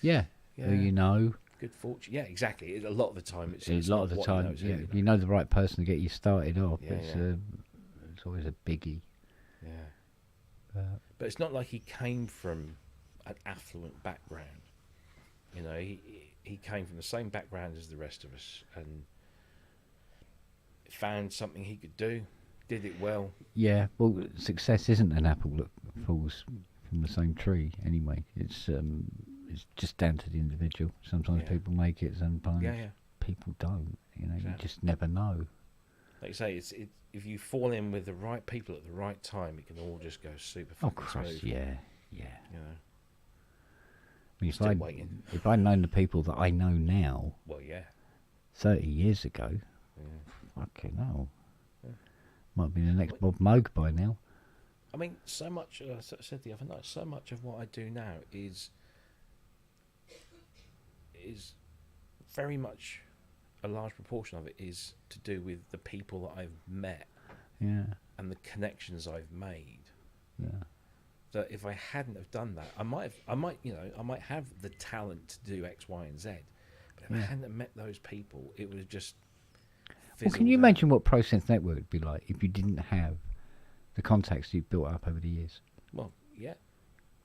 Speaker 1: Yeah. Who you know.
Speaker 2: Good fortune. Yeah, exactly. A lot of the time, it's
Speaker 1: a lot of the time. You know the right person to get you started off.
Speaker 2: Yeah,
Speaker 1: it's always a biggie.
Speaker 2: Yeah. But it's not like he came from an affluent background. He came from the same background as the rest of us, and found something he could do, did it well.
Speaker 1: Yeah. Well, success isn't an apple that falls from the same tree. Anyway, it's just down to the individual. Sometimes people make it, sometimes people don't. Exactly. You just never know.
Speaker 2: Like you say, if you fall in with the right people at the right time, it can all just go super fucking smooth.
Speaker 1: Yeah. I mean, if I'd known the people that I know now, 30 years ago, fucking hell, might be the next Bob Moog by now.
Speaker 2: I mean, so much. I said the other night, so much of what I do now is very much a large proportion of it is to do with the people that I've met and the connections I've made. So if I hadn't have done that, I might have the talent to do X, Y, and Z. But if I hadn't have met those people, it would have just fizzled
Speaker 1: can you
Speaker 2: out.
Speaker 1: imagine what ProSense Network would be like if you didn't have the contacts you've built up over the years?
Speaker 2: Well, yeah,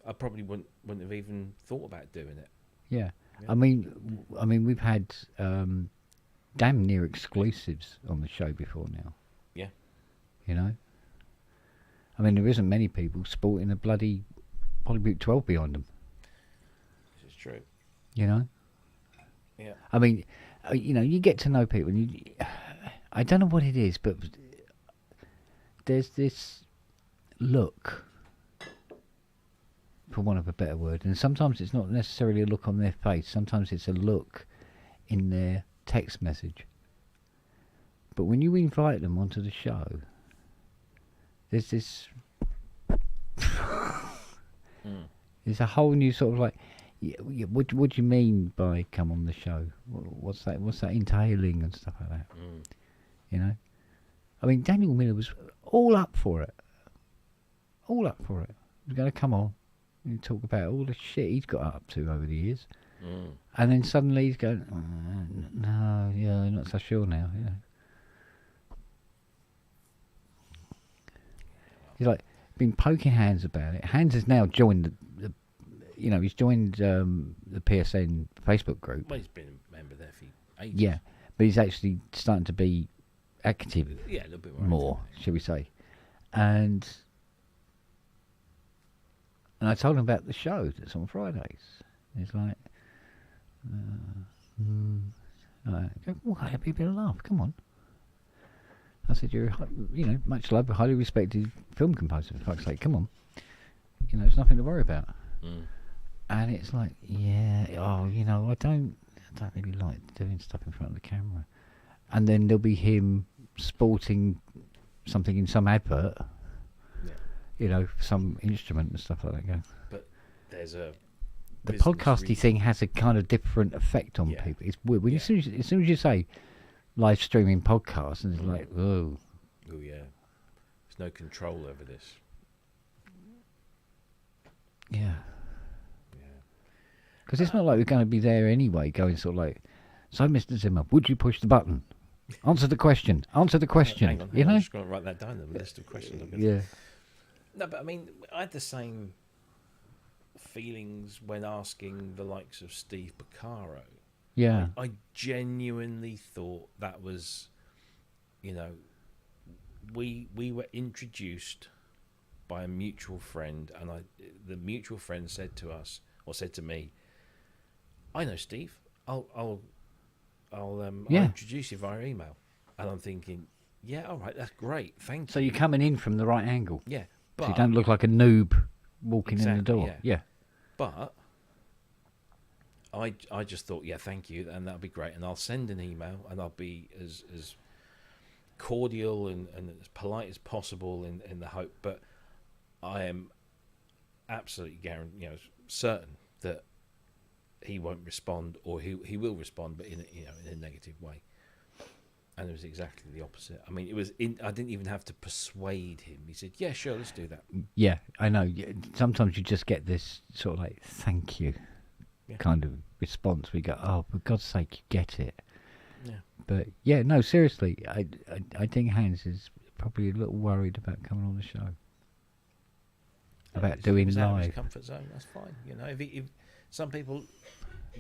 Speaker 2: I probably wouldn't have even thought about doing it.
Speaker 1: Yeah. I mean, we've had damn near exclusives on the show before now.
Speaker 2: Yeah.
Speaker 1: I mean, there isn't many people sporting a bloody Polyboot 12 behind them.
Speaker 2: This is true.
Speaker 1: Yeah. I mean, you get to know people, and I don't know what it is, but there's this look, for want of a better word, and sometimes it's not necessarily a look on their face. Sometimes it's a look in their text message. But when you invite them onto the show, there's this there's a whole new sort of like, what do you mean by come on the show? What's that entailing and stuff like that? I mean, Daniel Miller was all up for it. He was going to come on and talk about all the shit he's got up to over the years. And then suddenly he's going, no, I'm not so sure now. He's like been poking Hans about it. Hans has now joined he's joined the PSN Facebook group.
Speaker 2: Well, he's been a member there for ages.
Speaker 1: Yeah, but he's actually starting to be active.
Speaker 2: Yeah, a little bit more.
Speaker 1: More, shall we say? And I told him about the show that's on Fridays. He's like, well, happy bit of laugh. Come on. I said, you're, much loved, highly respected film composer. For fuck's sake, come on. There's nothing to worry about.
Speaker 2: Mm.
Speaker 1: And it's like, yeah, I don't really like doing stuff in front of the camera. And then there'll be him sporting something in some advert.
Speaker 2: Yeah.
Speaker 1: Some instrument and stuff like that. Go.
Speaker 2: But there's a
Speaker 1: the podcasty thing has a kind of different effect on people. It's weird. When as soon as you say live streaming podcasts, and it's like, oh
Speaker 2: yeah, there's no control over this.
Speaker 1: Yeah. Because it's not like we're going to be there anyway, going sort of like, so Mr. Zimmer, would you push the button? Answer the question. Answer the question.
Speaker 2: Hang on, I'm just going to write that down, the list of questions.
Speaker 1: Yeah.
Speaker 2: No, but I mean, I had the same feelings when asking the likes of Steve Porcaro.
Speaker 1: Yeah.
Speaker 2: I genuinely thought that was, we were introduced by a mutual friend, and the mutual friend said to us, or said to me, I know Steve. I'll introduce you via email. And I'm thinking, yeah, all right, that's great, thank you.
Speaker 1: So you're coming in from the right angle.
Speaker 2: Yeah, but
Speaker 1: so you don't look like a noob walking in the door.
Speaker 2: Yeah. But I just thought, yeah, thank you, and that'll be great. And I'll send an email, and I'll be as cordial and as polite as possible in the hope. But I am absolutely certain that he won't respond, or he will respond, but in a negative way. And it was exactly the opposite. I mean, I didn't even have to persuade him. He said, "Yeah, sure, let's do that."
Speaker 1: Yeah, I know. Sometimes you just get this sort of like "thank you" kind of response. We go, "Oh, for God's sake, you get it."
Speaker 2: Yeah.
Speaker 1: But yeah, no, seriously, I think Hans is probably a little worried about coming on the show. About doing
Speaker 2: out of
Speaker 1: live.
Speaker 2: his comfort zone, that's fine. If some people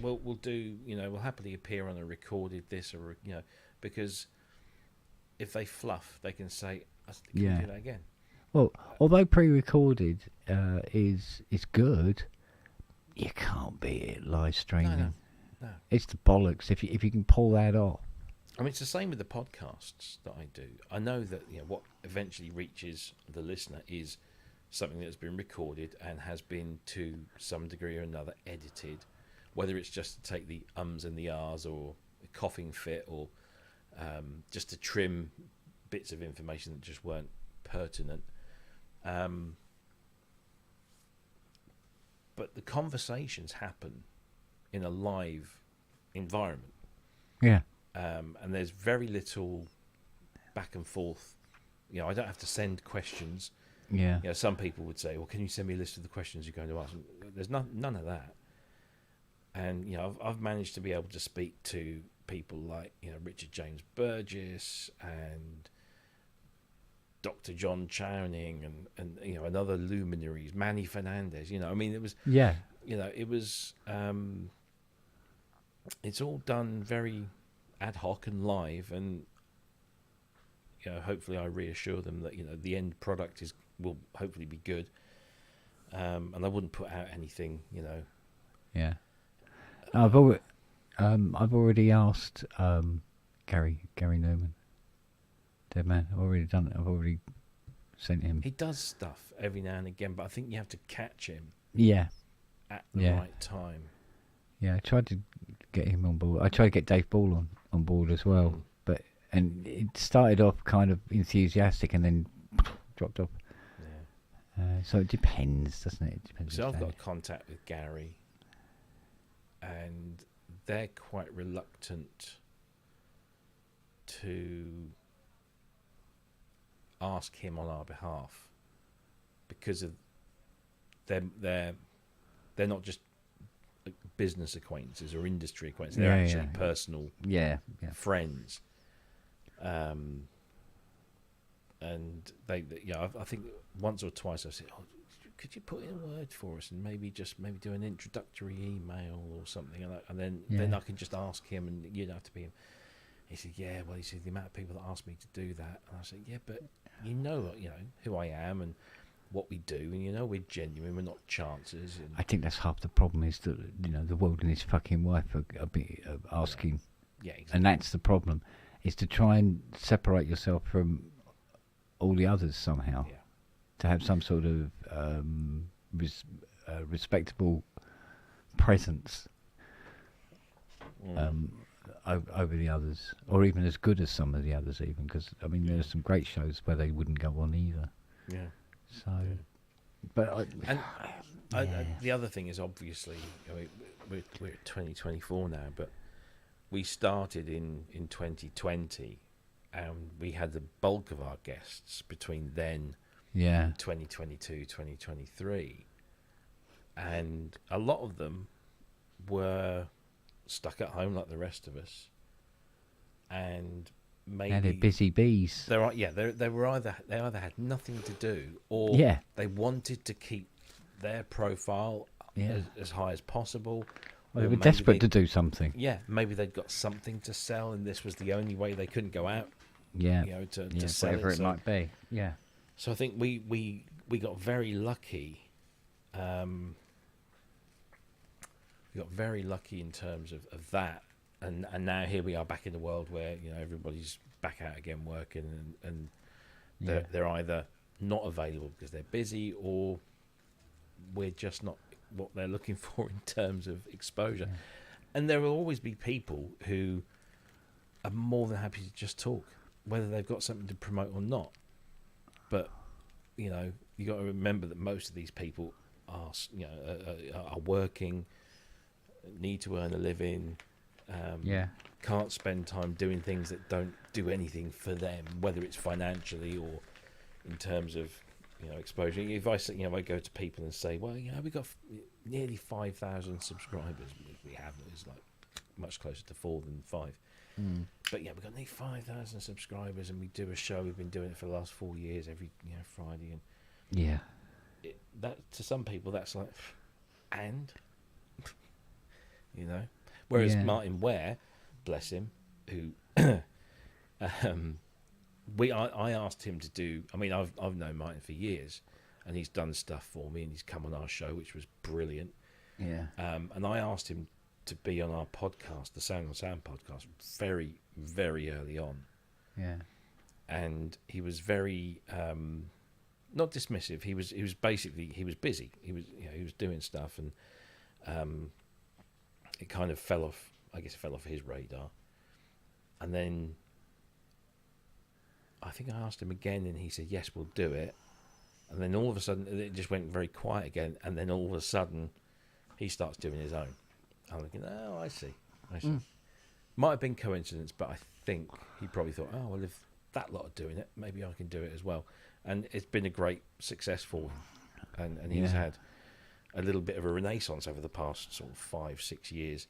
Speaker 2: will do, will happily appear on a recorded this or because if they fluff, they can say, "Can you do that again?"
Speaker 1: Well, although pre-recorded is good, you can't beat it live streaming.
Speaker 2: No.
Speaker 1: It's the bollocks if you can pull that off.
Speaker 2: I mean, it's the same with the podcasts that I do. I know that what eventually reaches the listener is something that's been recorded and has been to some degree or another edited, whether it's just to take the ums and the ahs or a coughing fit or just to trim bits of information that just weren't pertinent. But the conversations happen in a live environment.
Speaker 1: Yeah.
Speaker 2: And there's very little back and forth. I don't have to send questions.
Speaker 1: Yeah.
Speaker 2: Some people would say, "Well, can you send me a list of the questions you're going to ask?" There's none of that. And I've managed to be able to speak to people like Richard James Burgess and Dr. John Chowning and and other luminaries, Manny Fernandez. I mean, it was it was it's all done very ad hoc and live, and hopefully I reassure them that the end product will hopefully be good, and I wouldn't put out anything
Speaker 1: Yeah. I've already asked Gary Newman, dead man. I've already done it. I've already sent him.
Speaker 2: He does stuff every now and again, but I think you have to catch him at the right time.
Speaker 1: Yeah, I tried to get him on board. I tried to get Dave Ball on board as well, and it started off kind of enthusiastic and then dropped off. Yeah. So it depends, doesn't it? It depends.
Speaker 2: So I've got contact with Gary, and they're quite reluctant to ask him on our behalf because of they're not just business acquaintances or industry acquaintances. They're actually personal friends. And they I think once or twice I said, "Oh, could you put in a word for us and maybe do an introductory email or something?" And then I can just ask him, and you'd have to be him. He said, yeah, well, he said, the amount of people that asked me to do that. And I said, yeah, but you know who I am and what we do, and we're genuine, we're not chances. And
Speaker 1: I think that's half the problem is that, the world and his fucking wife are asking.
Speaker 2: Yeah, exactly.
Speaker 1: And that's the problem, is to try and separate yourself from all the others somehow.
Speaker 2: Yeah.
Speaker 1: To have some sort of respectable presence over the others, or even as good as some of the others, even, because there are some great shows where they wouldn't go on either.
Speaker 2: Yeah.
Speaker 1: So, but
Speaker 2: the other thing is, obviously, we're 2024 now, but we started in 2020, and we had the bulk of our guests between then.
Speaker 1: Yeah.
Speaker 2: 2022, 2023, and a lot of them were stuck at home like the rest of us, and maybe
Speaker 1: now they're busy bees.
Speaker 2: They either had nothing to do, or they wanted to keep their profile as high as possible.
Speaker 1: Well, they were desperate to do something.
Speaker 2: Yeah, maybe they'd got something to sell, and this was the only way they couldn't go out.
Speaker 1: Yeah,
Speaker 2: to sell
Speaker 1: whatever
Speaker 2: it,
Speaker 1: it might be. Yeah.
Speaker 2: So I think we got very lucky. We got very lucky in terms of that, and now here we are back in the world where everybody's back out again working, and they're either not available because they're busy, or we're just not what they're looking for in terms of exposure. Yeah. And there will always be people who are more than happy to just talk, whether they've got something to promote or not. But you got to remember that most of these people are working, need to earn a living, can't spend time doing things that don't do anything for them, whether it's financially or in terms of exposure. If I go to people and say, well, we got nearly 5,000 subscribers, we have, it's like much closer to 4 than 5. But we've got nearly 5,000 subscribers, and we do a show. We've been doing it for the last 4 years, every Friday, and that to some people that's like, and whereas Martin Ware, bless him, who I asked him to do. I've known Martin for years, and he's done stuff for me, and he's come on our show, which was brilliant.
Speaker 1: Yeah.
Speaker 2: And I asked him to be on our podcast, the Sound on Sound podcast, very, very early on.
Speaker 1: Yeah.
Speaker 2: And he was very not dismissive. He was basically busy. He was doing stuff, and it kind of fell off. I guess it fell off his radar. And then I think I asked him again, and he said, "Yes, we'll do it." And then all of a sudden, it just went very quiet again. And then all of a sudden, he starts doing his own. I'm thinking, oh, I see. Might have been coincidence, but I think he probably thought, oh, well, if that lot are doing it, maybe I can do it as well. And it's been a great success for him. And he's had a little bit of a renaissance over the past sort of 5-6 years.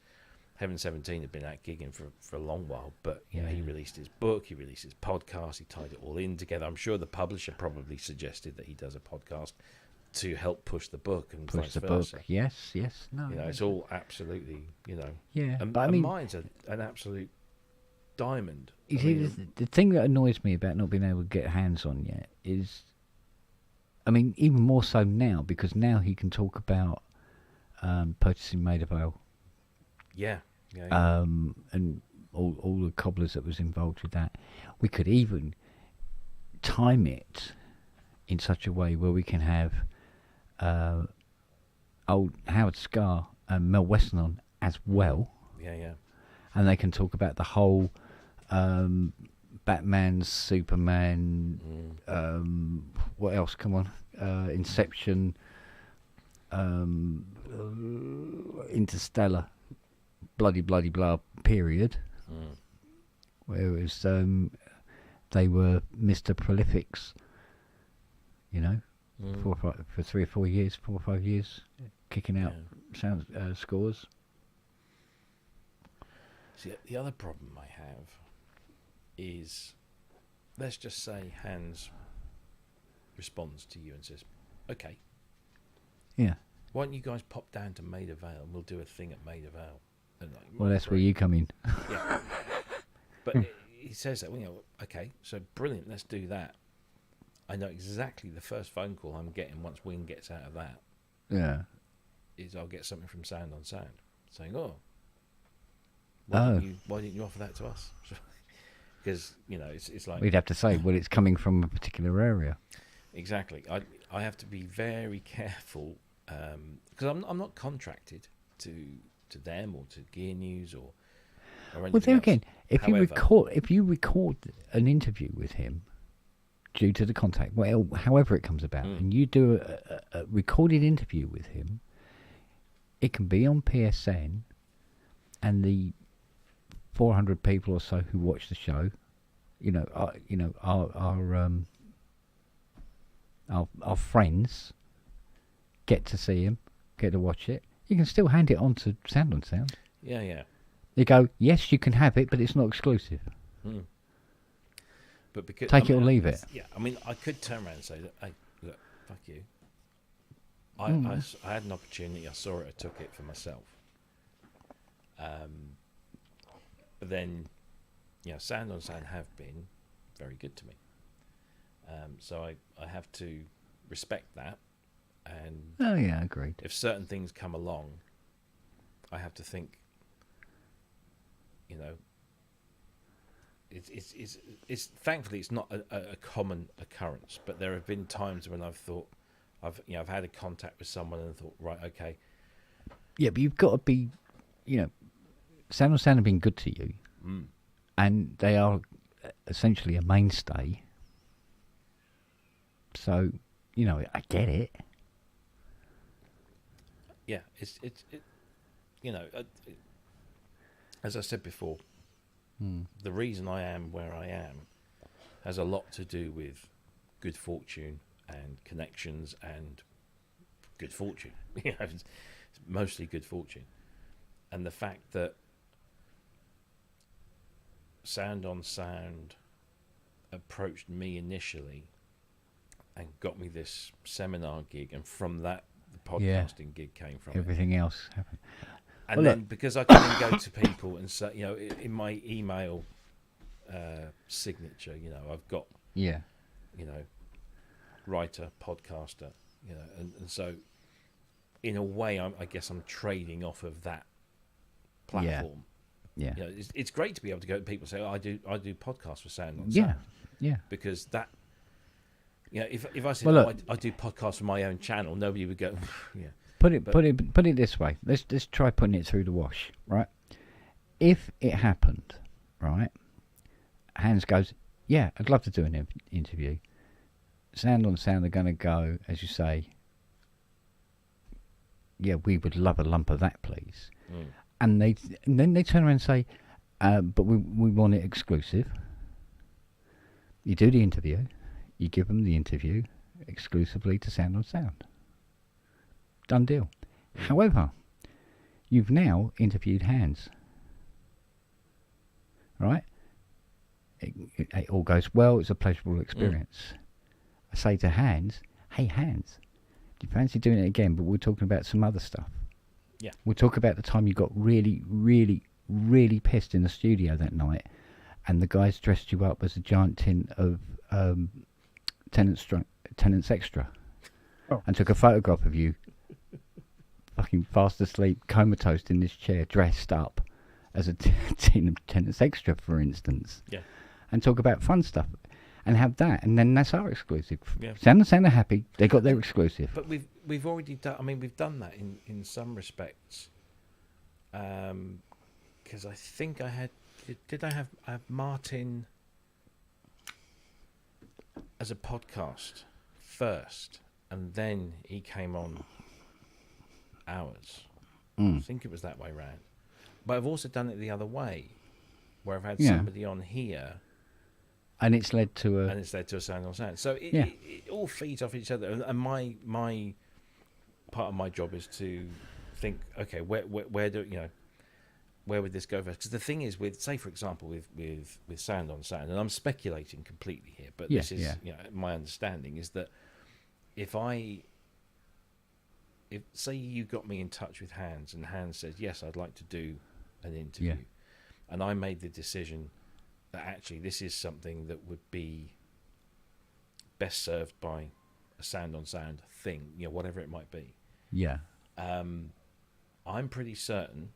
Speaker 2: Heaven 17 had been out gigging for a long while, but he released his book, he released his podcast, he tied it all in together. I'm sure the publisher probably suggested that he does a podcast to help push the book and
Speaker 1: push
Speaker 2: vice
Speaker 1: the
Speaker 2: versa.
Speaker 1: book. Yes, no.
Speaker 2: It's all absolutely,
Speaker 1: Yeah,
Speaker 2: and,
Speaker 1: but
Speaker 2: and mine's an absolute diamond.
Speaker 1: You see, the thing that annoys me about not being able to get hands on yet is, even more so now, because now he can talk about purchasing Maid of Ale.
Speaker 2: Yeah.
Speaker 1: And all the cobblers that was involved with that. We could even time it in such a way where we can have old Howard Scarr and Mel Weston on as well.
Speaker 2: Yeah.
Speaker 1: And they can talk about the whole Batman, Superman, what else? Come on. Inception, Interstellar, bloody blah period. Whereas they were Mr. Prolifics, for 3 or 4 years, 4 or 5 years, kicking out sound scores.
Speaker 2: See, the other problem I have is, let's just say Hans responds to you and says, okay.
Speaker 1: Yeah.
Speaker 2: Why don't you guys pop down to Maid of Ale and we'll do a thing at Maid of Ale? And
Speaker 1: Well, that's where you come in.
Speaker 2: Yeah. But he says that, okay, so brilliant, let's do that. I know exactly the first phone call I'm getting once Wing gets out of that.
Speaker 1: Yeah.
Speaker 2: Is I'll get something from Sound on Sound saying, why didn't you offer that to us? Because, it's like...
Speaker 1: We'd have to say, well, it's coming from a particular area.
Speaker 2: Exactly. I have to be very careful because I'm not contracted to them or to Gear News or anything
Speaker 1: Well, there
Speaker 2: else.
Speaker 1: again, if
Speaker 2: However,
Speaker 1: you record an interview with him due to the contact, well, however it comes about, and you do a recorded interview with him, it can be on PSN, and the 400 people or so who watch the show, our friends get to see him, get to watch it. You can still hand it on to Sound on Sound.
Speaker 2: Yeah.
Speaker 1: They go, yes, you can have it, but it's not exclusive.
Speaker 2: But because
Speaker 1: Take it or leave it.
Speaker 2: Yeah, I could turn around and say, hey, look, fuck you. I had an opportunity. I saw it. I took it for myself. But then, Sound on Sound have been very good to me. So I have to respect that. And
Speaker 1: oh yeah, agreed.
Speaker 2: If certain things come along, I have to think. It's thankfully it's not a common occurrence, but there have been times when I've thought I've had a contact with someone and thought, right, okay.
Speaker 1: Yeah, but you've got to be, Sound on Sound have been good to you, and they are essentially a mainstay. So, I get it.
Speaker 2: Yeah, it's as I said before, the reason I am where I am has a lot to do with good fortune and connections and good fortune. It's mostly good fortune, and the fact that Sound on Sound approached me initially and got me this seminar gig, and from that the podcasting gig came from.
Speaker 1: Everything else happened.
Speaker 2: And then because I can go to people and say, in my email signature, I've got, writer, podcaster, and so in a way, I guess I'm trading off of that platform.
Speaker 1: Yeah.
Speaker 2: It's great to be able to go to people and say, I do podcasts for Sound on Sound.
Speaker 1: Yeah.
Speaker 2: Because that, if I said, I do podcasts for my own channel, nobody would go, yeah.
Speaker 1: Put it this way. Let's try putting it through the wash, right? If it happened, right? Hans goes, yeah, I'd love to do an interview. Sound on Sound are going to go, as you say, yeah, we would love a lump of that, please. And then they turn around and say, but we want it exclusive. You do the interview, you give them the interview exclusively to Sound on Sound. Done deal. However, you've now interviewed Hans. Right? It all goes well. It's a pleasurable experience. I say to Hans, hey, Hans, do you fancy doing it again? But we're talking about some other stuff.
Speaker 2: Yeah.
Speaker 1: We'll talk about the time you got really, really, really pissed in the studio that night, and the guys dressed you up as a giant tin of Tenant's Extra, and took a photograph of you fucking fast asleep, comatose in this chair, dressed up as a tin of Tenant's Extra, for instance.
Speaker 2: Yeah.
Speaker 1: And talk about fun stuff. And have that, and then that's our exclusive.
Speaker 2: Yeah.
Speaker 1: Sound are happy. They got their exclusive.
Speaker 2: But we've already done. I mean, we've done that in some respects. Because I think I had. Did I have Martin as a podcast first, and then he came on ours? I think it was that way round. But I've also done it the other way, where I've had somebody on here.
Speaker 1: And it's led to a
Speaker 2: Sound on Sound. So it all feeds off each other. And my part of my job is to think, okay, where would this go first? Because the thing is, with, say, for example, with Sound on Sound, and I'm speculating completely here, but this is my understanding is that if say you got me in touch with Hans, and Hans says, yes, I'd like to do an interview, and I made the decision that actually this is something that would be best served by a sound on sound thing, whatever it might be.
Speaker 1: Yeah.
Speaker 2: I'm pretty certain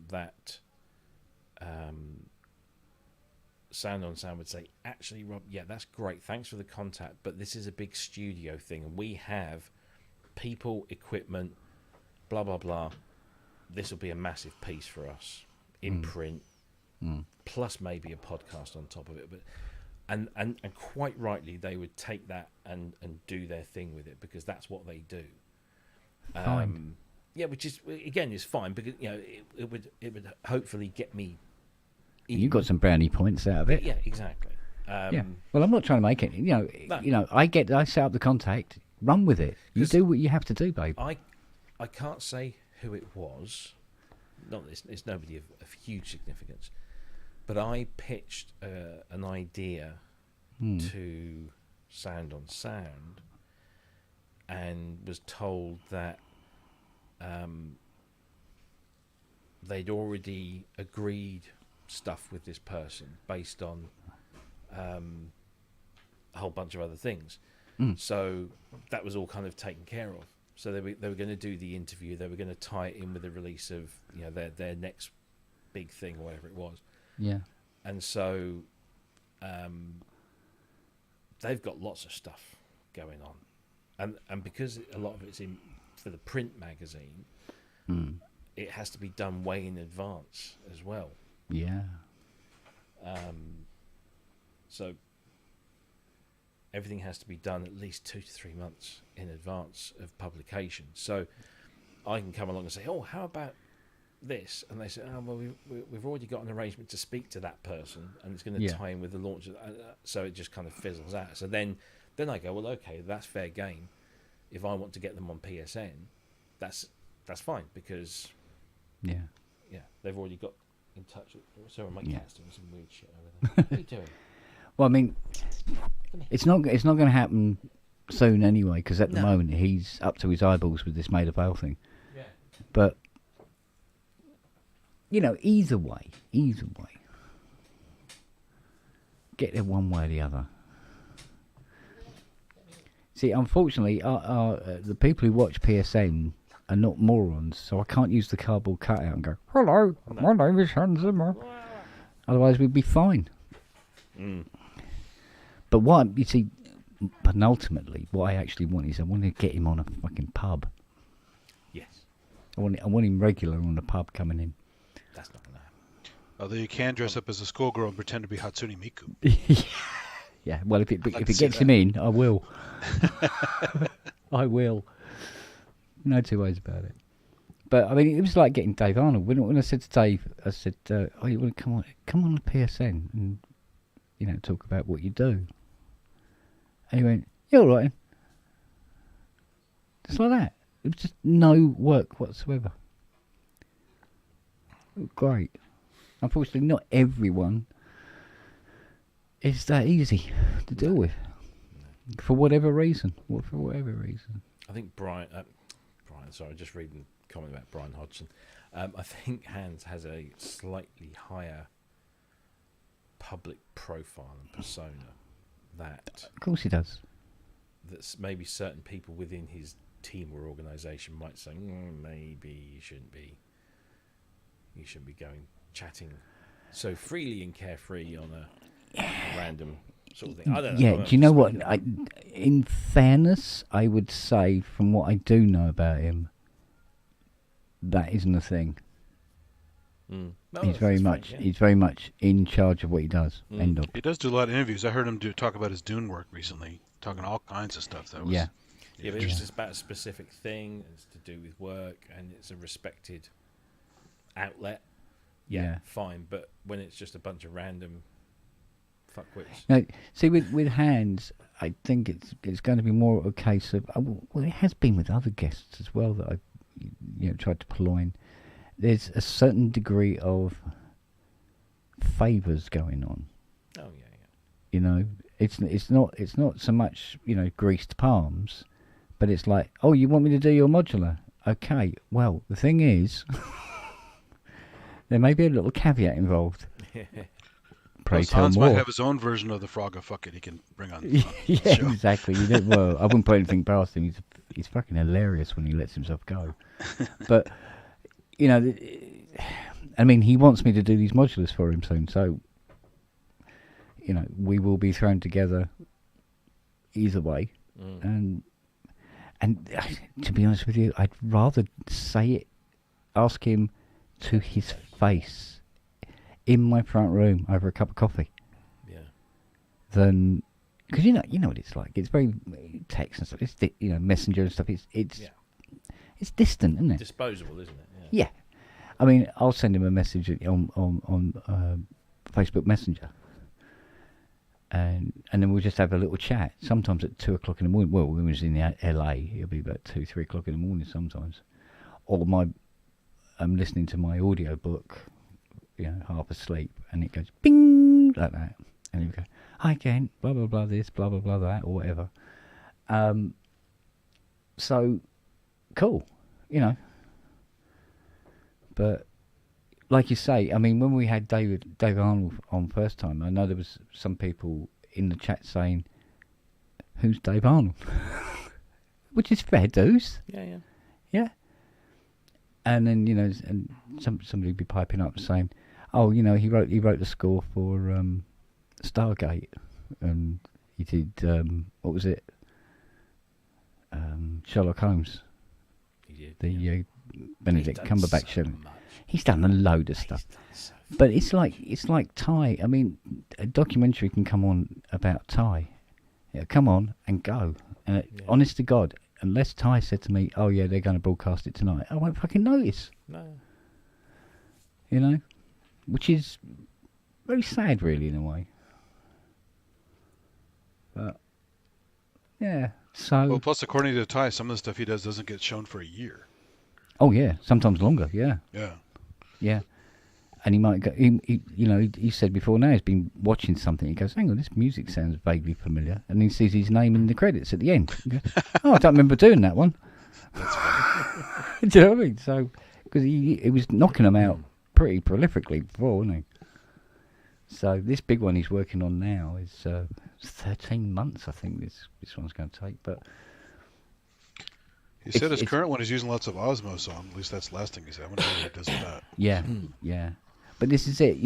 Speaker 2: that sound on sound would say, actually, Rob, yeah, that's great, thanks for the contact, but this is a big studio thing and we have people, equipment, blah blah blah. This will be a massive piece for us in print, plus maybe a podcast on top of it. But and quite rightly, they would take that and do their thing with it, because that's what they do.
Speaker 1: Fine.
Speaker 2: Yeah, which is, again, is fine, because it would hopefully get me.
Speaker 1: You got some brownie points out of it.
Speaker 2: Yeah, exactly.
Speaker 1: Yeah. Well, I'm not trying to make it.
Speaker 2: No.
Speaker 1: I set up the contact. Run with it. You do what you have to do, babe.
Speaker 2: I can't say who it was. Not it's nobody of huge significance, but I pitched an idea to Sound on Sound, and was told that they'd already agreed stuff with this person based on a whole bunch of other things. So that was all kind of taken care of. So they were going to do the interview. They were going to tie it in with the release of their next big thing or whatever it was.
Speaker 1: Yeah.
Speaker 2: And so they've got lots of stuff going on, and because a lot of it's in for the print magazine, it has to be done way in advance as well.
Speaker 1: Yeah.
Speaker 2: So everything has to be done at least 2 to 3 months in advance of publication. So I can come along and say, oh, how about this? And they say, oh, well, we've already got an arrangement to speak to that person, and it's going to tie in with the launch. So it just kind of fizzles out. So then I go, well, okay, that's fair game. If I want to get them on PSN, that's fine, because they've already got in touch. Sorry, my cat's doing some weird shit over there. What are you doing?
Speaker 1: Well, I mean, it's not going to happen soon anyway, because at the moment he's up to his eyeballs with this Maid of Vale thing.
Speaker 2: Yeah.
Speaker 1: But either way, get there one way or the other. See, unfortunately, the people who watch PSN are not morons, so I can't use the cardboard cutout and go, hello, my name is Hans Zimmer. Otherwise, we'd be fine. But penultimately, what I actually want is I want to get him on a fucking pub.
Speaker 2: Yes.
Speaker 1: I want him regular on the pub coming in.
Speaker 2: That's not going to happen.
Speaker 10: Although you can dress up as a schoolgirl and pretend to be Hatsune Miku.
Speaker 1: Yeah, well, if it gets him in, I will. I will. No two ways about it. But I mean, it was like getting Dave Arnold. When I said to Dave, I said, "Oh, you want to come on the PSN and talk about what you do?" And he went, "Yeah, all right." Just like that. It was just no work whatsoever. Great. Unfortunately, not everyone is that easy to deal with. For whatever reason.
Speaker 2: I think Brian, sorry, just reading a comment about Brian Hodgson. I think Hans has a slightly higher public profile and persona that...
Speaker 1: Of course he does.
Speaker 2: That's maybe certain people within his team or organisation might say, maybe you shouldn't be chatting so freely and carefree on a random sort of thing. I don't know.
Speaker 1: Yeah, do you know what? In fairness, I would say, from what I do know about him, that isn't a thing.
Speaker 2: No,
Speaker 1: he's very much in charge of what he does. End of.
Speaker 10: He does do a lot of interviews. I heard him talk about his Dune work recently, talking all kinds of stuff. That was
Speaker 2: but it's just about a specific thing. It's to do with work, and it's a respected outlet. Yeah, fine. But when it's just a bunch of random fuckwits.
Speaker 1: No, see, with Hans, I think it's going to be more a case of well, it has been with other guests as well that I've tried to pull in. There's a certain degree of favours going on.
Speaker 2: Oh yeah.
Speaker 1: It's not so much greased palms, but it's like, oh, you want me to do your modular? Okay. Well, the thing is, there may be a little caveat involved. pray
Speaker 10: Plus,
Speaker 1: tell
Speaker 10: Hans
Speaker 1: more.
Speaker 10: might have his own version of the frog of fuck it he can bring on.
Speaker 1: Yeah,
Speaker 10: the show.
Speaker 1: exactly. Well, I wouldn't put anything past him. He's fucking hilarious when he lets himself go. But you know, I mean, he wants me to do these modulars for him soon, so you know, we will be thrown together either way. And to be honest with you, I'd rather say it, ask him to his face in my front room over a cup of coffee.
Speaker 2: Yeah.
Speaker 1: Than, because you know what it's like. It's very text and stuff. It's messenger and stuff. It's distant, isn't it?
Speaker 2: Disposable, isn't it?
Speaker 1: Yeah. I mean, I'll send him a message on Facebook Messenger. And then we'll just have a little chat. Sometimes at 2 o'clock in the morning. Well, when we was in the LA, it'll be about 2, 3 o'clock in the morning sometimes. Or I'm listening to my audio book, half asleep, and it goes bing like that, and you go, "Hi Ken, blah blah blah this, blah blah blah that, or whatever." So cool, But like you say, I mean, when we had Dave Arnold on first time, I know there was some people in the chat saying, "Who's Dave Arnold?" Which is fair dues.
Speaker 2: Yeah.
Speaker 1: Yeah. And then and somebody would be piping up saying, "Oh, he wrote the score for Stargate, and he did what was it? Sherlock Holmes." He did. The Benedict Cumberbatch show. He's done a load of stuff. But it's like Ty. I mean, a documentary can come on about Ty. It'll come on and go. And honest to God, unless Ty said to me, "Oh yeah, they're going to broadcast it tonight," I won't fucking notice.
Speaker 2: No.
Speaker 1: Which is very sad, really, in a way. But yeah, so.
Speaker 10: Well, plus, according to Ty, some of the stuff he does doesn't get shown for a year.
Speaker 1: Oh yeah, sometimes longer. Yeah.
Speaker 10: Yeah.
Speaker 1: Yeah. And he might go. He said before now he's been watching something. He goes, "Hang on, this music sounds vaguely familiar," and he sees his name in the credits at the end. He goes, "Oh, I don't remember doing that one."
Speaker 10: That's funny.
Speaker 1: Do you know what I mean? So, because he was knocking them out pretty prolifically before, wasn't he? So this big one he's working on now is 13 months, I think this one's going to take. But
Speaker 10: he said his current one is using lots of Osmos on. At least that's the last thing he said. I wonder what he does with that.
Speaker 1: Yeah, yeah. But this is it,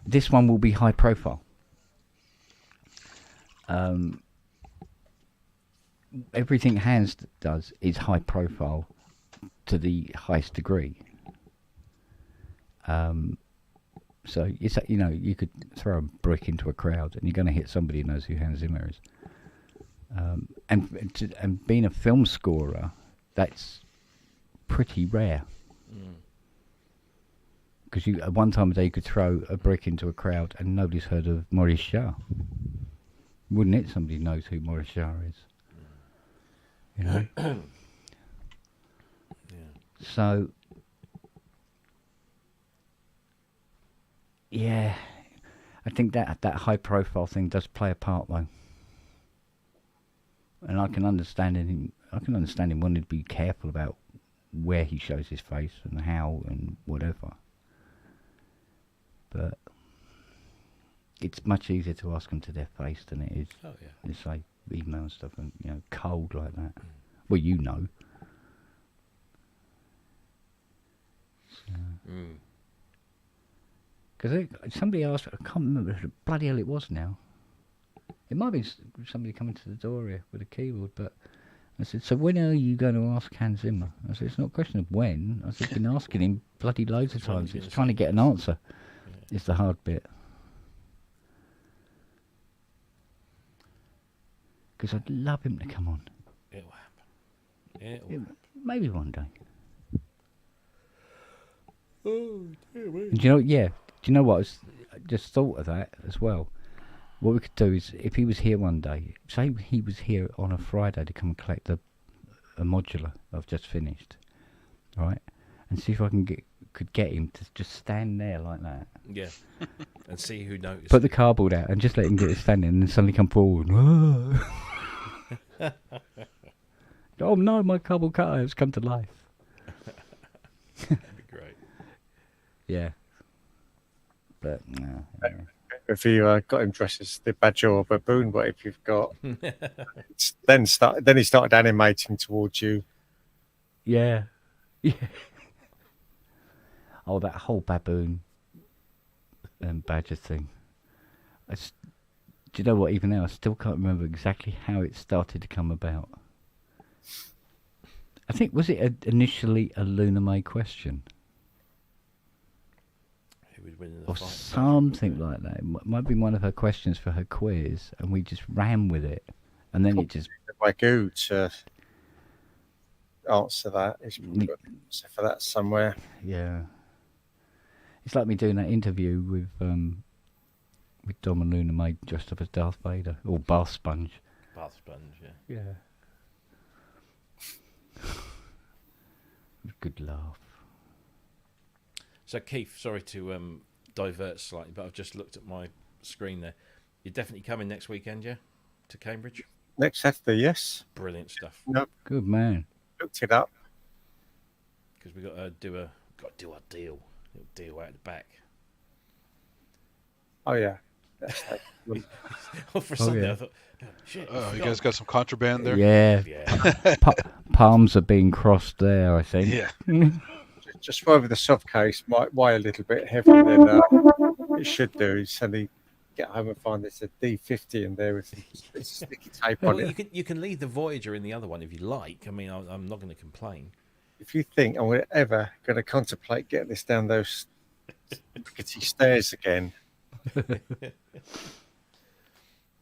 Speaker 1: this one will be high profile. Everything Hans does is high profile to the highest degree. So it's you could throw a brick into a crowd and you're going to hit somebody who knows who Hans Zimmer is. And being a film scorer, that's pretty rare. Because at one time a day you could throw a brick into a crowd and nobody's heard of Maurice Jarre. Wouldn't it? Somebody knows who Maurice Jarre is. Yeah. So, yeah, I think that high profile thing does play a part though. And I can understand him wanting to be careful about where he shows his face and how and whatever. But it's much easier to ask them to their face than it is to say email and stuff and cold like that. Well, Because somebody asked, I can't remember who the bloody hell it was now. It might be somebody coming to the door here with a keyboard, but I said, "So when are you going to ask Hans Zimmer?" I said, "It's not a question of when." I said, "I've been asking him bloody loads of times. It's trying to get an answer. It's the hard bit." Because I'd love him to come on.
Speaker 2: It'll happen.
Speaker 1: Maybe one day.
Speaker 2: Oh, dear me.
Speaker 1: And do you know what? I just thought of that as well. What we could do is, if he was here one day, say he was here on a Friday to come and collect a modular I've just finished, right? And see if I could get him to just stand there like that.
Speaker 2: Yeah, and see who notices.
Speaker 1: Put the cardboard out and just let him get it standing, and then suddenly come forward. Oh no, my cardboard cutter has come to life.
Speaker 2: That'd be great.
Speaker 1: Yeah. But no.
Speaker 8: If you got him dressed as the badger or baboon, but if you've got, then he started animating towards you.
Speaker 1: Yeah. Yeah. Oh, that whole baboon and badger thing. Do you know what? Even now, I still can't remember exactly how it started to come about. I think, was it initially a Luna May question?
Speaker 2: Who would win in the
Speaker 1: Or
Speaker 2: fight?
Speaker 1: something like that. It might be one of her questions for her quiz, and we just ran with it. And then it just...
Speaker 8: Wagyu to answer that. He's probably got an answer for that somewhere.
Speaker 1: Yeah. It's like me doing that interview with Dom and Luna May dressed up as Darth Vader. Or Bath Sponge.
Speaker 2: Bath Sponge, yeah.
Speaker 1: Yeah. Good laugh.
Speaker 2: So Keith, sorry to divert slightly, but I've just looked at my screen there. You're definitely coming next weekend, yeah? To Cambridge?
Speaker 8: Next Saturday, yes.
Speaker 2: Brilliant stuff.
Speaker 8: No,
Speaker 1: Good man.
Speaker 8: looked it up.
Speaker 2: Because we got to do our deal. Little deal out the back.
Speaker 8: Oh yeah.
Speaker 2: For Sunday,
Speaker 1: yeah.
Speaker 2: I thought, oh, shit.
Speaker 10: Oh, you guys got some contraband there?
Speaker 1: Yeah.
Speaker 2: Yeah.
Speaker 1: Palms are being crossed there, I think.
Speaker 10: Yeah.
Speaker 8: Just over the soft case might weigh a little bit heavier than it should do. Suddenly get home and find there's a D50 in there with some sticky tape on
Speaker 2: Well,
Speaker 8: it.
Speaker 2: you can leave the Voyager in the other one if you like. I mean, I'm not going to complain.
Speaker 8: If you think I'm ever going to contemplate getting this down those rickety stairs again,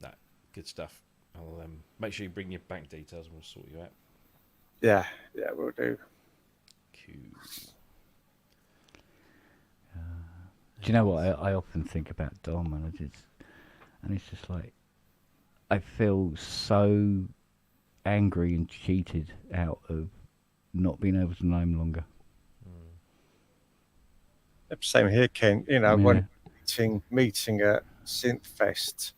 Speaker 2: No, good stuff. I'll make sure you bring your bank details and we'll sort you out.
Speaker 8: yeah, we'll do.
Speaker 2: Cool.
Speaker 1: Do you know what I often think about Dom, and it's just like I feel so angry and cheated out of not being able to know him longer.
Speaker 8: Same here, Ken. You know,
Speaker 1: Yeah.
Speaker 8: one meeting at Synthfest,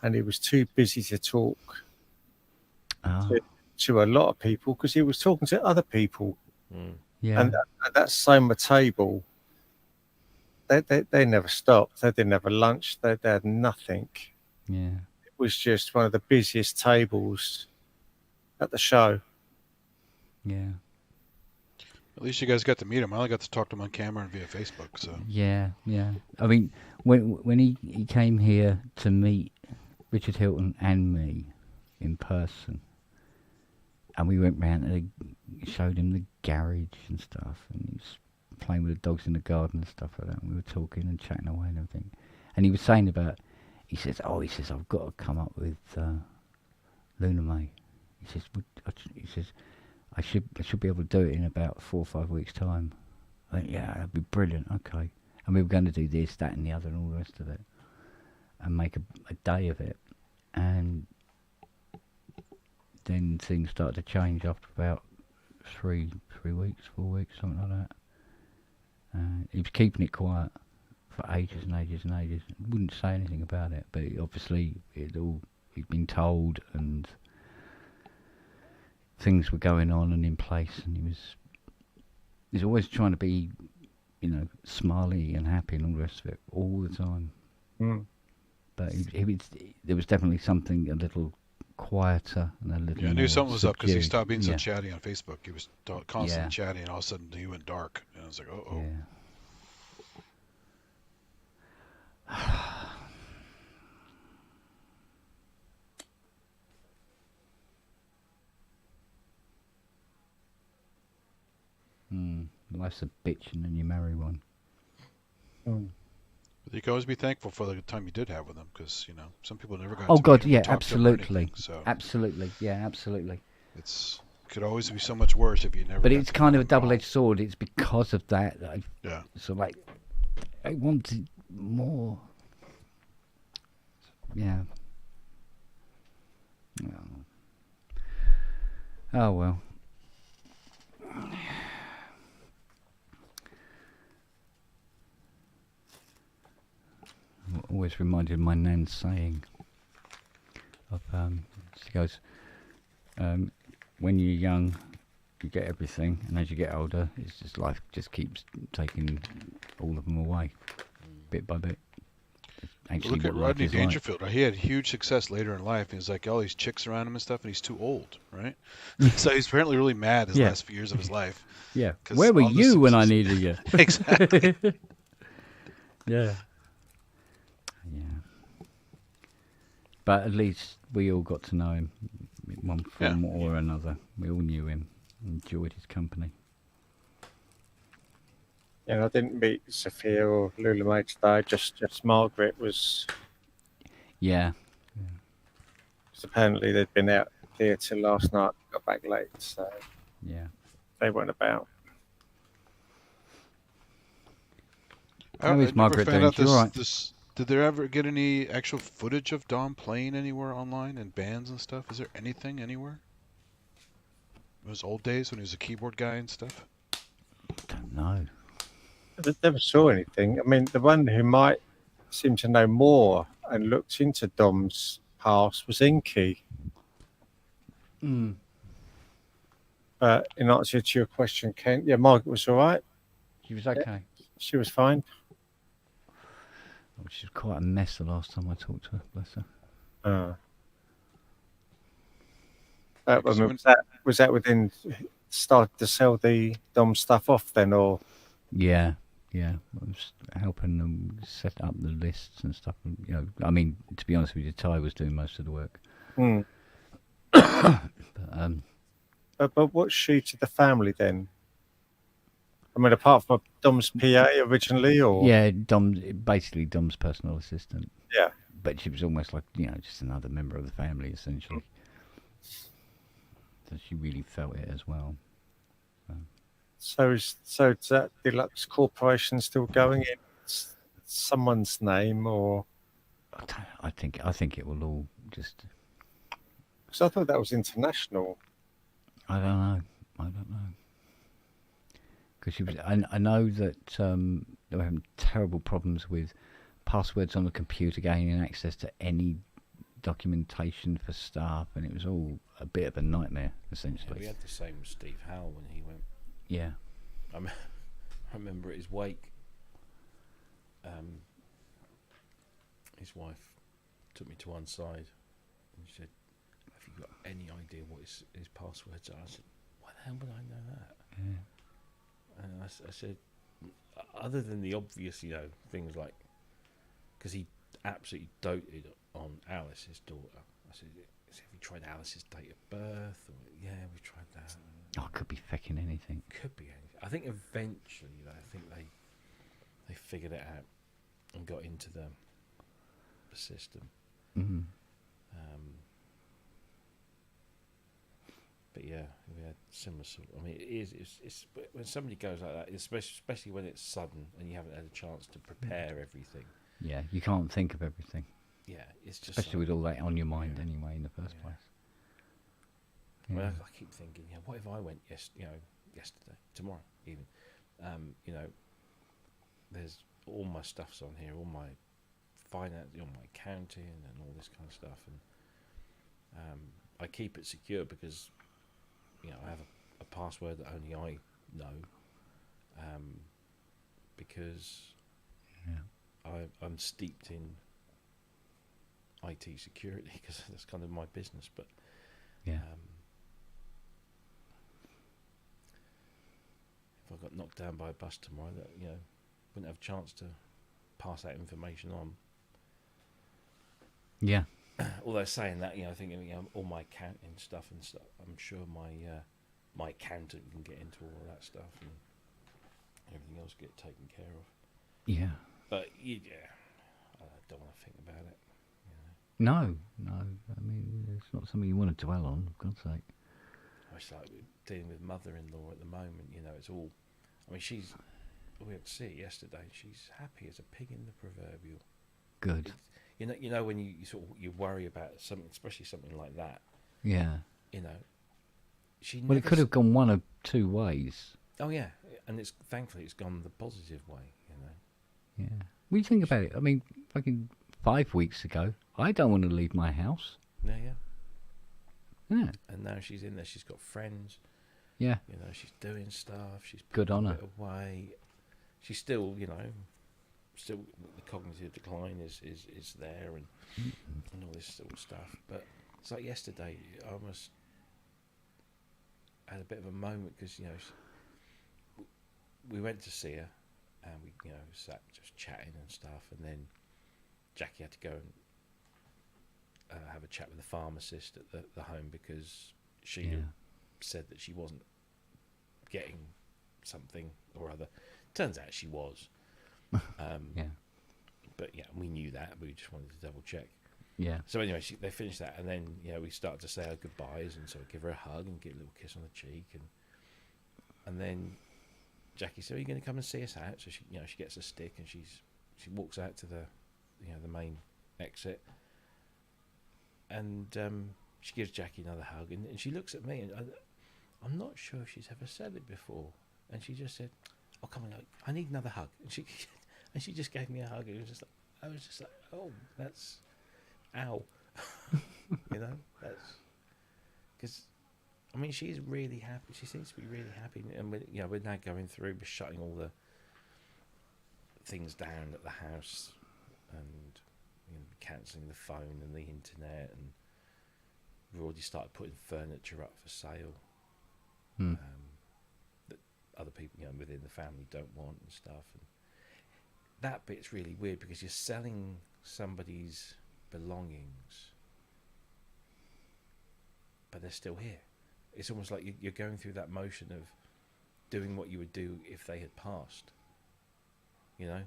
Speaker 8: and he was too busy to talk
Speaker 1: Oh,
Speaker 8: to a lot of people because he was talking to other people.
Speaker 1: yeah.
Speaker 8: And at that same table, they never stopped. They didn't have a lunch. They had nothing.
Speaker 1: Yeah.
Speaker 8: It was just one of the busiest tables at the show.
Speaker 1: Yeah.
Speaker 10: At least you guys got to meet him. I only got to talk to him on camera and via Facebook. So
Speaker 1: Yeah, yeah. I mean, when he came here to meet Richard Hilton and me in person, and we went round and showed him the garage and stuff, and he was playing with the dogs in the garden and stuff like that, and we were talking and chatting away and everything. And he was saying he says, I've got to come up with Luna May. He says, I should be able to do it in about 4 or 5 weeks' time. I went, yeah, that'd be brilliant. Okay. And we were going to do this, that, and the other, and all the rest of it, and make a day of it. And then things started to change after about 3 weeks, 4 weeks, something like that. He was keeping it quiet for ages and ages and ages. He wouldn't say anything about it, but obviously he'd been told, and things were going on and in place, and he's always trying to be, smiley and happy and all the rest of it all the time. But there was definitely something a little quieter and a little.
Speaker 10: yeah, I knew something was up because he
Speaker 1: subdued.
Speaker 10: stopped being so
Speaker 1: Yeah.
Speaker 10: chatty on Facebook. He was constantly chatty, and all of a sudden he went dark. And I was like, oh.
Speaker 1: Life's a bitch, and then you marry one.
Speaker 10: But you can always be thankful for the time you did have with him, because some people never got.
Speaker 1: Oh
Speaker 10: to
Speaker 1: God,
Speaker 10: meet him or
Speaker 1: yeah,
Speaker 10: talk to him or
Speaker 1: absolutely,
Speaker 10: anything, so
Speaker 1: absolutely, yeah, absolutely.
Speaker 10: it could always be so much worse if you never.
Speaker 1: But
Speaker 10: got
Speaker 1: it's
Speaker 10: to
Speaker 1: kind
Speaker 10: know
Speaker 1: of a
Speaker 10: him at all.
Speaker 1: double-edged sword. It's because of that I
Speaker 10: Yeah.
Speaker 1: so like I wanted more. Yeah. Oh well. I'm always reminded of my nan's saying of she goes, when you're young you get everything, and as you get older it's just life just keeps taking all of them away. bit by bit. Actually,
Speaker 10: Look at
Speaker 1: what life
Speaker 10: Rodney
Speaker 1: is like.
Speaker 10: Dangerfield. He had huge success later in life. He's like all these chicks around him and stuff, and he's too old, right? So he's apparently really mad his last few years of his life.
Speaker 1: Yeah.
Speaker 10: 'Cause
Speaker 1: Where were
Speaker 10: all the
Speaker 1: you when I
Speaker 10: success-
Speaker 1: needed you?
Speaker 10: Exactly.
Speaker 1: Yeah. Yeah. But at least we all got to know him in one form or another. We all knew him, enjoyed his company.
Speaker 8: Yeah, I didn't meet Sophia or Lula May today. Just Margaret was.
Speaker 1: Yeah.
Speaker 8: Because apparently they'd been out there till last night, got back late, so
Speaker 1: Yeah.
Speaker 8: they weren't about.
Speaker 1: How is
Speaker 10: I
Speaker 1: Margaret
Speaker 10: never found
Speaker 1: doing?
Speaker 10: out
Speaker 1: She all right?
Speaker 10: did there ever get any actual footage of Dom playing anywhere online in bands and stuff? Is there anything anywhere? Those old days when he was a keyboard guy and stuff?
Speaker 1: Don't know.
Speaker 8: I never saw anything. I mean, the one who might seem to know more and looked into Dom's past was Inky. But in answer to your question, Ken, yeah, Margaret was all right.
Speaker 1: She was okay.
Speaker 8: She was fine.
Speaker 1: Oh, she was quite a mess the last time I talked to her, bless her.
Speaker 8: Was that within started to sell the Dom stuff off then, or?
Speaker 1: Yeah. I was helping them set up the lists and stuff. You know, I mean, to be honest with you, Ty was doing most of the work.
Speaker 8: But what's she to the family then? I mean, apart from Dom's PA originally, or?
Speaker 1: Yeah, basically Dom's personal assistant.
Speaker 8: Yeah.
Speaker 1: But she was almost like, just another member of the family, essentially. So she really felt it as well.
Speaker 8: So is that Deluxe Corporation still going in someone's name, or?
Speaker 1: I think it will all just.
Speaker 8: Because I thought that was international.
Speaker 1: I don't know. Because she was. I know that they were having terrible problems with passwords on the computer, gaining access to any documentation for staff, and it was all a bit of a nightmare, essentially.
Speaker 2: Yeah, we had the same with Steve Howell when he went.
Speaker 1: Yeah.
Speaker 2: I remember at his wake, his wife took me to one side and she said, "Have you got any idea what his passwords are?" I said, "Why the hell would I know that?"
Speaker 1: Yeah.
Speaker 2: And I said, other than the obvious, things like, because he absolutely doted on Alice's daughter. I said, "Have you tried Alice's date of birth?" Or, "Yeah, we tried that."
Speaker 1: Oh, it could be fucking anything.
Speaker 2: Could be anything. I think eventually, they figured it out and got into the system.
Speaker 1: Mm-hmm.
Speaker 2: But yeah, we had similar sort. I mean, it's when somebody goes like that, especially when it's sudden and you haven't had a chance to prepare everything.
Speaker 1: Yeah, you can't think of everything.
Speaker 2: Yeah, it's just
Speaker 1: especially with all that on your mind anyway in the first place.
Speaker 2: Yeah. Well, I keep thinking, what if I went yesterday, tomorrow even, there's all my stuff's on here, all my finance, all my accounting and all this kind of stuff, and I keep it secure because I have a password that only I know, because I'm steeped in IT security because that's kind of my business, but if I got knocked down by a bus tomorrow, that wouldn't have a chance to pass that information on.
Speaker 1: Yeah.
Speaker 2: Although saying that, I think all my accounting stuff and stuff, I'm sure my accountant can get into all that stuff and everything else get taken care of.
Speaker 1: Yeah.
Speaker 2: But I don't want to think about it.
Speaker 1: No. I mean, it's not something you want to dwell on, for God's sake.
Speaker 2: It's like we're dealing with mother-in-law at the moment. It's all. I mean, we had to see it yesterday. She's happy as a pig in the proverbial.
Speaker 1: Good.
Speaker 2: When you worry about something, especially something like that.
Speaker 1: Yeah.
Speaker 2: She.
Speaker 1: Well, it could have gone one of two ways.
Speaker 2: Oh yeah, and thankfully it's gone the positive way.
Speaker 1: Yeah. What do you think about it? I mean, fucking 5 weeks ago, I don't want to leave my house.
Speaker 2: Yeah.
Speaker 1: Yeah.
Speaker 2: And now she's in there. She's got friends.
Speaker 1: Yeah.
Speaker 2: She's doing stuff. She's
Speaker 1: good on her.
Speaker 2: Away. She's still, still the cognitive decline is there, and all this sort of stuff. But it's like yesterday, I almost had a bit of a moment because we went to see her, and we sat just chatting and stuff, and then Jackie had to go and have a chat with the pharmacist at the home because she said that she wasn't getting something or other. Turns out she was. But we knew that. We just wanted to double check.
Speaker 1: Yeah.
Speaker 2: So anyway, they finished that, and then we started to say our goodbyes, and so I give her a hug and get a little kiss on the cheek, and then Jackie said, "Are you going to come and see us out?" So she gets a stick and she walks out to the the main exit, and she gives Jackie another hug, and she looks at me, and I'm not sure if she's ever said it before, and she just said, "Oh, come on, I need another hug," and she just gave me a hug. It was just like, I was just like, "Oh, that's ow," that's because I mean she's really happy. She seems to be really happy, and we're now going through, we're shutting all the things down at the house, and cancelling the phone and the internet, and we've already started putting furniture up for sale that other people within the family don't want and stuff, and that bit's really weird because you're selling somebody's belongings but they're still here. It's almost like you're going through that motion of doing what you would do if they had passed,
Speaker 1: Yeah.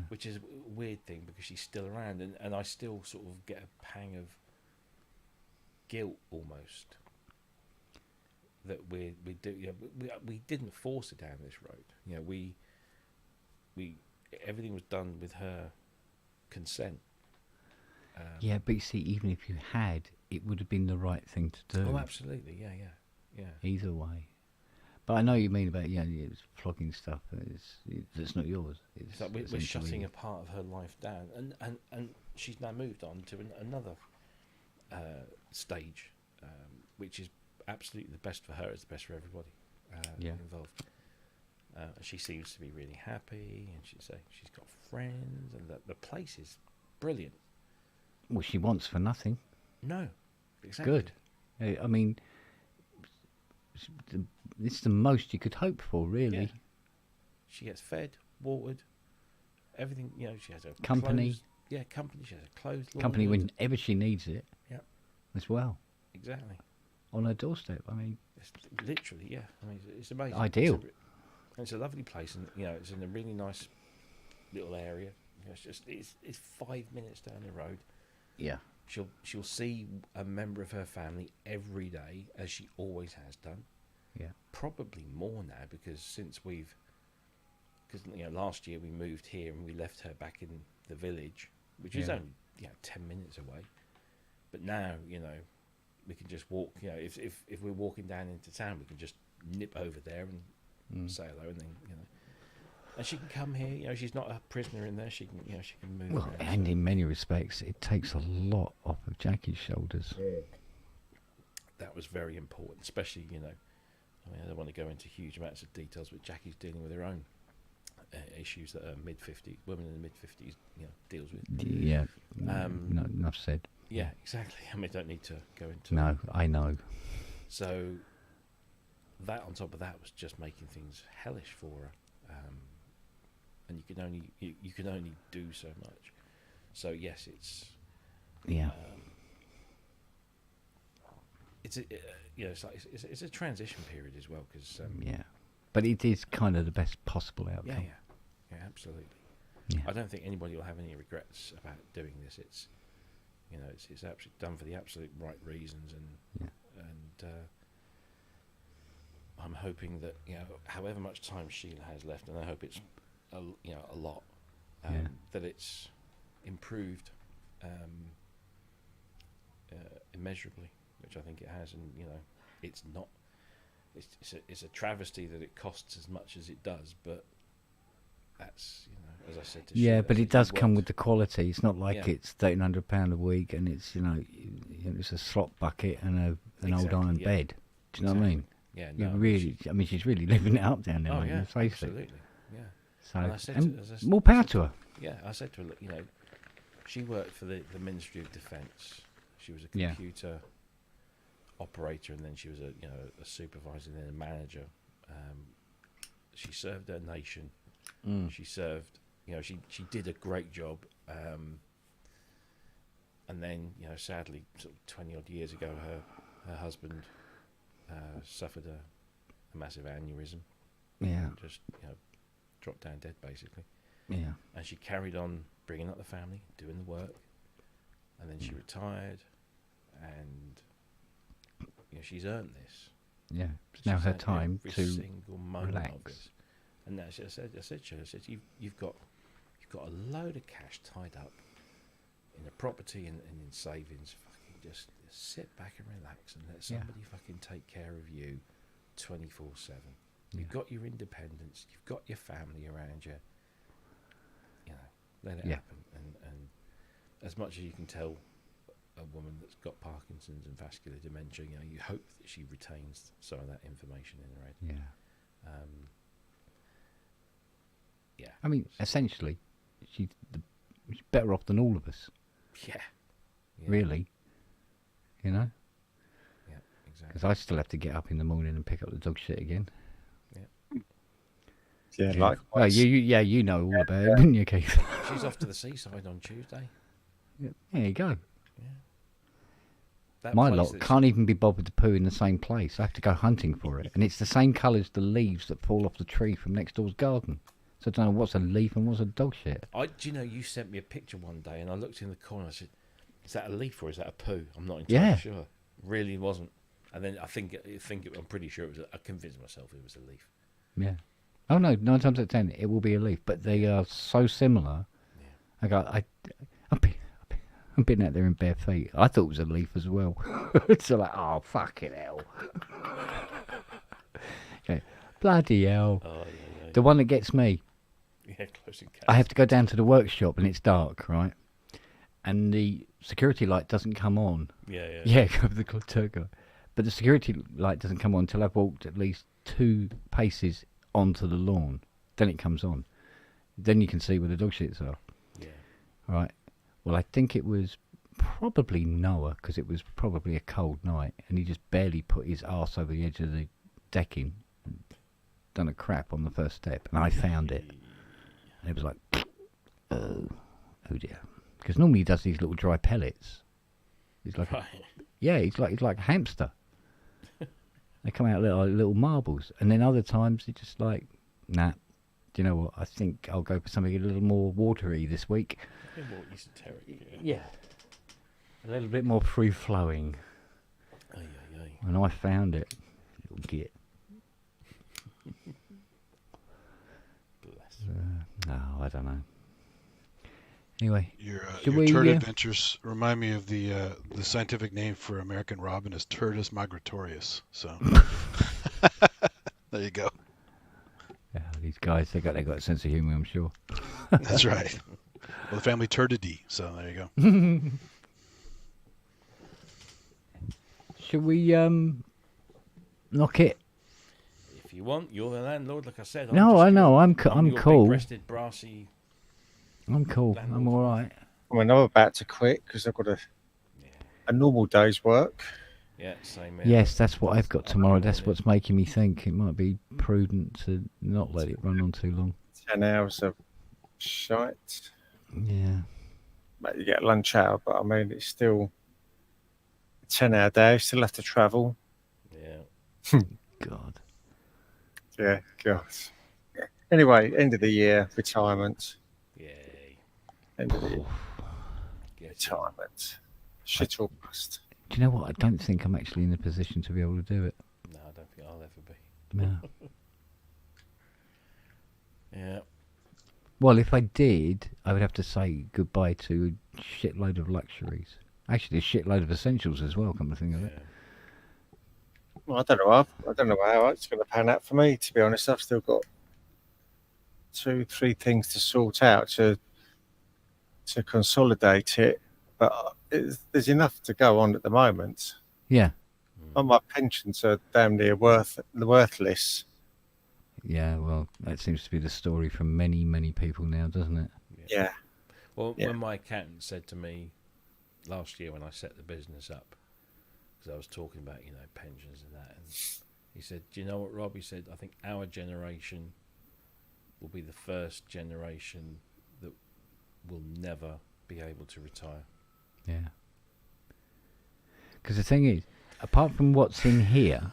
Speaker 2: which is a weird thing because she's still around, and I still sort of get a pang of guilt almost that we didn't force her down this road. We everything was done with her consent.
Speaker 1: Yeah, but you see, even if you had, it would have been the right thing to do.
Speaker 2: Oh, absolutely, yeah.
Speaker 1: Either way. But I know what you mean about it's flogging stuff. It's not yours.
Speaker 2: It's like we're shutting a part of her life down, and she's now moved on to another stage, which is absolutely the best for her. It's the best for everybody involved. She seems to be really happy, and she's got friends, and the place is brilliant.
Speaker 1: Well, she wants for nothing.
Speaker 2: No, exactly.
Speaker 1: Good. I mean, it's the most you could hope for, really.
Speaker 2: Yeah. She gets fed, watered, everything. She has a
Speaker 1: company.
Speaker 2: Company. She has a clothes.
Speaker 1: Company whenever she needs it.
Speaker 2: Yeah.
Speaker 1: As well.
Speaker 2: Exactly.
Speaker 1: On her doorstep. I mean,
Speaker 2: it's literally, yeah. I mean, it's amazing.
Speaker 1: Ideal.
Speaker 2: It's a lovely place, and it's in a really nice little area. It's 5 minutes down the road.
Speaker 1: Yeah.
Speaker 2: She'll see a member of her family every day, as she always has done.
Speaker 1: Yeah.
Speaker 2: Probably more now because last year we moved here and we left her back in the village, which is only 10 minutes away. But now we can just walk. If we're walking down into town, we can just nip over there and say hello, and then and she can come here. She's not a prisoner in there. She can move.
Speaker 1: Well,
Speaker 2: around,
Speaker 1: and in many respects, it takes a lot off of Jackie's shoulders.
Speaker 2: That was very important, especially I mean, I don't want to go into huge amounts of details, but Jackie's dealing with her own issues that a women in the mid-50s, deals with.
Speaker 1: Yeah. No, enough said.
Speaker 2: Yeah, exactly. I mean, I don't need to go into.
Speaker 1: No, I know.
Speaker 2: So that on top of that was just making things hellish for her. And you can only do so much. So yes, it's it's a transition period as well because
Speaker 1: but it is kind of the best possible outcome.
Speaker 2: Yeah, absolutely.
Speaker 1: Yeah.
Speaker 2: I don't think anybody will have any regrets about doing this. It's it's absolutely done for the absolute right reasons, and I'm hoping that however much time Sheila has left, and I hope it's a lot, that it's improved immeasurably, which I think it has, and it's not. It's a travesty that it costs as much as it does, but that's as I said to Sheila,
Speaker 1: but it does come with the quality. It's not like
Speaker 2: Yeah.
Speaker 1: it's £1,300 a week, and it's it's a slop bucket and an old iron bed. Do you know what I mean?
Speaker 2: Yeah,
Speaker 1: You
Speaker 2: no,
Speaker 1: really. I mean, she's really living it up down there.
Speaker 2: Oh
Speaker 1: mate,
Speaker 2: yeah,
Speaker 1: let's face it.
Speaker 2: absolutely. Yeah.
Speaker 1: So
Speaker 2: And I said
Speaker 1: and
Speaker 2: to- as I-
Speaker 1: more power to her.
Speaker 2: Yeah, I said to her, look, she worked for the Ministry of Defence. She was a
Speaker 1: Yeah.
Speaker 2: computer operator, and then she was a supervisor and then a manager. She served her nation. She served, she did a great job. And then, sadly, sort of 20 odd years ago, her husband suffered a massive aneurysm.
Speaker 1: Yeah.
Speaker 2: And just, dropped down dead, basically.
Speaker 1: Yeah.
Speaker 2: And she carried on bringing up the family, doing the work, and then she retired, and she's earned this.
Speaker 1: Yeah. It's now
Speaker 2: She's
Speaker 1: her
Speaker 2: had
Speaker 1: time
Speaker 2: every
Speaker 1: to
Speaker 2: single moment of
Speaker 1: relax.
Speaker 2: it. And that's, I said to her, you've got a load of cash tied up in a property and in savings. Fucking just sit back and relax and let somebody fucking take care of you 24/7. You've got your independence. You've got your family around you. Let it happen. And as much as you can tell a woman that's got Parkinson's and vascular dementia, you hope that she retains some of that information in her head.
Speaker 1: Yeah.
Speaker 2: Yeah.
Speaker 1: I mean, essentially, she's better off than all of us.
Speaker 2: Yeah.
Speaker 1: Really.
Speaker 2: Yeah, exactly.
Speaker 1: Because I still have to get up in the morning and pick up the dog shit again.
Speaker 8: Yeah, like.
Speaker 1: Well, you know all about it, didn't you, Keith?
Speaker 2: She's off to the seaside on Tuesday.
Speaker 1: There you go.
Speaker 2: That
Speaker 1: My
Speaker 2: place
Speaker 1: lot
Speaker 2: that
Speaker 1: can't even be bothered to poo in the same place. I have to go hunting for it. And it's the same colour as the leaves that fall off the tree from next door's garden. So I don't know what's a leaf and what's a dog shit.
Speaker 2: you sent me a picture one day, and I looked in the corner. I said, "Is that a leaf or is that a poo?" I'm not entirely sure. Really wasn't. And then I'm pretty sure it was. I convinced myself it was a leaf.
Speaker 1: Yeah. Oh no, 9 times out of 10 it will be a leaf, but they are so similar. Yeah. I've been out there in bare feet. I thought it was a leaf as well. So like, oh fucking hell. Okay. Bloody hell.
Speaker 2: Oh, yeah.
Speaker 1: The one that gets me.
Speaker 2: Yeah, close encounter.
Speaker 1: I have to go down to the workshop and it's dark, right? And the security light doesn't come on. Yeah, go over the turbo. But the security light doesn't come on until I've walked at least 2 paces onto the lawn. Then it comes on. Then you can see where the dog shits are.
Speaker 2: Yeah.
Speaker 1: Right. Well, I think it was probably Noah, because it was probably a cold night, and he just barely put his arse over the edge of the decking, and done a crap on the first step, and I found it. And it was like, oh dear. Because normally he does these little dry pellets. He's like, he's like a hamster. They come out like little marbles, and then other times he just like, nah. Do you know what? I think I'll go for something a little more watery this week.
Speaker 2: A bit more esoteric.
Speaker 1: Yeah. A little bit more free flowing. And I found it. Little git. No, I don't know. Anyway,
Speaker 10: Your
Speaker 1: should
Speaker 10: turd
Speaker 1: we,
Speaker 10: adventures remind me of the scientific name for American robin is Turdus migratorius. So there you go.
Speaker 1: Yeah, these guys, they got a sense of humour, I'm sure.
Speaker 10: That's right. Well, the family Turdidae. So there you go.
Speaker 1: Should we knock it?
Speaker 2: If you want, you're the landlord. Like I said.
Speaker 1: No, I know. I'm
Speaker 2: your
Speaker 1: cool.
Speaker 2: Big-breasted, brassy.
Speaker 1: I'm cool. I'm all right.
Speaker 8: I mean, I'm about to quit because I've got a normal day's work.
Speaker 2: Yeah, same.
Speaker 1: Yes, that's what I've got tomorrow. That's what's making me think it might be prudent to not let it run on too long.
Speaker 8: 10 hours of shite.
Speaker 1: Yeah.
Speaker 8: But you get lunch out, but I mean, it's still a 10-hour day. Still have to travel.
Speaker 2: Yeah.
Speaker 1: God.
Speaker 8: Yeah, God. Anyway, end of the year, retirement.
Speaker 2: Yay.
Speaker 8: End of the year. Retirement. Shit or bust.
Speaker 1: Do you know what? I don't think I'm actually in a position to be able to do it.
Speaker 2: No, I don't think I'll ever be.
Speaker 1: No.
Speaker 2: Yeah.
Speaker 1: Well, if I did, I would have to say goodbye to a shitload of luxuries. Actually, a shitload of essentials as well, come to think of it.
Speaker 8: Well, I don't know. I don't know how it's going to pan out for me, to be honest. I've still got 2-3 things to sort out to consolidate it. But there's enough to go on at the moment.
Speaker 1: Yeah.
Speaker 8: And my pensions are damn near worthless.
Speaker 1: Yeah, well, that seems to be the story for many, many people now, doesn't it?
Speaker 8: Yeah.
Speaker 2: Well, when my accountant said to me last year when I set the business up, because I was talking about, pensions and that, and he said, "Do you know what, Rob?" He said, "I think our generation will be the first generation that will never be able to retire."
Speaker 1: Yeah. Because the thing is, apart from what's in here,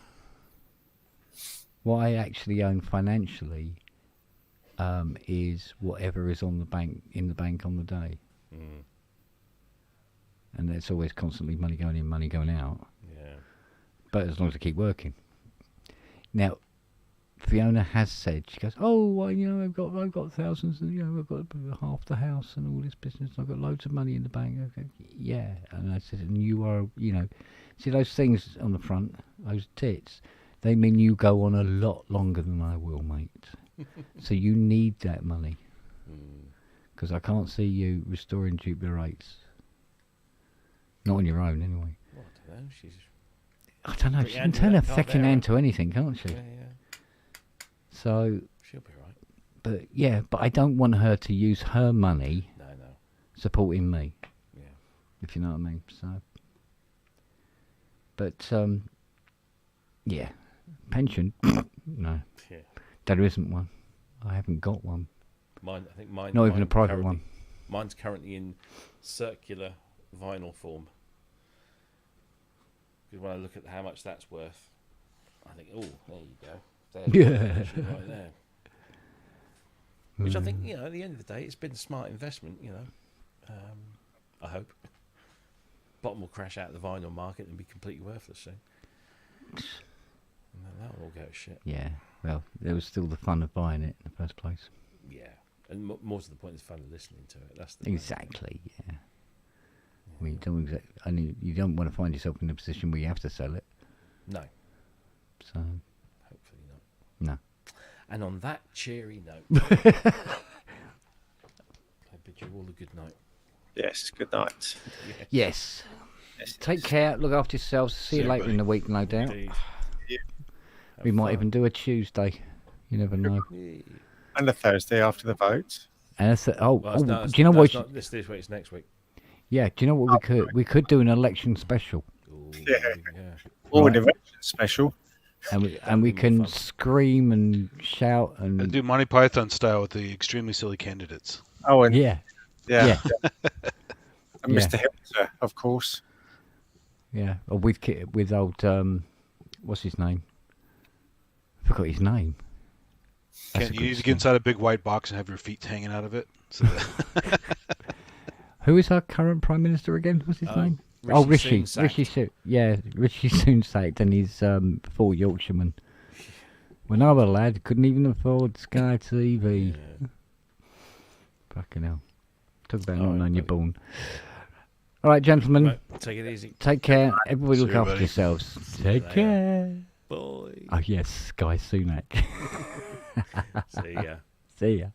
Speaker 1: what I actually own financially is whatever is in the bank on the day.
Speaker 2: Mm.
Speaker 1: And there's always constantly money going in, money going out.
Speaker 2: Yeah.
Speaker 1: But as long as I keep working. Now, Fiona has said, she goes, "Oh, well, I've got thousands, and I've got half the house and all this business. I've got loads of money in the bank." Okay, yeah, and I said, "And you are, see those things on the front, those tits, they mean you go on a lot longer than I will, mate. So you need that money, because I can't see you restoring Jubilee rates. Not on your own, anyway."
Speaker 2: Well, I don't know.
Speaker 1: I don't know.
Speaker 2: pretty
Speaker 1: She can
Speaker 2: handy,
Speaker 1: turn her
Speaker 2: that, can't
Speaker 1: fucking
Speaker 2: they,
Speaker 1: hand to anything, can't she?
Speaker 2: Yeah.
Speaker 1: So,
Speaker 2: She'll be right.
Speaker 1: but I don't want her to use her money
Speaker 2: No.
Speaker 1: supporting me,
Speaker 2: Yeah.
Speaker 1: if you know what I mean. So, but yeah, pension, no,
Speaker 2: Yeah.
Speaker 1: there isn't one. I haven't got one.
Speaker 2: Mine, I think mine.
Speaker 1: Not even
Speaker 2: mine
Speaker 1: a private
Speaker 2: currently-
Speaker 1: one.
Speaker 2: Mine's currently in circular vinyl form. Because when I look at how much that's worth, I think, oh, there you go. There's
Speaker 1: Yeah.
Speaker 2: pension right there. Which I think, at the end of the day, it's been a smart investment. I hope. Bottom will crash out of the vinyl market and be completely worthless soon. And then that will all go to shit.
Speaker 1: Yeah. Well, there was still the fun of buying it in the first place.
Speaker 2: Yeah. And more to the point, it's fun of listening to it. That's the main thing.
Speaker 1: Exactly. Yeah. I mean, you don't want to find yourself in a position where you have to sell it.
Speaker 2: No.
Speaker 1: So.
Speaker 2: Hopefully not.
Speaker 1: No.
Speaker 2: And on that cheery note, I bid you all a good night.
Speaker 8: Yes, good night.
Speaker 1: Yes. Take care. Look after yourselves. See you later in the week, no doubt.
Speaker 2: Indeed.
Speaker 1: We might even do a Tuesday. You never know.
Speaker 8: And a Thursday after the vote.
Speaker 1: And
Speaker 2: Well,
Speaker 1: do you know what?
Speaker 2: It's not this week, it's next week.
Speaker 1: Yeah. Do you know what we could? We could do an election special,
Speaker 2: Ooh,
Speaker 8: Yeah.
Speaker 2: yeah.
Speaker 8: Or
Speaker 1: Right.
Speaker 8: an election special.
Speaker 1: and we
Speaker 2: be more
Speaker 1: can
Speaker 2: fun.
Speaker 1: scream and shout
Speaker 10: And
Speaker 1: and
Speaker 10: do Monty Python style with the extremely silly candidates.
Speaker 8: Oh, and
Speaker 1: yeah,
Speaker 8: yeah. And
Speaker 1: Yeah.
Speaker 8: Mr. Hilter, of course.
Speaker 1: yeah. Or with old what's his name? I forgot his name. That's a
Speaker 10: You
Speaker 1: good
Speaker 10: need to
Speaker 1: stuff.
Speaker 10: get inside a big white box and have your feet hanging out of it. So that,
Speaker 1: Who is our current Prime Minister again? What's his name?
Speaker 2: Rishi
Speaker 1: Rishi
Speaker 2: Sunak.
Speaker 1: Rishi Sunak and his 4 Yorkshiremen. When I was a lad, couldn't even afford Sky TV.
Speaker 2: Yeah.
Speaker 1: Fucking hell. Talk about
Speaker 2: All
Speaker 1: not
Speaker 2: right,
Speaker 1: knowing your
Speaker 2: mate.
Speaker 1: born. All right, gentlemen.
Speaker 2: Right, take it easy.
Speaker 1: Take care. Everybody
Speaker 10: See
Speaker 1: look
Speaker 10: you,
Speaker 1: after
Speaker 10: buddy.
Speaker 1: yourselves. Take
Speaker 2: later.
Speaker 1: care.
Speaker 2: Bye.
Speaker 1: Oh, yes, Sky Sunak.
Speaker 2: See ya.
Speaker 1: See ya.